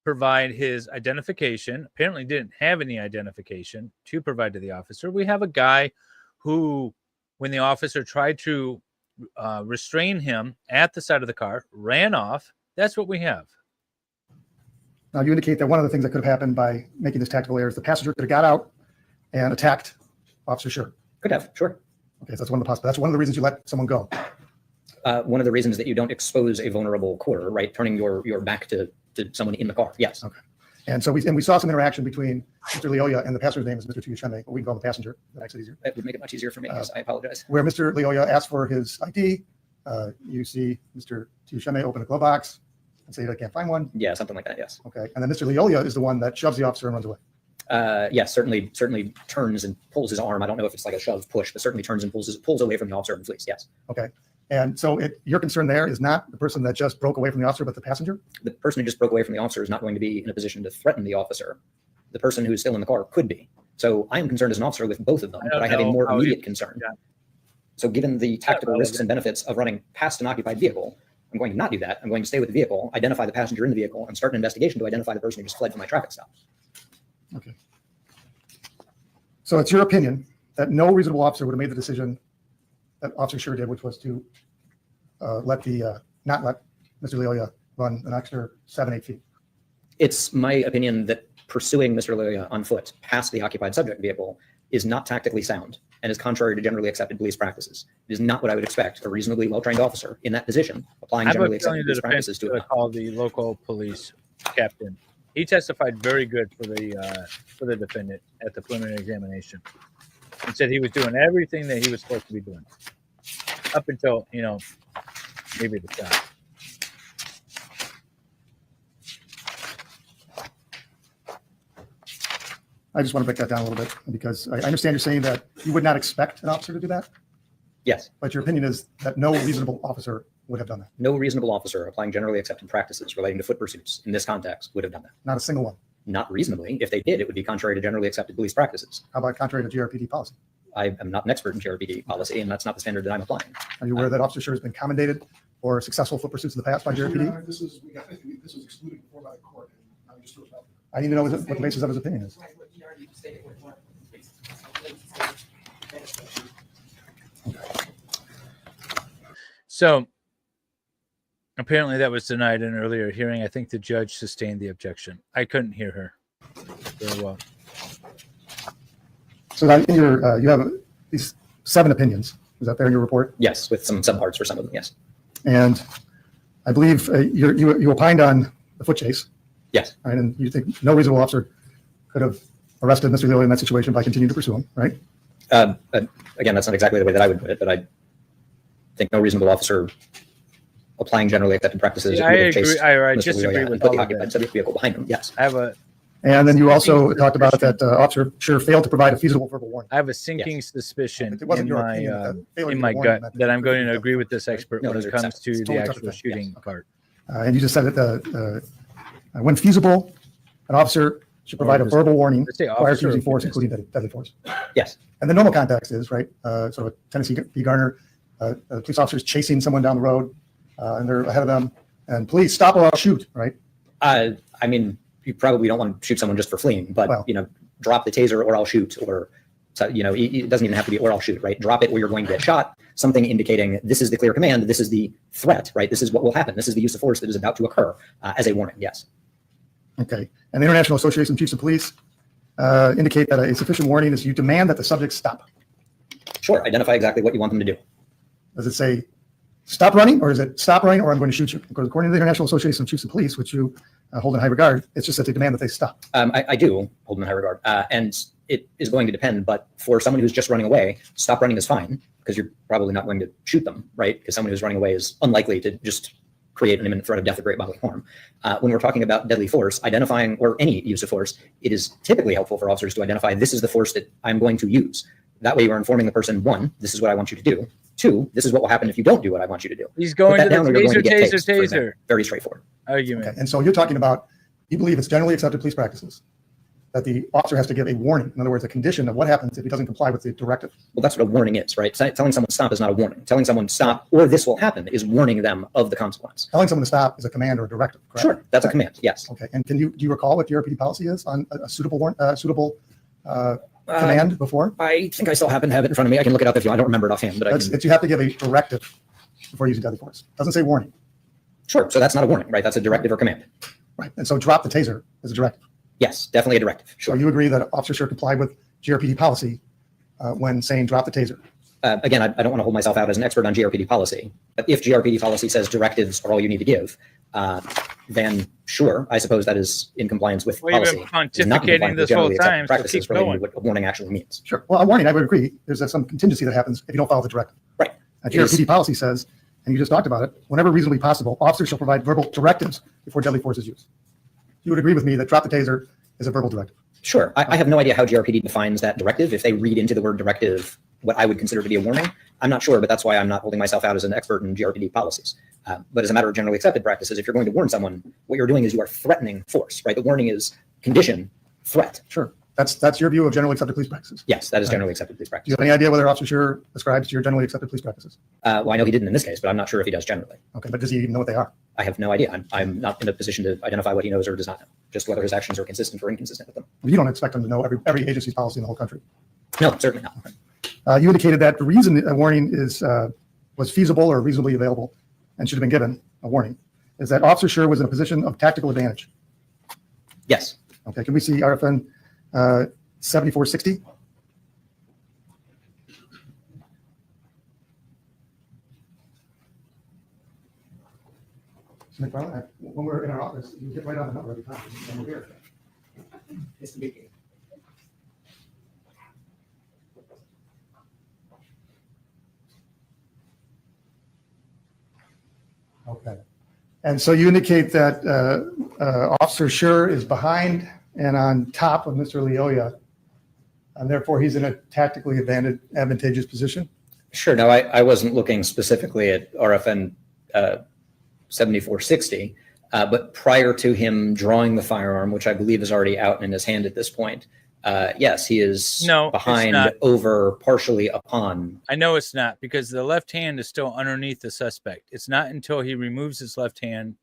provide his identification, apparently didn't have any identification to provide to the officer. We have a guy who, when the officer tried to restrain him at the side of the car, ran off. That's what we have. Now, you indicate that one of the things that could have happened by making this tactical error is the passenger could have got out and attacked Officer Schurr. Could have, sure. Okay, so that's one of the possibilities. That's one of the reasons you let someone go. One of the reasons that you don't expose a vulnerable quarter, right? Turning your back to someone in the car. Yes. Okay. And so we saw some interaction between Mr. Lyoya and the passenger's name is Mr. Tuyashime. We can call him the passenger. That makes it easier. That would make it much easier for me. Yes, I apologize. Where Mr. Lyoya asked for his ID, you see Mr. Tuyashime open a glove box and say, I can't find one. Yeah, something like that. Yes. Okay. And then Mr. Lyoya is the one that shoves the officer and runs away. Yes, certainly turns and pulls his arm. I don't know if it's like a shove push, but certainly turns and pulls away from the officer and flees. Yes. Okay. And so your concern there is not the person that just broke away from the officer, but the passenger? The person who just broke away from the officer is not going to be in a position to threaten the officer. The person who's still in the car could be. So I am concerned as an officer with both of them, but I have a more immediate concern. Yeah. So given the tactical risks and benefits of running past an occupied vehicle, I'm going to not do that. I'm going to stay with the vehicle, identify the passenger in the vehicle, and start an investigation to identify the person who just fled from my traffic stop. Okay. So it's your opinion that no reasonable officer would have made the decision that Officer Schurr did, which was to not let Mr. Lyoya run an extra 7-8 feet. It's my opinion that pursuing Mr. Lyoya on foot past the occupied subject vehicle is not tactically sound and is contrary to generally accepted police practices. It is not what I would expect a reasonably well-trained officer in that position applying generally accepted police practices to it. Call the local police captain. He testified very good for the defendant at the preliminary examination. He said he was doing everything that he was supposed to be doing up until, maybe the shot. I just want to break that down a little bit because I understand you're saying that you would not expect an officer to do that, Yes. but your opinion is that no reasonable officer would have done that. No reasonable officer applying generally accepted practices relating to foot pursuits in this context would have done that. Not a single one. Not reasonably. If they did, it would be contrary to generally accepted police practices. How about contrary to GRPD policy? I am not an expert in GRPD policy, and that's not the standard that I'm applying. Are you aware that Officer Schurr has been commendated for successful foot pursuits in the past by GRPD? This was excluded before by the court. And now we just threw it out. I need to know what the basis of his opinion is. Right, what you already stated with one. So apparently that was denied in an earlier hearing. I think the judge sustained the objection. I couldn't hear her very well. So now in your, you have these 7 opinions. Is that there in your report? Yes, with some subparts for some of them, yes. And I believe you opined on the foot chase. Yes. Right, and you think no reasonable officer could have arrested Mr. Lyoya in that situation by continuing to pursue him, right? Again, that's not exactly the way that I would put it, but I think no reasonable officer applying generally accepted practices Yeah, would I have chased agree. I Mr. disagree Lyoya with and put all the of occupied that. subject vehicle behind him. Yes. And then you also talked about that Officer Schurr failed to provide a feasible verbal warning. I have a sinking suspicion It wasn't in your my opinion that failure in to my give a warning gut meant that I'm it going could to be agree with this expert No, when those it are comes separate. to It's the totally actual separate thing. shooting Yes. part. And you just said that when feasible, an officer should provide a verbal warning Let's say prior to officer using or force, witness. including deadly force. Yes. And the normal context is, right, sort of a Tennessee v. Garner, police officers chasing someone down the road, and they're ahead of them, and police stop or I'll shoot, right? I mean, you probably don't want to shoot someone just for fleeing, but, Well- drop the taser or I'll shoot, or, so, it doesn't even have to be or I'll shoot, right? Drop it or you're going to get shot, something indicating this is the clear command, this is the threat, right? This is what will happen. This is the use of force that is about to occur as a warning, yes. Okay. And the International Association of Chiefs of Police indicate that a sufficient warning is you demand that the subject stop. Sure. Identify exactly what you want them to do. Does it say stop running, or is it stop running, or I'm going to shoot you? Because according to the International Association of Chiefs of Police, which you hold in high regard, it's just that they demand that they stop. I do hold them in high regard. And it is going to depend, but for someone who's just running away, stop running is fine because you're probably not going to shoot them, right? Because someone who's running away is unlikely to just create an imminent threat of death or great bodily harm. When we're talking about deadly force, identifying, or any use of force, it is typically helpful for officers to identify this is the force that I'm going to use. That way you're informing the person, 1, this is what I want you to do. 2, this is what will happen if you don't do what I want you to do. He's going to the taser. Taser. Very straightforward. Argument. Okay. And so you're talking about, you believe it's generally accepted police practices that the officer has to give a warning. In other words, a condition of what happens if he doesn't comply with the directive. Well, that's what a warning is, right? Telling someone stop is not a warning. Telling someone stop or this will happen is warning them of the consequence. Telling someone to stop is a command or a directive, correct? Sure, that's a command, yes. Okay. And do you recall what GRPD policy is on a suitable command before? I think I still happen to have it in front of me. I can look it up if you want. I don't remember it offhand, but It's you have to give a directive before using deadly force. Doesn't say warning. Sure, so that's not a warning, right? That's a directive or command. Right. And so drop the taser is a directive. Yes, definitely a directive. So Sure. you agree that Officer Schurr complied with GRPD policy when saying drop the taser? Again, I don't want to hold myself out as an expert on GRPD policy, but if GRPD policy says directives are all you need to give, then sure, I suppose that is in compliance with Well, policy. you've been pontificating this whole time, so practices keep relating going. to what a warning actually means. Sure. Well, a warning, I would agree. There's some contingency that happens if you don't follow the directive. Right. GRPD policy says, and you just talked about it, whenever reasonably possible, officers shall provide verbal directives before deadly force is used. You would agree with me that drop the taser is a verbal directive. Sure. I have no idea how GRPD defines that directive. If they read into the word directive what I would consider to be a warning, I'm not sure, but that's why I'm not holding myself out as an expert in GRPD policies. But as a matter of generally accepted practices, if you're going to warn someone, what you're doing is you are threatening force, right? The warning is condition, threat. Sure. That's your view of generally accepted police practices. Yes, that is generally accepted police Do practice. you have any idea whether Officer Schurr ascribes to your generally accepted police practices? Well, I know he didn't in this case, but I'm not sure if he does generally. Okay, but does he even know what they are? I have no idea. I'm not in a position to identify what he knows or does not know, just whether his actions are consistent or inconsistent with them. You don't expect him to know every agency's policy in the whole country. No, certainly not. You indicated that the reason a warning was feasible or reasonably available and should have been given a warning is that Officer Schurr was in a position of tactical advantage. Yes. Okay, can we see RFN 7460? So McFarland, when we're in our office, you get right on the number every time, and we're here. It's the beginning. Okay. And so you indicate that Officer Schurr is behind and on top of Mr. Lyoya, and therefore he's in a tactically advantageous position? Sure. Now, I wasn't looking specifically at RFN 7460, but prior to him drawing the firearm, which I believe is already out in his hand at this point, yes, he is behind, over, partially upon. I know it's not, because the left hand is still underneath the suspect. It's not until he removes his left hand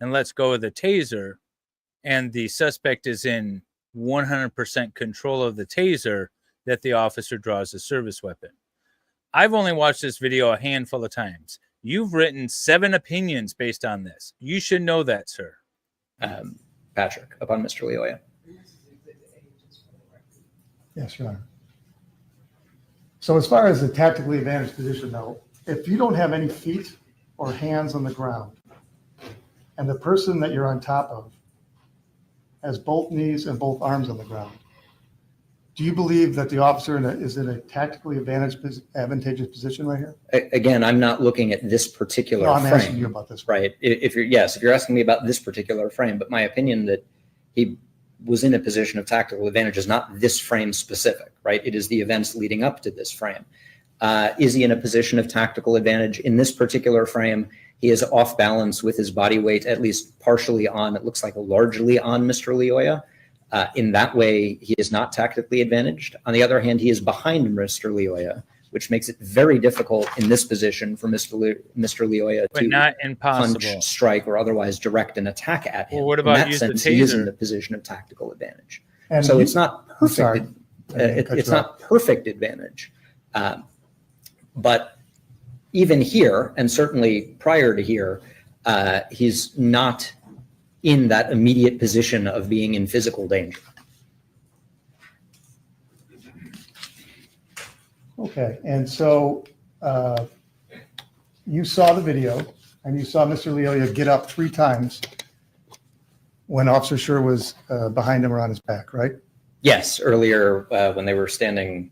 and lets go of the taser and the suspect is in 100% control of the taser that the officer draws the service weapon. I've only watched this video a handful of times. You've written 7 opinions based on this. You should know that, sir. Patrick, upon Mr. Lyoya. Yes, Your Honor. So as far as the tactically advantaged position, though, if you don't have any feet or hands on the ground, and the person that you're on top of has both knees and both arms on the ground, do you believe that the officer is in a tactically advantageous position right here? Again, I'm not looking at this particular No, I'm frame. asking you about this. Right. If you're asking me about this particular frame, but my opinion that he was in a position of tactical advantage is not this frame specific, right? It is the events leading up to this frame. Is he in a position of tactical advantage in this particular frame? He is off balance with his body weight, at least partially on, it looks like largely on Mr. Lyoya. In that way, he is not tactically advantaged. On the other hand, he is behind Mr. Lyoya, which makes it very difficult in this position for Mr. Lyoya But to not impossible. punch, strike, or otherwise direct an attack at him. Well, what about in that use the sense, he is in taser? the position of tactical advantage. And So you- it's not I'm perfect. sorry. I didn't cut It's you off. not perfect advantage. But even here, and certainly prior to here, he's not in that immediate position of being in physical danger. Okay, and so you saw the video and you saw Mr. Lyoya get up 3 times when Officer Schurr was behind him or on his back, right? Yes, earlier when they were standing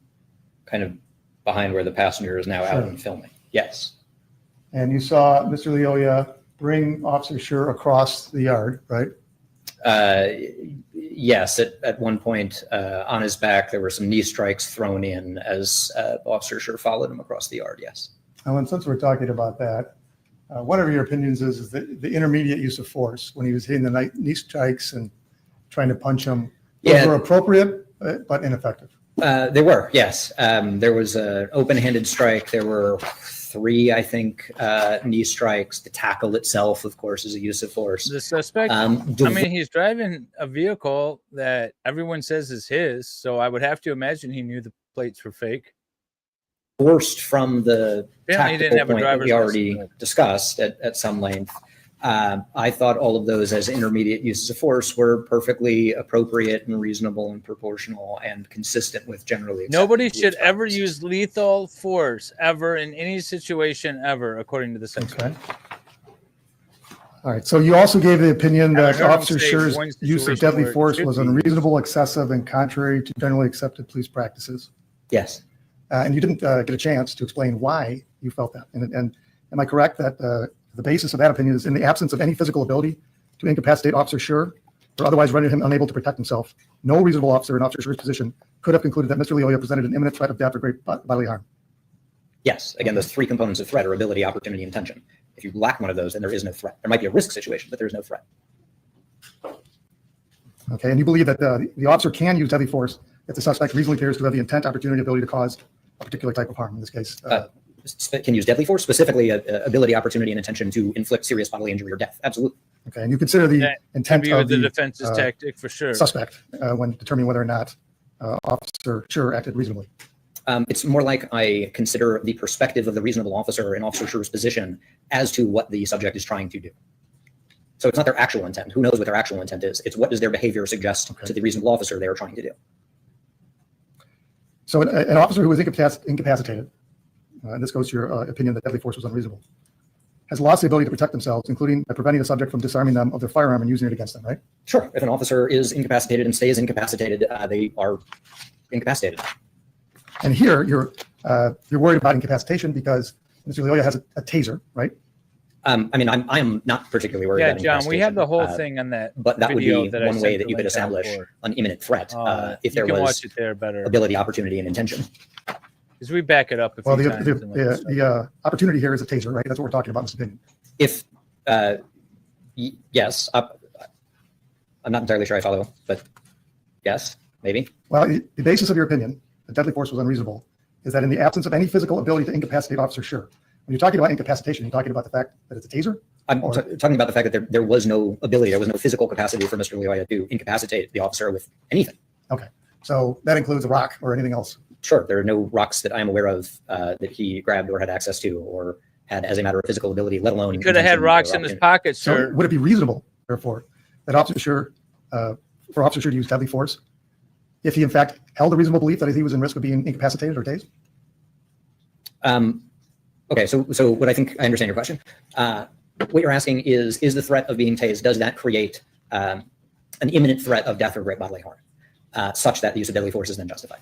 kind of behind where the passenger is now out and filming. Yes. And you saw Mr. Lyoya bring Officer Schurr across the yard, right? Yes, at one point on his back, there were some knee strikes thrown in as Officer Schurr followed him across the yard, yes. And since we're talking about that, one of your opinions is that the intermediate use of force when he was hitting the knee strikes and trying to punch him, those were appropriate but ineffective. They were, yes. There was an open-handed strike. There were 3, I think, knee strikes. The tackle itself, of course, is a use of force. The suspect, I mean, he's driving a vehicle that everyone says is his, so I would have to imagine he knew the plates were fake. Forced from the Apparently he didn't have a tactical point that driver's we already license. discussed at some length. I thought all of those as intermediate uses of force were perfectly appropriate and reasonable and proportional and consistent with generally accepted Nobody police should ever practice. use lethal force ever in any situation ever, according to the section. Okay. All right, so you also gave the opinion I that heard him Officer say Schurr's one use of situation deadly where it force should was be used. unreasonable, excessive, and contrary to generally accepted police practices. Yes. And you didn't get a chance to explain why you felt that. And am I correct that the basis of that opinion is in the absence of any physical ability to incapacitate Officer Schurr or otherwise render him unable to protect himself, no reasonable officer in Officer Schurr's position could have concluded that Mr. Lyoya presented an imminent threat of death or great bodily harm? Yes. Again, those 3 components of threat are ability, opportunity, intention. If you lack one of those, then there is no threat. There might be a risk situation, but there is no threat. Okay, and you believe that the officer can use deadly force if the suspect reasonably appears to have the intent, opportunity, ability to cause a particular type of harm, in this case. Can use deadly force, specifically ability, opportunity, and intention to inflict serious bodily injury or death. Absolutely. Okay, and you consider the That intent Be of with the the defense's tactic for sure. suspect when determining whether or not Officer Schurr acted reasonably. It's more like I consider the perspective of the reasonable officer in Officer Schurr's position as to what the subject is trying to do. So it's not their actual intent. Who knows what their actual intent is? It's what does their behavior suggest to the reasonable officer they are trying to do. So an officer who was incapacitated, and this goes to your opinion that deadly force was unreasonable, has lost the ability to protect themselves, including by preventing the subject from disarming them of their firearm and using it against them, right? Sure. If an officer is incapacitated and stays incapacitated, they are incapacitated. And here you're worried about incapacitation because Mr. Lyoya has a taser, right? I mean, I am not particularly worried Yeah, about John, we have the whole incapacitation, thing on that. but that would video be that I one way sent that you the could link out establish for. an imminent threat if there you can was watch it there better ability, opportunity, and intention. because we back it up. Well, few times and let it the opportunity here is a taser, right? That's what we're talking about in this opinion. If yes, I'm not entirely sure I follow, but yes, maybe. Well, the basis of your opinion that deadly force was unreasonable is that in the absence of any physical ability to incapacitate Officer Schurr, when you're talking about incapacitation, you're talking about the fact that it's a taser? I'm Or- talking about the fact that there was no ability, there was no physical capacity for Mr. Lyoya to incapacitate the officer with anything. Okay, so that includes a rock or anything else? Sure, there are no rocks that I am aware of that he grabbed or had access to or had as a matter of physical ability, let alone. He could have had intention or rocks in his opportunity. pocket, So sir. would it be reasonable, therefore, that Officer Schurr, for Officer Schurr to use deadly force if he in fact held a reasonable belief that he was in risk of being incapacitated or tased? Okay, so what I think I understand your question. What you're asking is the threat of being tased, does that create an imminent threat of death or great bodily harm, such that the use of deadly force is then justified?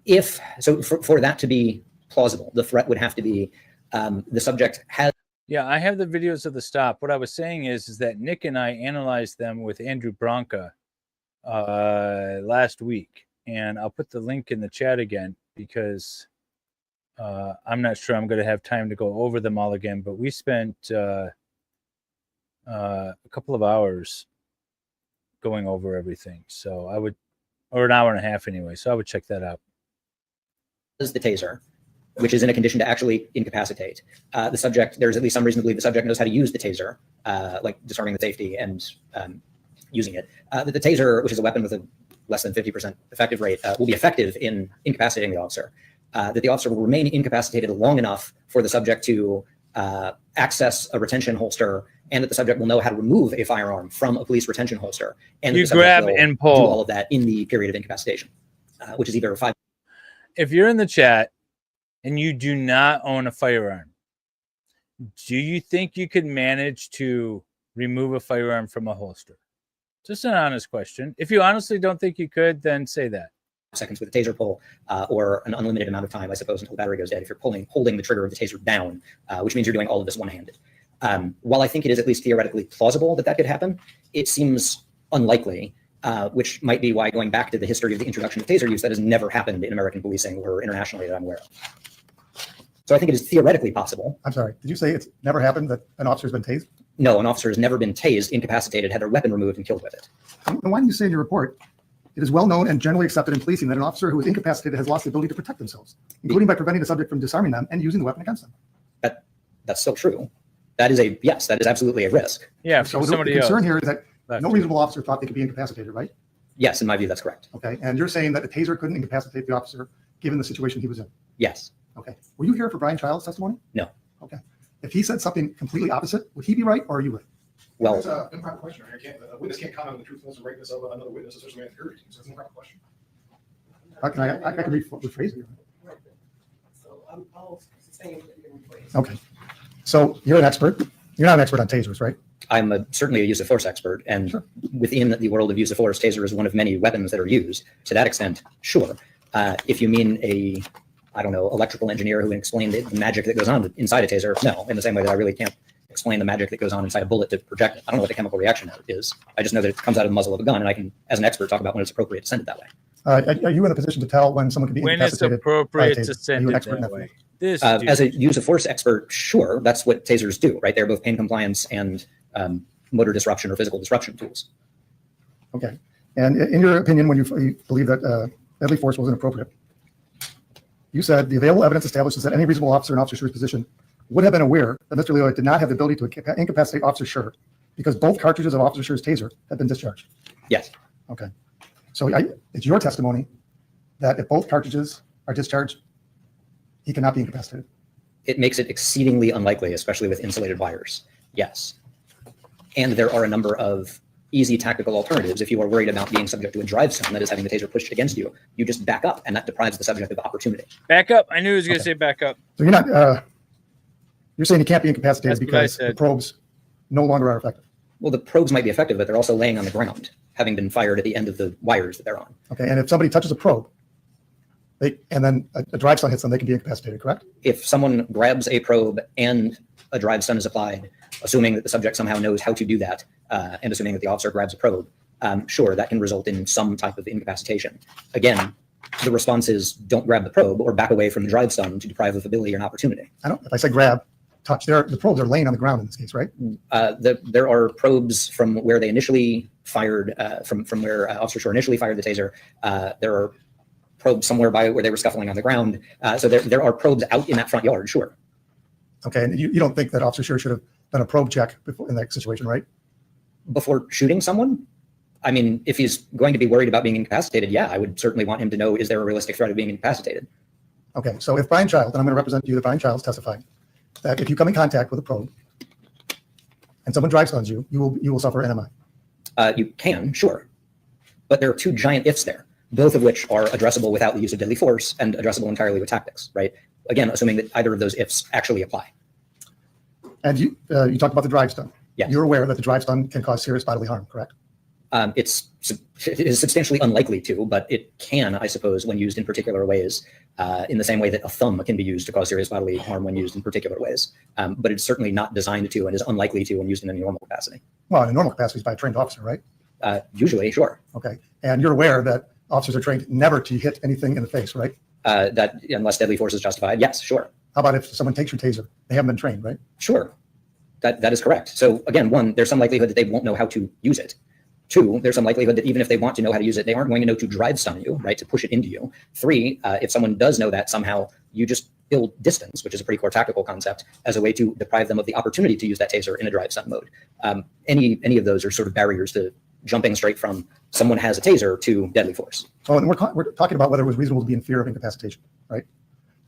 If so, for that to be plausible, the threat would have to be the subject has. Yeah, I have the videos of the stop. What I was saying is that Nick and I analyzed them with Andrew Bronca last week, and I'll put the link in the chat again because I'm not sure I'm going to have time to go over them all again. But we spent a couple of hours going over everything, so I would, or an hour and a half anyway. So I would check that out. Is the taser, which is in a condition to actually incapacitate the subject. There's at least some reason to believe the subject knows how to use the taser, like disarming the safety and using it. That the taser, which is a weapon with a less than 50% effective rate, will be effective in incapacitating the officer. That the officer will remain incapacitated long enough for the subject to access a retention holster, and that the subject will know how to remove a firearm from a police retention holster. And that You the subject grab will and do all pull. of that in the period of incapacitation. which is either a 5. If you're in the chat and you do not own a firearm, do you think you could manage to remove a firearm from a holster? Just an honest question. If you honestly don't think you could, then say that. Seconds with a taser pull, or an unlimited amount of time, I suppose, until the battery goes dead. If you're holding the trigger of the taser down, which means you're doing all of this one-handed. While I think it is at least theoretically plausible that that could happen, it seems unlikely, which might be why, going back to the history of the introduction of taser use, that has never happened in American policing or internationally that I'm aware of. So I think it is theoretically possible. I'm sorry, did you say it's never happened that an officer's been tased? No, an officer has never been tased, incapacitated, had their weapon removed, and killed with it. And why do you say in your report, it is well known and generally accepted in policing that an officer who is incapacitated has lost the ability to protect themselves, including by preventing the subject from disarming them and using the weapon against them? That's still true. That is that is absolutely a risk. Yeah, So for the somebody concern else. here is that no reasonable officer thought they could be incapacitated, right? Yes, in my view, that's correct. Okay, and you're saying that a taser couldn't incapacitate the officer given the situation he was in? Yes. Okay, were you here for Brian Child's testimony? No. Okay, if he said something completely opposite, would he be right or are you right? Well, That's an improper question. A witness can't comment on the truthfulness or rightness of another witness, especially man security team. So it's an improper question. I can rephrase it. So I'll sustain what you're going to. Okay, so you're an expert. You're not an expert on tasers, right? I'm certainly a use of force expert, and Sure. within the world of use of force, taser is one of many weapons that are used. To that extent, sure. If you mean electrical engineer who can explain the magic that goes on inside a taser, no. In the same way that I really can't explain the magic that goes on inside a bullet to project it. I don't know what the chemical reaction is. I just know that it comes out of the muzzle of a gun, and I can, as an expert, talk about when it's appropriate to send it that way. Are you in a position to tell when someone can be When it's incapacitated? appropriate by a to taser? Are send you an it expert in that that way. field? This As a use of force expert, sure, that's what tasers do, right? They're both pain compliance and motor disruption or physical disruption tools. Okay, and in your opinion, when you believe that deadly force wasn't appropriate, you said the available evidence establishes that any reasonable officer in Officer Schurr's position would have been aware that Mr. Lyoya did not have the ability to incapacitate Officer Schurr because both cartridges of Officer Schurr's taser had been discharged. Yes. Okay, so it's your testimony that if both cartridges are discharged, he cannot be incapacitated. It makes it exceedingly unlikely, especially with insulated wires. Yes. And there are a number of easy tactical alternatives. If you are worried about being subject to a drive stun, that is having the taser pushed against you, you just back up, and that deprives the subject of opportunity. back up. I knew he was going to say back up. So you're not, you're saying he can't be incapacitated That's what I because the said. probes no longer are effective. Well, the probes might be effective, but they're also laying on the ground, having been fired at the end of the wires that they're on. Okay, and if somebody touches a probe, and then a drive stun hits them, they can be incapacitated, correct? If someone grabs a probe and a drive stun is applied, assuming that the subject somehow knows how to do that, and assuming that the officer grabs a probe, sure, that can result in some type of incapacitation. Again, the response is don't grab the probe or back away from the drive stun to deprive of ability or an opportunity. If I say grab, touch, the probes are laying on the ground in this case, right? There are probes from where they initially fired, from where Officer Schurr initially fired the taser. There are probes somewhere by where they were scuffling on the ground. So there are probes out in that front yard, sure. Okay, and you don't think that Officer Schurr should have done a probe check before in that situation, right? Before shooting someone? I mean, if he's going to be worried about being incapacitated, yeah, I would certainly want him to know, is there a realistic threat of being incapacitated? Okay, so if Brian Child, and I'm going to represent you, that Brian Child's testifying, that if you come in contact with a probe and someone drive stuns you, you will suffer NMI. You can, sure. But there are two giant ifs there, both of which are addressable without the use of deadly force and addressable entirely with tactics, right? Again, assuming that either of those ifs actually apply. And you talked about the drive stun. Yes. You're aware that the drive stun can cause serious bodily harm, correct? It is substantially unlikely to, but it can, I suppose, when used in particular ways, in the same way that a thumb can be used to cause serious bodily harm when used in particular ways. But it's certainly not designed to and is unlikely to when used in any normal capacity. Well, in a normal capacity, it's by a trained officer, right? Usually, sure. Okay, and you're aware that officers are trained never to hit anything in the face, right? That unless deadly force is justified, yes, sure. How about if someone takes your taser? They haven't been trained, right? Sure. That is correct. So again, one, there's some likelihood that they won't know how to use it. Two, there's some likelihood that even if they want to know how to use it, they aren't going to know to drive stun you, right? To push it into you. Three, if someone does know that somehow, you just build distance, which is a pretty core tactical concept, as a way to deprive them of the opportunity to use that taser in a drive stun mode. Any of those are sort of barriers to jumping straight from someone has a taser to deadly force. Oh, and we're talking about whether it was reasonable to be in fear of incapacitation, right?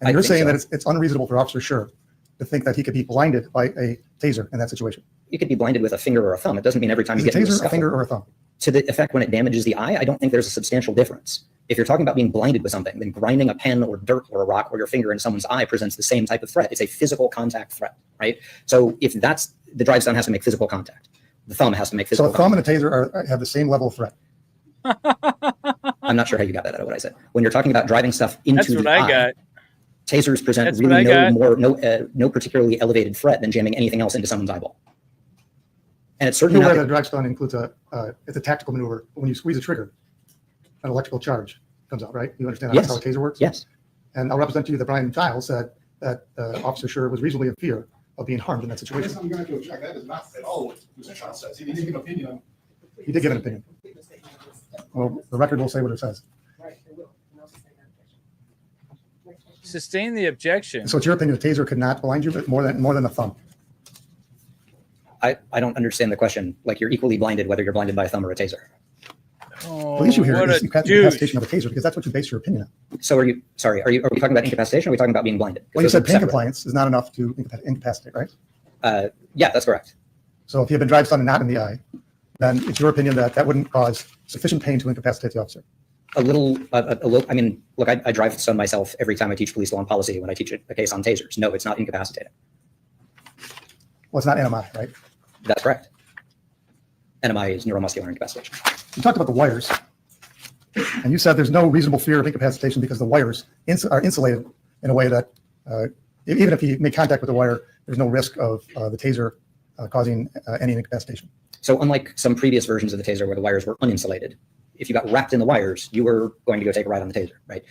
And you're saying that it's unreasonable for Officer Schurr to think that he could be blinded by a taser in that situation. You could be blinded with a finger or a thumb. It doesn't mean every time Is you a get into taser a scuffle. finger or a thumb? To the effect when it damages the eye, I don't think there's a substantial difference. If you're talking about being blinded with something, then grinding a pen or dirt or a rock or your finger in someone's eye presents the same type of threat. It's a physical contact threat, right? So if that's the drive stun has to make physical contact. The thumb has to make physical So a thumb contact. and a taser have the same level of threat. I'm not sure how you got that out of what I said. When you're talking about driving stuff into That's what the I eye, got. tasers present That's what really I no particularly elevated threat than jamming anything else into someone's eyeball. And it's You're certainly aware not that a drive stun includes it's a tactical maneuver. When you squeeze a trigger, an electrical charge comes out, right? You understand Yes. how a taser works? yes. And I'll represent to you that Brian Giles said that Officer Schurr was reasonably in fear of being harmed in that That's situation. not you're going to object. That is not at all what Mr. Shaw says. He didn't give an opinion on. He did give an opinion. Well, the record will say what it says. Right, it will. And I'll sustain that objection. Next question. Sustain the objection. So it's your opinion a taser could not blind you, but more than a thumb. I don't understand the question. Like you're equally blinded whether you're blinded by a thumb or a taser. Oh, The issue here what is a incapacitation douche. of a taser because that's what you base your opinion on. So are we talking about incapacitation or are we talking about being blinded? 'Cause Well, you those are said pain separate. compliance is not enough to incapacitate, right? Yeah, that's correct. So if you have been drive stunned and not in the eye, then it's your opinion that that wouldn't cause sufficient pain to incapacitate the officer. A little, I mean, look, I drive stun myself every time I teach police law and policy when I teach a case on tasers. No, it's not incapacitating. Well, it's not NMI, right? That's correct. NMI is neuromuscular incapacitation. You talked about the wires, and you said there's no reasonable fear of incapacitation because the wires are insulated in a way that even if you make contact with the wire, there's no risk of the taser causing any incapacitation. So unlike some previous versions of the taser where the wires were uninsulated, if you got wrapped in the wires, you were going to go take a ride on the taser, right?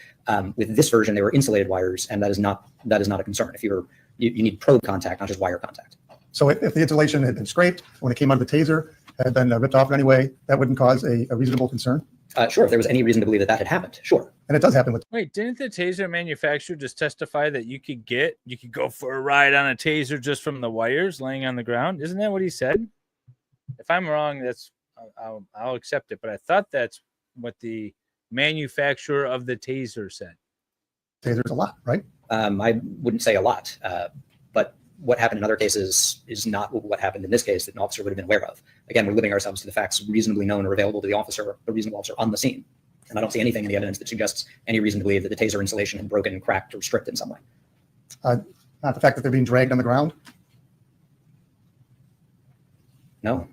With this version, they were insulated wires, and that is not a concern. If you need probe contact, not just wire contact. So if the insulation had been scraped when it came out of the taser, had been ripped off in any way, that wouldn't cause a reasonable concern. Sure, if there was any reason to believe that had happened, sure. And it does happen with. Wait, didn't the taser manufacturer just testify that you could go for a ride on a taser just from the wires laying on the ground? Isn't that what he said? If I'm wrong, I'll accept it. But I thought that's what the manufacturer of the taser said. Tasers a lot, right? I wouldn't say a lot, but what happened in other cases is not what happened in this case that an officer would have been aware of. Again, we're limiting ourselves to the facts reasonably known or available to the reasonable officer on the scene. And I don't see anything in the evidence that suggests any reason to believe that the taser insulation had broken, cracked, or stripped in some way. Not the fact that they're being dragged on the ground. No,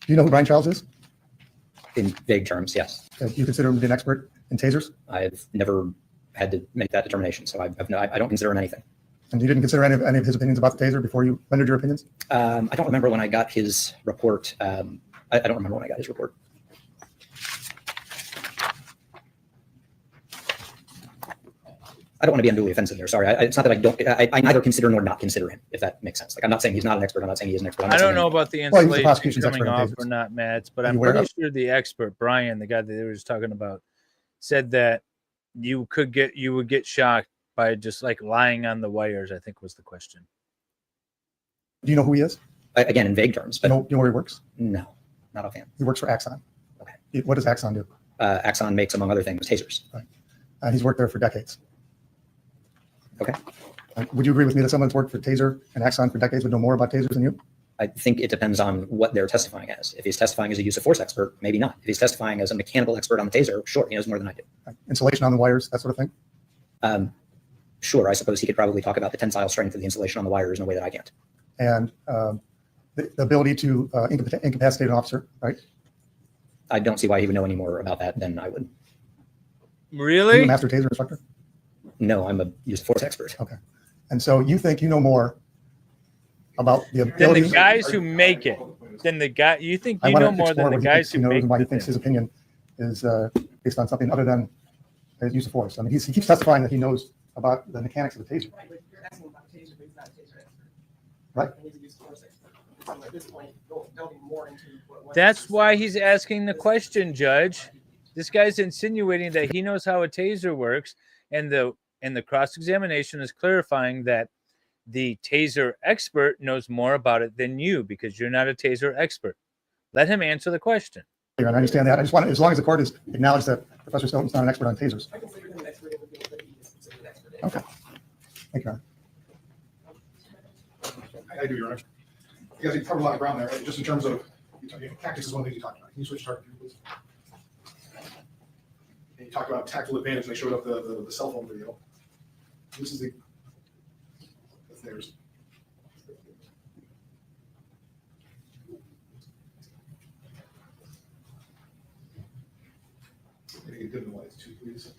Do you know who Brian Charles is? in vague terms, yes. Do you consider him to be an expert in tasers? I've never had to make that determination, so I don't consider him anything. And you didn't consider any of his opinions about the taser before you rendered your opinions? I don't remember when I got his report. I don't remember when I got his report. I don't want to be unduly offensive there. Sorry. It's not that I neither consider nor not consider him, if that makes sense. Like, I'm not saying he's not an expert. I'm not saying he is an expert. I don't know about the Well, he was the insulation prosecution's coming expert on off tasers. or not, Matt, but Are I'm you aware pretty of- sure the expert, Brian, the guy that they were just talking about, said that you would get shocked by just like lying on the wires, I think was the question. Do you know who he is? Again, in vague terms, Do but you know where he works? no, not offhand. He works for Axon. Okay. What does Axon do? Axon makes, among other things, tasers. And he's worked there for decades. Okay. Would you agree with me that someone that's worked for Taser and Axon for decades would know more about tasers than you? I think it depends on what they're testifying as. If he's testifying as a use of force expert, maybe not. If he's testifying as a mechanical expert on the taser, sure, he knows more than I do. Insulation on the wires, that sort of thing? Sure, I suppose he could probably talk about the tensile strength of the insulation on the wires in a way that I can't. And the ability to incapacitate an officer, right? I don't see why he would know any more about that than I would. Are you Really? a master Taser instructor? No, I'm a use of force expert. Okay. And so you think you know more about the Then ability. the guys who make it. Then the guy you think I you want know to more explore than the what he guys thinks he who knows make and why he the thinks thing. his opinion is based on something other than his use of force. I mean, he keeps testifying that he knows about the mechanics of the taser. Right, but you're asking about taser, but he's not a taser expert. Right. And he's a use of force expert. So at this point, delving more into what. That's why he's asking the question, Judge. This guy's insinuating that he knows how a taser works, and the cross-examination is clarifying that the taser expert knows more about it than you because you're not a taser expert. Let him answer the question. I understand that. I just want, as long as the court has acknowledged that Professor Stoughton's not an expert on tasers. I consider him an expert in the field that he is considered an expert in. Okay. Thank you, Your Honor. I do, Your Honor. You guys covered a lot of ground there, just in terms of tactics is one of the things you talked about. Can you switch target, please? And you talked about tactical advantage, and they showed up the cell phone video. This is that's theirs. Maybe dim the lights too, please.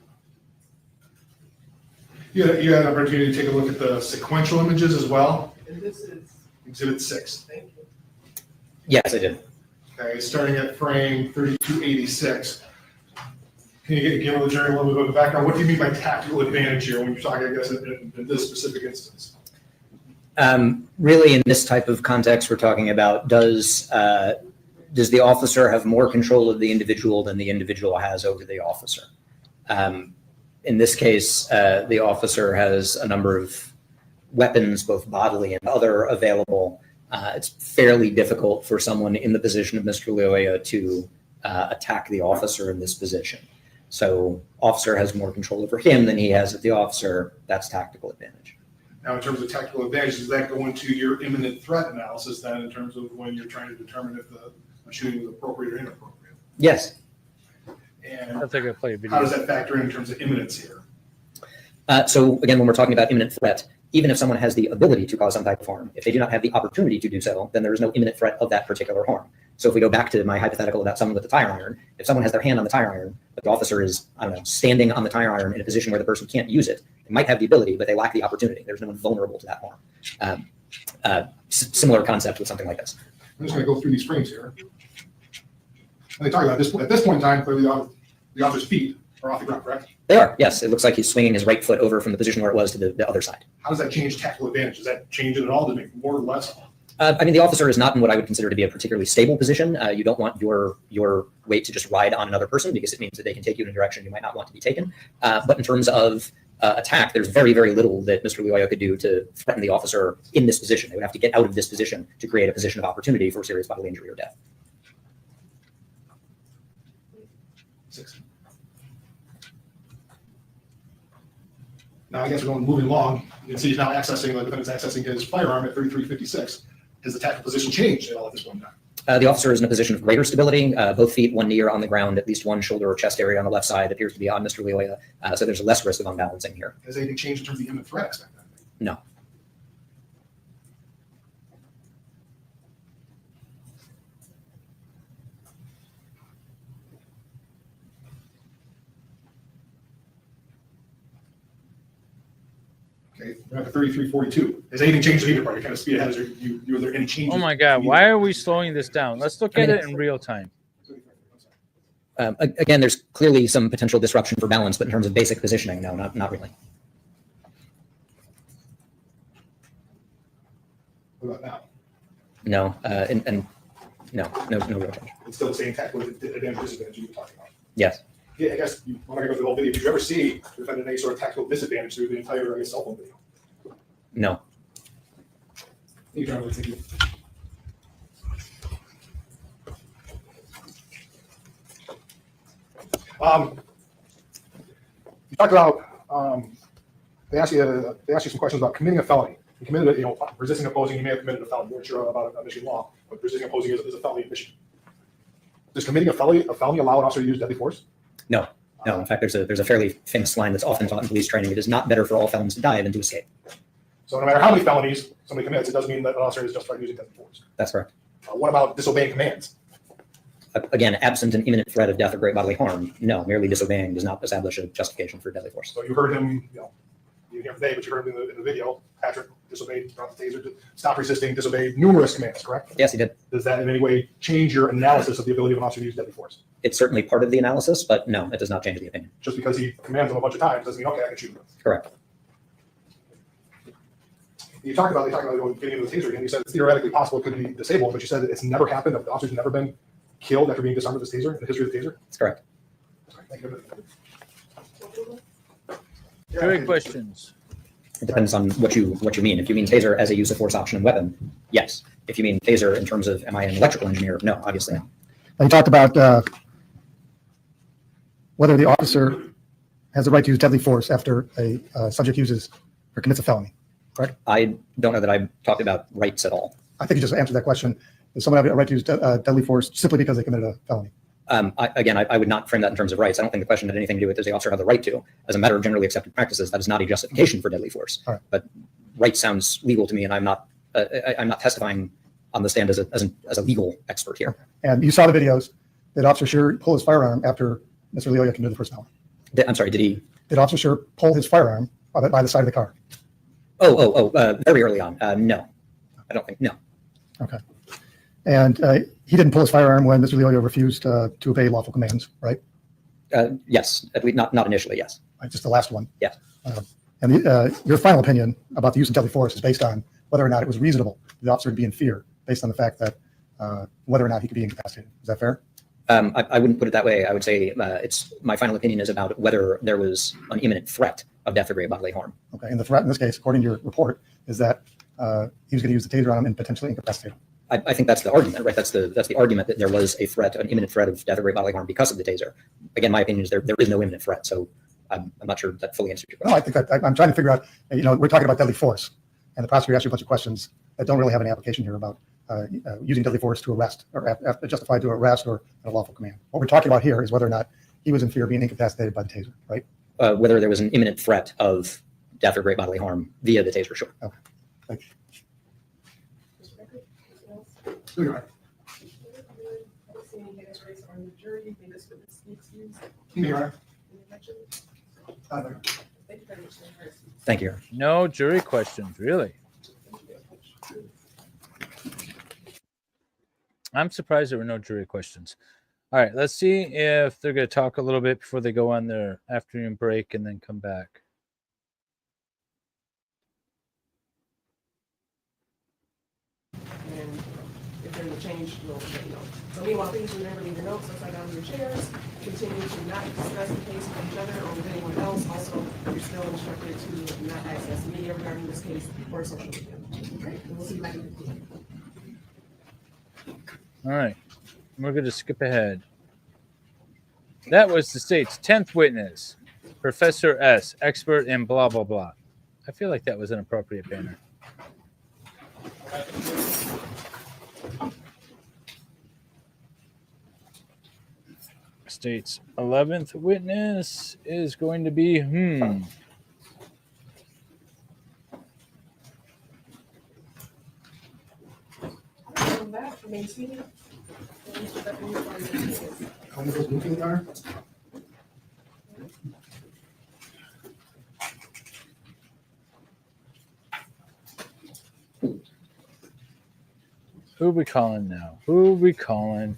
You had an opportunity to take a look at the sequential images as well. And this is, Exhibit 6. thank you. Yes, I did. Okay, starting at frame 3286. Can you give the jury a little bit of background? What do you mean by tactical advantage here when you're talking, I guess, in this specific instance? Really, in this type of context, we're talking about does the officer have more control of the individual than the individual has over the officer? In this case, the officer has a number of weapons, both bodily and other, available. It's fairly difficult for someone in the position of Mr. Lyoya to attack the officer in this position. So officer has more control over him than he has of the officer. That's tactical advantage. Now, in terms of tactical advantage, does that go into your imminent threat analysis then in terms of when you're trying to determine if the shooting was appropriate or inappropriate? Yes. And I think I play a video. how does that factor in terms of imminence here? So again, when we're talking about imminent threat, even if someone has the ability to cause some type of harm, if they do not have the opportunity to do so, then there is no imminent threat of that particular harm. So if we go back to my hypothetical about someone with a tire iron, if someone has their hand on the tire iron, but the officer is, I don't know, standing on the tire iron in a position where the person can't use it, they might have the ability, but they lack the opportunity. There's no one vulnerable to that harm. Similar concept with something like this. I'm just going to go through these frames here. And they talk about this at this point in time, clearly the officer's feet are off the ground, correct? They are, yes. It looks like he's swinging his right foot over from the position where it was to the other side. How does that change tactical advantage? Does that change it at all to make more or less? I mean, the officer is not in what I would consider to be a particularly stable position. You don't want your weight to just ride on another person because it means that they can take you in a direction you might not want to be taken. But in terms of attack, there's very, very little that Mr. Lyoya could do to threaten the officer in this position. They would have to get out of this position to create a position of opportunity for serious bodily injury or death. 6. Now, I guess we're moving along. You can see he's now accessing, the defendant's accessing his firearm at 3356. Has the tactical position changed at all at this point in time? The officer is in a position of greater stability. Both feet, one knee are on the ground, at least one shoulder or chest area on the left side appears to be on Mr. Lyoya. So there's less risk of unbalancing here. Has anything changed in terms of the imminent threat aspect? No. Okay, we're at the 3342. Has anything changed in either part? Kind of speed ahead. Are there any changes? Oh my God, why are we slowing this down? Let's look at it in real time. Again, there's clearly some potential disruption for balance, but in terms of basic positioning, no, not really. What about now? No, and no real change. It's still the same tactical advantage disadvantage you were talking about. Yes. Yeah, I guess you want to go through the whole video. Did you ever see the defendant any sort of tactical disadvantage through the entire cell phone video? No. You can thank you. You talked about they asked you some questions about committing a felony. You committed resisting opposing. You may have committed a felony. You weren't sure about Michigan law, but resisting opposing is a felony in Michigan. Does committing a felony allow an officer to use deadly force? No. In fact, there's a fairly famous line that's often taught in police training. It is not better for all felons to die than to escape. So no matter how many felonies somebody commits, it doesn't mean that an officer is justified using deadly force. That's correct. What about disobeying commands? Again, absent an imminent threat of death or great bodily harm, no, merely disobeying does not establish a justification for deadly force. So you heard him, you didn't hear him today, but you heard him in the video. Patrick disobeyed, brought the taser, stop resisting, disobeyed numerous commands, correct? Yes, he did. Does that in any way change your analysis of the ability of an officer to use deadly force? It's certainly part of the analysis, but no, it does not change the opinion. Just because he commands them a bunch of times doesn't mean, okay, I can shoot him. Correct. They talked about getting into the taser again. You said it's theoretically possible it could be disabled, but you said that it's never happened, that the officer's never been killed after being disarmed with this taser in the history of the taser? That's correct. Thank you. Great questions. It depends on what you mean. If you mean taser as a use of force option and weapon, yes. If you mean taser in terms of am I an electrical engineer, no, obviously not. You talked about whether the officer has the right to use deadly force after a subject uses or commits a felony, correct? I don't know that I talked about rights at all. I think you just answered that question. Does someone have a right to use deadly force simply because they committed a felony? I would not frame that in terms of rights. I don't think the question had anything to do with does the officer have the right to. As a matter of generally accepted practices, that is not a justification for deadly force. All right. But right sounds legal to me, and I'm not testifying on the stand as a legal expert here. And you saw the videos. Did Officer Schurr pull his firearm after Mr. Lyoya committed the first felony? I'm sorry, did Officer Schurr pull his firearm by the side of the car? Very early on. No, I don't think, no. Okay. And he didn't pull his firearm when Mr. Lyoya refused to obey lawful commands, right? Yes, at least not initially, yes. Right, just the last one. Yes. And your final opinion about the use of deadly force is based on whether or not it was reasonable for the officer to be in fear, based on the fact that whether or not he could be incapacitated. Is that fair? I wouldn't put it that way. I would say my final opinion is about whether there was an imminent threat of death or great bodily harm. Okay. And the threat in this case, according to your report, is that he was going to use the taser on him and potentially incapacitate him. I think that's the argument, right? That's the argument that there was a threat, an imminent threat of death or great bodily harm because of the taser. Again, my opinion is there is no imminent threat. So I'm not sure that fully answers your question. No, I think that I'm trying to figure out, we're talking about deadly force, and the prosecutor asked you a bunch of questions that don't really have any application here about using deadly force to arrest or justified to arrest or a lawful command. What we're talking about here is whether or not he was in fear of being incapacitated by the taser, right? Whether there was an imminent threat of death or great bodily harm via the taser, sure. Okay. Thank you. Thank you. No jury questions, really. I'm surprised there were no jury questions. All right, let's see if they're going to talk a little bit before they go on their afternoon break and then come back. And if there's a change, we'll let you know. So meanwhile, please remember, leave your notes upside down in your chairs. Continue to not discuss the case with each other or with anyone else. Also, you're still instructed to not access media regarding this case or social media. Okay, and we'll see you back in 15. All right, we're going to skip ahead. That was the state's 10th witness, Professor S, expert in blah, blah, blah. I feel like that was an appropriate banner. State's 11th witness is going to be, Who we calling now? Who we calling?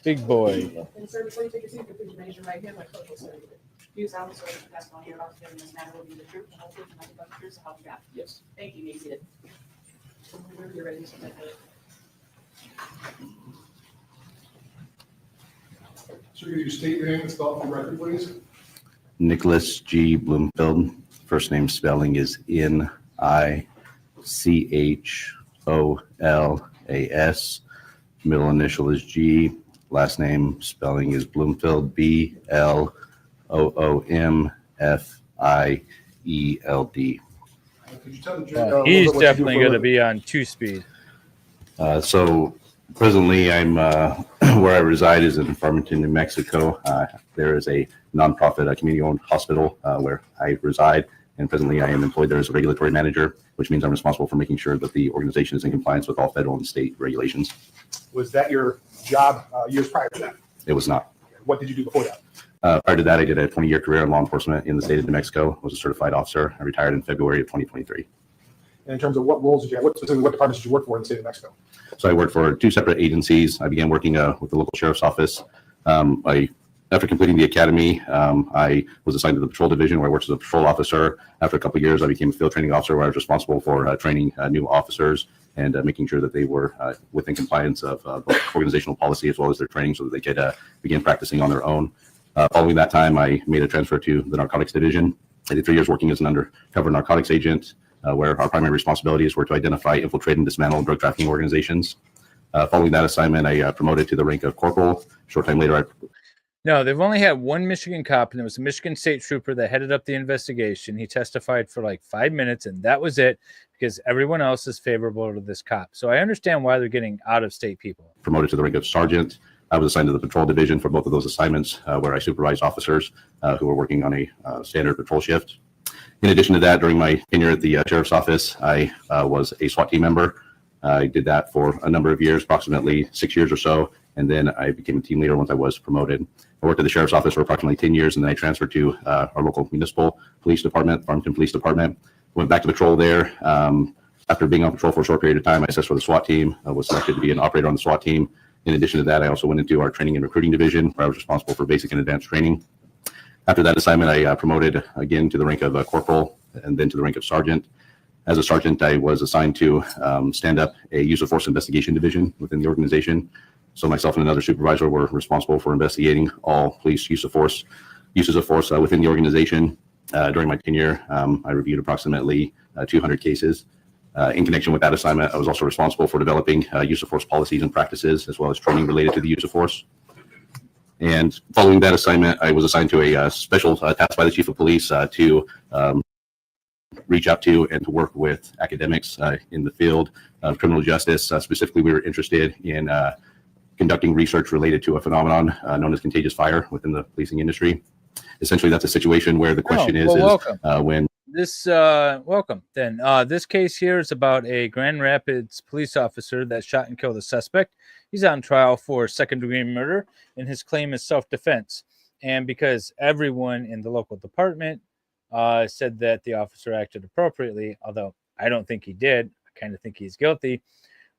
Big boy. And sir, before you take your seat, please raise your right hand like clerk will serve you. Do you solemnly swear that the testimony you're about to give in this matter will be the truth, the whole truth, and nothing but the truth, so help you God? Yes. Thank you. You may be seated. Whenever you're ready, Mr. Bentley. So could you state your name and spell it for the record, please? Nicholas G. Bloomfield. First name spelling is Nicholas. Middle initial is G. Last name spelling is Bloomfield. Bloomfield. Could you tell the jury, a little He's bit what you do definitely for a going to living? be on 2-speed. So presently I'm where I reside is in Farmington, New Mexico. There is a nonprofit community-owned hospital where I reside, and presently I am employed there as a regulatory manager, which means I'm responsible for making sure that the organization is in compliance with all federal and state regulations. Was that your job years prior to that? It was not. What did you do before that? Prior to that, I did a 20-year career in law enforcement in the state of New Mexico. I was a certified officer. I retired in February of 2023. And in terms of what roles did you have, what departments did you work for in the state of Mexico? So I worked for two separate agencies. I began working with the local sheriff's office. After completing the academy, I was assigned to the patrol division where I worked as a patrol officer. After a couple of years, I became a field training officer where I was responsible for training new officers and making sure that they were within compliance of both organizational policy as well as their training so that they could begin practicing on their own. Following that time, I made a transfer to the narcotics division. I did 3 years working as an undercover narcotics agent, where our primary responsibilities were to identify, infiltrate, and dismantle drug trafficking organizations. Following that assignment, I promoted to the rank of corporal. Short time later, No, they've only had one Michigan cop, and it was a Michigan state trooper that headed up the investigation. He testified for like 5 minutes, and that was it because everyone else is favorable to this cop. So I understand why they're getting out-of-state people. promoted to the rank of sergeant. I was assigned to the patrol division for both of those assignments, where I supervised officers who were working on a standard patrol shift. In addition to that, during my tenure at the sheriff's office, I was a SWAT team member. I did that for a number of years, approximately 6 years or so, and then I became a team leader once I was promoted. I worked at the sheriff's office for approximately 10 years, and then I transferred to our local municipal police department, Farmington Police Department. Went back to patrol there. After being on patrol for a short period of time, I assessed for the SWAT team. I was selected to be an operator on the SWAT team. In addition to that, I also went into our training and recruiting division, where I was responsible for basic and advanced training. After that assignment, I promoted again to the rank of corporal and then to the rank of sergeant. As a sergeant, I was assigned to stand up a use of force investigation division within the organization. So myself and another supervisor were responsible for investigating all police uses of force within the organization. During my tenure, I reviewed approximately 200 cases. In connection with that assignment, I was also responsible for developing use of force policies and practices, as well as training related to the use of force. And following that assignment, I was assigned to a special task by the chief of police to reach out to and to work with academics in the field of criminal justice. Specifically, we were interested in conducting research related to a phenomenon known as contagious fire within the policing industry. Essentially, that's a situation where the question when welcome. Then this case here is about a Grand Rapids police officer that shot and killed a suspect. He's on trial for second-degree murder, and his claim is self-defense. And because everyone in the local department said that the officer acted appropriately, although I don't think he did, I kind of think he's guilty.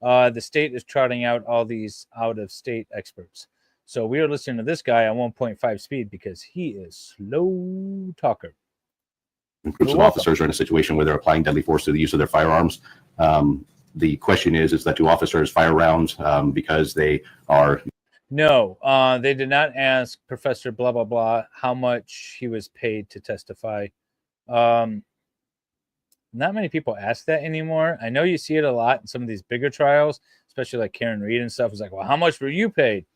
The state is trotting out all these out-of-state experts. So we are listening to this guy on 1.5 speed because he is slow talker. Groups of officers are in a situation where they're applying deadly force to the use of their firearms. The question is that do officers fire rounds because they are... No, they did not ask Professor blah, blah, blah how much he was paid to testify. Not many people ask that anymore. I know you see it a lot in some of these bigger trials, especially like Karen Reed and stuff. It's like, well, how much were you paid?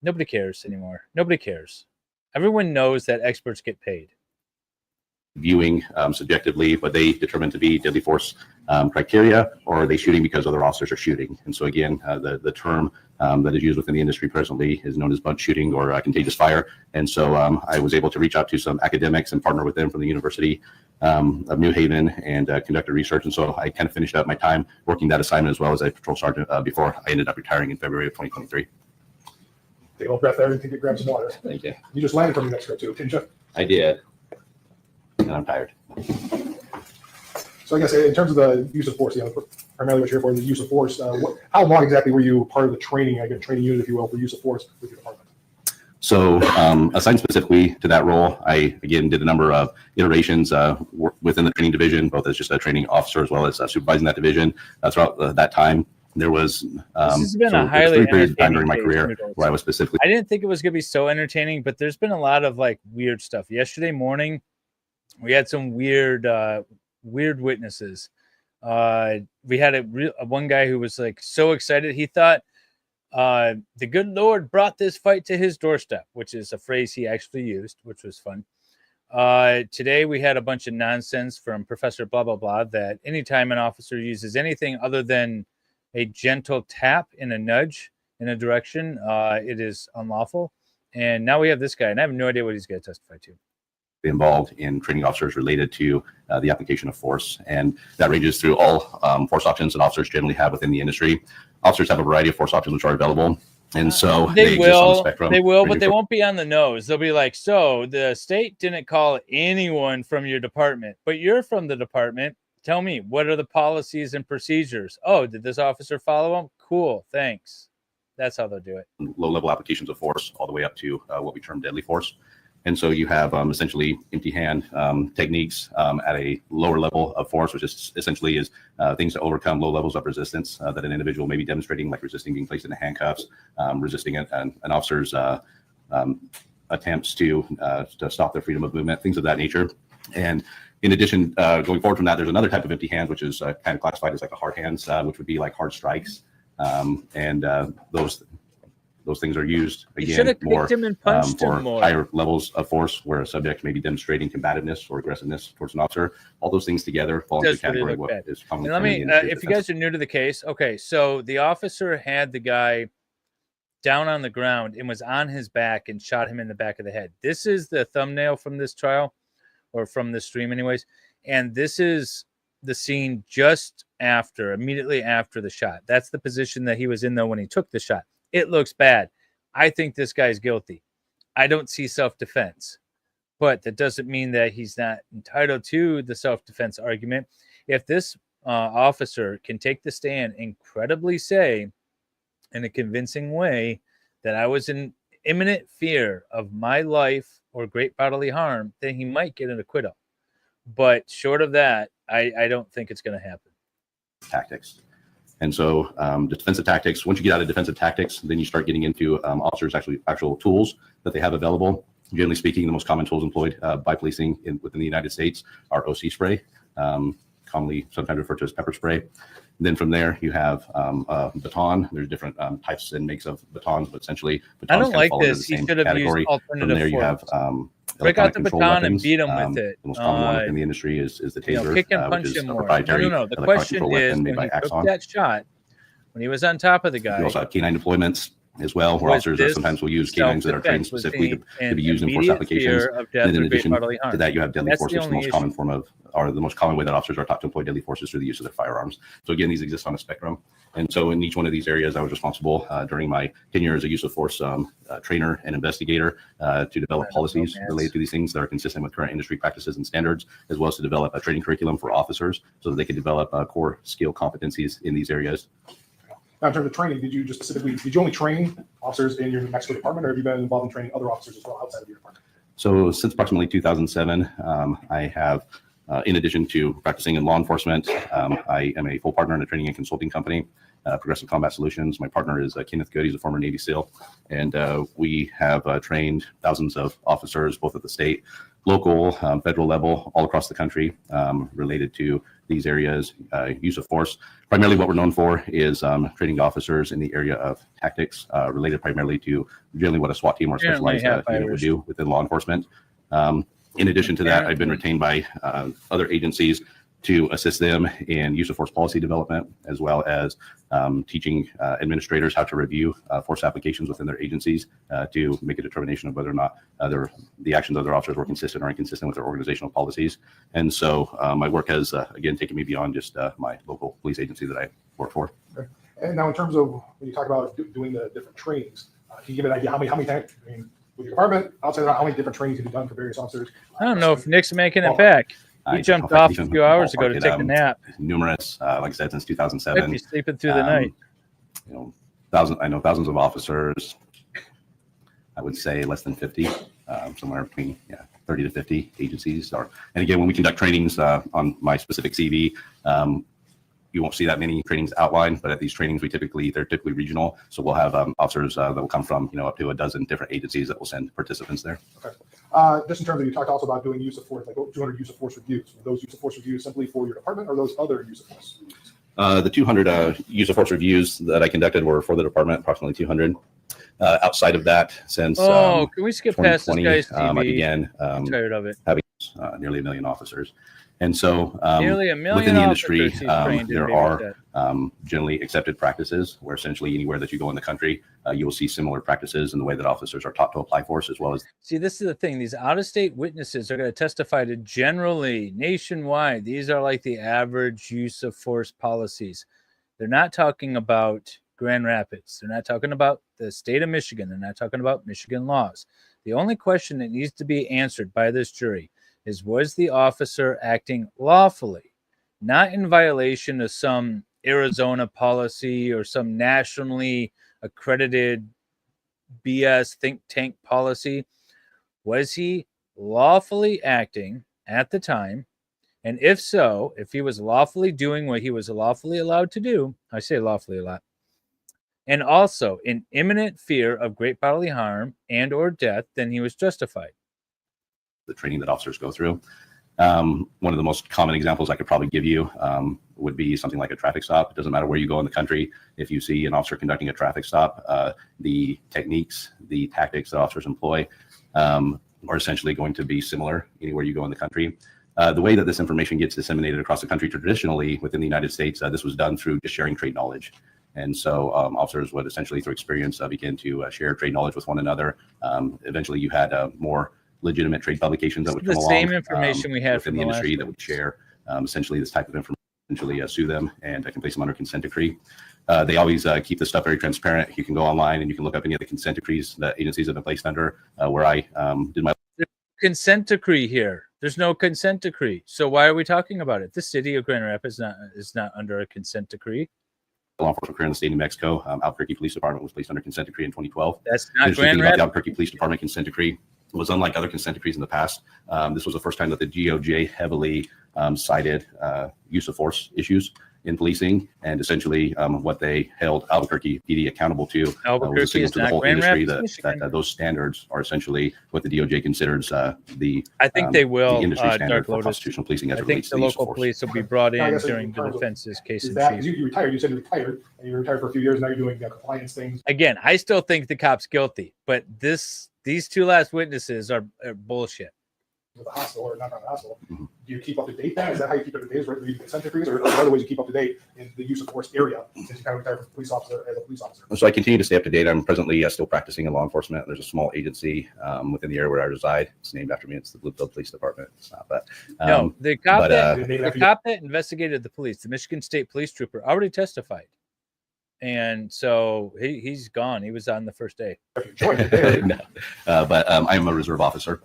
Nobody cares anymore. Nobody cares. Everyone knows that experts get paid. Viewing subjectively what they determine to be deadly force criteria, or are they shooting because other officers are shooting? And so again, the term that is used within the industry presently is known as bunt shooting or contagious fire. And so I was able to reach out to some academics and partner with them from the University of New Haven and conduct research. And so I kind of finished up my time working that assignment as well as a patrol sergeant before I ended up retiring in February of 2023. Take a little breath there and grab some water. Thank you. You just landed from New Mexico too, didn't you? I did. And I'm tired. So I guess in terms of the use of force, primarily what you're here for, the use of force, how long exactly were you part of the training, training unit, if you will, for use of force with your department? So assigned specifically to that role, I, again, did a number of iterations within the training division, both as just a training officer as well as supervising that division. Throughout that time, there was this has been a highly entertaining time during my career where I was specifically... I didn't think it was going to be so entertaining, but there's been a lot of like weird stuff. Yesterday morning, we had some weird witnesses. We had one guy who was like so excited. He thought the good Lord brought this fight to his doorstep, which is a phrase he actually used, which was fun. Today we had a bunch of nonsense from Professor blah, blah, blah, that anytime an officer uses anything other than a gentle tap and a nudge in a direction, it is unlawful. And now we have this guy, and I have no idea what he's going to testify to. Involved in training officers related to the application of force, and that ranges through all force options that officers generally have within the industry. Officers have a variety of force options which are available, and so they exist on the will, spectrum. they will, but they won't be on the nose. They'll be like, so the state didn't call anyone from your department, but you're from the department. Tell me, what are the policies and procedures? Oh, did this officer follow them? Cool, thanks. That's how they'll do it. Low-level applications of force all the way up to what we term deadly force. And so you have essentially empty hand techniques at a lower level of force, which is essentially things to overcome low levels of resistance that an individual may be demonstrating, like resisting being placed into handcuffs, resisting an officer's attempts to stop their freedom of movement, things of that nature. And in addition, going forward from that, there's another type of empty hand, which is kind of classified as like a hard hands, which would be like hard strikes. Those things are used again more for higher levels of force, where a subject may be demonstrating combativeness or aggressiveness towards an officer. All those things together fall into the category of what is commonly. Let me, if you guys are new to the case, okay, so the officer had the guy down on the ground and was on his back and shot him in the back of the head. This is the thumbnail from this trial, or from the stream anyways. And this is the scene just after, immediately after the shot. That's the position that he was in though when he took the shot. It looks bad. I think this guy's guilty. I don't see self-defense, but that doesn't mean that he's not entitled to the self-defense argument. If this officer can take the stand and credibly say in a convincing way that I was in imminent fear of my life or great bodily harm, then he might get an acquittal. But short of that, I don't think it's going to happen. Tactics. And so defensive tactics, once you get out of defensive tactics, then you start getting into officers' actual tools that they have available. Generally speaking, the most common tools employed by policing within the United States are OC spray, commonly sometimes referred to as pepper spray. Then from there, you have baton. There's different types and makes of batons, but essentially batons I don't like fall into this. the He same should have category. used From alternative there, you have break out the control baton weapons. and beat him with it. The most common one within the industry is the taser, kick and which punch is him a more. proprietary No. The electronic question control is, weapon made when by he took Axon. that shot, when he was on top of the guy, You also have canine deployments as well, where officers sometimes will use canines that are trained specifically to be used in force applications. And then in addition to that, you have deadly force, which is the most common form of, or the most common way that officers are taught to employ deadly forces through the use of their firearms. So again, these exist on a spectrum. And so in each one of these areas, I was responsible during my tenure as a use of force trainer and investigator to develop policies related to these things that are consistent with current industry practices and standards, as well as to develop a training curriculum for officers so that they can develop core skill competencies in these areas. Now, in terms of training, did you only train officers in your New Mexico department, or have you been involved in training other officers as well outside of your department? So since approximately 2007, I have, in addition to practicing in law enforcement, I am a full partner in a training and consulting company, Progressive Combat Solutions. My partner is Kenneth Good. He's a former Navy SEAL. And we have trained thousands of officers, both at the state, local, federal level, all across the country, related to these areas, use of force. Primarily what we're known for is training officers in the area of tactics, related primarily to generally what a SWAT team or specialized unit would do within law enforcement. In addition to that, I've been retained by other agencies to assist them in use of force policy development, as well as teaching administrators how to review force applications within their agencies to make a determination of whether or not the actions of their officers were consistent or inconsistent with their organizational policies. And so my work has, again, taken me beyond just my local police agency that I work for. Okay. And now in terms of when you talk about doing the different trainings, can you give an idea how many times, with your department, outside of that, how many different trainings have you done for various officers? I don't know if Nick's making it back. He jumped off a few hours ago to take a nap. Numerous, like I said, since 2007. Might be sleeping through the night. I know thousands of officers. I would say less than 50, somewhere between 30 to 50 agencies. And again, when we conduct trainings on my specific CV, you won't see that many trainings outlined, but at these trainings, they're typically regional. So we'll have officers that will come from, up to a dozen different agencies that will send participants there. Okay. Just in terms of, you talked also about doing use of force, like 200 use of force reviews. Were those use of force reviews simply for your department, or those other use of force? The 200 use of force reviews that I conducted were for the department, approximately 200. Outside of that, since can we skip past this guy's TV? I began tired of it. Having nearly 1 million officers. And so nearly 1 million within the industry, officers there are generally accepted practices where essentially anywhere that you go in the country, you will see similar practices in the way that officers are taught to apply force, as well as. See, this is the thing. These out-of-state witnesses are going to testify to generally nationwide. These are like the average use of force policies. They're not talking about Grand Rapids. They're not talking about the state of Michigan. They're not talking about Michigan laws. The only question that needs to be answered by this jury is, was the officer acting lawfully, not in violation of some Arizona policy or some nationally accredited BS think tank policy? Was he lawfully acting at the time? And if so, if he was lawfully doing what he was lawfully allowed to do, I say lawfully a lot, and also in imminent fear of great bodily harm and or death, then he was justified. The training that officers go through. One of the most common examples I could probably give you would be something like a traffic stop. It doesn't matter where you go in the country. If you see an officer conducting a traffic stop, the techniques, the tactics that officers employ are essentially going to be similar anywhere you go in the country. The way that this information gets disseminated across the country traditionally within the United States, this was done through just sharing trade knowledge. And so officers would essentially, through experience, begin to share trade knowledge with one another. Eventually, you had more legitimate trade publications that would come the along. same information we had within from the the industry last that would share essentially this type of information, essentially sue them, and can place them under consent decree. They always keep this stuff very transparent. You can go online and you can look up any of the consent decrees that agencies have been placed under. Where I did my consent decree here. There's no consent decree. So why are we talking about it? The city of Grand Rapids is not under a consent decree. law enforcement career in the state of New Mexico. Albuquerque Police Department was placed under consent decree in 2012. That's not Interesting Grand thing about the Rapids. Albuquerque Police Department consent decree was, unlike other consent decrees in the past, this was the first time that the DOJ heavily cited use of force issues in policing, and essentially what they held Albuquerque PD accountable to was a Albuquerque signal is to the not whole Grand industry Rapids, that those standards are essentially what the DOJ considers the I think they will, the industry standard Dark for Lotus. constitutional policing as I it think relates the to the use of local force. police will be brought I in guess during in the terms of- defense's case Is in that, chief. you retired, you said you retired, and you retired for a few years, and now you're doing compliance things Again, I still think the cop's guilty, but these two last witnesses are bullshit. with the hospital or not on the hospital. Mhm. Do you keep up to date then? Is that how you keep up to date? Is reading consent decrees, or are there other ways you keep up to date in the use of force area since you kind of retired from police officer as a police officer? So I continue to stay up to date. I'm presently still practicing in law enforcement. There's a small agency within the area where I reside. It's named after me. It's the Bluefield Police Department. It's not, but No, the cop but, that Name it the after cop that investigated the police, the Michigan State Police Trooper, already testified, and so he's gone. He was on the first day. you joined it there. no. But I'm a reserve officer.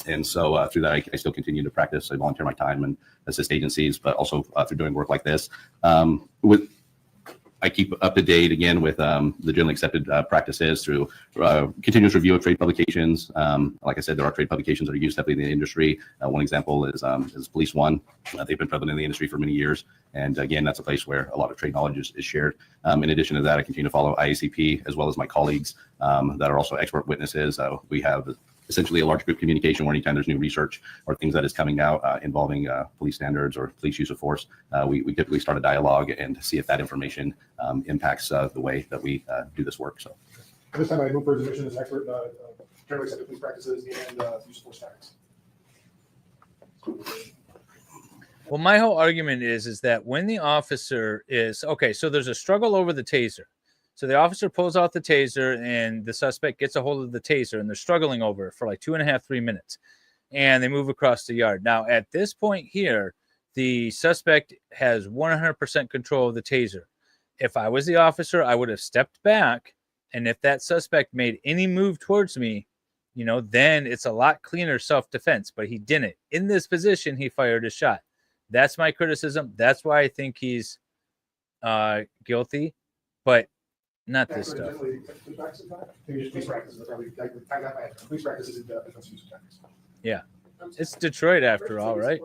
And so through that, I still continue to practice. I volunteer my time and assist agencies, but also through doing work like this. I keep up to date again with the generally accepted practices through continuous review of trade publications. Like I said, there are trade publications that are used heavily in the industry. One example is Police One. They've been prevalent in the industry for many years. And again, that's a place where a lot of trade knowledge is shared. In addition to that, I continue to follow IACP as well as my colleagues that are also expert witnesses. We have essentially a large group communication where anytime there's new research or things that is coming out involving police standards or police use of force, we typically start a dialogue and see if that information impacts the way that we do this work. So At this time, I move for his admission as an expert, generally accepted police practices and use of force tactics. Well, my whole argument is that when the officer is okay, so there's a struggle over the taser. So the officer pulls out the taser and the suspect gets a hold of the taser and they're struggling over it for like 2.5, 3 minutes. And they move across the yard. Now, at this point here, the suspect has 100% control of the taser. If I was the officer, I would have stepped back. And if that suspect made any move towards me, then it's a lot cleaner self-defense. But he didn't. In this position, he fired a shot. That's my criticism. That's why I think he's guilty. But not this stuff. Police practices, police practices and defense use of tactics. Yeah. It's Detroit after all, right?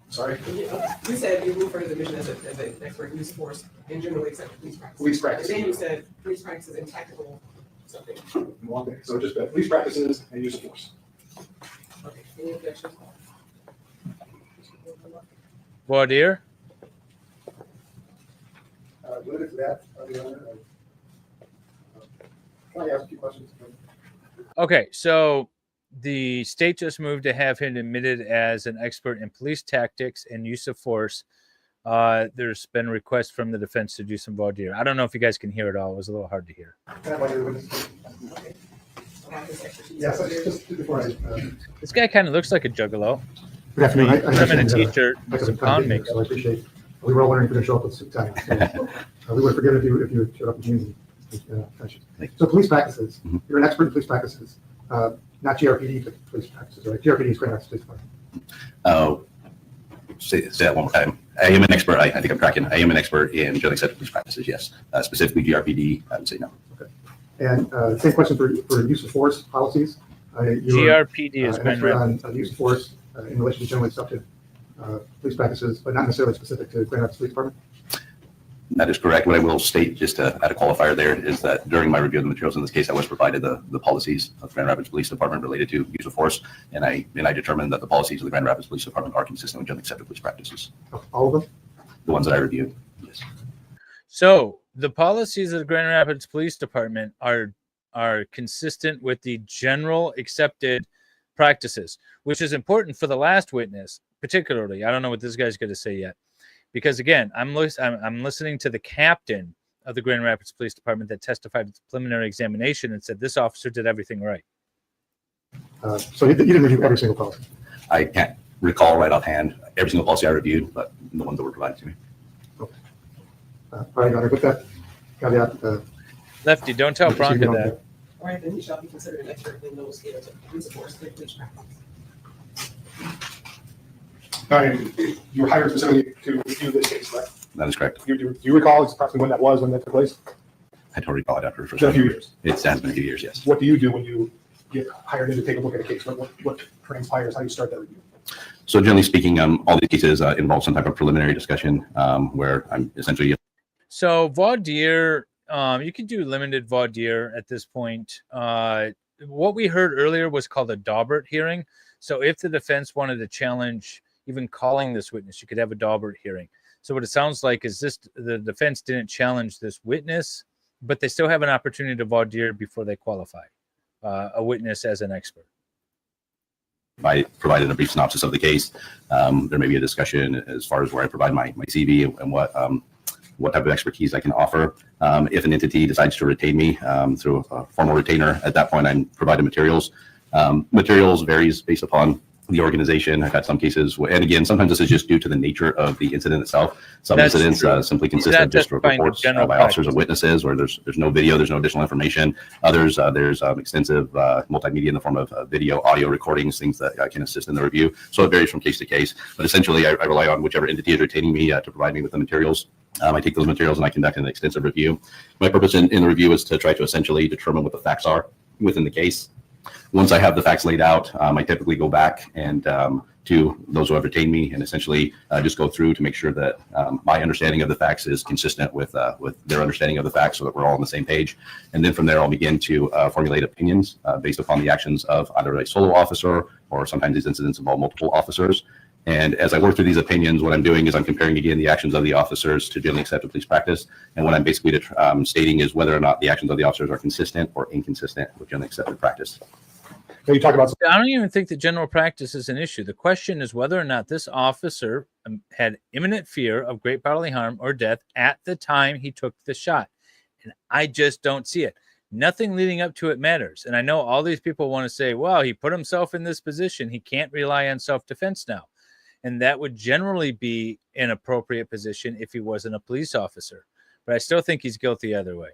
Sorry? You said you moved for his admission as an expert use of force in generally accepted police practices. Police practices. And then you said police practices and tactical something. Okay, so just police practices and use of force. Okay, any objections? Voir dire? Limited to that, can I ask a few questions? Okay, so the state just moved to have him admitted as an expert in police tactics and use of force. There's been requests from the defense to do some voir dire. I don't know if you guys can hear it all. It was a little hard to hear. Can I have your witness? Yes, just before I. This guy kind of looks like a juggalo. Good afternoon. I'm in a t-shirt, some pound makeup. So I appreciate, we were all wondering if you're going to show up at the same time. So, we would forgive if you showed up in jeans. So police practices, you're an expert in police practices, not GRPD but police practices, right? GRPD is Grand Rapids Police Department. say that one more time. I am an expert. I think I'm tracking. I am an expert in generally accepted police practices. Yes, specifically GRPD. I would say no. Okay. And same question for use of force policies. GRPD is an Grand expert Rapids. on use of force in relation to generally accepted police practices, but not necessarily specific to Grand Rapids Police Department. That is correct. What I will state, just to add a qualifier there, is that during my review of the materials in this case, I was provided the policies of Grand Rapids Police Department related to use of force, and I determined that the policies of the Grand Rapids Police Department are consistent with generally accepted police practices. All of them? The ones that I reviewed, yes. So the policies of the Grand Rapids Police Department are consistent with the general accepted practices, which is important for the last witness, particularly. I don't know what this guy's going to say yet. Because again, I'm listening to the captain of the Grand Rapids Police Department that testified at the preliminary examination and said this officer did everything right. So you didn't review every single policy. I can't recall right offhand every single policy I reviewed, but the ones that were provided to me. All right, Your Honor, with that caveat, Lefty, don't tell proceed Bronca on that. All right, then he shall be considered an expert in those scales of police enforcement, police practice. All right, you were hired specifically to review this case, right? That is correct. Do you recall approximately when that was, when that took place? I don't recall it after the first It's been a few years. It has been a few years, yes. What do you do when you get hired in to take a look at a case? What transpires? How do you start that review? So generally speaking, all these cases involve some type of preliminary discussion where I'm essentially. So voir dire, you can do limited voir dire at this point. What we heard earlier was called a Daubert hearing. So if the defense wanted to challenge even calling this witness, you could have a Daubert hearing. So what it sounds like is the defense didn't challenge this witness, but they still have an opportunity to voir dire before they qualify a witness as an expert. I provided a brief synopsis of the case. There may be a discussion as far as where I provide my CV and what type of expertise I can offer. If an entity decides to retain me through a formal retainer, at that point I'm providing materials. Materials varies based upon the organization. I've had some cases, and again, sometimes this is just due to the nature of the incident itself. Some incidents simply consist of just reports by officers and witnesses, or there's no video, there's no additional information. Others, there's extensive multimedia in the form of video, audio recordings, things that can assist in the review. So it varies from case to case, but essentially I rely on whichever entity is retaining me to provide me with the materials. I take those materials and I conduct an extensive review. My purpose in the review is to try to essentially determine what the facts are within the case. Once I have the facts laid out, I typically go back and to those who have retained me and essentially just go through to make sure that my understanding of the facts is consistent with their understanding of the facts so that we're all on the same page. And then from there, I'll begin to formulate opinions based upon the actions of either a solo officer or sometimes these incidents involve multiple officers. And as I work through these opinions, what I'm doing is I'm comparing again the actions of the officers to generally accepted police practice. And what I'm basically stating is whether or not the actions of the officers are consistent or inconsistent with generally accepted practice. So you talk about. I don't even think that general practice is an issue. The question is whether or not this officer had imminent fear of great bodily harm or death at the time he took the shot. And I just don't see it. Nothing leading up to it matters. And I know all these people want to say, well, he put himself in this position. He can't rely on self-defense now. And that would generally be an appropriate position if he wasn't a police officer. But I still think he's guilty either way.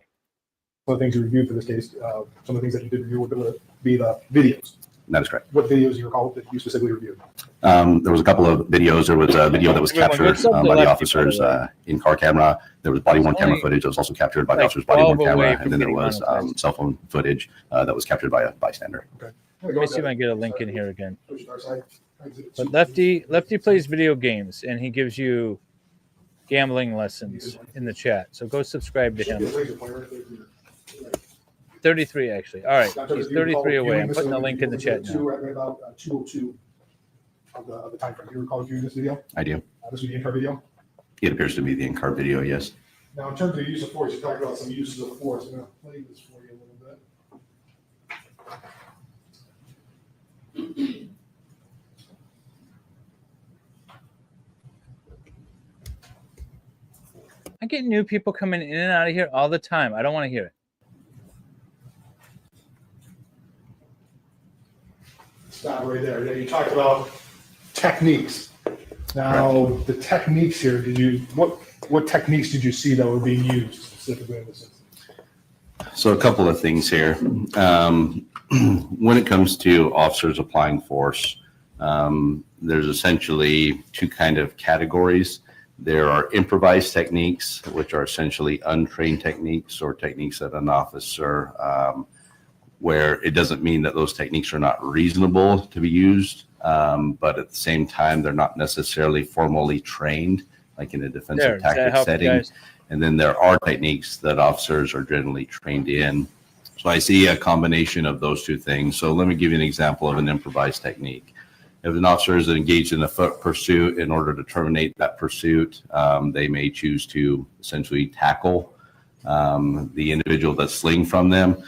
One of the things you reviewed for this case, some of the things that you did review would be the videos. That is correct. What videos do you recall that you specifically reviewed? There was a couple of videos. There was a video that was captured by the officers in car camera. There was body-worn camera footage that was also captured by the officers' body-worn camera. And then there was cell phone footage that was captured by a bystander. Okay. Let me see if I can get a link in here again. But Lefty plays video games, and he gives you gambling lessons in the chat. So go subscribe to him. 33, actually. All right. He's 33 away. I'm putting the link in the chat now. About 2:02 of the time frame. Do you recall viewing this video? I do. This was the in-car video? It appears to be the in-car video, yes. Now, in terms of use of force, you talked about some uses of force. I'm going to play this for you a little bit. I get new people coming in and out of here all the time. I don't want to hear it. Stop right there. Yeah, you talked about techniques. Now, the techniques here, what techniques did you see that were being used specifically in this instance? So a couple of things here. When it comes to officers applying force, there's essentially two kind of categories. There are improvised techniques, which are essentially untrained techniques or techniques that an officer, where it doesn't mean that those techniques are not reasonable to be used, but at the same time, they're not necessarily formally trained, like in a defensive tactic setting. And then there are techniques that officers are generally trained in. So I see a combination of those two things. So let me give you an example of an improvised technique. If an officer is engaged in a foot pursuit, in order to terminate that pursuit, they may choose to essentially tackle the individual that's fleeing from them.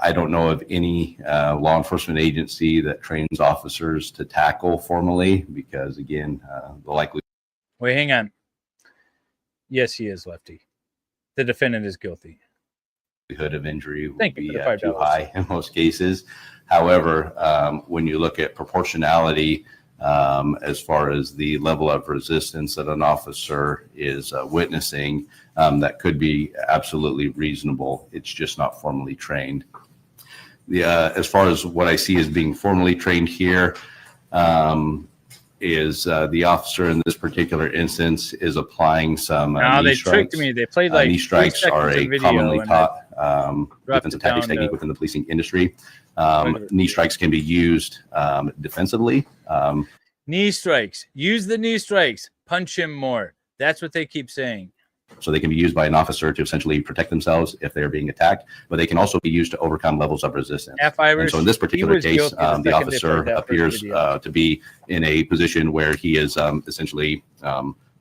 I don't know of any law enforcement agency that trains officers to tackle formally because, again, the likely. Wait, hang on. Yes, he is, Lefty. The defendant is guilty. Likelihood of injury would Thank you be for the too $5. high in most cases. However, when you look at proportionality, as far as the level of resistance that an officer is witnessing, that could be absolutely reasonable. It's just not formally trained. As far as what I see as being formally trained here, is the officer in this particular instance is applying some Now knee they tricked strikes. me. They played like Knee 3 strikes are seconds a of video commonly and taught dropped defensive it tactics down technique to- within the policing industry. Knee strikes can be used defensively. Knee strikes. Use the knee strikes. Punch him more. That's what they keep saying. So they can be used by an officer to essentially protect themselves if they're being attacked, but they can also be used to overcome levels of resistance. F. And Irish. so in this he particular was case, guilty the second the they officer played that first appears video. to be in a position where he is essentially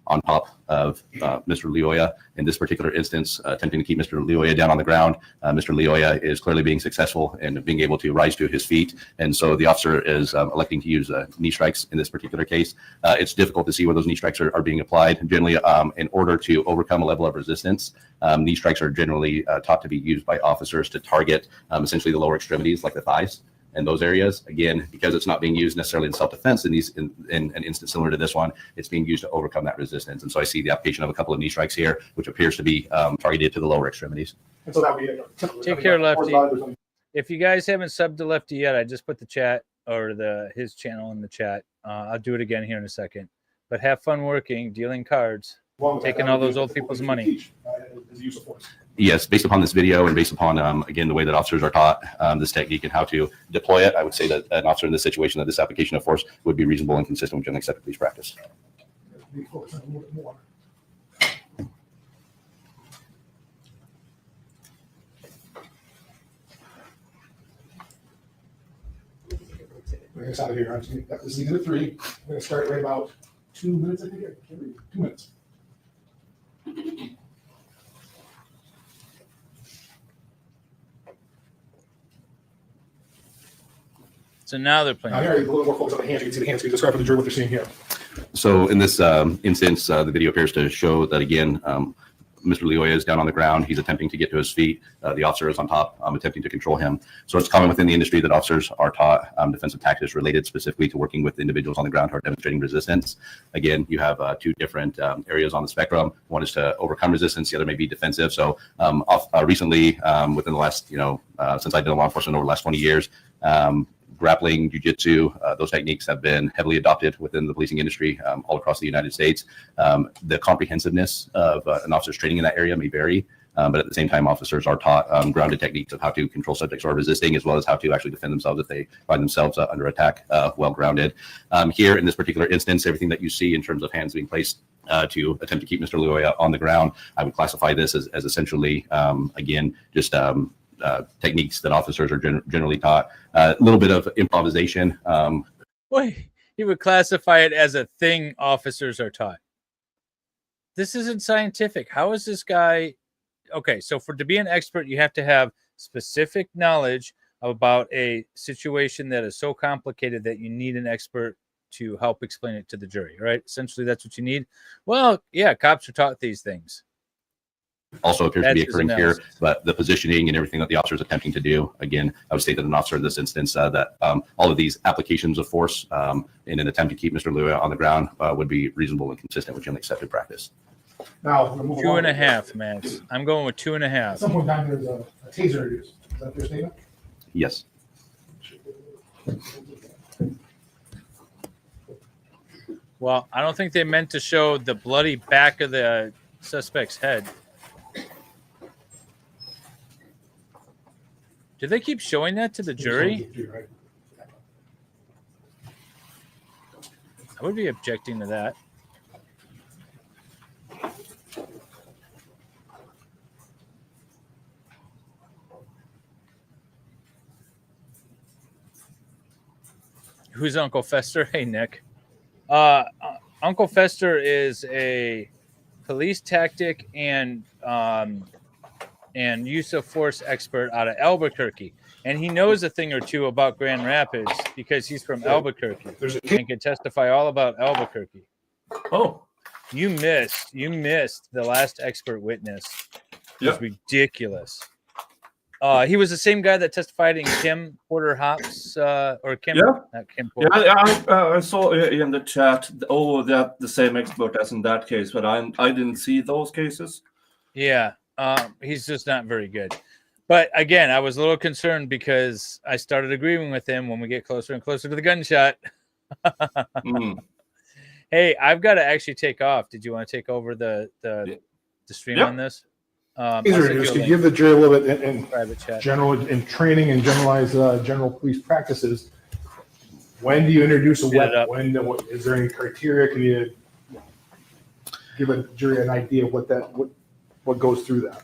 on top of Mr. Lyoya. In this particular instance, attempting to keep Mr. Lyoya down on the ground. Mr. Lyoya is clearly being successful in being able to rise to his feet. And so the officer is electing to use knee strikes in this particular case. It's difficult to see where those knee strikes are being applied. Generally, in order to overcome a level of resistance, knee strikes are generally taught to be used by officers to target essentially the lower extremities like the thighs. And those areas, again, because it's not being used necessarily in self-defense in an instance similar to this one, it's being used to overcome that resistance. And so I see the application of a couple of knee strikes here, which appears to be targeted to the lower extremities. And so that would be typically. Take care, Lefty. If you guys haven't subbed to Lefty yet, I just put the chat or his channel in the chat. I'll do it again here in a second. But have fun working, dealing cards, taking all those old people's money. Is use of force. Yes, based upon this video and based upon, again, the way that officers are taught this technique and how to deploy it, I would say that an officer in this situation, that this application of force would be reasonable and consistent with generally accepted police practice. Be focused on a little bit more. Bring us out of here. I'm just gonna, this is exhibit 3. I'm going to start right about 2 minutes, I think. I can't read. 2 minutes. So now they're playing. Now here, a little more focus on the hands. You can see the hands. Can you describe for the jury what they're seeing here? So in this instance, the video appears to show that, again, Mr. Lyoya is down on the ground. He's attempting to get to his feet. The officer is on top, attempting to control him. So it's common within the industry that officers are taught defensive tactics related specifically to working with individuals on the ground who are demonstrating resistance. Again, you have 2 different areas on the spectrum. One is to overcome resistance. The other may be defensive. So recently, within the last, since I've been in law enforcement over the last 20 years, grappling, jiu-jitsu, those techniques have been heavily adopted within the policing industry all across the United States. The comprehensiveness of an officer's training in that area may vary, but at the same time, officers are taught grounded techniques of how to control subjects who are resisting, as well as how to actually defend themselves if they find themselves under attack, well-grounded. Here, in this particular instance, everything that you see in terms of hands being placed to attempt to keep Mr. Lyoya on the ground, I would classify this as essentially, again, just techniques that officers are generally taught. A little bit of improvisation. Wait, you would classify it as a thing officers are taught. This isn't scientific. How is this guy? Okay, so to be an expert, you have to have specific knowledge about a situation that is so complicated that you need an expert to help explain it to the jury, right? Essentially, that's what you need. Well, yeah, cops are taught these things. Also appears to be That's his occurring here, analysis. but the positioning and everything that the officer is attempting to do, again, I would say that an officer in this instance, that all of these applications of force in an attempt to keep Mr. Lyoya on the ground would be reasonable and consistent with generally accepted practice. Now, we're gonna move 2.5, Max. I'm going with 2.5. At some point down there's a taser used. Is that your statement? Yes. Well, I don't think they meant to show the bloody back of the suspect's head. Do they keep showing that to the jury? I would be objecting to that. Who's Uncle Fester? Hey, Nick. Uncle Fester is a police tactic and use of force expert out of Albuquerque. And he knows a thing or two about Grand Rapids because he's from Albuquerque and can testify all about Albuquerque. Oh, You missed the last expert witness. It was Yeah. ridiculous. He was the same guy that testified in Kim Porter Hops, or Kim, Yeah. not Kim Porter. Yeah, I saw in the chat. Oh, that the same expert as in that case, but I didn't see those cases. Yeah, he's just not very good. But again, I was a little concerned because I started agreeing with him when we get closer and closer to the gunshot. Mm. Hey, I've got to actually take off. Did you want to take over the stream Yep. on this? These are just to give the jury a little bit in private chat. general, in training and generalized general police practices. When do you introduce a Speed it weapon? up. When is there any criteria? Can you give a jury an idea of what goes through that?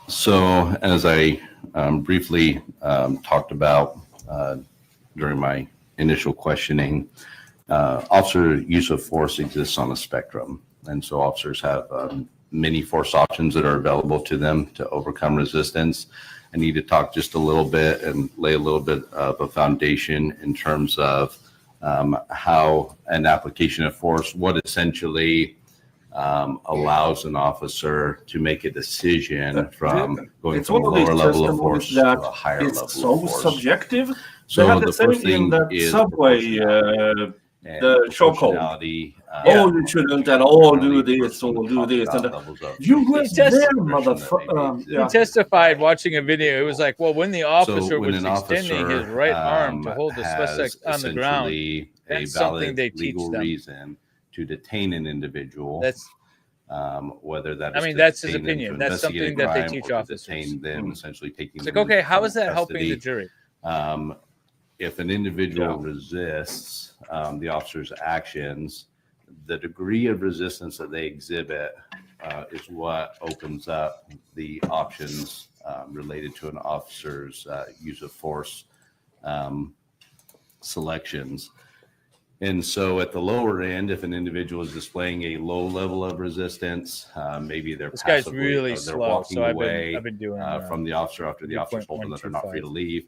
So as I briefly talked about during my initial questioning, officer use of force exists on a spectrum. And so officers have many force options that are available to them to overcome resistance. I need to talk just a little bit and lay a little bit of a foundation in terms of how an application of force, what essentially allows an officer to make a decision from going It's from a one of these lower level of testimonies force to that a higher level of it's so force. subjective. They So had the the same first in thing the is subway, and the chokehold. proportionality, Oh, you shouldn't at all do really this first one or to do talk this. about And levels of you were resistance there, and aggression that may motherfucker. be He Yeah. testified watching a video. It was like, well, when the officer when was an extending his officer, right arm to hold the has suspect on the ground, essentially a that's something valid they teach legal them. reason to detain an individual, That's whether that I is mean, to that's his detain them opinion. to That's investigate a something that they crime teach or to officers. detain them, essentially taking it's like, them okay, into how is that helping custody. the jury? If an individual resists the officer's actions, the degree of resistance that they exhibit is what opens up the options related to an officer's use of force selections. And so at the lower end, if an individual is displaying a low level of resistance, maybe they're This guy's passively, really they're slow, walking so away I've been doing from the officer after the officer told them that they're not free to 3.125. leave,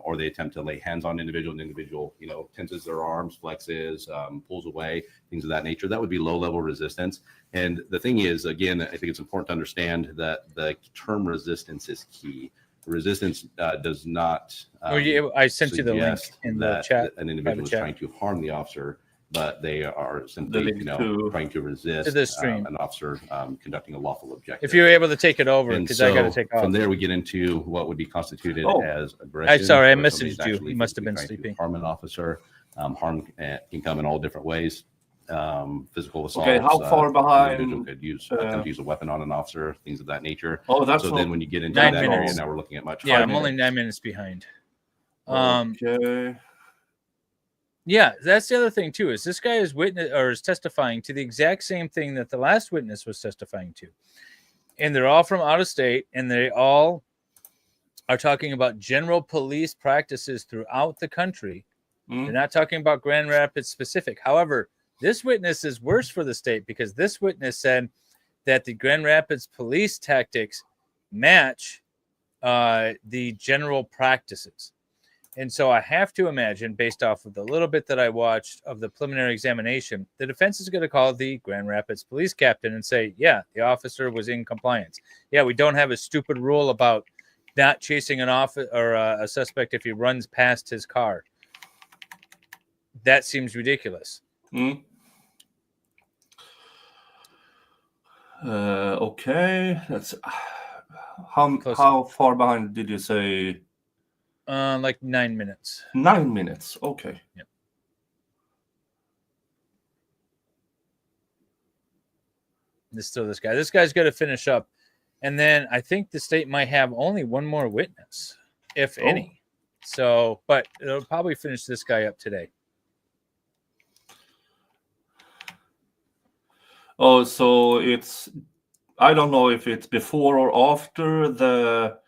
or they attempt to lay hands on an individual, tenses their arms, flexes, pulls away, things of that nature. That would be low level resistance. And the thing is, again, I think it's important to understand that the term resistance is key. Resistance does not. I sent you the link in the chat. An individual is trying to harm the officer, but they are simply, trying to resist the stream. an officer conducting a lawful objective. If you're able to take it over, And because so I got to take off. from there, we get into what would be constituted as aggression. I'm sorry, I where somebody's messaged you. actually You must have been physically trying to sleeping. Harm an officer. Harm can come in all different ways. Physical assault. Okay, how far behind? Individual could attempt to use a weapon on an officer, things of that nature. Oh, that's so then when you get into 9 that area, minutes. now we're looking at much. Yeah, higher I'm only minutes. 9 minutes behind. Okay. Yeah, that's the other thing too. Is this guy is testifying to the exact same thing that the last witness was testifying to, and they're all from out of state, and they all are talking about general police practices throughout the country. They're not talking about Grand Rapids specific. However, this witness is worse for the state because this witness said that the Grand Rapids police tactics match the general practices. And so I have to imagine, based off of the little bit that I watched of the preliminary examination, the defense is going to call the Grand Rapids police captain and say, yeah, the officer was in compliance. Yeah, we don't have a stupid rule about not chasing an officer or a suspect if he runs past his car. That seems ridiculous. Okay. That's how far behind did you say? Like 9 minutes. 9 minutes. Okay. Yep. This guy. This guy's got to finish up, and then I think the state might have only one more witness, if any. So, but it'll probably finish this guy up today. Oh, so I don't know if it's before or after the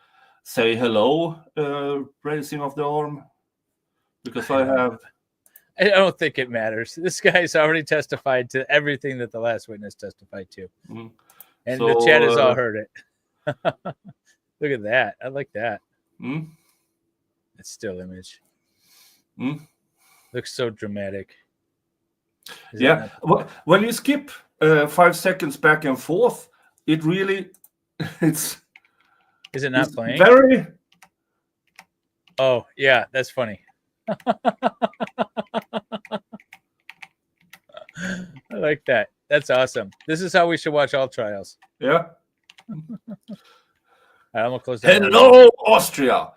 say hello raising of the arm, because I don't think it matters. This guy's already testified to everything that the last witness testified to. And the chat has all heard it. Look at that. I like that. It's still image. Mm. Looks so dramatic. Yeah. When you skip 5 seconds back and forth, it really, Is it not it's playing? very. Oh, yeah, that's funny. I like that. That's awesome. This is how we should watch all trials. Yeah. All right, I'm gonna close that. Hello, Austria.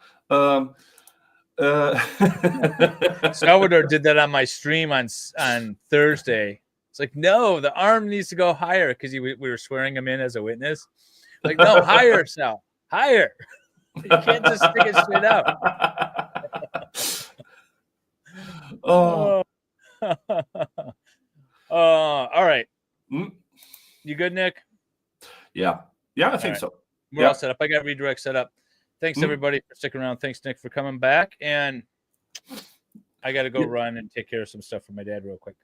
Salvador did that on my stream on Thursday. It's like, no, the arm needs to go higher because we were swearing him in as a witness. Like, no, higher, Sal, higher. You can't just stick it straight up. Oh. All right. Mm. You good, Nick? Yeah, I think right. so. We're all set up. I got redirect set up. Thanks everybody for sticking around. Thanks, Nick, for coming back. And I got to go run and take care of some stuff for my dad real quick.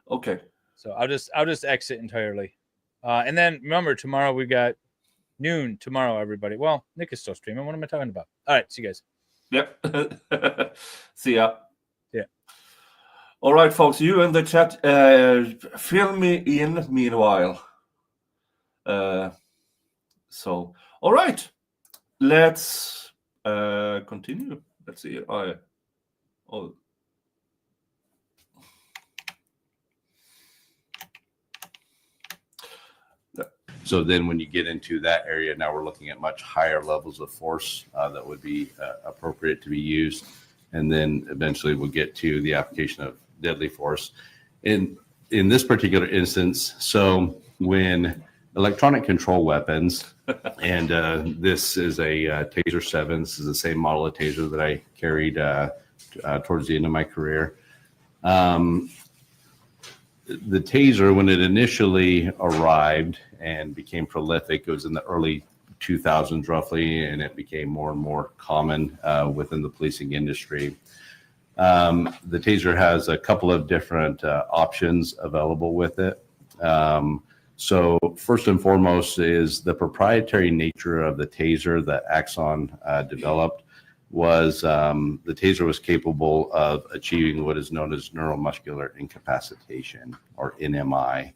Okay. So I'll just exit entirely. And then remember, tomorrow we got noon tomorrow, everybody. Well, Nick is still streaming. What am I talking about? All right. See you guys. Yep. See ya. Yeah. All right, folks. You in the chat, fill me in meanwhile. So, all right. Let's continue. Let's see. So then when you get into that area, now we're looking at much higher levels of force that would be appropriate to be used. And then eventually we'll get to the application of deadly force. In this particular instance, so when electronic control weapons, and this is a Taser 7. This is the same model of Taser that I carried towards the end of my career. The Taser, when it initially arrived and became prolific, it was in the early 2000s roughly, and it became more and more common within the policing industry. The Taser has a couple of different options available with it. So first and foremost is the proprietary nature of the Taser that Axon developed was the Taser was capable of achieving what is known as neuromuscular incapacitation, or NMI.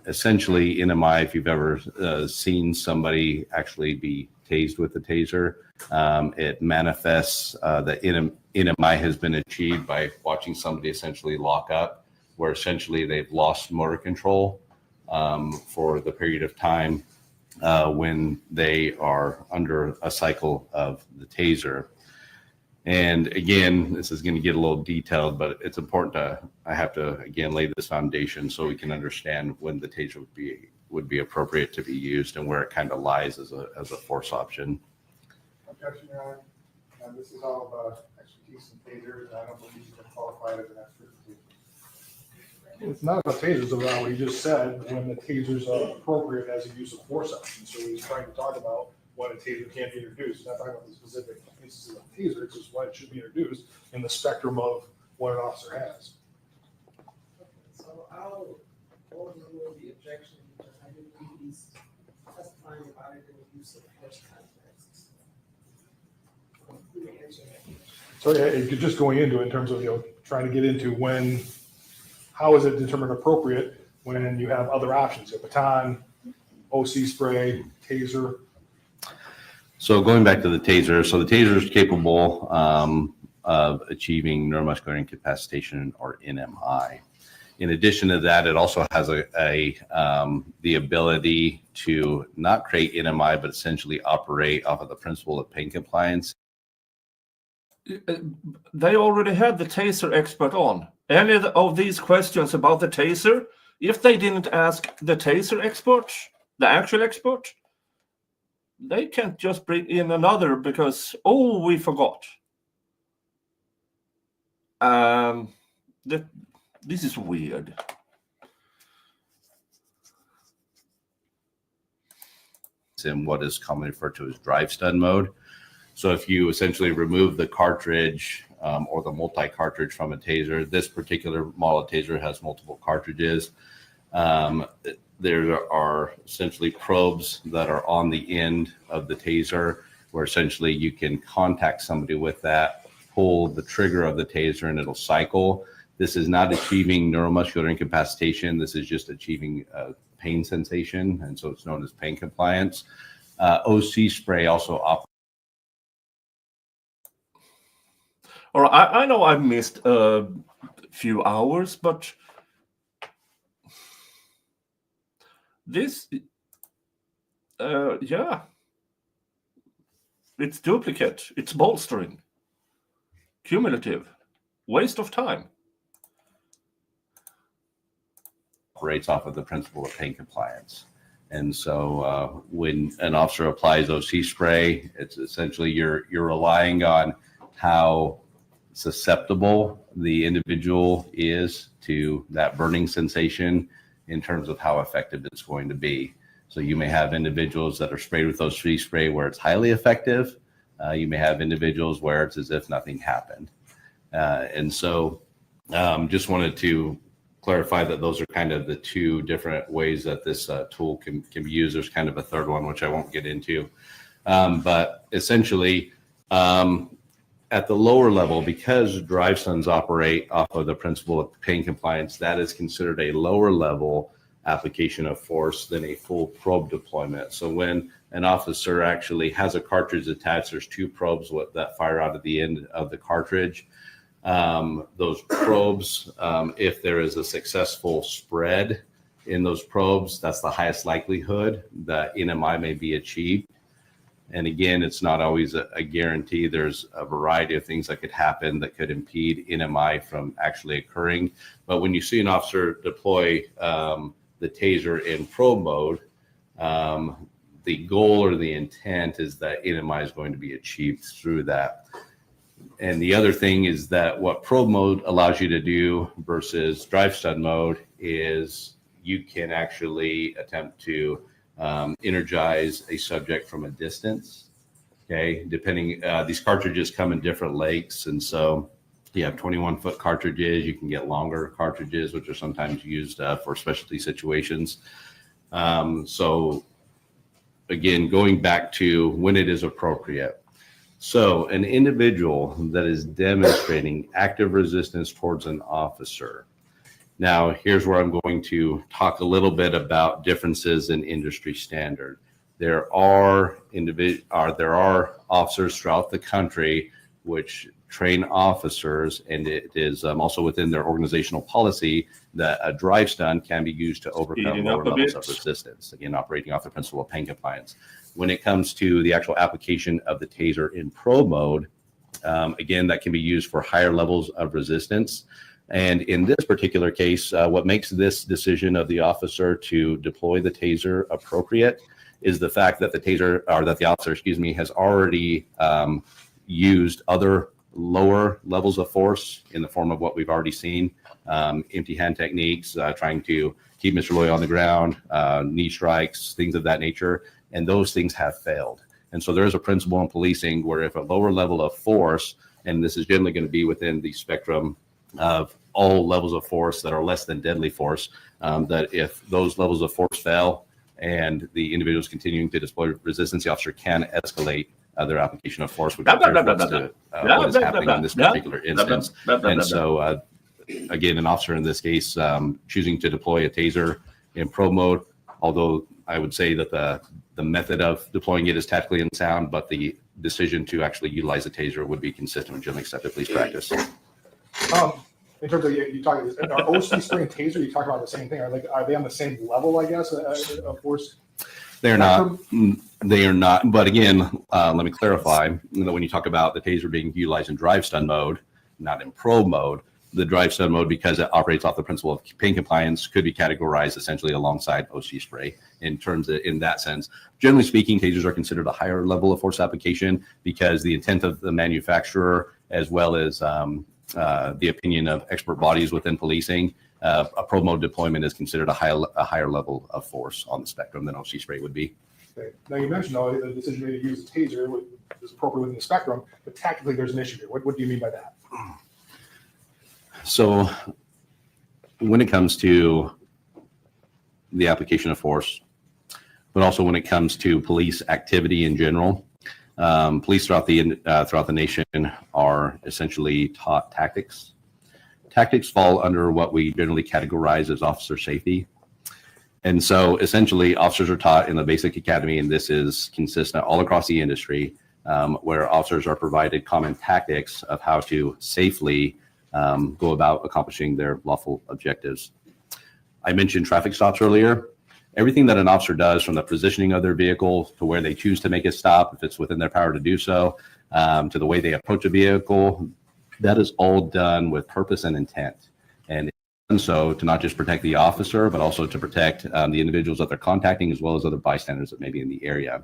Essentially, NMI, if you've ever seen somebody actually be tased with the Taser, it manifests that NMI has been achieved by watching somebody essentially lock up, where essentially they've lost motor control for the period of time when they are under a cycle of the Taser. And again, this is going to get a little detailed, but it's important I have to again lay this foundation so we can understand when the Taser would be appropriate to be used and where it kind of lies as a force option. Objection, Your Honor. This is all about expertise in tasers, and I don't believe you're qualified as an expert in tasers. It's not about tasers, about what he just said, when the tasers are appropriate as a use of force option. So he's trying to talk about when a taser can't be introduced. He's not talking about the specific instances of taser, it's just when it should be introduced in the spectrum of what an officer has. So I'll overrule the objection because I didn't think he's testifying about it in the use of force context. You may answer that question. So yeah, just going into it in terms of, trying to get into how is it determined appropriate when you have other options, a baton, OC spray, taser. So going back to the Taser, so the Taser is capable of achieving neuromuscular incapacitation, or NMI. In addition to that, it also has the ability to not create NMI, but essentially operate off of the principle of pain compliance. They already had the Taser expert on. Any of these questions about the Taser, if they didn't ask the Taser expert, the actual expert, they can't just bring in another because, we forgot. This is weird. It's in what is commonly referred to as drive stun mode. So if you essentially remove the cartridge or the multi-cartridge from a Taser, this particular model of Taser has multiple cartridges. There are essentially probes that are on the end of the Taser, where essentially you can contact somebody with that, pull the trigger of the Taser, and it'll cycle. This is not achieving neuromuscular incapacitation. This is just achieving pain sensation, and so it's known as pain compliance. OC spray also operates. All right, I know I missed a few hours, but this, yeah, it's duplicate, it's bolstering, cumulative, waste of time. Operates off of the principle of pain compliance. And so when an officer applies OC spray, it's essentially you're relying on how susceptible the individual is to that burning sensation in terms of how effective it's going to be. So you may have individuals that are sprayed with OC spray where it's highly effective. You may have individuals where it's as if nothing happened. And so just wanted to clarify that those are kind of the two different ways that this tool can be used. There's kind of a third one, which I won't get into. But essentially, at the lower level, because drive stuns operate off of the principle of pain compliance, that is considered a lower level application of force than a full probe deployment. So when an officer actually has a cartridge attached, there's two probes that fire out at the end of the cartridge. Those probes, if there is a successful spread in those probes, that's the highest likelihood that NMI may be achieved. And again, it's not always a guarantee. There's a variety of things that could happen that could impede NMI from actually occurring. But when you see an officer deploy the taser in probe mode, the goal or the intent is that NMI is going to be achieved through that. And the other thing is that what probe mode allows you to do versus drive stun mode is you can actually attempt to energize a subject from a distance. Okay, depending, these cartridges come in different lengths, and so you have 21-foot cartridges. You can get longer cartridges, which are sometimes used for specialty situations. So again, going back to when it is appropriate. So an individual that is demonstrating active resistance towards an officer. Now, here's where I'm going to talk a little bit about differences in industry standard. There are officers throughout the country which train officers, and it is also within their organizational policy that a drive stun can be used to overcome lower levels of resistance, again, operating off the principle of pain compliance. When it comes to the actual application of the taser in probe mode, again, that can be used for higher levels of resistance. And in this particular case, what makes this decision of the officer to deploy the taser appropriate is the fact that the officer, has already used other lower levels of force in the form of what we've already seen, empty hand techniques, trying to keep Mr. Lyoya on the ground, knee strikes, things of that nature, and those things have failed. And so there is a principle in policing where if a lower level of force, and this is generally going to be within the spectrum of all levels of force that are less than deadly force, that if those levels of force fail and the individual is continuing to display resistance, the officer can escalate their application of force, which is what is happening in this particular instance. And so, again, an officer in this case choosing to deploy a taser in probe mode, although I would say that the method of deploying it is tactically unsound, but the decision to actually utilize a taser would be consistent with generally accepted police practice. In terms of you talking, are OC spray and taser, you talk about the same thing? Are they on the same level, I guess, of course? They're not. They are not. But again, let me clarify that when you talk about the taser being utilized in drive stun mode, not in probe mode, the drive stun mode, because it operates off the principle of pain compliance, could be categorized essentially alongside OC spray in that sense. Generally speaking, tasers are considered a higher level of force application because the intent of the manufacturer, as well as the opinion of expert bodies within policing, a probe mode deployment is considered a higher level of force on the spectrum than OC spray would be. Okay. Now you mentioned the decision to use a taser is appropriate within the spectrum, but tactically there's an issue here. What do you mean by that? So when it comes to the application of force, but also when it comes to police activity in general, police throughout the nation are essentially taught tactics. tactics fall under what we generally categorize as officer safety. And so essentially officers are taught in the basic academy, and this is consistent all across the industry, where officers are provided common tactics of how to safely go about accomplishing their lawful objectives. I mentioned traffic stops earlier. Everything that an officer does, from the positioning of their vehicle to where they choose to make a stop, if it's within their power to do so, to the way they approach a vehicle, that is all done with purpose and intent. And so to not just protect the officer, but also to protect the individuals that they're contacting, as well as other bystanders that may be in the area.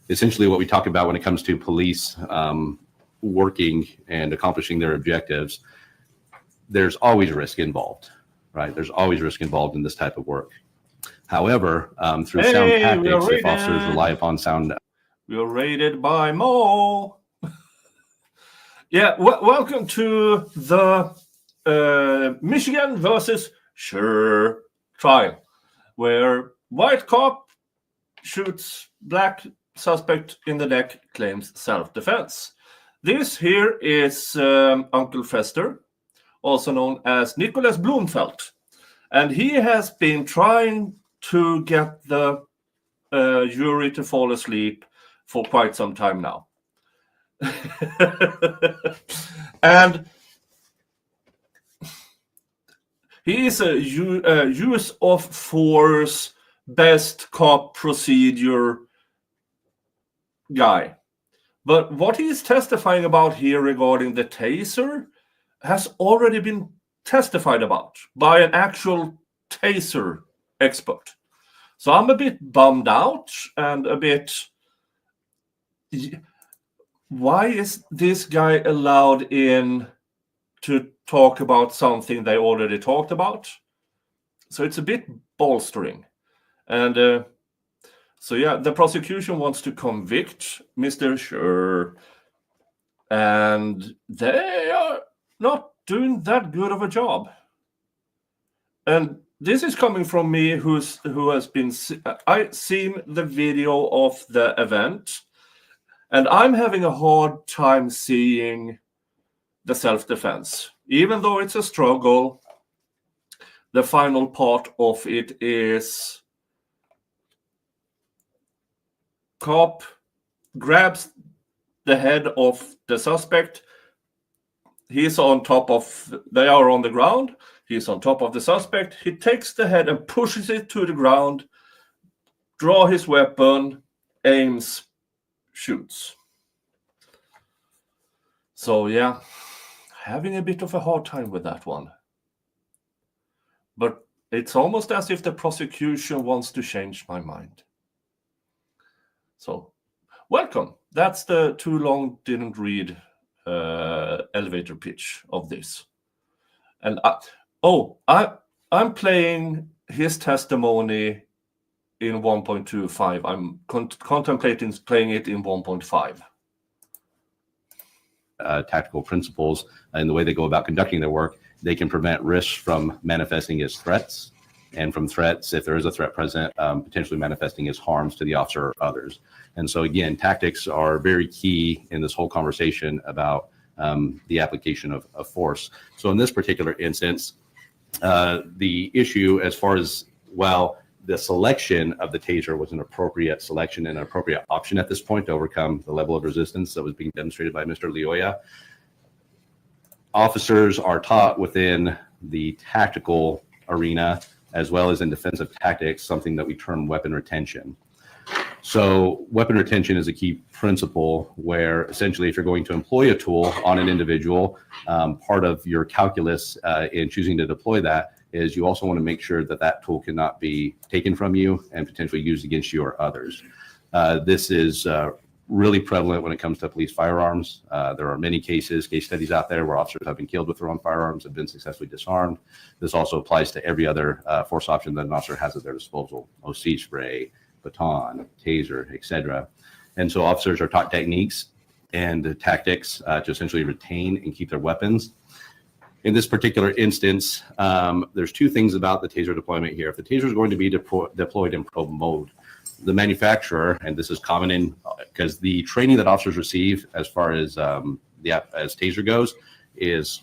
Essentially what we talk about when it comes to police working and accomplishing their objectives, there's always risk involved, right? There's always risk involved in this type of work. However, through sound tactics, if officers rely upon sound... We are raided by Mo. Yeah, welcome to the Michigan versus Schurr trial, where white cop shoots black suspect in the neck, claims self-defense. This here is Uncle Fester, also known as Nicholas Blumfeld, and he has been trying to get the jury to fall asleep for quite some time now. And he is a use of force, best cop procedure guy. But what he is testifying about here regarding the taser has already been testified about by an actual taser expert. So I'm a bit bummed out and a bit... Why is this guy allowed in to talk about something they already talked about? So it's a bit bolstering. And so yeah, the prosecution wants to convict Mr. Schurr, and they are not doing that good of a job. And this is coming from me, who has been... I've seen the video of the event, and I'm having a hard time seeing the self-defense. Even though it's a struggle, the final part of it is cop grabs the head of the suspect. He's on top of... They are on the ground. He's on top of the suspect. He takes the head and pushes it to the ground, draw his weapon, aims, shoots. So yeah, having a bit of a hard time with that one. But it's almost as if the prosecution wants to change my mind. So welcome. That's the too long didn't read elevator pitch of this. And I'm playing his testimony in 1.25. I'm contemplating playing it in 1.5. Tactical principles and the way they go about conducting their work, they can prevent risks from manifesting as threats, and from threats, if there is a threat present, potentially manifesting as harms to the officer or others. And so again, tactics are very key in this whole conversation about the application of force. So in this particular instance, the issue as far as, well, the selection of the taser was an appropriate selection and an appropriate option at this point to overcome the level of resistance that was being demonstrated by Mr. Lyoya. Officers are taught within the tactical arena, as well as in defensive tactics, something that we term weapon retention. So weapon retention is a key principle where essentially if you're going to employ a tool on an individual, part of your calculus in choosing to deploy that is you also want to make sure that that tool cannot be taken from you and potentially used against you or others. This is really prevalent when it comes to police firearms. There are many case studies out there where officers have been killed with their own firearms and been successfully disarmed. This also applies to every other force option that an officer has at their disposal: OC spray, baton, taser, etc. And so officers are taught techniques and tactics to essentially retain and keep their weapons. In this particular instance, there's two things about the taser deployment here. If the taser is going to be deployed in probe mode, the manufacturer, and this is common in, because the training that officers receive as far as as taser goes, is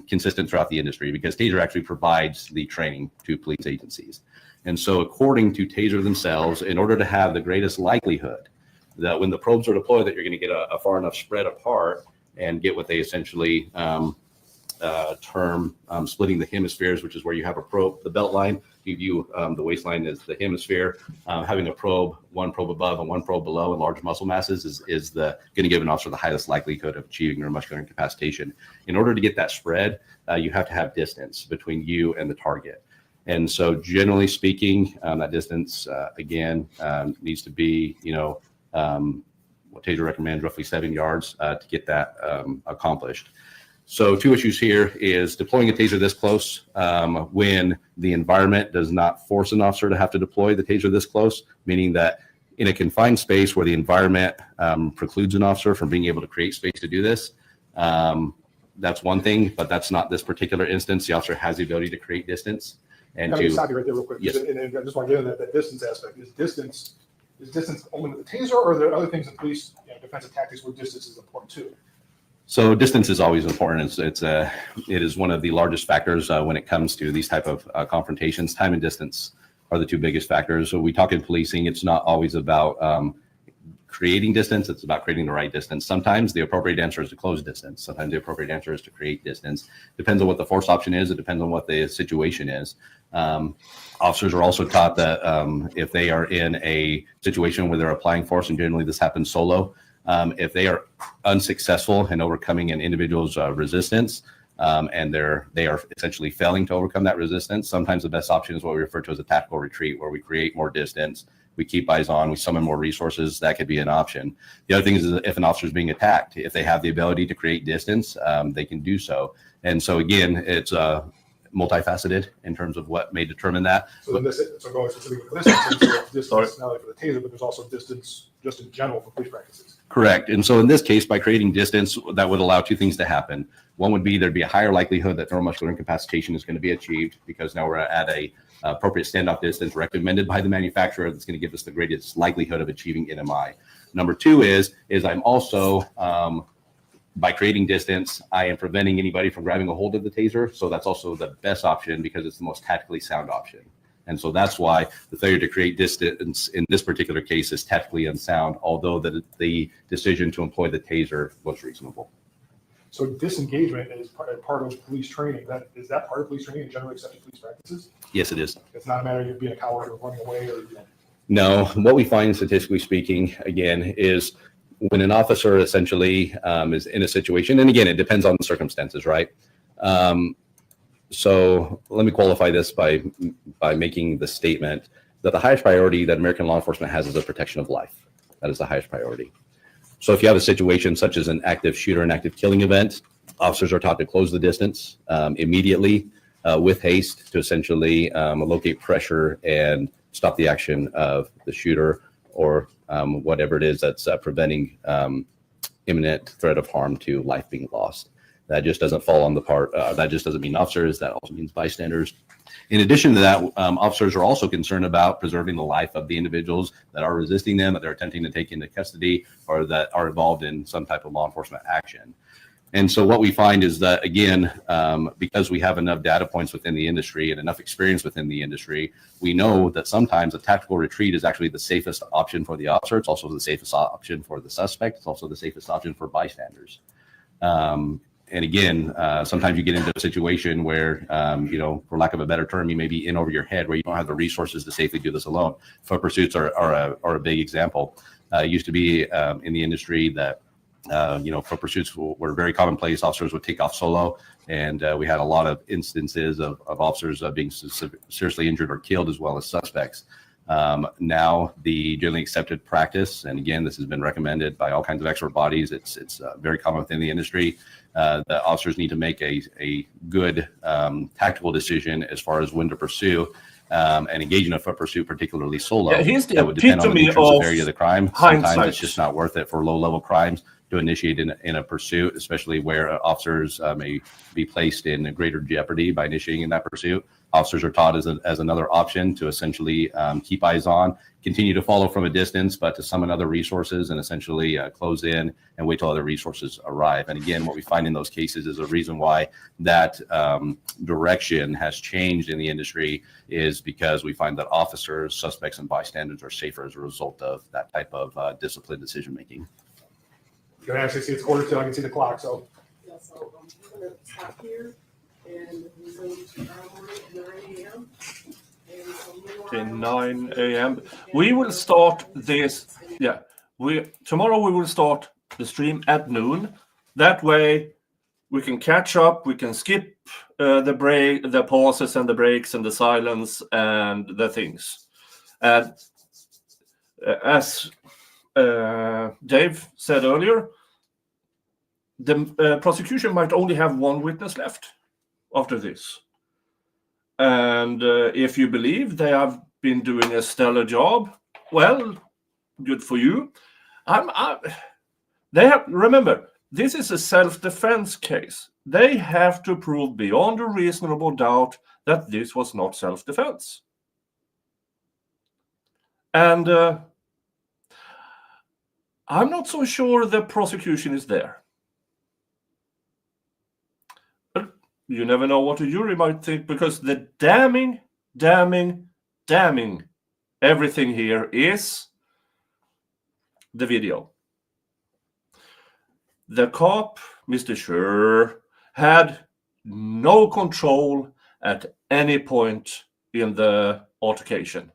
consistent throughout the industry because taser actually provides the training to police agencies. And so according to taser themselves, in order to have the greatest likelihood that when the probes are deployed that you're going to get a far enough spread apart and get what they essentially term splitting the hemispheres, which is where you have a probe, the belt line, you view the waistline as the hemisphere, having a probe, one probe above and one probe below and large muscle masses is going to give an officer the highest likelihood of achieving neuromuscular incapacitation. In order to get that spread, you have to have distance between you and the target. And so generally speaking, that distance, again, needs to be, what taser recommends, roughly 7 yards to get that accomplished. So 2 issues here is deploying a taser this close when the environment does not force an officer to have to deploy the taser this close, meaning that in a confined space where the environment precludes an officer from being able to create space to do this, that's one thing, but that's not this particular instance. The officer has the ability to create distance. And Let me stop you right there real quick. Yes. And I just want to get into that distance aspect. Is distance only with the taser, or are there other things in police defensive tactics where distance is important too? So distance is always important. It is one of the largest factors when it comes to these type of confrontations. Time and distance are the 2 biggest factors. So we talk in policing, it's not always about creating distance, it's about creating the right distance. Sometimes the appropriate answer is to close distance. Sometimes the appropriate answer is to create distance. Depends on what the force option is. It depends on what the situation is. Officers are also taught that if they are in a situation where they're applying force, and generally this happens solo, if they are unsuccessful in overcoming an individual's resistance, and they are essentially failing to overcome that resistance, sometimes the best option is what we refer to as a tactical retreat, where we create more distance, we keep eyes on, we summon more resources. That could be an option. The other thing is if an officer is being attacked, if they have the ability to create distance, they can do so. And so again, it's multifaceted in terms of what may determine that. So going specifically with this instance, so distance not only for the taser, but there's also distance just in general for police practices. Correct. And so in this case, by creating distance, that would allow 2 things to happen. One would be there'd be a higher likelihood that neuromuscular incapacitation is going to be achieved because now we're at a appropriate standoff distance recommended by the manufacturer that's going to give us the greatest likelihood of achieving NMI. Number 2 is I'm also by creating distance, I am preventing anybody from grabbing a hold of the taser. So that's also the best option because it's the most tactically sound option. And so that's why the failure to create distance in this particular case is tactically unsound, although the decision to employ the taser was reasonable. So disengagement is part of police training. Is that part of police training in generally accepted police practices? Yes, it is. It's not a matter of you being a coward or running away or. No, what we find statistically speaking, again, is when an officer essentially is in a situation, and again, it depends on the circumstances, right? So let me qualify this by making the statement that the highest priority that American law enforcement has is the protection of life. That is the highest priority. So if you have a situation such as an active shooter, an active killing event, officers are taught to close the distance immediately with haste to essentially locate pressure and stop the action of the shooter or whatever it is that's preventing imminent threat of harm to life being lost. That just doesn't fall on the part, that just doesn't mean officers, that also means bystanders. In addition to that, officers are also concerned about preserving the life of the individuals that are resisting them, that they're attempting to take into custody, or that are involved in some type of law enforcement action. And so what we find is that, again, because we have enough data points within the industry and enough experience within the industry, we know that sometimes a tactical retreat is actually the safest option for the officer. It's also the safest option for the suspect. It's also the safest option for bystanders. And again, sometimes you get into a situation where, for lack of a better term, you may be in over your head where you don't have the resources to safely do this alone. Foot pursuits are a big example. It used to be in the industry that, foot pursuits were very commonplace. Officers would take off solo. And we had a lot of instances of officers being seriously injured or killed, as well as suspects. Now, the generally accepted practice, and again, this has been recommended by all kinds of expert bodies. It's very common within the industry. The officers need to make a good tactical decision as far as when to pursue and engage in a foot pursuit, particularly solo. Yeah, he's the that would depend on the nature and severity of the crime. Sometimes hindsight. it's just not worth it for low-level crimes to initiate in a pursuit, especially where officers may be placed in greater jeopardy by initiating in that pursuit. officers are taught as another option to essentially keep eyes on, continue to follow from a distance, but to summon other resources and essentially close in and wait till other resources arrive. And again, what we find in those cases is a reason why that direction has changed in the industry is because we find that officers, suspects, and bystanders are safer as a result of that type of disciplined decision-making. You can actually see it's 1:45. I can see the clock, so. Yeah, so we're gonna stop here and resume tomorrow morning at 9 a.m. Okay, 9 a.m. We will start this. Yeah, tomorrow we will start the stream at noon. That way, we can catch up. We can skip the pauses and the breaks and the silence and the things. And as Dave said earlier, the prosecution might only have one witness left after this. And if you believe they have been doing a stellar job, well, good for you. Remember, this is a self-defense case. They have to prove beyond a reasonable doubt that this was not self-defense. And I'm not so sure the prosecution is there. But you never know what a jury might think, because the damning everything here is the video. The cop, Mr. Schurr, had no control at any point in the altercation.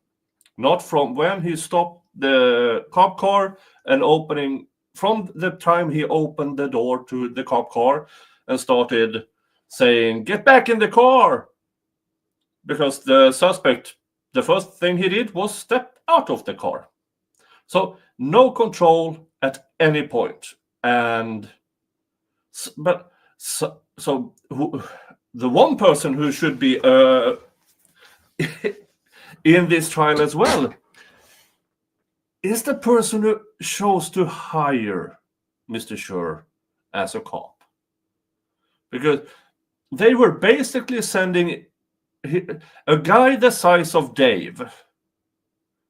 Not from when he stopped the cop car and from the time he opened the door to the cop car and started saying, "Get back in the car!" Because the suspect, the first thing he did was step out of the car. So no control at any point. And the one person who should be in this trial as well is the person who chose to hire Mr. Schurr as a cop. Because they were basically sending a guy the size of Dave,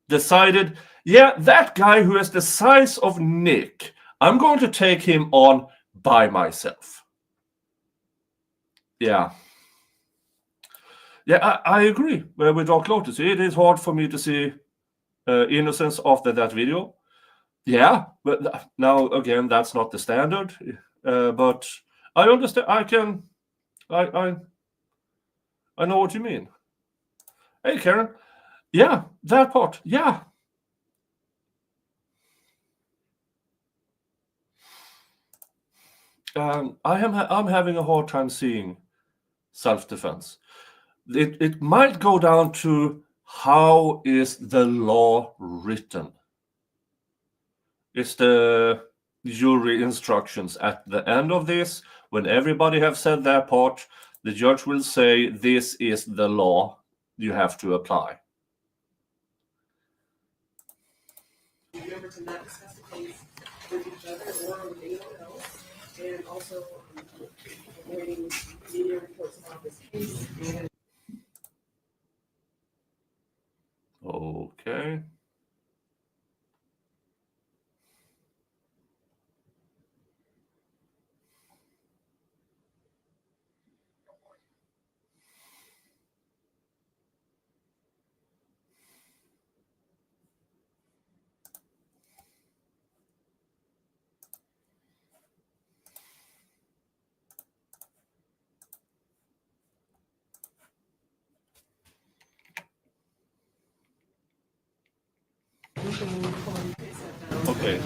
decided, yeah, that guy who is the size of Nick, I'm going to take him on by myself. Yeah, I agree with Doc Lotus. It is hard for me to see innocence after that video. Yeah, but now again, that's not the standard. But I understand. I know what you mean. Hey, Karen. Yeah, that part. Yeah. I'm having a hard time seeing self-defense. It might go down to how is the law written. It's the jury instructions at the end of this. When everybody have said their part, the judge will say, this is the law you have to apply. Remember to not discuss the case with each other or with anyone else, and also avoiding media reports about this case. Okay. Okay.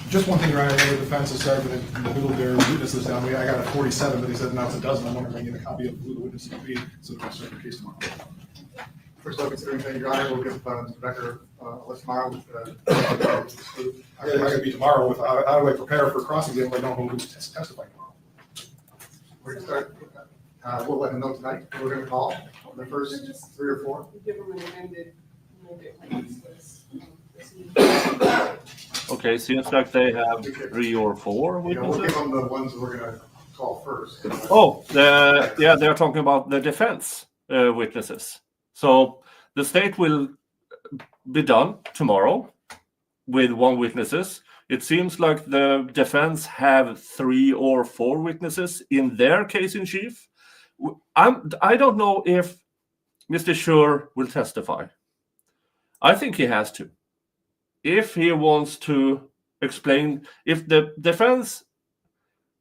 Just one thing, Ryan, I know the defense has said that the who their witnesses down. I got a 47, but they said now it's a dozen. I'm wondering if I get a copy of who the witnesses will be, so that I'll start the case tomorrow. First of all, considering that Your Honor will give Mr. Becker a list tomorrow. I got to be tomorrow. How do I prepare for crossing if I don't know who's testifying tomorrow? We're going to start. We'll let him know tonight. We're going to call the first 3 or 4. Give them an amended list. Okay, seems like they have 3 or 4 Yeah, we'll witnesses. give them the ones that we're gonna call first. Oh, they're talking about the defense witnesses. So the state will be done tomorrow with 1 witnesses. It seems like the defense have 3 or 4 witnesses in their case in chief. I don't know if Mr. Schurr will testify. I think he has to. If he wants to explain, if the defense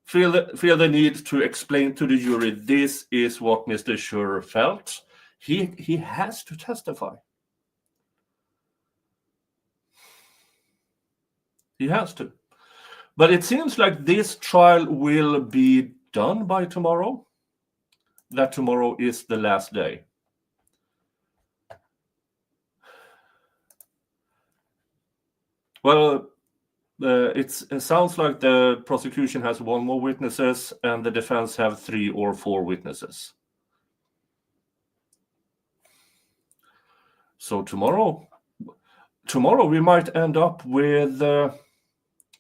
feel the need to explain to the jury, this is what Mr. Schurr felt, he has to testify. He has to. But it seems like this trial will be done by tomorrow. That tomorrow is the last day. Well, it sounds like the prosecution has 1 more witnesses and the defense have 3 or 4 witnesses. So tomorrow we might end up with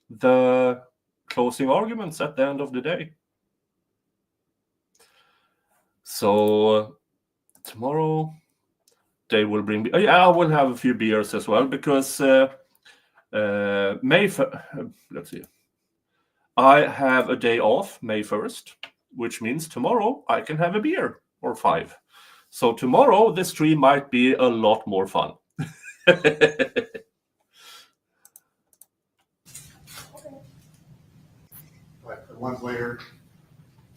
the closing arguments at the end of the day. So tomorrow they will bring. I will have a few beers as well because let's see. I have a day off May 1st, which means tomorrow I can have a beer or 5. So tomorrow the stream might be a lot more fun. But the ones later,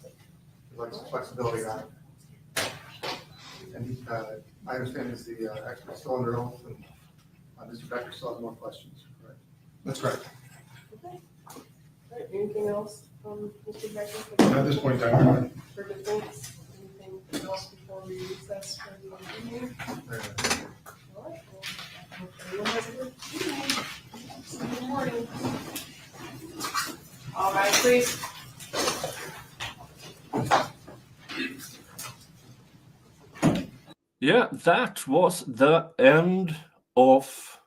there's like some flexibility on it. And I understand is the expert still under oath, and Mr. Becker still has more questions, correct? That's correct. Okay. All right, anything else from Mr. Becker? At this point in time, For defense, anything else before we recess for the evening? All right, well, I hope everyone has a good evening. See you in the morning. All right, please. Yeah, that was the end of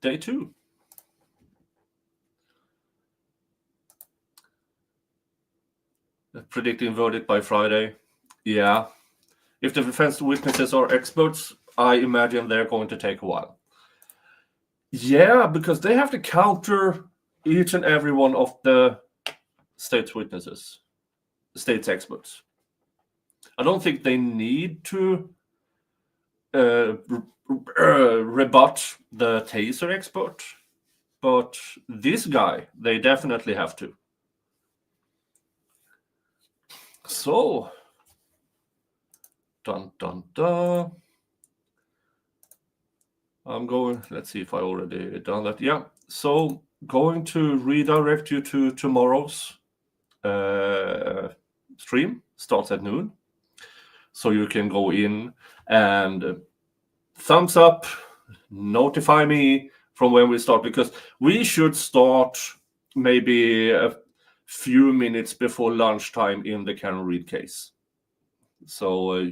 day 2. Predicting verdict by Friday. Yeah. If the defense witnesses are experts, I imagine they're going to take a while. Yeah, because they have to counter each and every one of the state's witnesses, the state's experts. I don't think they need to rebut the taser expert, but this guy, they definitely have to. So, dun dun dun. I'm going, let's see if I already done that. Yeah, so going to redirect you to tomorrow's stream, starts at noon. So you can go in and thumbs up, notify me from when we start, because we should start maybe a few minutes before lunchtime in the Karen Reed case. So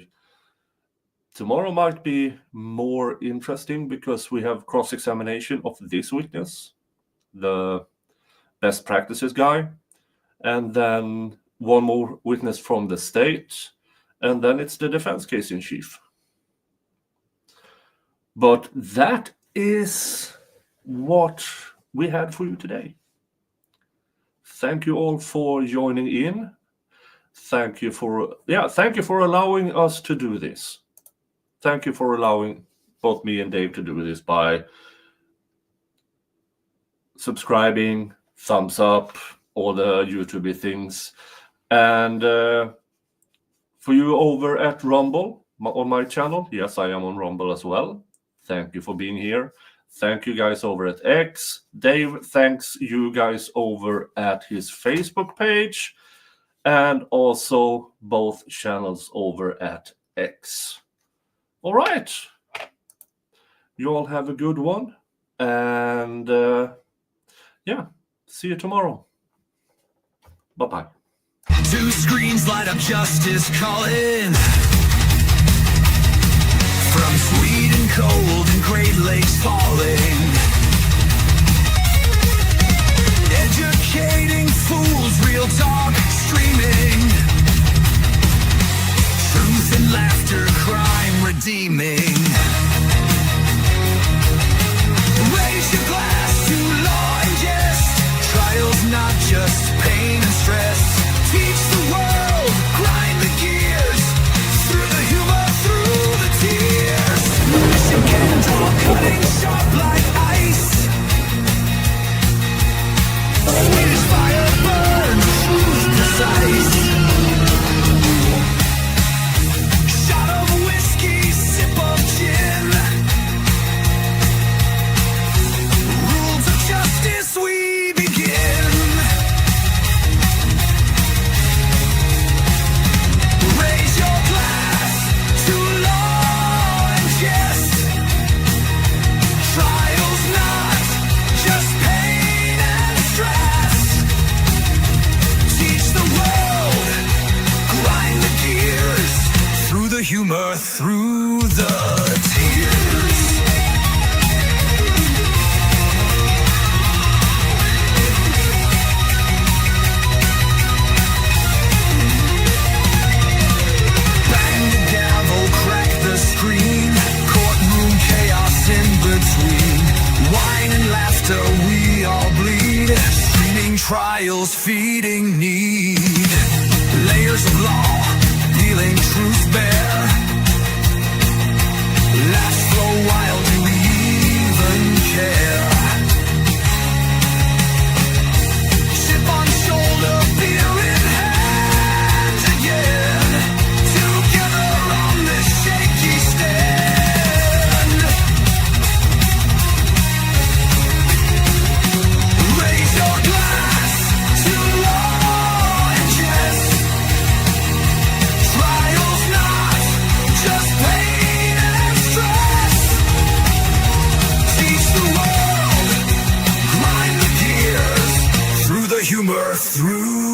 tomorrow might be more interesting because we have cross-examination of this witness, the best practices guy, and then 1 more witness from the state, and then it's the defense case in chief. But that is what we had for you today. Thank you all for joining in. Thank you for allowing us to do this. Thank you for allowing both me and Dave to do this by subscribing, thumbs up, all the YouTube things. And for you over at Rumble, on my channel, yes, I am on Rumble as well. Thank you for being here. Thank you guys over at X. Dave thanks you guys over at his Facebook page, and also both channels over at X. All right. You all have a good one. And yeah, see you tomorrow. Bye-bye. 2 screens light up justice calling from sweet and cold and Great Lakes falling. Educating fools, real talk streaming. Truth and laughter, crime redeeming. Raise your glass to law and jest. Trials not just pain and stress. Teach the world, grind the gears. Through the humor, through the tears. Mission can draw, cutting sharp like ice. Sweet as fire burns, truth precise. Shot of whiskey, sip of gin. Rules of justice we begin. Raise your glass to law and jest. Trials not just pain and stress. Teach the world, grind the gears. Through the humor, through the tears. Bang the gavel, crack the screen. Courtroom chaos in between. Wine and laughter, we all bleed. Streaming trials, feeding need. Layers of law, dealing truth bare. Laughs flow wild, do we even care? Chip on shoulder, beer in hand again. Together on this shaky stand. Raise your glass to law and jest. Trials not just pain and stress. Teach the world, grind the gears. Through the humor, through